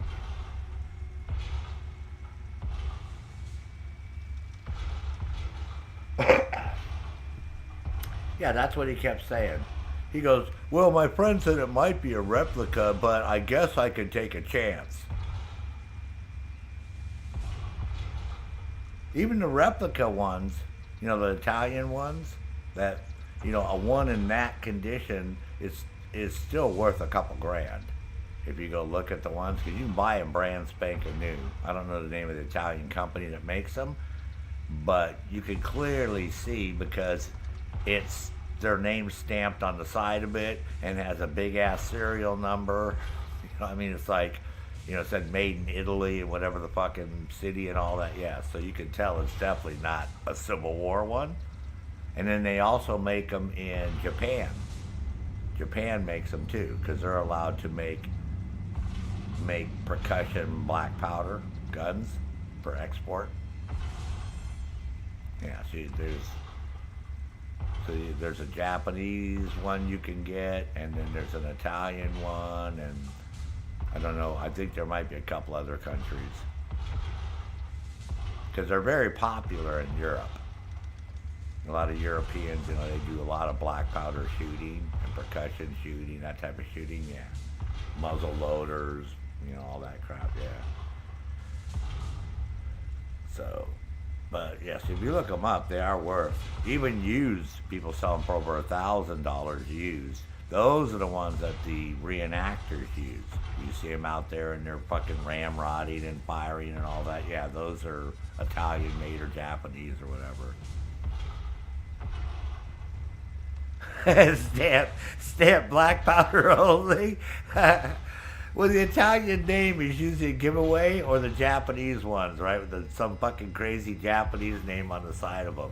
[SPEAKER 1] Yeah, that's what he kept saying. He goes, well, my friend said it might be a replica, but I guess I could take a chance. Even the replica ones, you know, the Italian ones, that, you know, a one in that condition is still worth a couple grand. If you go look at the ones, because you can buy them brand spanking new. I don't know the name of the Italian company that makes them, but you can clearly see because it's their name stamped on the side of it and has a big ass serial number. You know, I mean, it's like, you know, it said made in Italy and whatever the fucking city and all that. Yeah, so you can tell it's definitely not a Civil War one. And then they also make them in Japan. Japan makes them too, because they're allowed to make percussion black powder guns for export. Yeah, see, there's a Japanese one you can get, and then there's an Italian one, and I don't know, I think there might be a couple other countries. Because they're very popular in Europe. A lot of Europeans, you know, they do a lot of black powder shooting and percussion shooting, that type of shooting, yeah. Muzzle loaders, you know, all that crap, yeah. So, but yes, if you look them up, they are worth, even used, people sell them for over $1,000 used. Those are the ones that the reenactors use. You see them out there and they're fucking ramrodding and firing and all that. Yeah, those are Italian made or Japanese or whatever. Stamp black powder only. Well, the Italian name is usually a giveaway, or the Japanese ones, right? With some fucking crazy Japanese name on the side of them.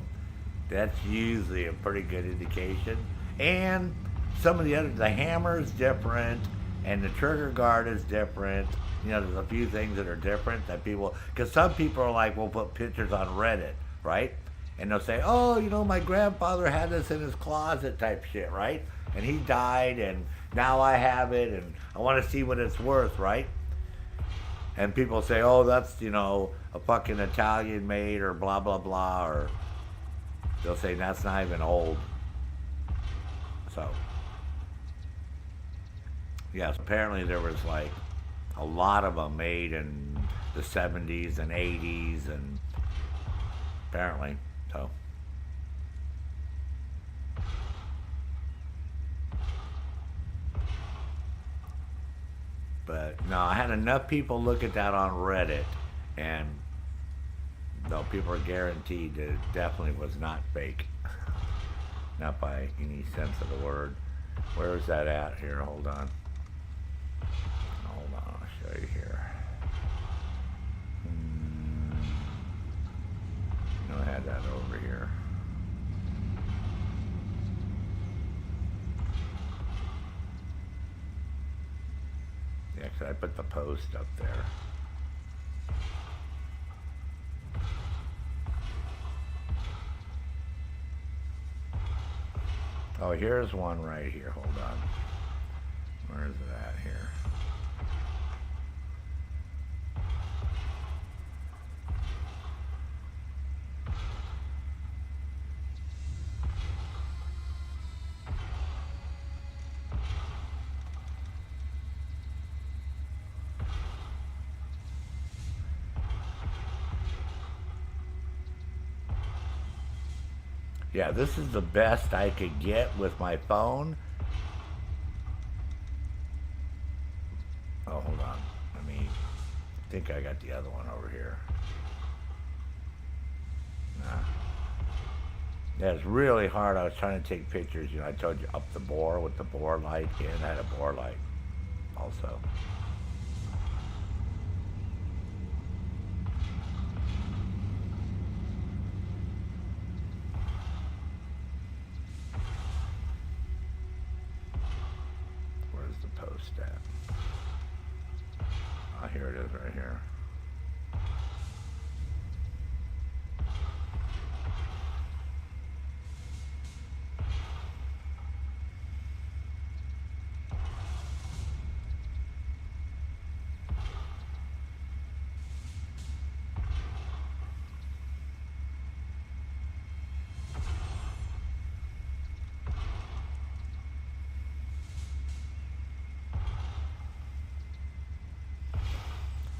[SPEAKER 1] That's usually a pretty good indication. And some of the hammer is different, and the trigger guard is different. You know, there's a few things that are different that people, because some people are like, we'll put pictures on Reddit, right? And they'll say, oh, you know, my grandfather had this in his closet type shit, right? And he died, and now I have it, and I want to see what it's worth, right? And people say, oh, that's, you know, a fucking Italian made or blah, blah, blah, or they'll say that's not even old. So, yes, apparently there was like a lot of them made in the 70s and 80s, and apparently, so. But no, I had enough people look at that on Reddit, and no, people are guaranteed that it definitely was not fake. Not by any sense of the word. Where is that at? Here, hold on. Hold on, I'll show you here. No, I had that over here. Yeah, 'cause I put the post up there. Oh, here's one right here. Hold on. Where is it at here? Yeah, this is the best I could get with my phone. Oh, hold on. I think I got the other one over here. Nah. Yeah, it's really hard. I was trying to take pictures. You know, I told you up the bore with the bore light, and I had a bore light also. At. Oh, here it is right here.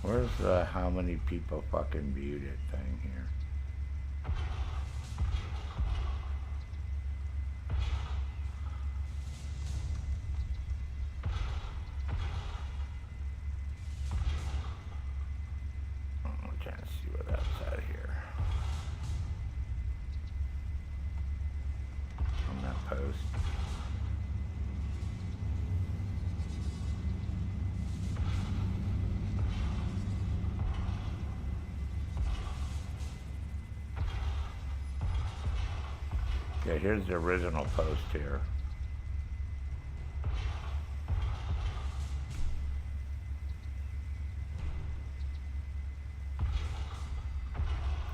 [SPEAKER 1] Where's the how many people fucking viewed it thing here? I'm trying to see where that's at here. On that post. Yeah, here's the original post here.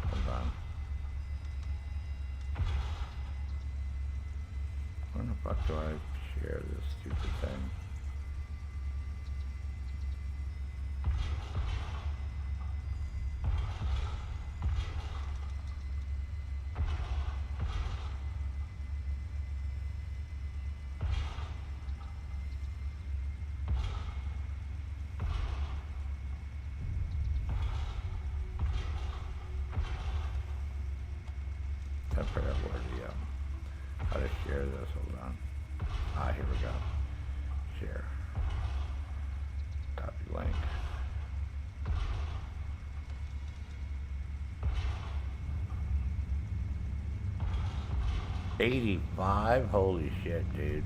[SPEAKER 1] Hold on. Where the fuck do I share this stupid thing? I forgot where how to share this. Hold on. Ah, here we go. Share. Copy link. $85? Holy shit, dude.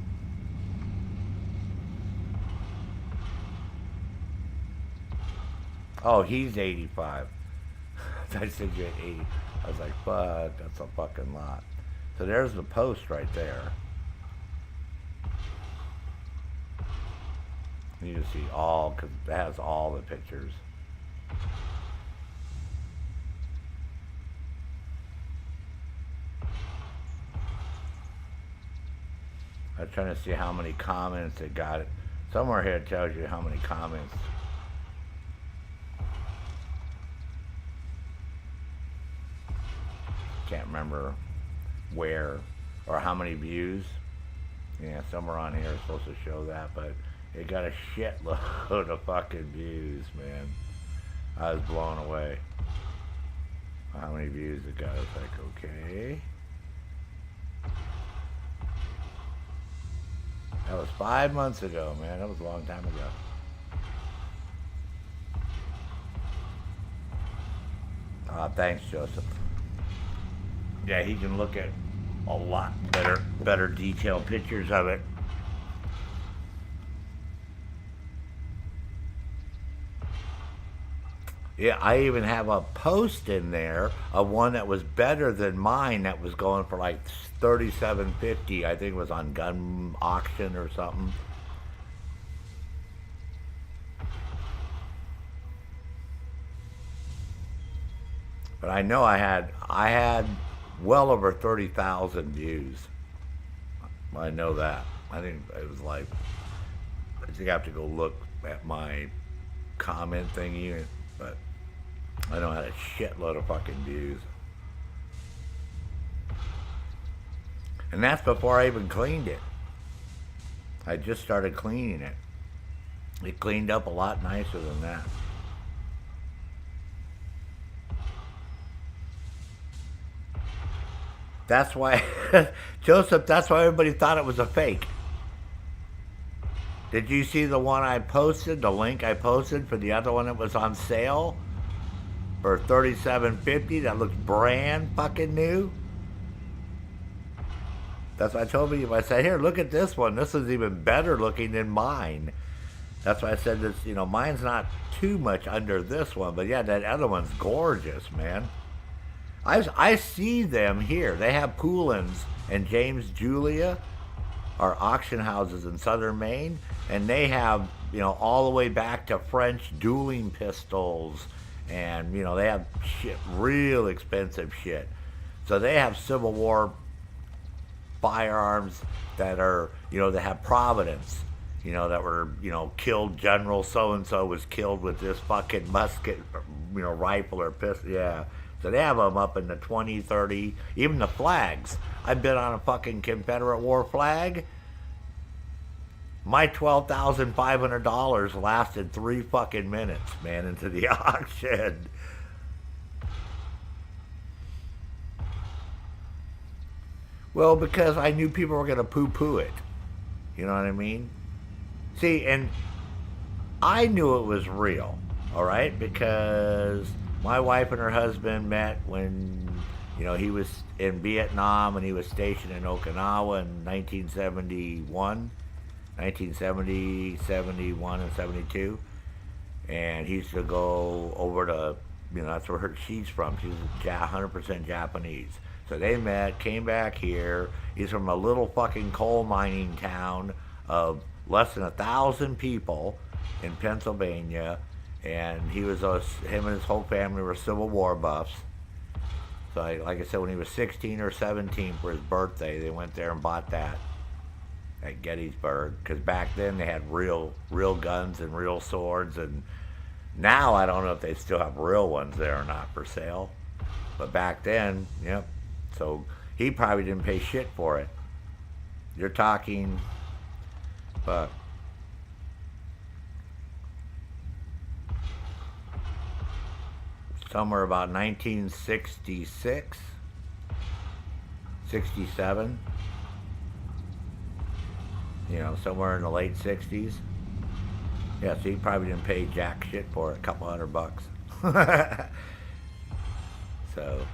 [SPEAKER 1] Oh, he's 85. I said you had 80. I was like, fuck, that's a fucking lot. So there's the post right there. You can see all, because it has all the pictures. I was trying to see how many comments it got. It somewhere here it tells you how many comments. Can't remember where or how many views. Yeah, somewhere on here is supposed to show that, but it got a shitload of fucking views, man. I was blown away. How many views it got? I was like, okay. That was 5 months ago, man. That was a long time ago. Thanks, Joseph. Yeah, he can look at a lot better detailed pictures of it. Yeah, I even have a post in there of one that was better than mine that was going for like $37.50. I think it was on gun auction or something. But I know I had well over 30,000 views. I know that. I think it was like, I think I have to go look at my comment thingy, but I know I had a shitload of fucking views. And that's before I even cleaned it. I just started cleaning it. It cleaned up a lot nicer than that. That's why, Joseph, that's why everybody thought it was a fake. Did you see the one I posted, the link I posted for the other one that was on sale for $37.50 that looks brand fucking new? That's what I told you. I said, here, look at this one. This is even better looking than mine. That's why I said this, mine's not too much under this one, but yeah, that other one's gorgeous, man. I see them here. They have Poulins and James Julia are auction houses in southern Maine, and they have, all the way back to French dueling pistols, and, they have shit, real expensive shit. So they have Civil War firearms that are, that have provenance, that were, killed, General so-and-so was killed with this fucking musket, rifle or pistol, yeah. So they have them up in the 20, 30, even the flags. I've been on a fucking Confederate War flag. My $12,500 lasted 3 fucking minutes, man, into the auction. Well, because I knew people were going to poo-poo it. You know what I mean? See, and I knew it was real, all right? Because my wife and her husband met when, he was in Vietnam and he was stationed in Okinawa in 1971, 1970, 71, and 72. And he used to go over to, that's where she's from. She's 100% Japanese. So they met, came back here. He's from a little fucking coal mining town of less than 1,000 people in Pennsylvania. And him and his whole family were Civil War buffs. So like I said, when he was 16 or 17 for his birthday, they went there and bought that at Gettysburg. Because back then they had real guns and real swords. And now I don't know if they still have real ones there or not for sale. But back then, yep. So he probably didn't pay shit for it. You're talking, but somewhere about 1966, 67, somewhere in the late 60s. Yeah, so he probably didn't pay jack shit for it, a couple $100. So.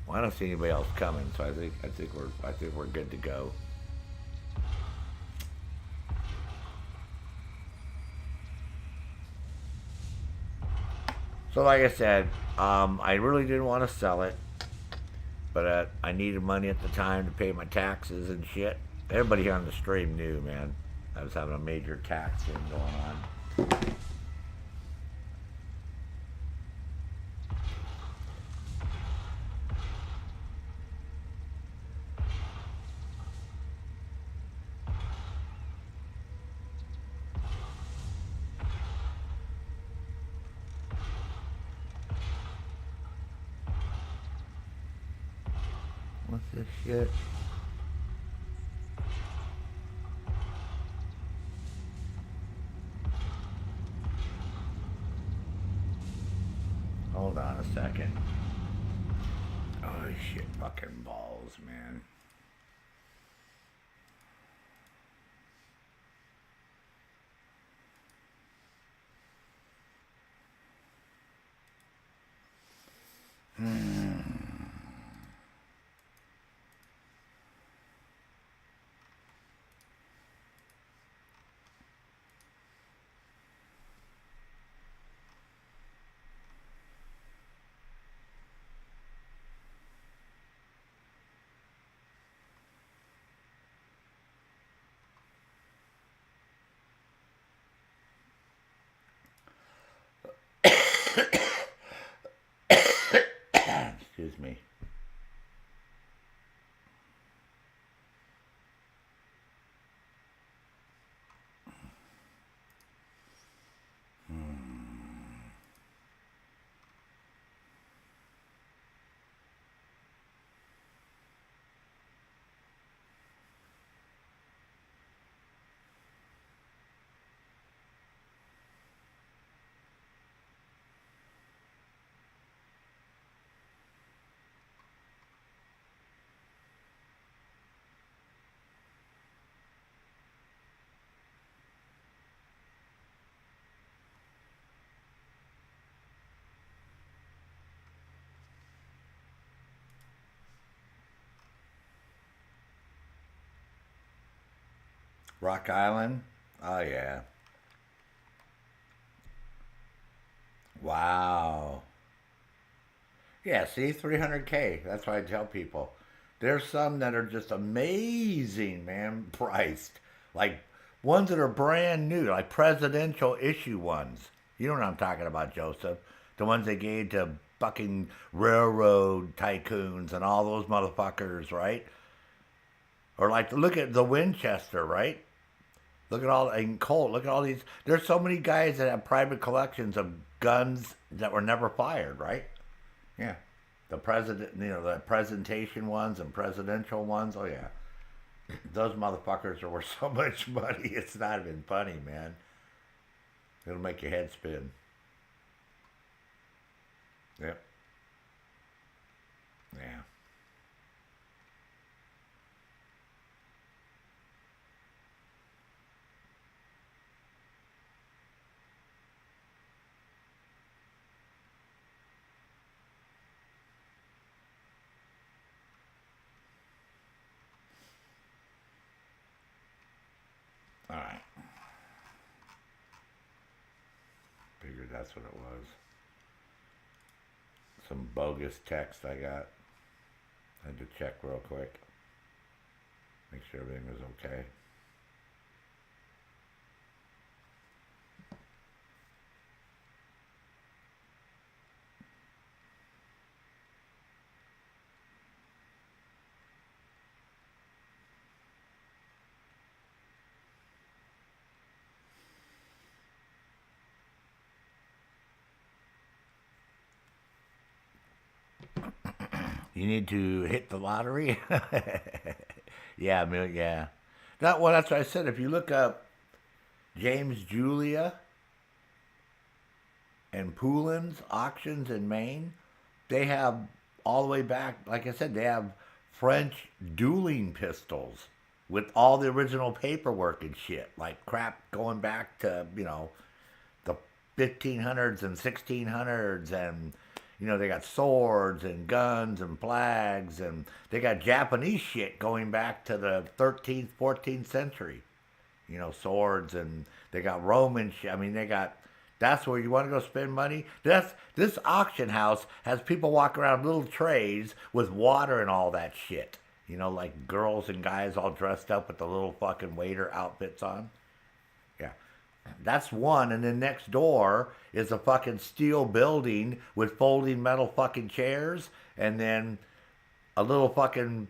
[SPEAKER 1] Well, I don't see anybody else coming, so I think we're good to go. So like I said, I really didn't want to sell it, but I needed money at the time to pay my taxes and shit. Everybody here on the stream knew, man. I was having a major tax thing going on. What's this shit? Hold on a second. Oh shit, fucking balls, man. Excuse me. Rock Island? Oh, yeah. Wow. Yeah, see, 300K. That's why I tell people. There's some that are just amazing, man, priced. Like ones that are brand new, like presidential issue ones. You know what I'm talking about, Joseph. The ones they gave to fucking railroad tycoons and all those motherfuckers, right? Or like, look at the Winchester, right? Look at all, and Colt, look at all these. There's so many guys that have private collections of guns that were never fired, right? Yeah. The president, the presentation ones and presidential ones. Oh yeah, those motherfuckers are worth so much money. It's not even funny, man. It'll make your head spin. Yep. Yeah. All right. Figured that's what it was. Some bogus text I got. Had to check real quick. Make sure everything was okay. You need to hit the lottery? Yeah, yeah. Well, that's what I said. If you look up James Julia and Poulin's auctions in Maine, they have all the way back, like I said, they have French dueling pistols with all the original paperwork and shit, like crap going back to, the 1500s and 1600s, and they got swords and guns and flags, and they got Japanese shit going back to the 13th, 14th century. Swords, and they got Roman shit. I mean, that's where you want to go spend money. This auction house has people walk around little trays with water and all that shit. Like girls and guys all dressed up with the little fucking waiter outfits on. Yeah. That's one, and then next door is a fucking steel building with folding metal fucking chairs, and then a little fucking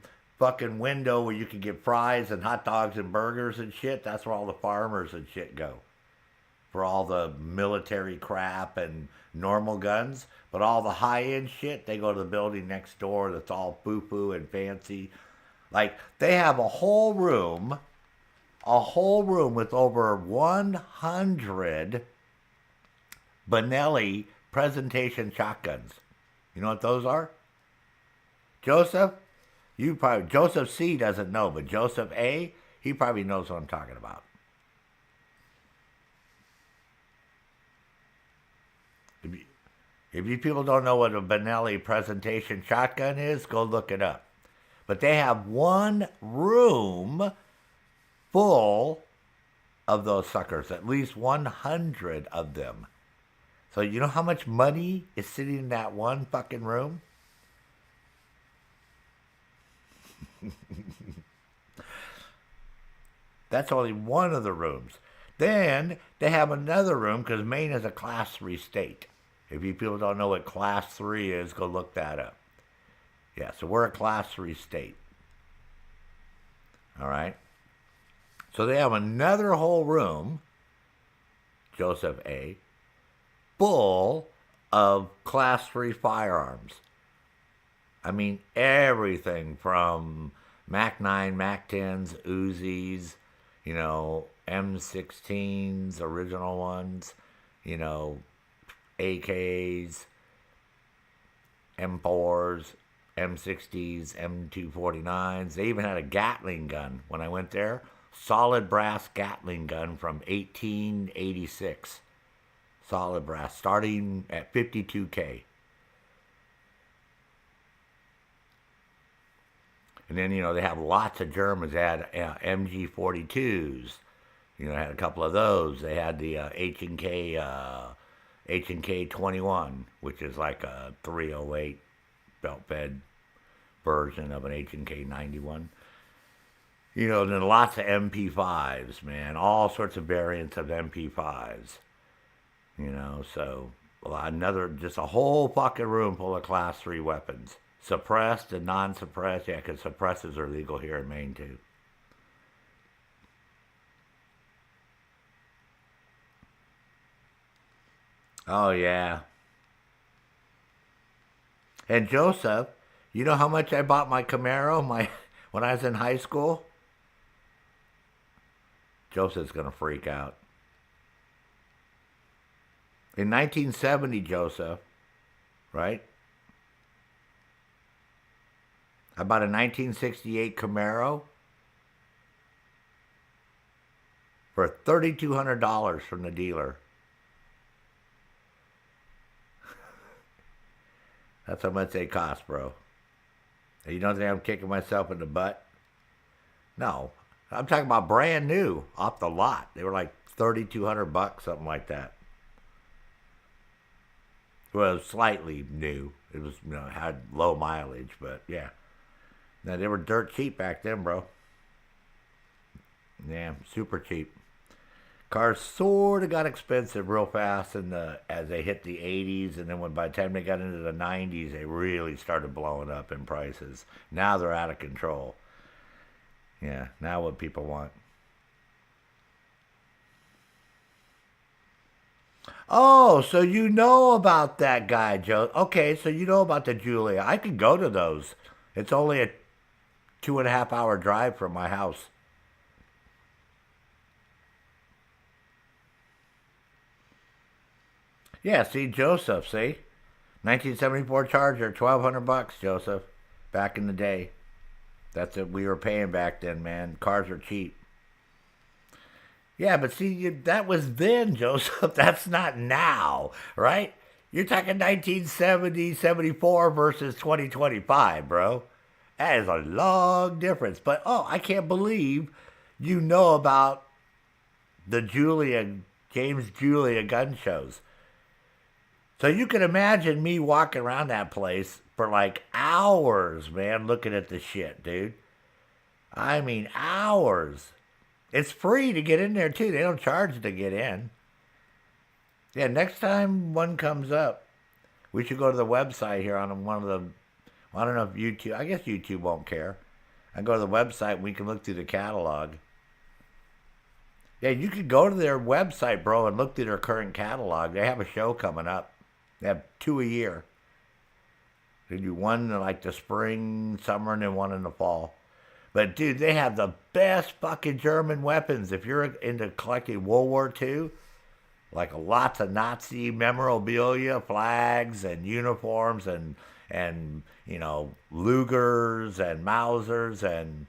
[SPEAKER 1] window where you can get fries and hot dogs and burgers and shit. That's where all the farmers and shit go. For all the military crap and normal guns. But all the high-end shit, they go to the building next door that's all foo-foo and fancy. Like, they have a whole room with over 100 Benelli presentation shotguns. You know what those are? Joseph? Joseph C doesn't know, but Joseph A, he probably knows what I'm talking about. If you people don't know what a Benelli presentation shotgun is, go look it up. But they have one room full of those suckers, at least 100 of them. So you know how much money is sitting in that one fucking room? That's only one of the rooms. Then they have another room, because Maine is a Class 3 state. If you people don't know what Class 3 is, go look that up. Yeah, so we're a Class 3 state. All right? So they have another whole room, Joseph A, full of Class 3 firearms. I mean, everything from Mac 9, Mac 10s, Uzis, M16s, original ones, AKs, M4s, M60s, M249s. They even had a Gatling gun when I went there. Solid brass Gatling gun from 1886. Solid brass, starting at $52K. And then, they have lots of Germans. They had MG42s. They had a couple of those. They had the H&K 21, which is like a 308 belt-fed version of an H&K 91. And then lots of MP5s, man. All sorts of variants of MP5s. So just a whole fucking room full of Class 3 weapons. Suppressed and non-suppressed. Yeah, because suppressors are legal here in Maine, too. Oh, yeah. And Joseph, you know how much I bought my Camaro when I was in high school? Joseph's going to freak out. In 1970, Joseph, right? I bought a 1968 Camaro for $3,200 from the dealer. That's how much they cost, bro. And you don't think I'm kicking myself in the butt? No. I'm talking about brand new, off the lot. They were like $3,200, something like that. Well, it was slightly new. It was, had low mileage, but yeah. Now, they were dirt cheap back then, bro. Yeah, super cheap. Cars sort of got expensive real fast as they hit the 80s, and then by the time they got into the 90s, they really started blowing up in prices. Now they're out of control. Yeah, now what people want. Oh, so you know about that guy, Joe. Okay, so you know about the Julia. I could go to those. It's only a 2.5 hour drive from my house. Yeah, see, Joseph, see? 1974 Charger, $1,200, Joseph. Back in the day. That's what we were paying back then, man. Cars are cheap. Yeah, but see, that was then, Joseph. That's not now, right? You're talking 1970, 74 versus 2025, bro. That is a long difference. But, I can't believe you know about the James Julia gun shows. So you can imagine me walking around that place for like hours, man, looking at the shit, dude. I mean, hours. It's free to get in there, too. They don't charge to get in. Yeah, next time one comes up, we should go to the website here on one of the, I don't know if YouTube, I guess YouTube won't care. I go to the website and we can look through the catalog. Yeah, you could go to their website, bro, and look through their current catalog. They have a show coming up. They have 2 a year. They do one in like the spring, summer, and then one in the fall. But, dude, they have the best fucking German weapons. If you're into collecting World War II, like lots of Nazi memorabilia, flags, and uniforms, and Lugers and Mausers, and,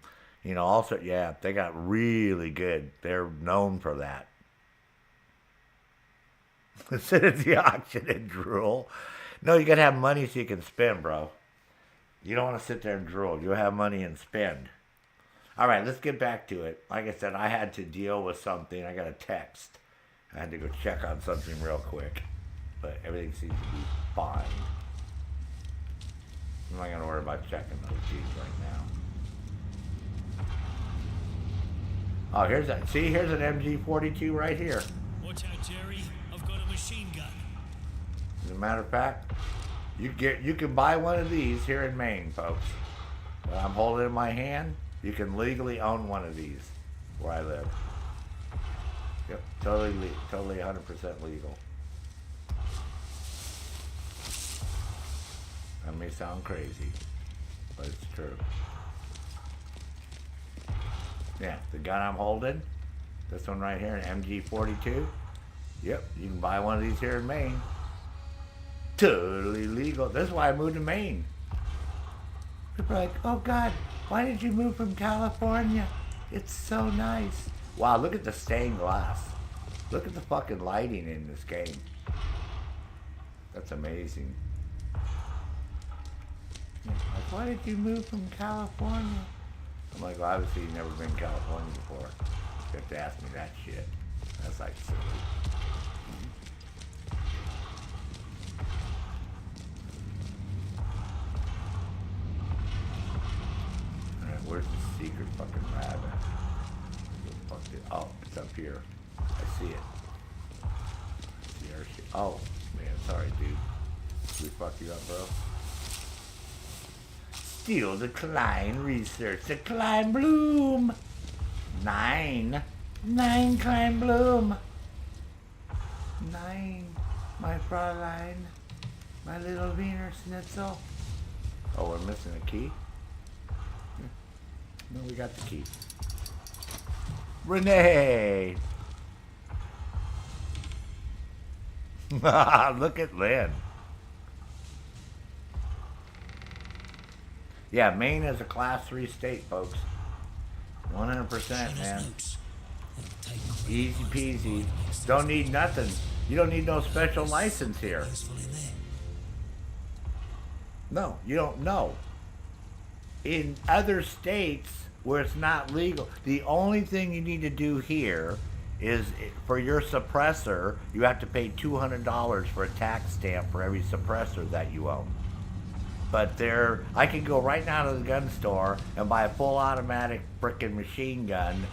[SPEAKER 1] also, yeah, they got really good. They're known for that. Sit at the auction and drool. No, you got to have money so you can spend, bro. You don't want to sit there and drool. You have money and spend. All right, let's get back to it. Like I said, I had to deal with something. I got a text. I had to go check on something real quick. But everything seems to be fine. I'm not going to worry about checking those keys right now. Oh, here's that. See, here's an MG42 right here.
[SPEAKER 2] Watch out, Jerry. I've got a machine gun.
[SPEAKER 1] As a matter of fact, you can buy one of these here in Maine, folks. What I'm holding in my hand, you can legally own one of these where I live. Yep, totally 100% legal. That may sound crazy, but it's true. Yeah, the gun I'm holding, this one right here, an MG42. Yep, you can buy one of these here in Maine. Totally legal. That's why I moved to Maine. People are like, oh God, why did you move from California? It's so nice. Wow, look at the stained glass. Look at the fucking lighting in this game. That's amazing. Like, why did you move from California? I'm like, well, obviously you've never been to California before. You have to ask me that shit. That's like silly. Alright, where's the secret fucking rabbit? Oh, it's up here. I see it. See our shit. Oh, man, sorry, dude. Did we fuck you up, bro? Steal the Klein research. The Klein Bloom. 9 Klein Bloom. 9, my Fräulein. My little Wiener Schnitzel. Oh, we're missing a key? No, we got the key. Renee! Look at Lynn. Yeah, Maine is a class 3 state, folks. 100%, man. Easy peasy. Don't need nothing. You don't need no special license here. No, you don't know. In other states where it's not legal, the only thing you need to do here is for your suppressor, you have to pay $200 for a tax stamp for every suppressor that you own. But I can go right now to the gun store and buy a full automatic frickin' machine gun.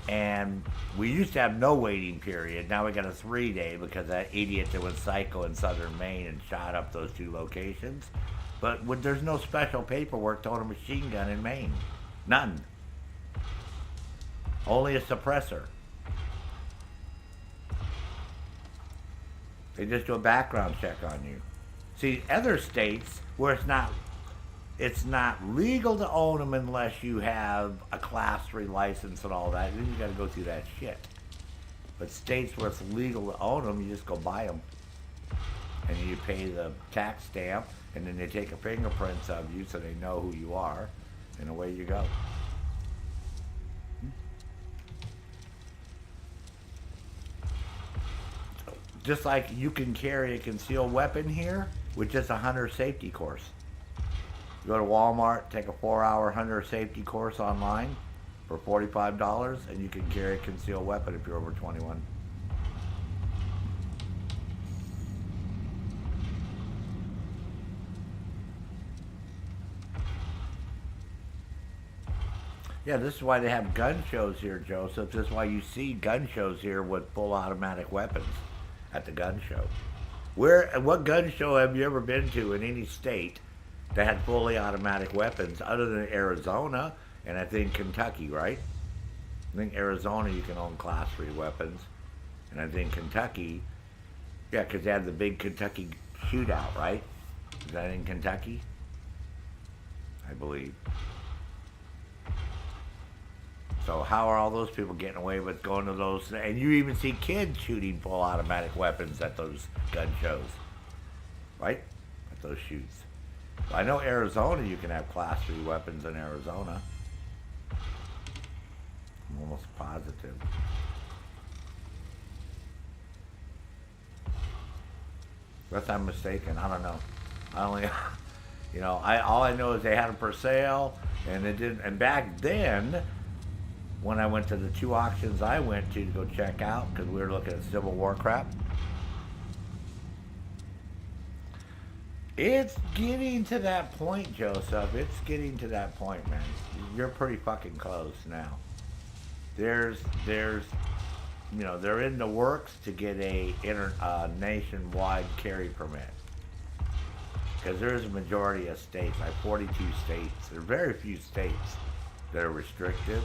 [SPEAKER 1] And we used to have no waiting period. Now we got a 3-day because that idiot that was psycho in southern Maine and shot up those 2 locations. But there's no special paperwork to own a machine gun in Maine. None. Only a suppressor. They just do a background check on you. See, other states where it's not legal to own them unless you have a class 3 license and all that. Then you got to go through that shit. But states where it's legal to own them, you just go buy them. And you pay the tax stamp, and then they take a fingerprints of you so they know who you are, and away you go. Just like you can carry a concealed weapon here with just a hunter safety course. You go to Walmart, take a 4-hour hunter safety course online for $45, and you can carry a concealed weapon if you're over 21. Yeah, this is why they have gun shows here, Joseph. This is why you see gun shows here with full automatic weapons at the gun show. What gun show have you ever been to in any state that had fully automatic weapons other than Arizona and I think Kentucky, right? I think Arizona you can own class 3 weapons. And I think Kentucky, yeah, because they had the big Kentucky shootout, right? Is that in Kentucky? I believe. So how are all those people getting away with going to those? And you even see kids shooting full automatic weapons at those gun shows, right? At those shoots. I know Arizona, you can have class 3 weapons in Arizona. I'm almost positive. Unless I'm mistaken, I don't know. I only, all I know is they had them for sale, and it didn't. And back then, when I went to the 2 auctions I went to go check out, because we were looking at Civil War crap, it's getting to that point, Joseph. It's getting to that point, man. You're pretty fucking close now. They're in the works to get a nationwide carry permit. Because there's a majority of states, like 42 states. There are very few states that are restrictive.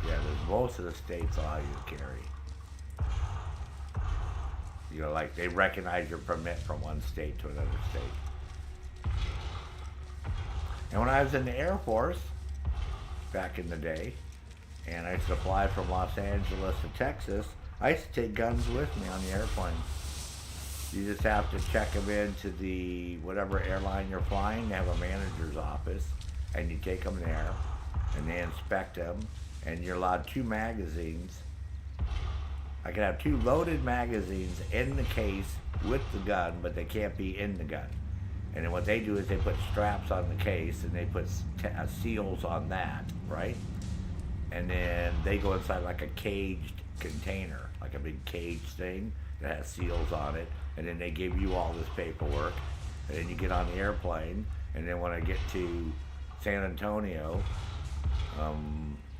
[SPEAKER 1] Yeah, most of the states allow you to carry. Like they recognize your permit from one state to another state. And when I was in the Air Force, back in the day, and I used to fly from Los Angeles to Texas, I used to take guns with me on the airplane. You just have to check them into the whatever airline you're flying. They have a manager's office, and you take them there, and they inspect them, and you're allowed 2 magazines. I can have 2 loaded magazines in the case with the gun, but they can't be in the gun. And then what they do is they put straps on the case, and they put seals on that, right? And then they go inside like a caged container, like a big cage thing that has seals on it. And then they give you all this paperwork. And then you get on the airplane. And then when I get to San Antonio,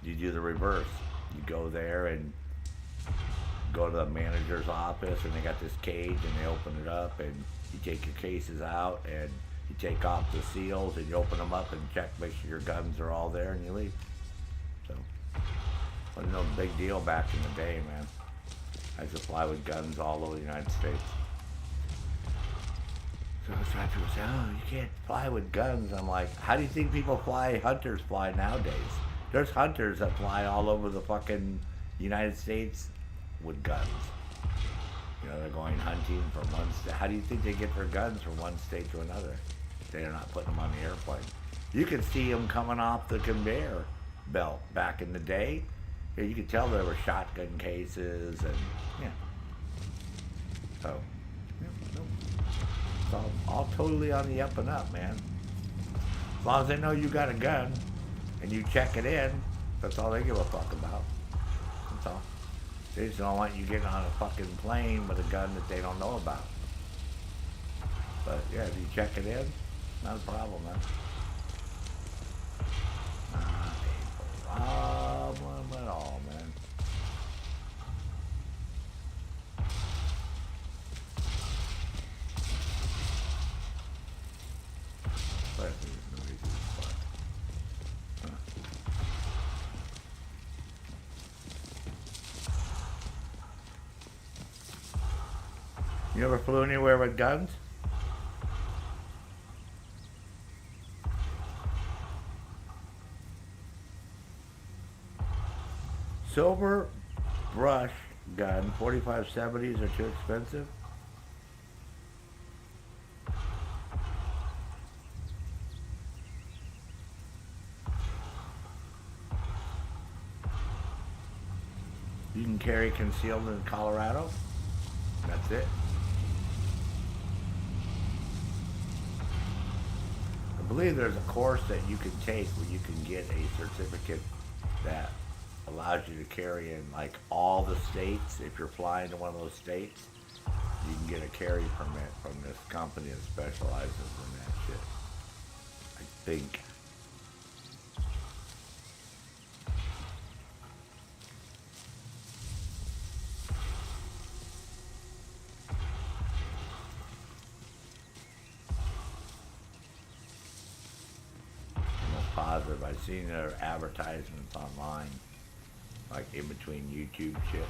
[SPEAKER 1] you do the reverse. You go there and go to the manager's office, and they got this cage, and they open it up, and you take your cases out, and you take off the seals, and you open them up and check, make sure your guns are all there, and you leave. So, wasn't no big deal back in the day, man. I used to fly with guns all over the United States. So it's why people say, oh, you can't fly with guns. I'm like, how do you think hunters fly nowadays? There's hunters that fly all over the fucking United States with guns. You know, they're going hunting from one state. How do you think they get their guns from one state to another? They're not putting them on the airplane. You could see them coming off the conveyor belt back in the day. Yeah, you could tell there were shotgun cases and, yeah. So, yeah, no. It's all totally on the up and up, man. As long as they know you got a gun and you check it in, that's all they give a fuck about. That's all. They just don't want you getting on a fucking plane with a gun that they don't know about. But yeah, if you check it in, not a problem, man. Not a problem at all, man. But there's no reason to fuck. Huh. You ever flew anywhere with guns? Silver brush gun, 4570s are too expensive. You can carry concealed in Colorado. That's it. I believe there's a course that you can take where you can get a certificate that allows you to carry in like all the states. If you're flying to one of those states, you can get a carry permit from this company that specializes in that shit. I think. Positive. I've seen their advertisements online, like in between YouTube shit.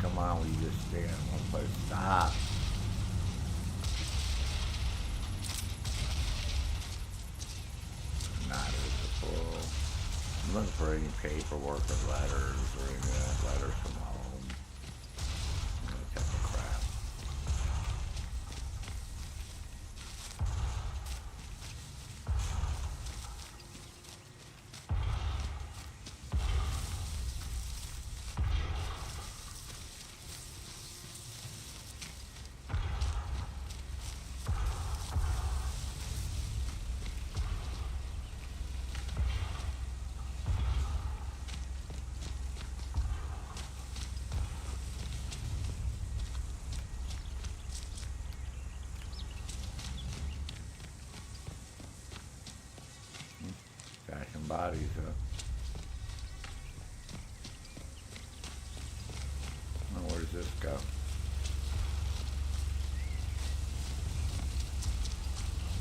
[SPEAKER 1] Come on, will you just stay in one place? Stop. Not visible. I'm looking for any paperwork or letters or any letters from home. That type of crap. Fashion bodies, huh? Well, where does this go?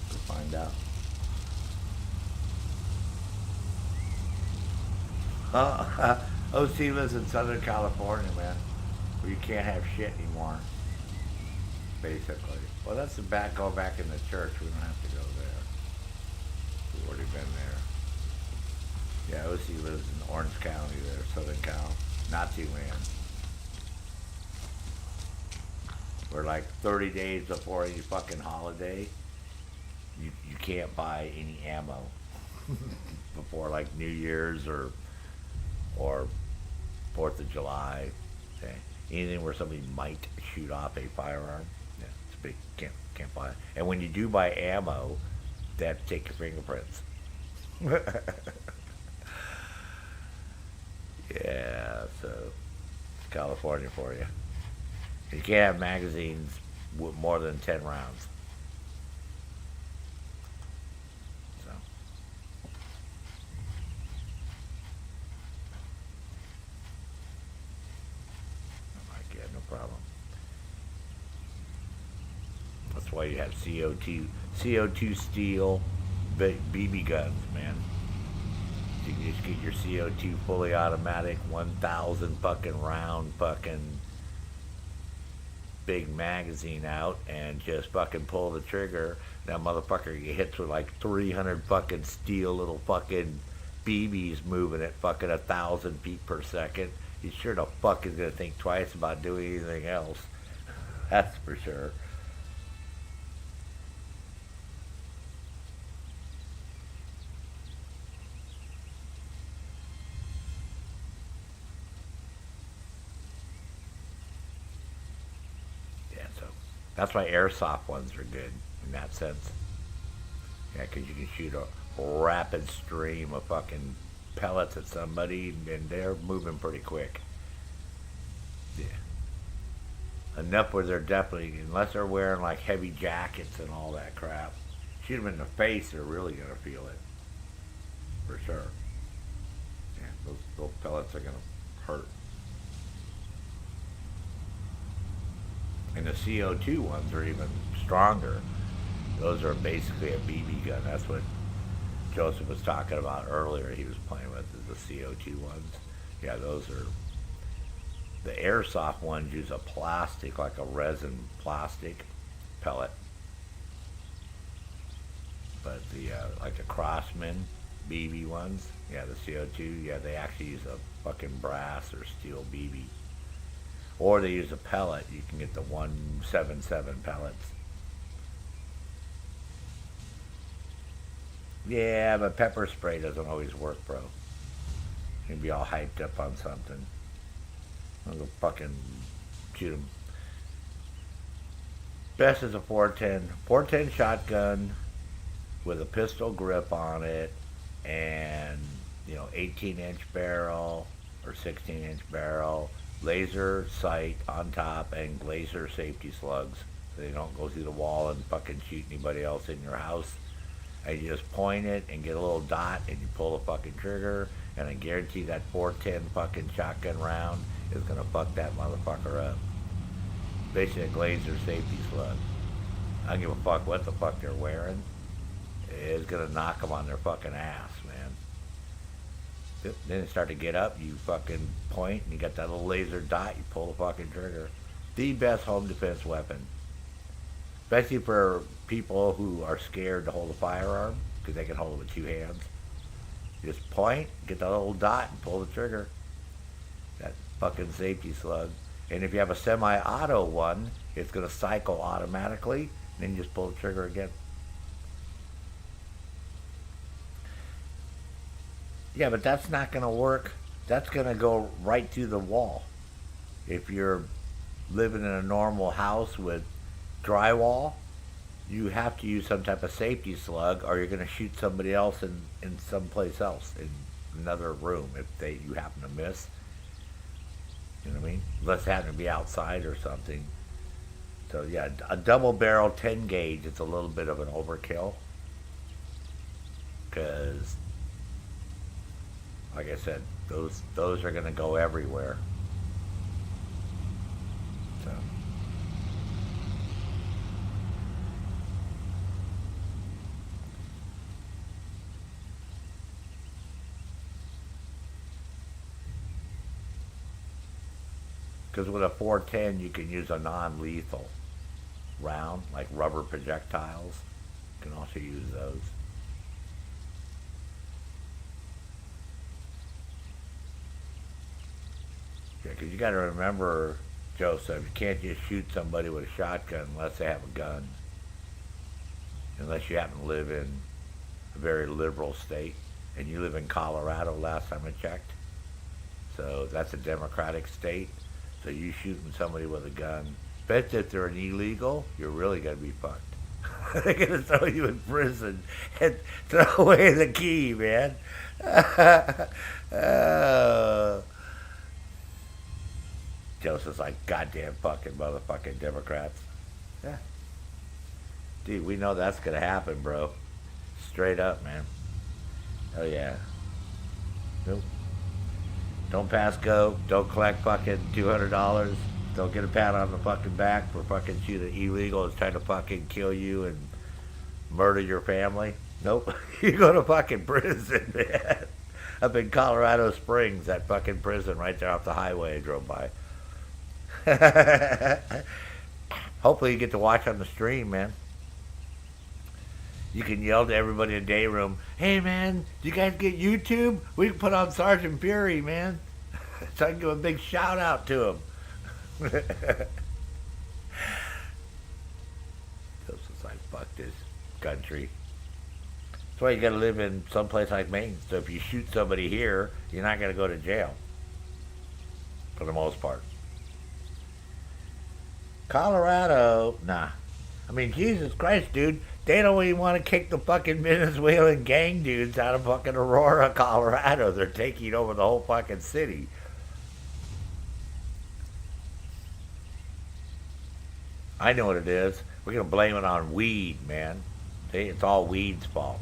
[SPEAKER 1] We'll find out. OC lives in Southern California, man, where you can't have shit anymore, basically. Well, that's the back, go back in the church. We don't have to go there. We've already been there. Yeah, OC lives in Orange County there, Southern Cal, Nazi land. Where like 30 days before any fucking holiday, you can't buy any ammo before like New Year's or 4th of July. Okay. Anything where somebody might shoot off a firearm, yeah, it's big. Can't buy it. And when you do buy ammo, they have to take your fingerprints. Yeah, so it's California for you. You can't have magazines with more than 10 rounds. So. I'm like, yeah, no problem. That's why you have CO2 steel BB guns, man. You can just get your CO2 fully automatic, 1,000 fucking round fucking big magazine out and just fucking pull the trigger. That motherfucker hits with like 300 fucking steel little fucking BBs moving at fucking 1,000 feet per second. He sure the fuck is gonna think twice about doing anything else. That's for sure. Yeah, so that's why airsoft ones are good in that sense. Yeah, because you can shoot a rapid stream of fucking pellets at somebody, and they're moving pretty quick. Yeah. Enough where they're definitely, unless they're wearing like heavy jackets and all that crap, shoot them in the face, they're really going to feel it. For sure. Yeah, those pellets are going to hurt. And the CO2 ones are even stronger. Those are basically a BB gun. That's what Joseph was talking about earlier. He was playing with is the CO2 ones. Yeah, those are. The airsoft ones use a plastic, like a resin plastic pellet. But the like the Crossman BB ones, yeah, the CO2, yeah, they actually use a fucking brass or steel BB. Or they use a pellet. You can get the 177 pellets. Yeah, but pepper spray doesn't always work, bro. You can be all hyped up on something. I'll go fucking shoot him. Best is a 410. 410 shotgun with a pistol grip on it and, 18-inch barrel or 16-inch barrel, laser sight on top, and laser safety slugs so they don't go through the wall and fucking shoot anybody else in your house. And you just point it and get a little dot and you pull the fucking trigger, and I guarantee that 410 fucking shotgun round is gonna fuck that motherfucker up. Basically a laser safety slug. I don't give a fuck what the fuck they're wearing. It's gonna knock them on their fucking ass, man. Then they start to get up, you fucking point, and you got that little laser dot, you pull the fucking trigger. The best home defense weapon. Especially for people who are scared to hold a firearm, because they can hold it with two hands. You just point, get that little dot, and pull the trigger. That fucking safety slug. And if you have a semi-auto one, it's going to cycle automatically, and then you just pull the trigger again. Yeah, but that's not going to work. That's going to go right through the wall. If you're living in a normal house with drywall, you have to use some type of safety slug, or you're going to shoot somebody else in someplace else, in another room, if you happen to miss. You know what I mean? Unless they happen to be outside or something. So yeah, a double barrel 10 gauge is a little bit of an overkill. Because, like I said, those are going to go everywhere. So. Because with a 410, you can use a non-lethal round, like rubber projectiles. You can also use those. Yeah, because you got to remember, Joseph, you can't just shoot somebody with a shotgun unless they have a gun. Unless you happen to live in a very liberal state. And you live in Colorado last time I checked. So that's a Democratic state. So you shooting somebody with a gun, bet if they're an illegal, you're really going to be fucked. They're going to throw you in prison and throw away the key, man. Joseph's like, goddamn fucking motherfucking Democrats. Yeah. Dude, we know that's gonna happen, bro. Straight up, man. Oh yeah. Nope. Don't pass go. Don't collect fucking $200. Don't get a pat on the fucking back for fucking shooting illegal is trying to fucking kill you and murder your family. Nope. You go to fucking prison, man. Up in Colorado Springs, that fucking prison right there off the highway I drove by. Hopefully you get to watch on the stream, man. You can yell to everybody in the day room, hey man, do you guys get YouTube? We can put on Sergeant Fury, man. So I can give a big shout out to him. So it's like, fuck this country. That's why you gotta live in some place like Maine. So if you shoot somebody here, you're not gonna go to jail. For the most part. Colorado, nah. I mean, Jesus Christ, dude. They don't even want to kick the fucking Venezuelan gang dudes out of fucking Aurora, Colorado. They're taking over the whole fucking city. I know what it is. We're going to blame it on weed, man. See, it's all weed's fault.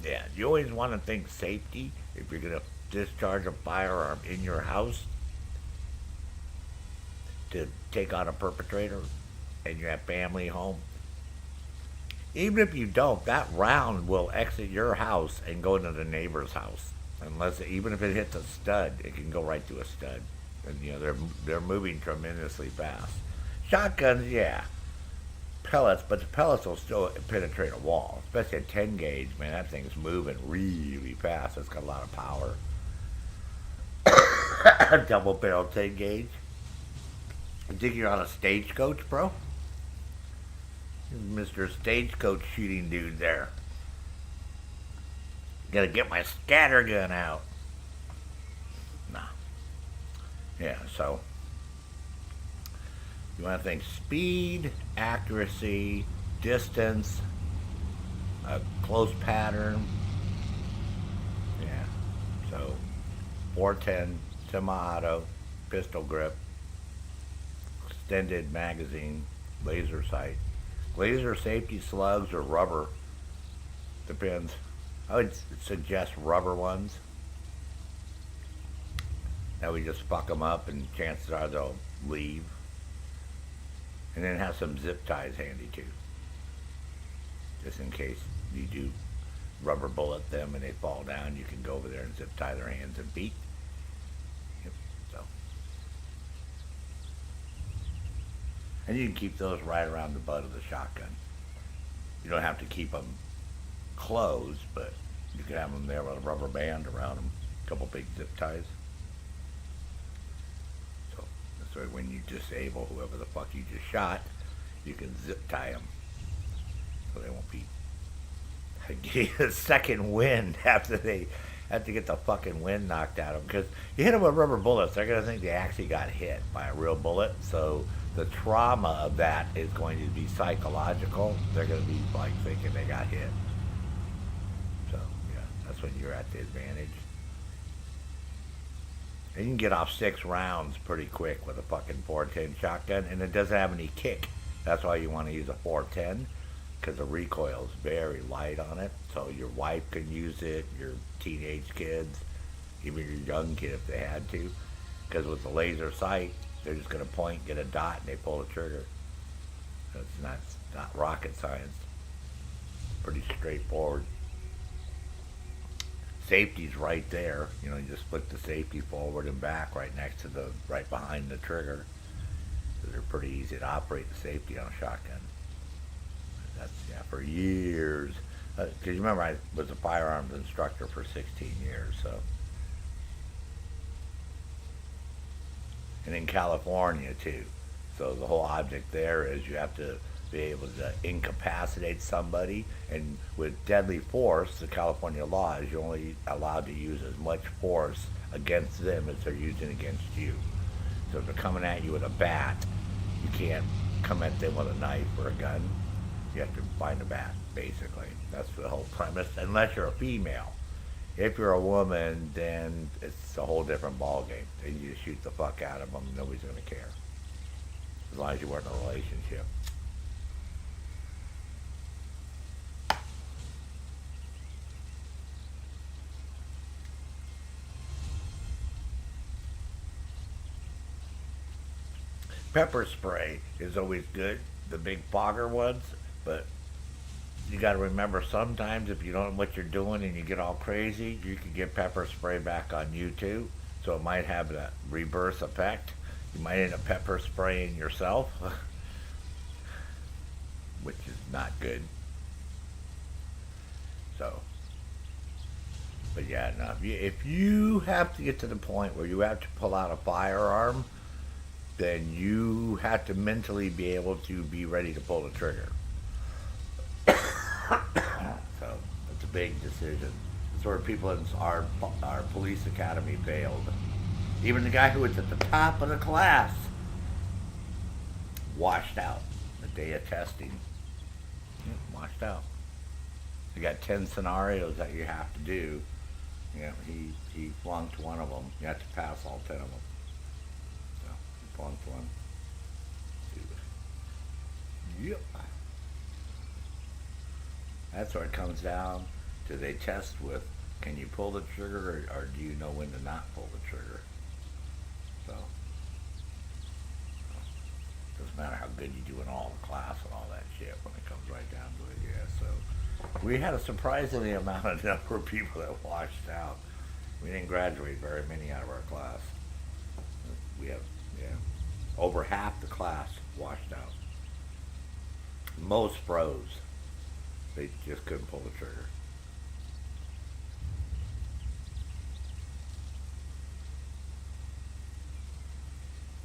[SPEAKER 1] Yeah, you always want to think safety if you're going to discharge a firearm in your house to take on a perpetrator and you have family home. Even if you don't, that round will exit your house and go into the neighbor's house. Even if it hits a stud, it can go right through a stud. And you know they're moving tremendously fast. Shotguns, yeah. Pellets, but the pellets will still penetrate a wall, especially a 10 gauge, man. That thing's moving really fast. It's got a lot of power. Double barrel 10 gauge. You think you're on a stagecoach, bro? Mr. Stagecoach shooting dude there. Gotta get my scatter gun out. Nah. Yeah, so you want to think speed, accuracy, distance, a close pattern. Yeah. So 410 semi-auto, pistol grip, extended magazine, laser sight. Laser safety slugs or rubber. Depends. I would suggest rubber ones. That we just fuck them up and chances are they'll leave. And then have some zip ties handy too. Just in case you do rubber bullet them and they fall down, you can go over there and zip tie their hands and feet. Yep, so. And you can keep those right around the butt of the shotgun. You don't have to keep them closed, but you can have them there with a rubber band around them. A couple big zip ties. So this way when you disable whoever the fuck you just shot, you can zip tie them. So they won't be getting a second wind after they have to get the fucking wind knocked out of them. Because you hit them with rubber bullets, they're going to think they actually got hit by a real bullet. So the trauma of that is going to be psychological. They're going to be like thinking they got hit. So yeah, that's when you're at the advantage. And you can get off 6 rounds pretty quick with a fucking 410 shotgun, and it doesn't have any kick. That's why you want to use a 410, because the recoil is very light on it. So your wife can use it, your teenage kids, even your young kid if they had to. Because with the laser sight, they're just going to point, get a dot, and they pull the trigger. So it's not rocket science. Pretty straightforward. Safety's right there. You know, you just flick the safety forward and back right behind the trigger. So they're pretty easy to operate the safety on a shotgun. That's, yeah, for years. Because you remember I was a firearms instructor for 16 years, so. And in California, too. So the whole object there is you have to be able to incapacitate somebody, and with deadly force, the California law is you're only allowed to use as much force against them as they're using against you. So if they're coming at you with a bat, you can't come at them with a knife or a gun. You have to find a bat, basically. That's the whole premise, unless you're a female. If you're a woman, then it's a whole different ballgame. Then you just shoot the fuck out of them. Nobody's going to care. As long as you weren't in a relationship. Pepper spray is always good, the big fogger ones, but you got to remember sometimes if you don't know what you're doing and you get all crazy, you can get pepper spray back on you too. So it might have that reverse effect. You might end up pepper spraying yourself, which is not good. So, but yeah, no, if you have to get to the point where you have to pull out a firearm, then you have to mentally be able to be ready to pull the trigger. So it's a big decision. It's where people in our police academy failed. Even the guy who was at the top of the class washed out the day of testing. Yeah, washed out. You got 10 scenarios that you have to do. Yeah, he flunked one of them. You have to pass all 10 of them. So he flunked one. Yep. That's where it comes down to they test with, can you pull the trigger or do you know when to not pull the trigger? So, doesn't matter how good you do in all the class and all that shit when it comes right down to it, yeah. So, we had a surprisingly amount of number of people that washed out. We didn't graduate very many out of our class. We have, yeah, over half the class washed out. Most froze. They just couldn't pull the trigger.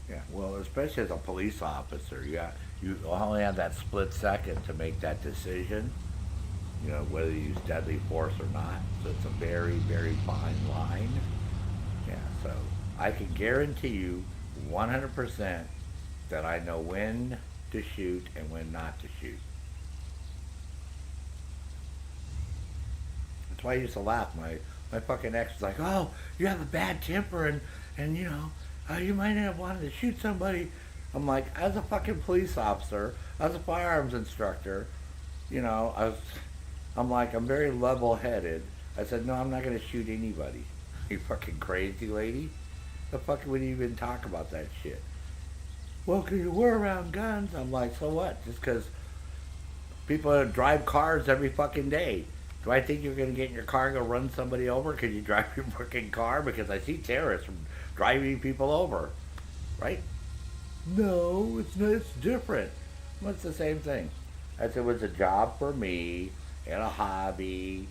[SPEAKER 1] Yeah, well, especially as a police officer, you only have that split second to make that decision, you know, whether you use deadly force or not. So it's a very, very fine line. Yeah, so I can guarantee you 100% that I know when to shoot and when not to shoot. That's why I used to laugh. My fucking ex was like, oh, you have a bad temper and you know, you might have wanted to shoot somebody. I'm like, as a fucking police officer, as a firearms instructor, you know, I'm like, I'm very level-headed. I said, no, I'm not going to shoot anybody. You fucking crazy lady? The fuck would you even talk about that shit? Well, 'cause you were around guns. I'm like, so what? Just because people drive cars every fucking day. Do I think you're going to get in your car and go run somebody over because you drive your fucking car? Because I see terrorists driving people over, right? No, it's not, it's different. Well, it's the same thing. I said it was a job for me and a hobby,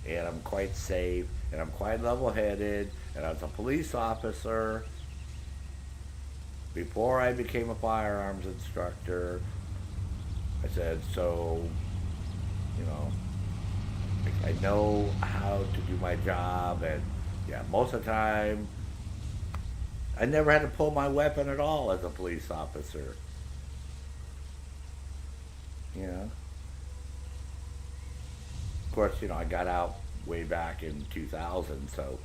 [SPEAKER 1] and I'm quite safe, and I'm quite level-headed, and I was a police officer before I became a firearms instructor. I said, so, you know, I know how to do my job, and yeah, most of the time, I never had to pull my weapon at all as a police officer. You know? Of course, you know, I got out way back in 2000, so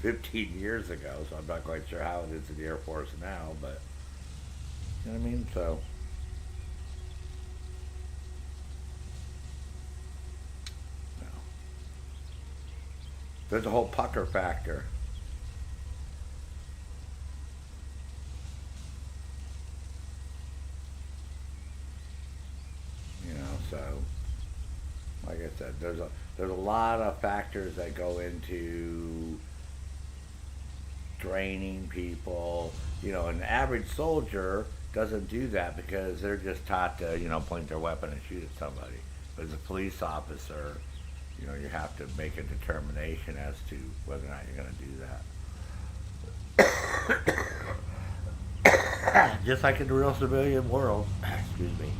[SPEAKER 1] 15 years ago, so I'm not quite sure how it is in the Air Force now, but, you know what I mean? So, no. There's a whole pucker factor. You know, so, like I said, there's a lot of factors that go into training people. You know, an average soldier doesn't do that because they're just taught to, you know, point their weapon and shoot at somebody. But as a police officer, you know, you have to make a determination as to whether or not you're going to do that. Just like in the real civilian world, excuse me,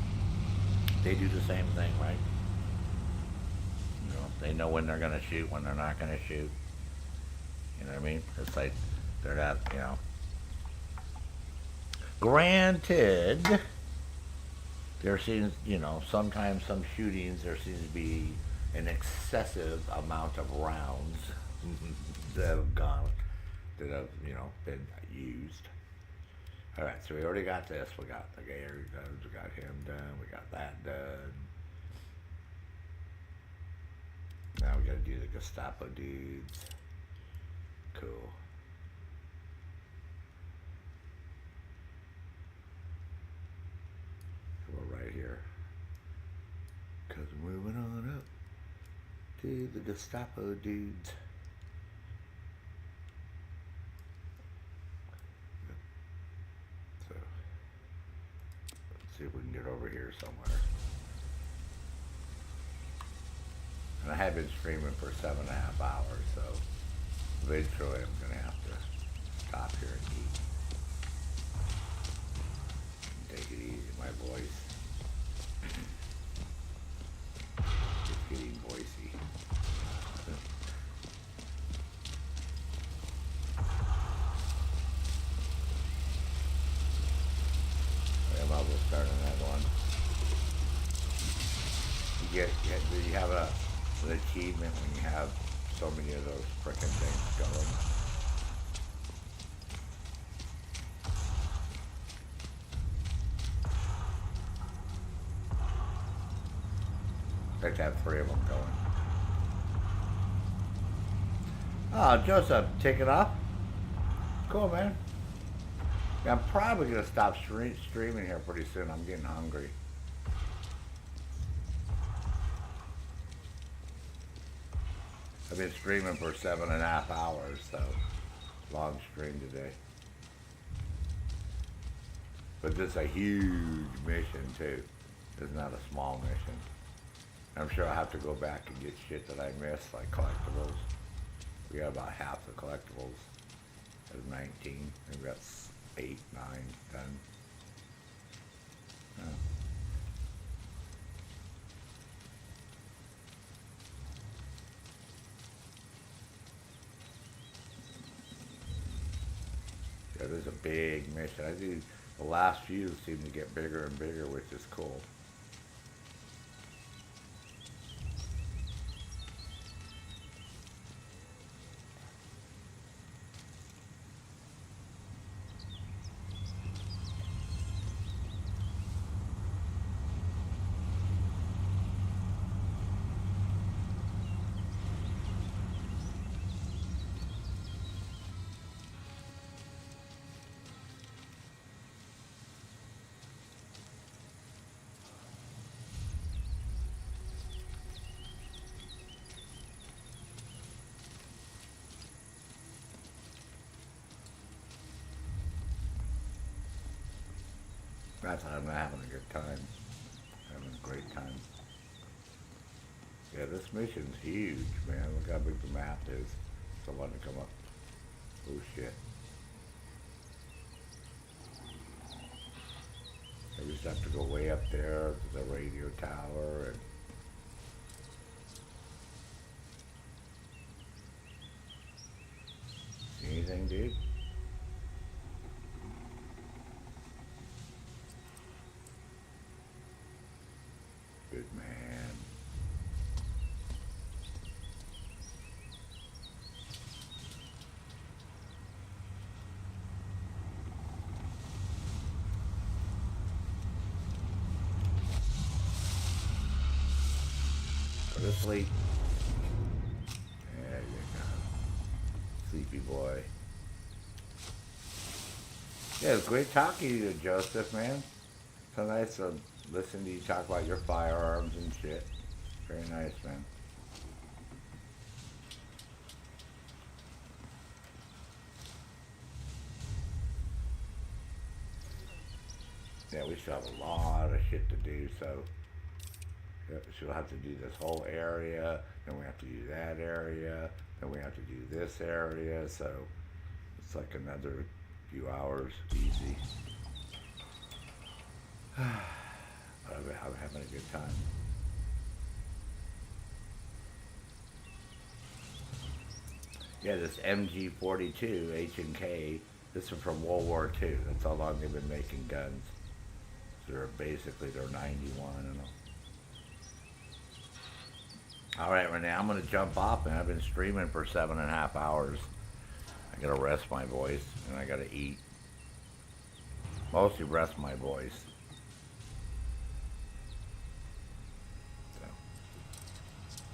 [SPEAKER 1] they do the same thing, right? You know, they know when they're going to shoot, when they're not going to shoot. You know what I mean? It's like they're not, you know. Granted, There seems, you know, sometimes some shootings there seems to be an excessive amount of rounds that have gone, that have, you know, been used. All right, so we already got this. We got the Gator done. We got him done. We got that done. Now we got to do the Gestapo dudes. Cool. So we're right here. Cause moving on up to the Gestapo dudes. So let's see if we can get over here somewhere. And I have been streaming for 7.5 hours, so eventually I'm gonna have to stop here and eat. Take it easy, my voice. Just getting voicey. I might as well start another one. Do you have an achievement when you have so many of those frickin' things going? I like to have 3 of them going. Oh, Joseph, take it off? Cool, man. Yeah, I'm probably going to stop streaming here pretty soon. I'm getting hungry. I've been streaming for 7.5 hours, so long stream today. But this is a huge mission too. It's not a small mission. I'm sure I'll have to go back and get shit that I missed, like collectibles. We got about half the collectibles. There's 19. Maybe that's 8, 9, 10. Oh. Yeah, there's a big mission. I think the last few seem to get bigger and bigger, which is cool. That's how I'm having a good time. Having a great time. Yeah, this mission's huge, man. Look how big the map is. So I wanted to come up. Oh shit. I just have to go way up there to the radio tower and see anything, dude? Good man. Go to sleep. There you go. Sleepy boy. Yeah, it's great talking to you, Joseph, man. So nice to listen to you talk about your firearms and shit. Very nice, man. Yeah, we still have a lot of shit to do, so yeah, she'll have to do this whole area, then we have to do that area, then we have to do this area, so it's like another few hours, easy. But I'm having a good time. Yeah, this MG42 H&K, this is from World War II. That's how long they've been making guns. They're 91. I don't know. All right, Renee, I'm gonna jump off, and I've been streaming for 7.5 hours. I gotta rest my voice, and I gotta eat. Mostly rest my voice. So,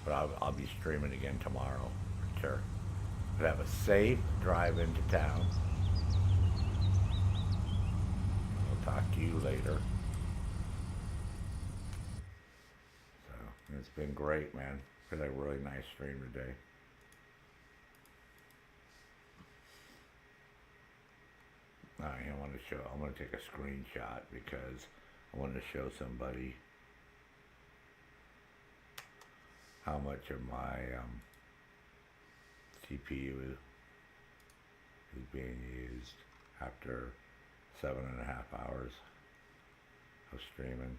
[SPEAKER 1] but I'll be streaming again tomorrow, for sure. But have a safe drive into town. I'll talk to you later. So, it's been great, man. Been a really nice stream today. I want to show. I'm going to take a screenshot because I want to show somebody how much of my CPU is being used after 7.5 hours of streaming.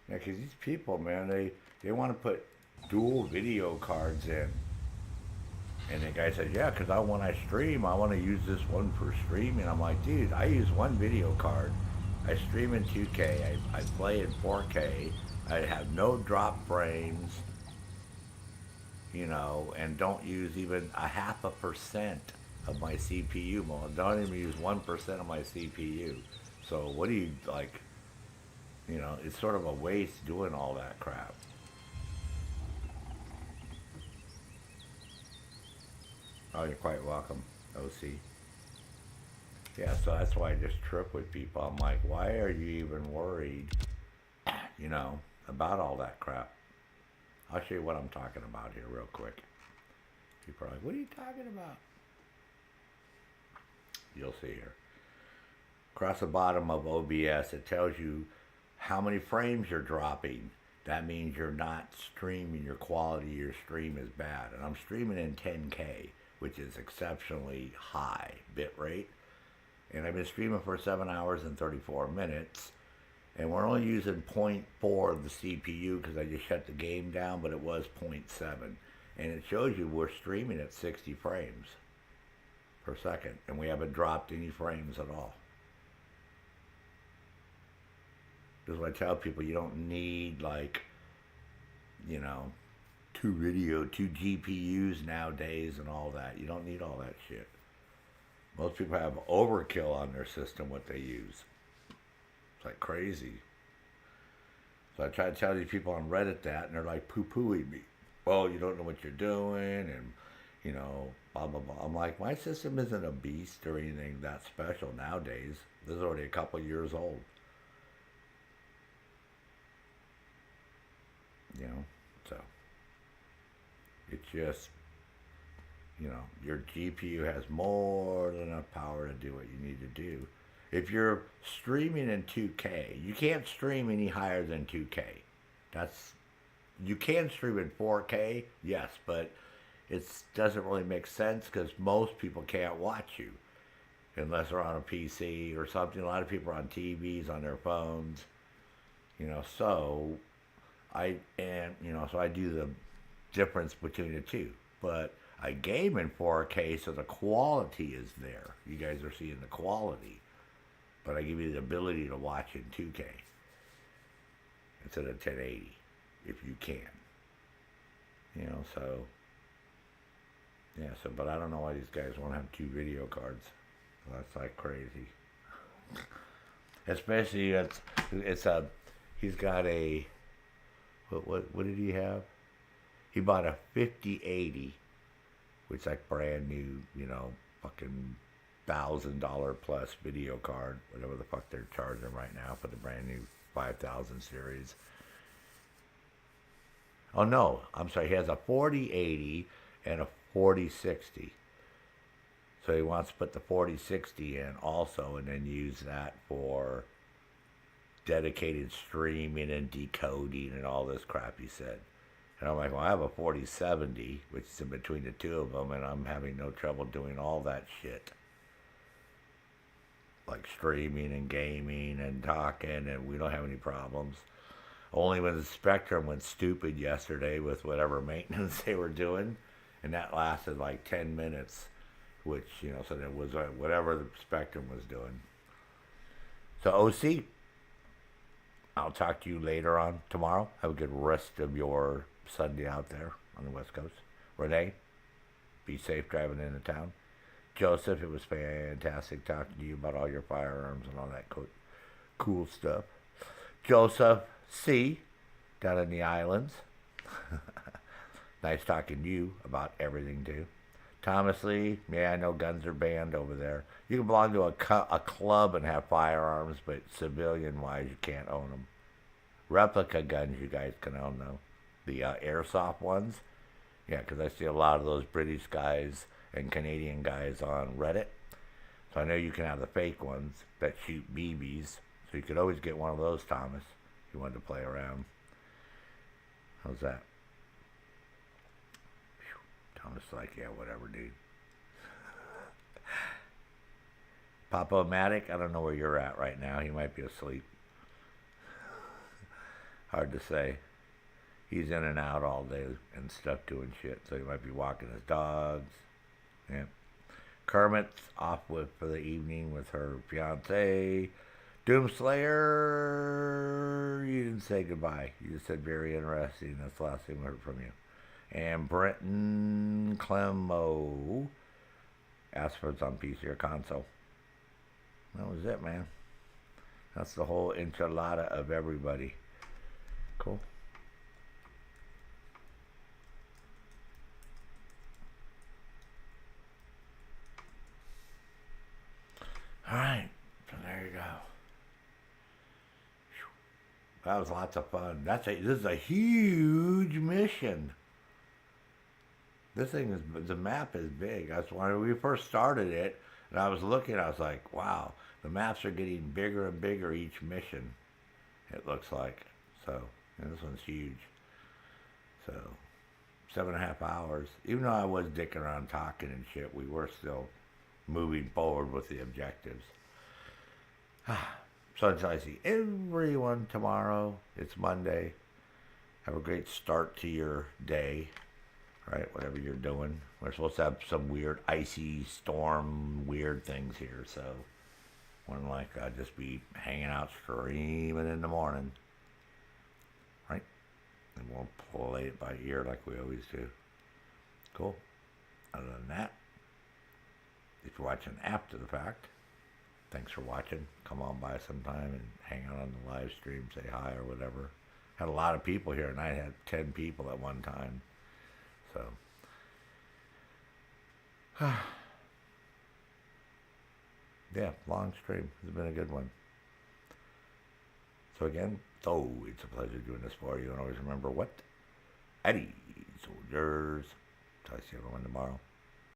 [SPEAKER 1] Yeah, because these people, man, they want to put dual video cards in. And the guy said, yeah, because when I stream, I want to use this one for streaming. I'm like, dude, I use one video card. I stream in 2K. I play in 4K. I have no drop frames, and don't use even a 0.5% of my CPU. Don't even use 1% of my CPU. So what do you, like... it's sort of a waste doing all that crap. Oh, you're quite welcome, OC. Yeah, so that's why I just trip with people. I'm like, why are you even worried, about all that crap? I'll show you what I'm talking about here real quick. People are like, what are you talking about? You'll see here. Across the bottom of OBS, it tells you how many frames you're dropping. That means you're not streaming, your quality of your stream is bad. And I'm streaming in 10K, which is exceptionally high bit rate. And I've been streaming for 7 hours and 34 minutes. And we're only using 0.4 of the CPU because I just shut the game down, but it was 0.7. And it shows you we're streaming at 60 frames per second. And we haven't dropped any frames at all. This is what I tell people, you don't need two GPUs nowadays and all that. You don't need all that shit. Most people have overkill on their system, what they use. It's like crazy. So I try to tell these people on Reddit that, and they're like poo-pooing me. Well, you don't know what you're doing, and, blah, blah, blah. I'm like, my system isn't a beast or anything that special nowadays. This is already a couple years old. So it's just, your GPU has more than enough power to do what you need to do. If you're streaming in 2K, you can't stream any higher than 2K. You can stream in 4K, yes, but it doesn't really make sense because most people can't watch you unless they're on a PC or something. A lot of people are on TVs, on their phones, so I do the difference between the two. But I game in 4K, so the quality is there. You guys are seeing the quality. But I give you the ability to watch in 2K instead of 1080, if you can. But I don't know why these guys want to have two video cards. That's like crazy. Especially, he's got a... What did he have? He bought a 5080, which is like brand new, fucking $1,000 plus video card, whatever the fuck they're charging right now for the brand new 5000 series. Oh no, I'm sorry, he has a 4080 and a 4060. So he wants to put the 4060 in also and then use that for dedicated streaming and decoding and all this crap he said. And I'm like, well, I have a 4070, which is in between the two of them, and I'm having no trouble doing all that shit. Like streaming and gaming and talking, and we don't have any problems. Only when the Spectrum went stupid yesterday with whatever maintenance they were doing, and that lasted like 10 minutes, which, so it was whatever the Spectrum was doing. So, OC, I'll talk to you later on tomorrow. Have a good rest of your Sunday out there on the West Coast. Renee, be safe driving into town. Joseph, it was fantastic talking to you about all your firearms and all that cool stuff. Joseph C, down in the islands. Nice talking to you about everything, too. Thomas Lee, yeah, I know guns are banned over there. You can belong to a club and have firearms, but civilian-wise, you can't own them. Replica guns you guys can own, though. The airsoft ones. Yeah, because I see a lot of those British guys and Canadian guys on Reddit. So I know you can have the fake ones that shoot BBs. So you could always get one of those, Thomas, if you wanted to play around. How's that? Whew. Thomas is like, yeah, whatever, dude. Papa Matic, I don't know where you're at right now. He might be asleep. Hard to say. He's in and out all day and stuff doing shit. So he might be walking his dogs. Yeah. Kermit's off for the evening with her fiance. Doomslayer, you didn't say goodbye. You just said very interesting. That's the last thing we heard from you. And Brenton Clemo asked for it's on PC or console. That was it, man. That's the whole enchilada of everybody. Cool. All right, so there you go. That was lots of fun. This is a huge mission. The map is big. That's why when we first started it, and I was looking, I was like, wow, the maps are getting bigger and bigger each mission, it looks like. So, this one's huge. So, 7.5 hours. Even though I was dicking around talking and shit, we were still moving forward with the objectives. So until I see everyone tomorrow, it's Monday. Have a great start to your day, right? Whatever you're doing. We're supposed to have some weird icy storm, weird things here. So one like I'll just be hanging out screaming in the morning, right? And we'll play it by ear like we always do. Cool. Other than that, if you're watching after the fact, thanks for watching. Come on by sometime and hang out on the live stream, say hi or whatever. Had a lot of people here, and I had 10 people at one time. So, yeah, long stream. It's been a good one. So again, it's a pleasure doing this for you. And always remember what? Eddie, soldiers. Talk to you everyone tomorrow.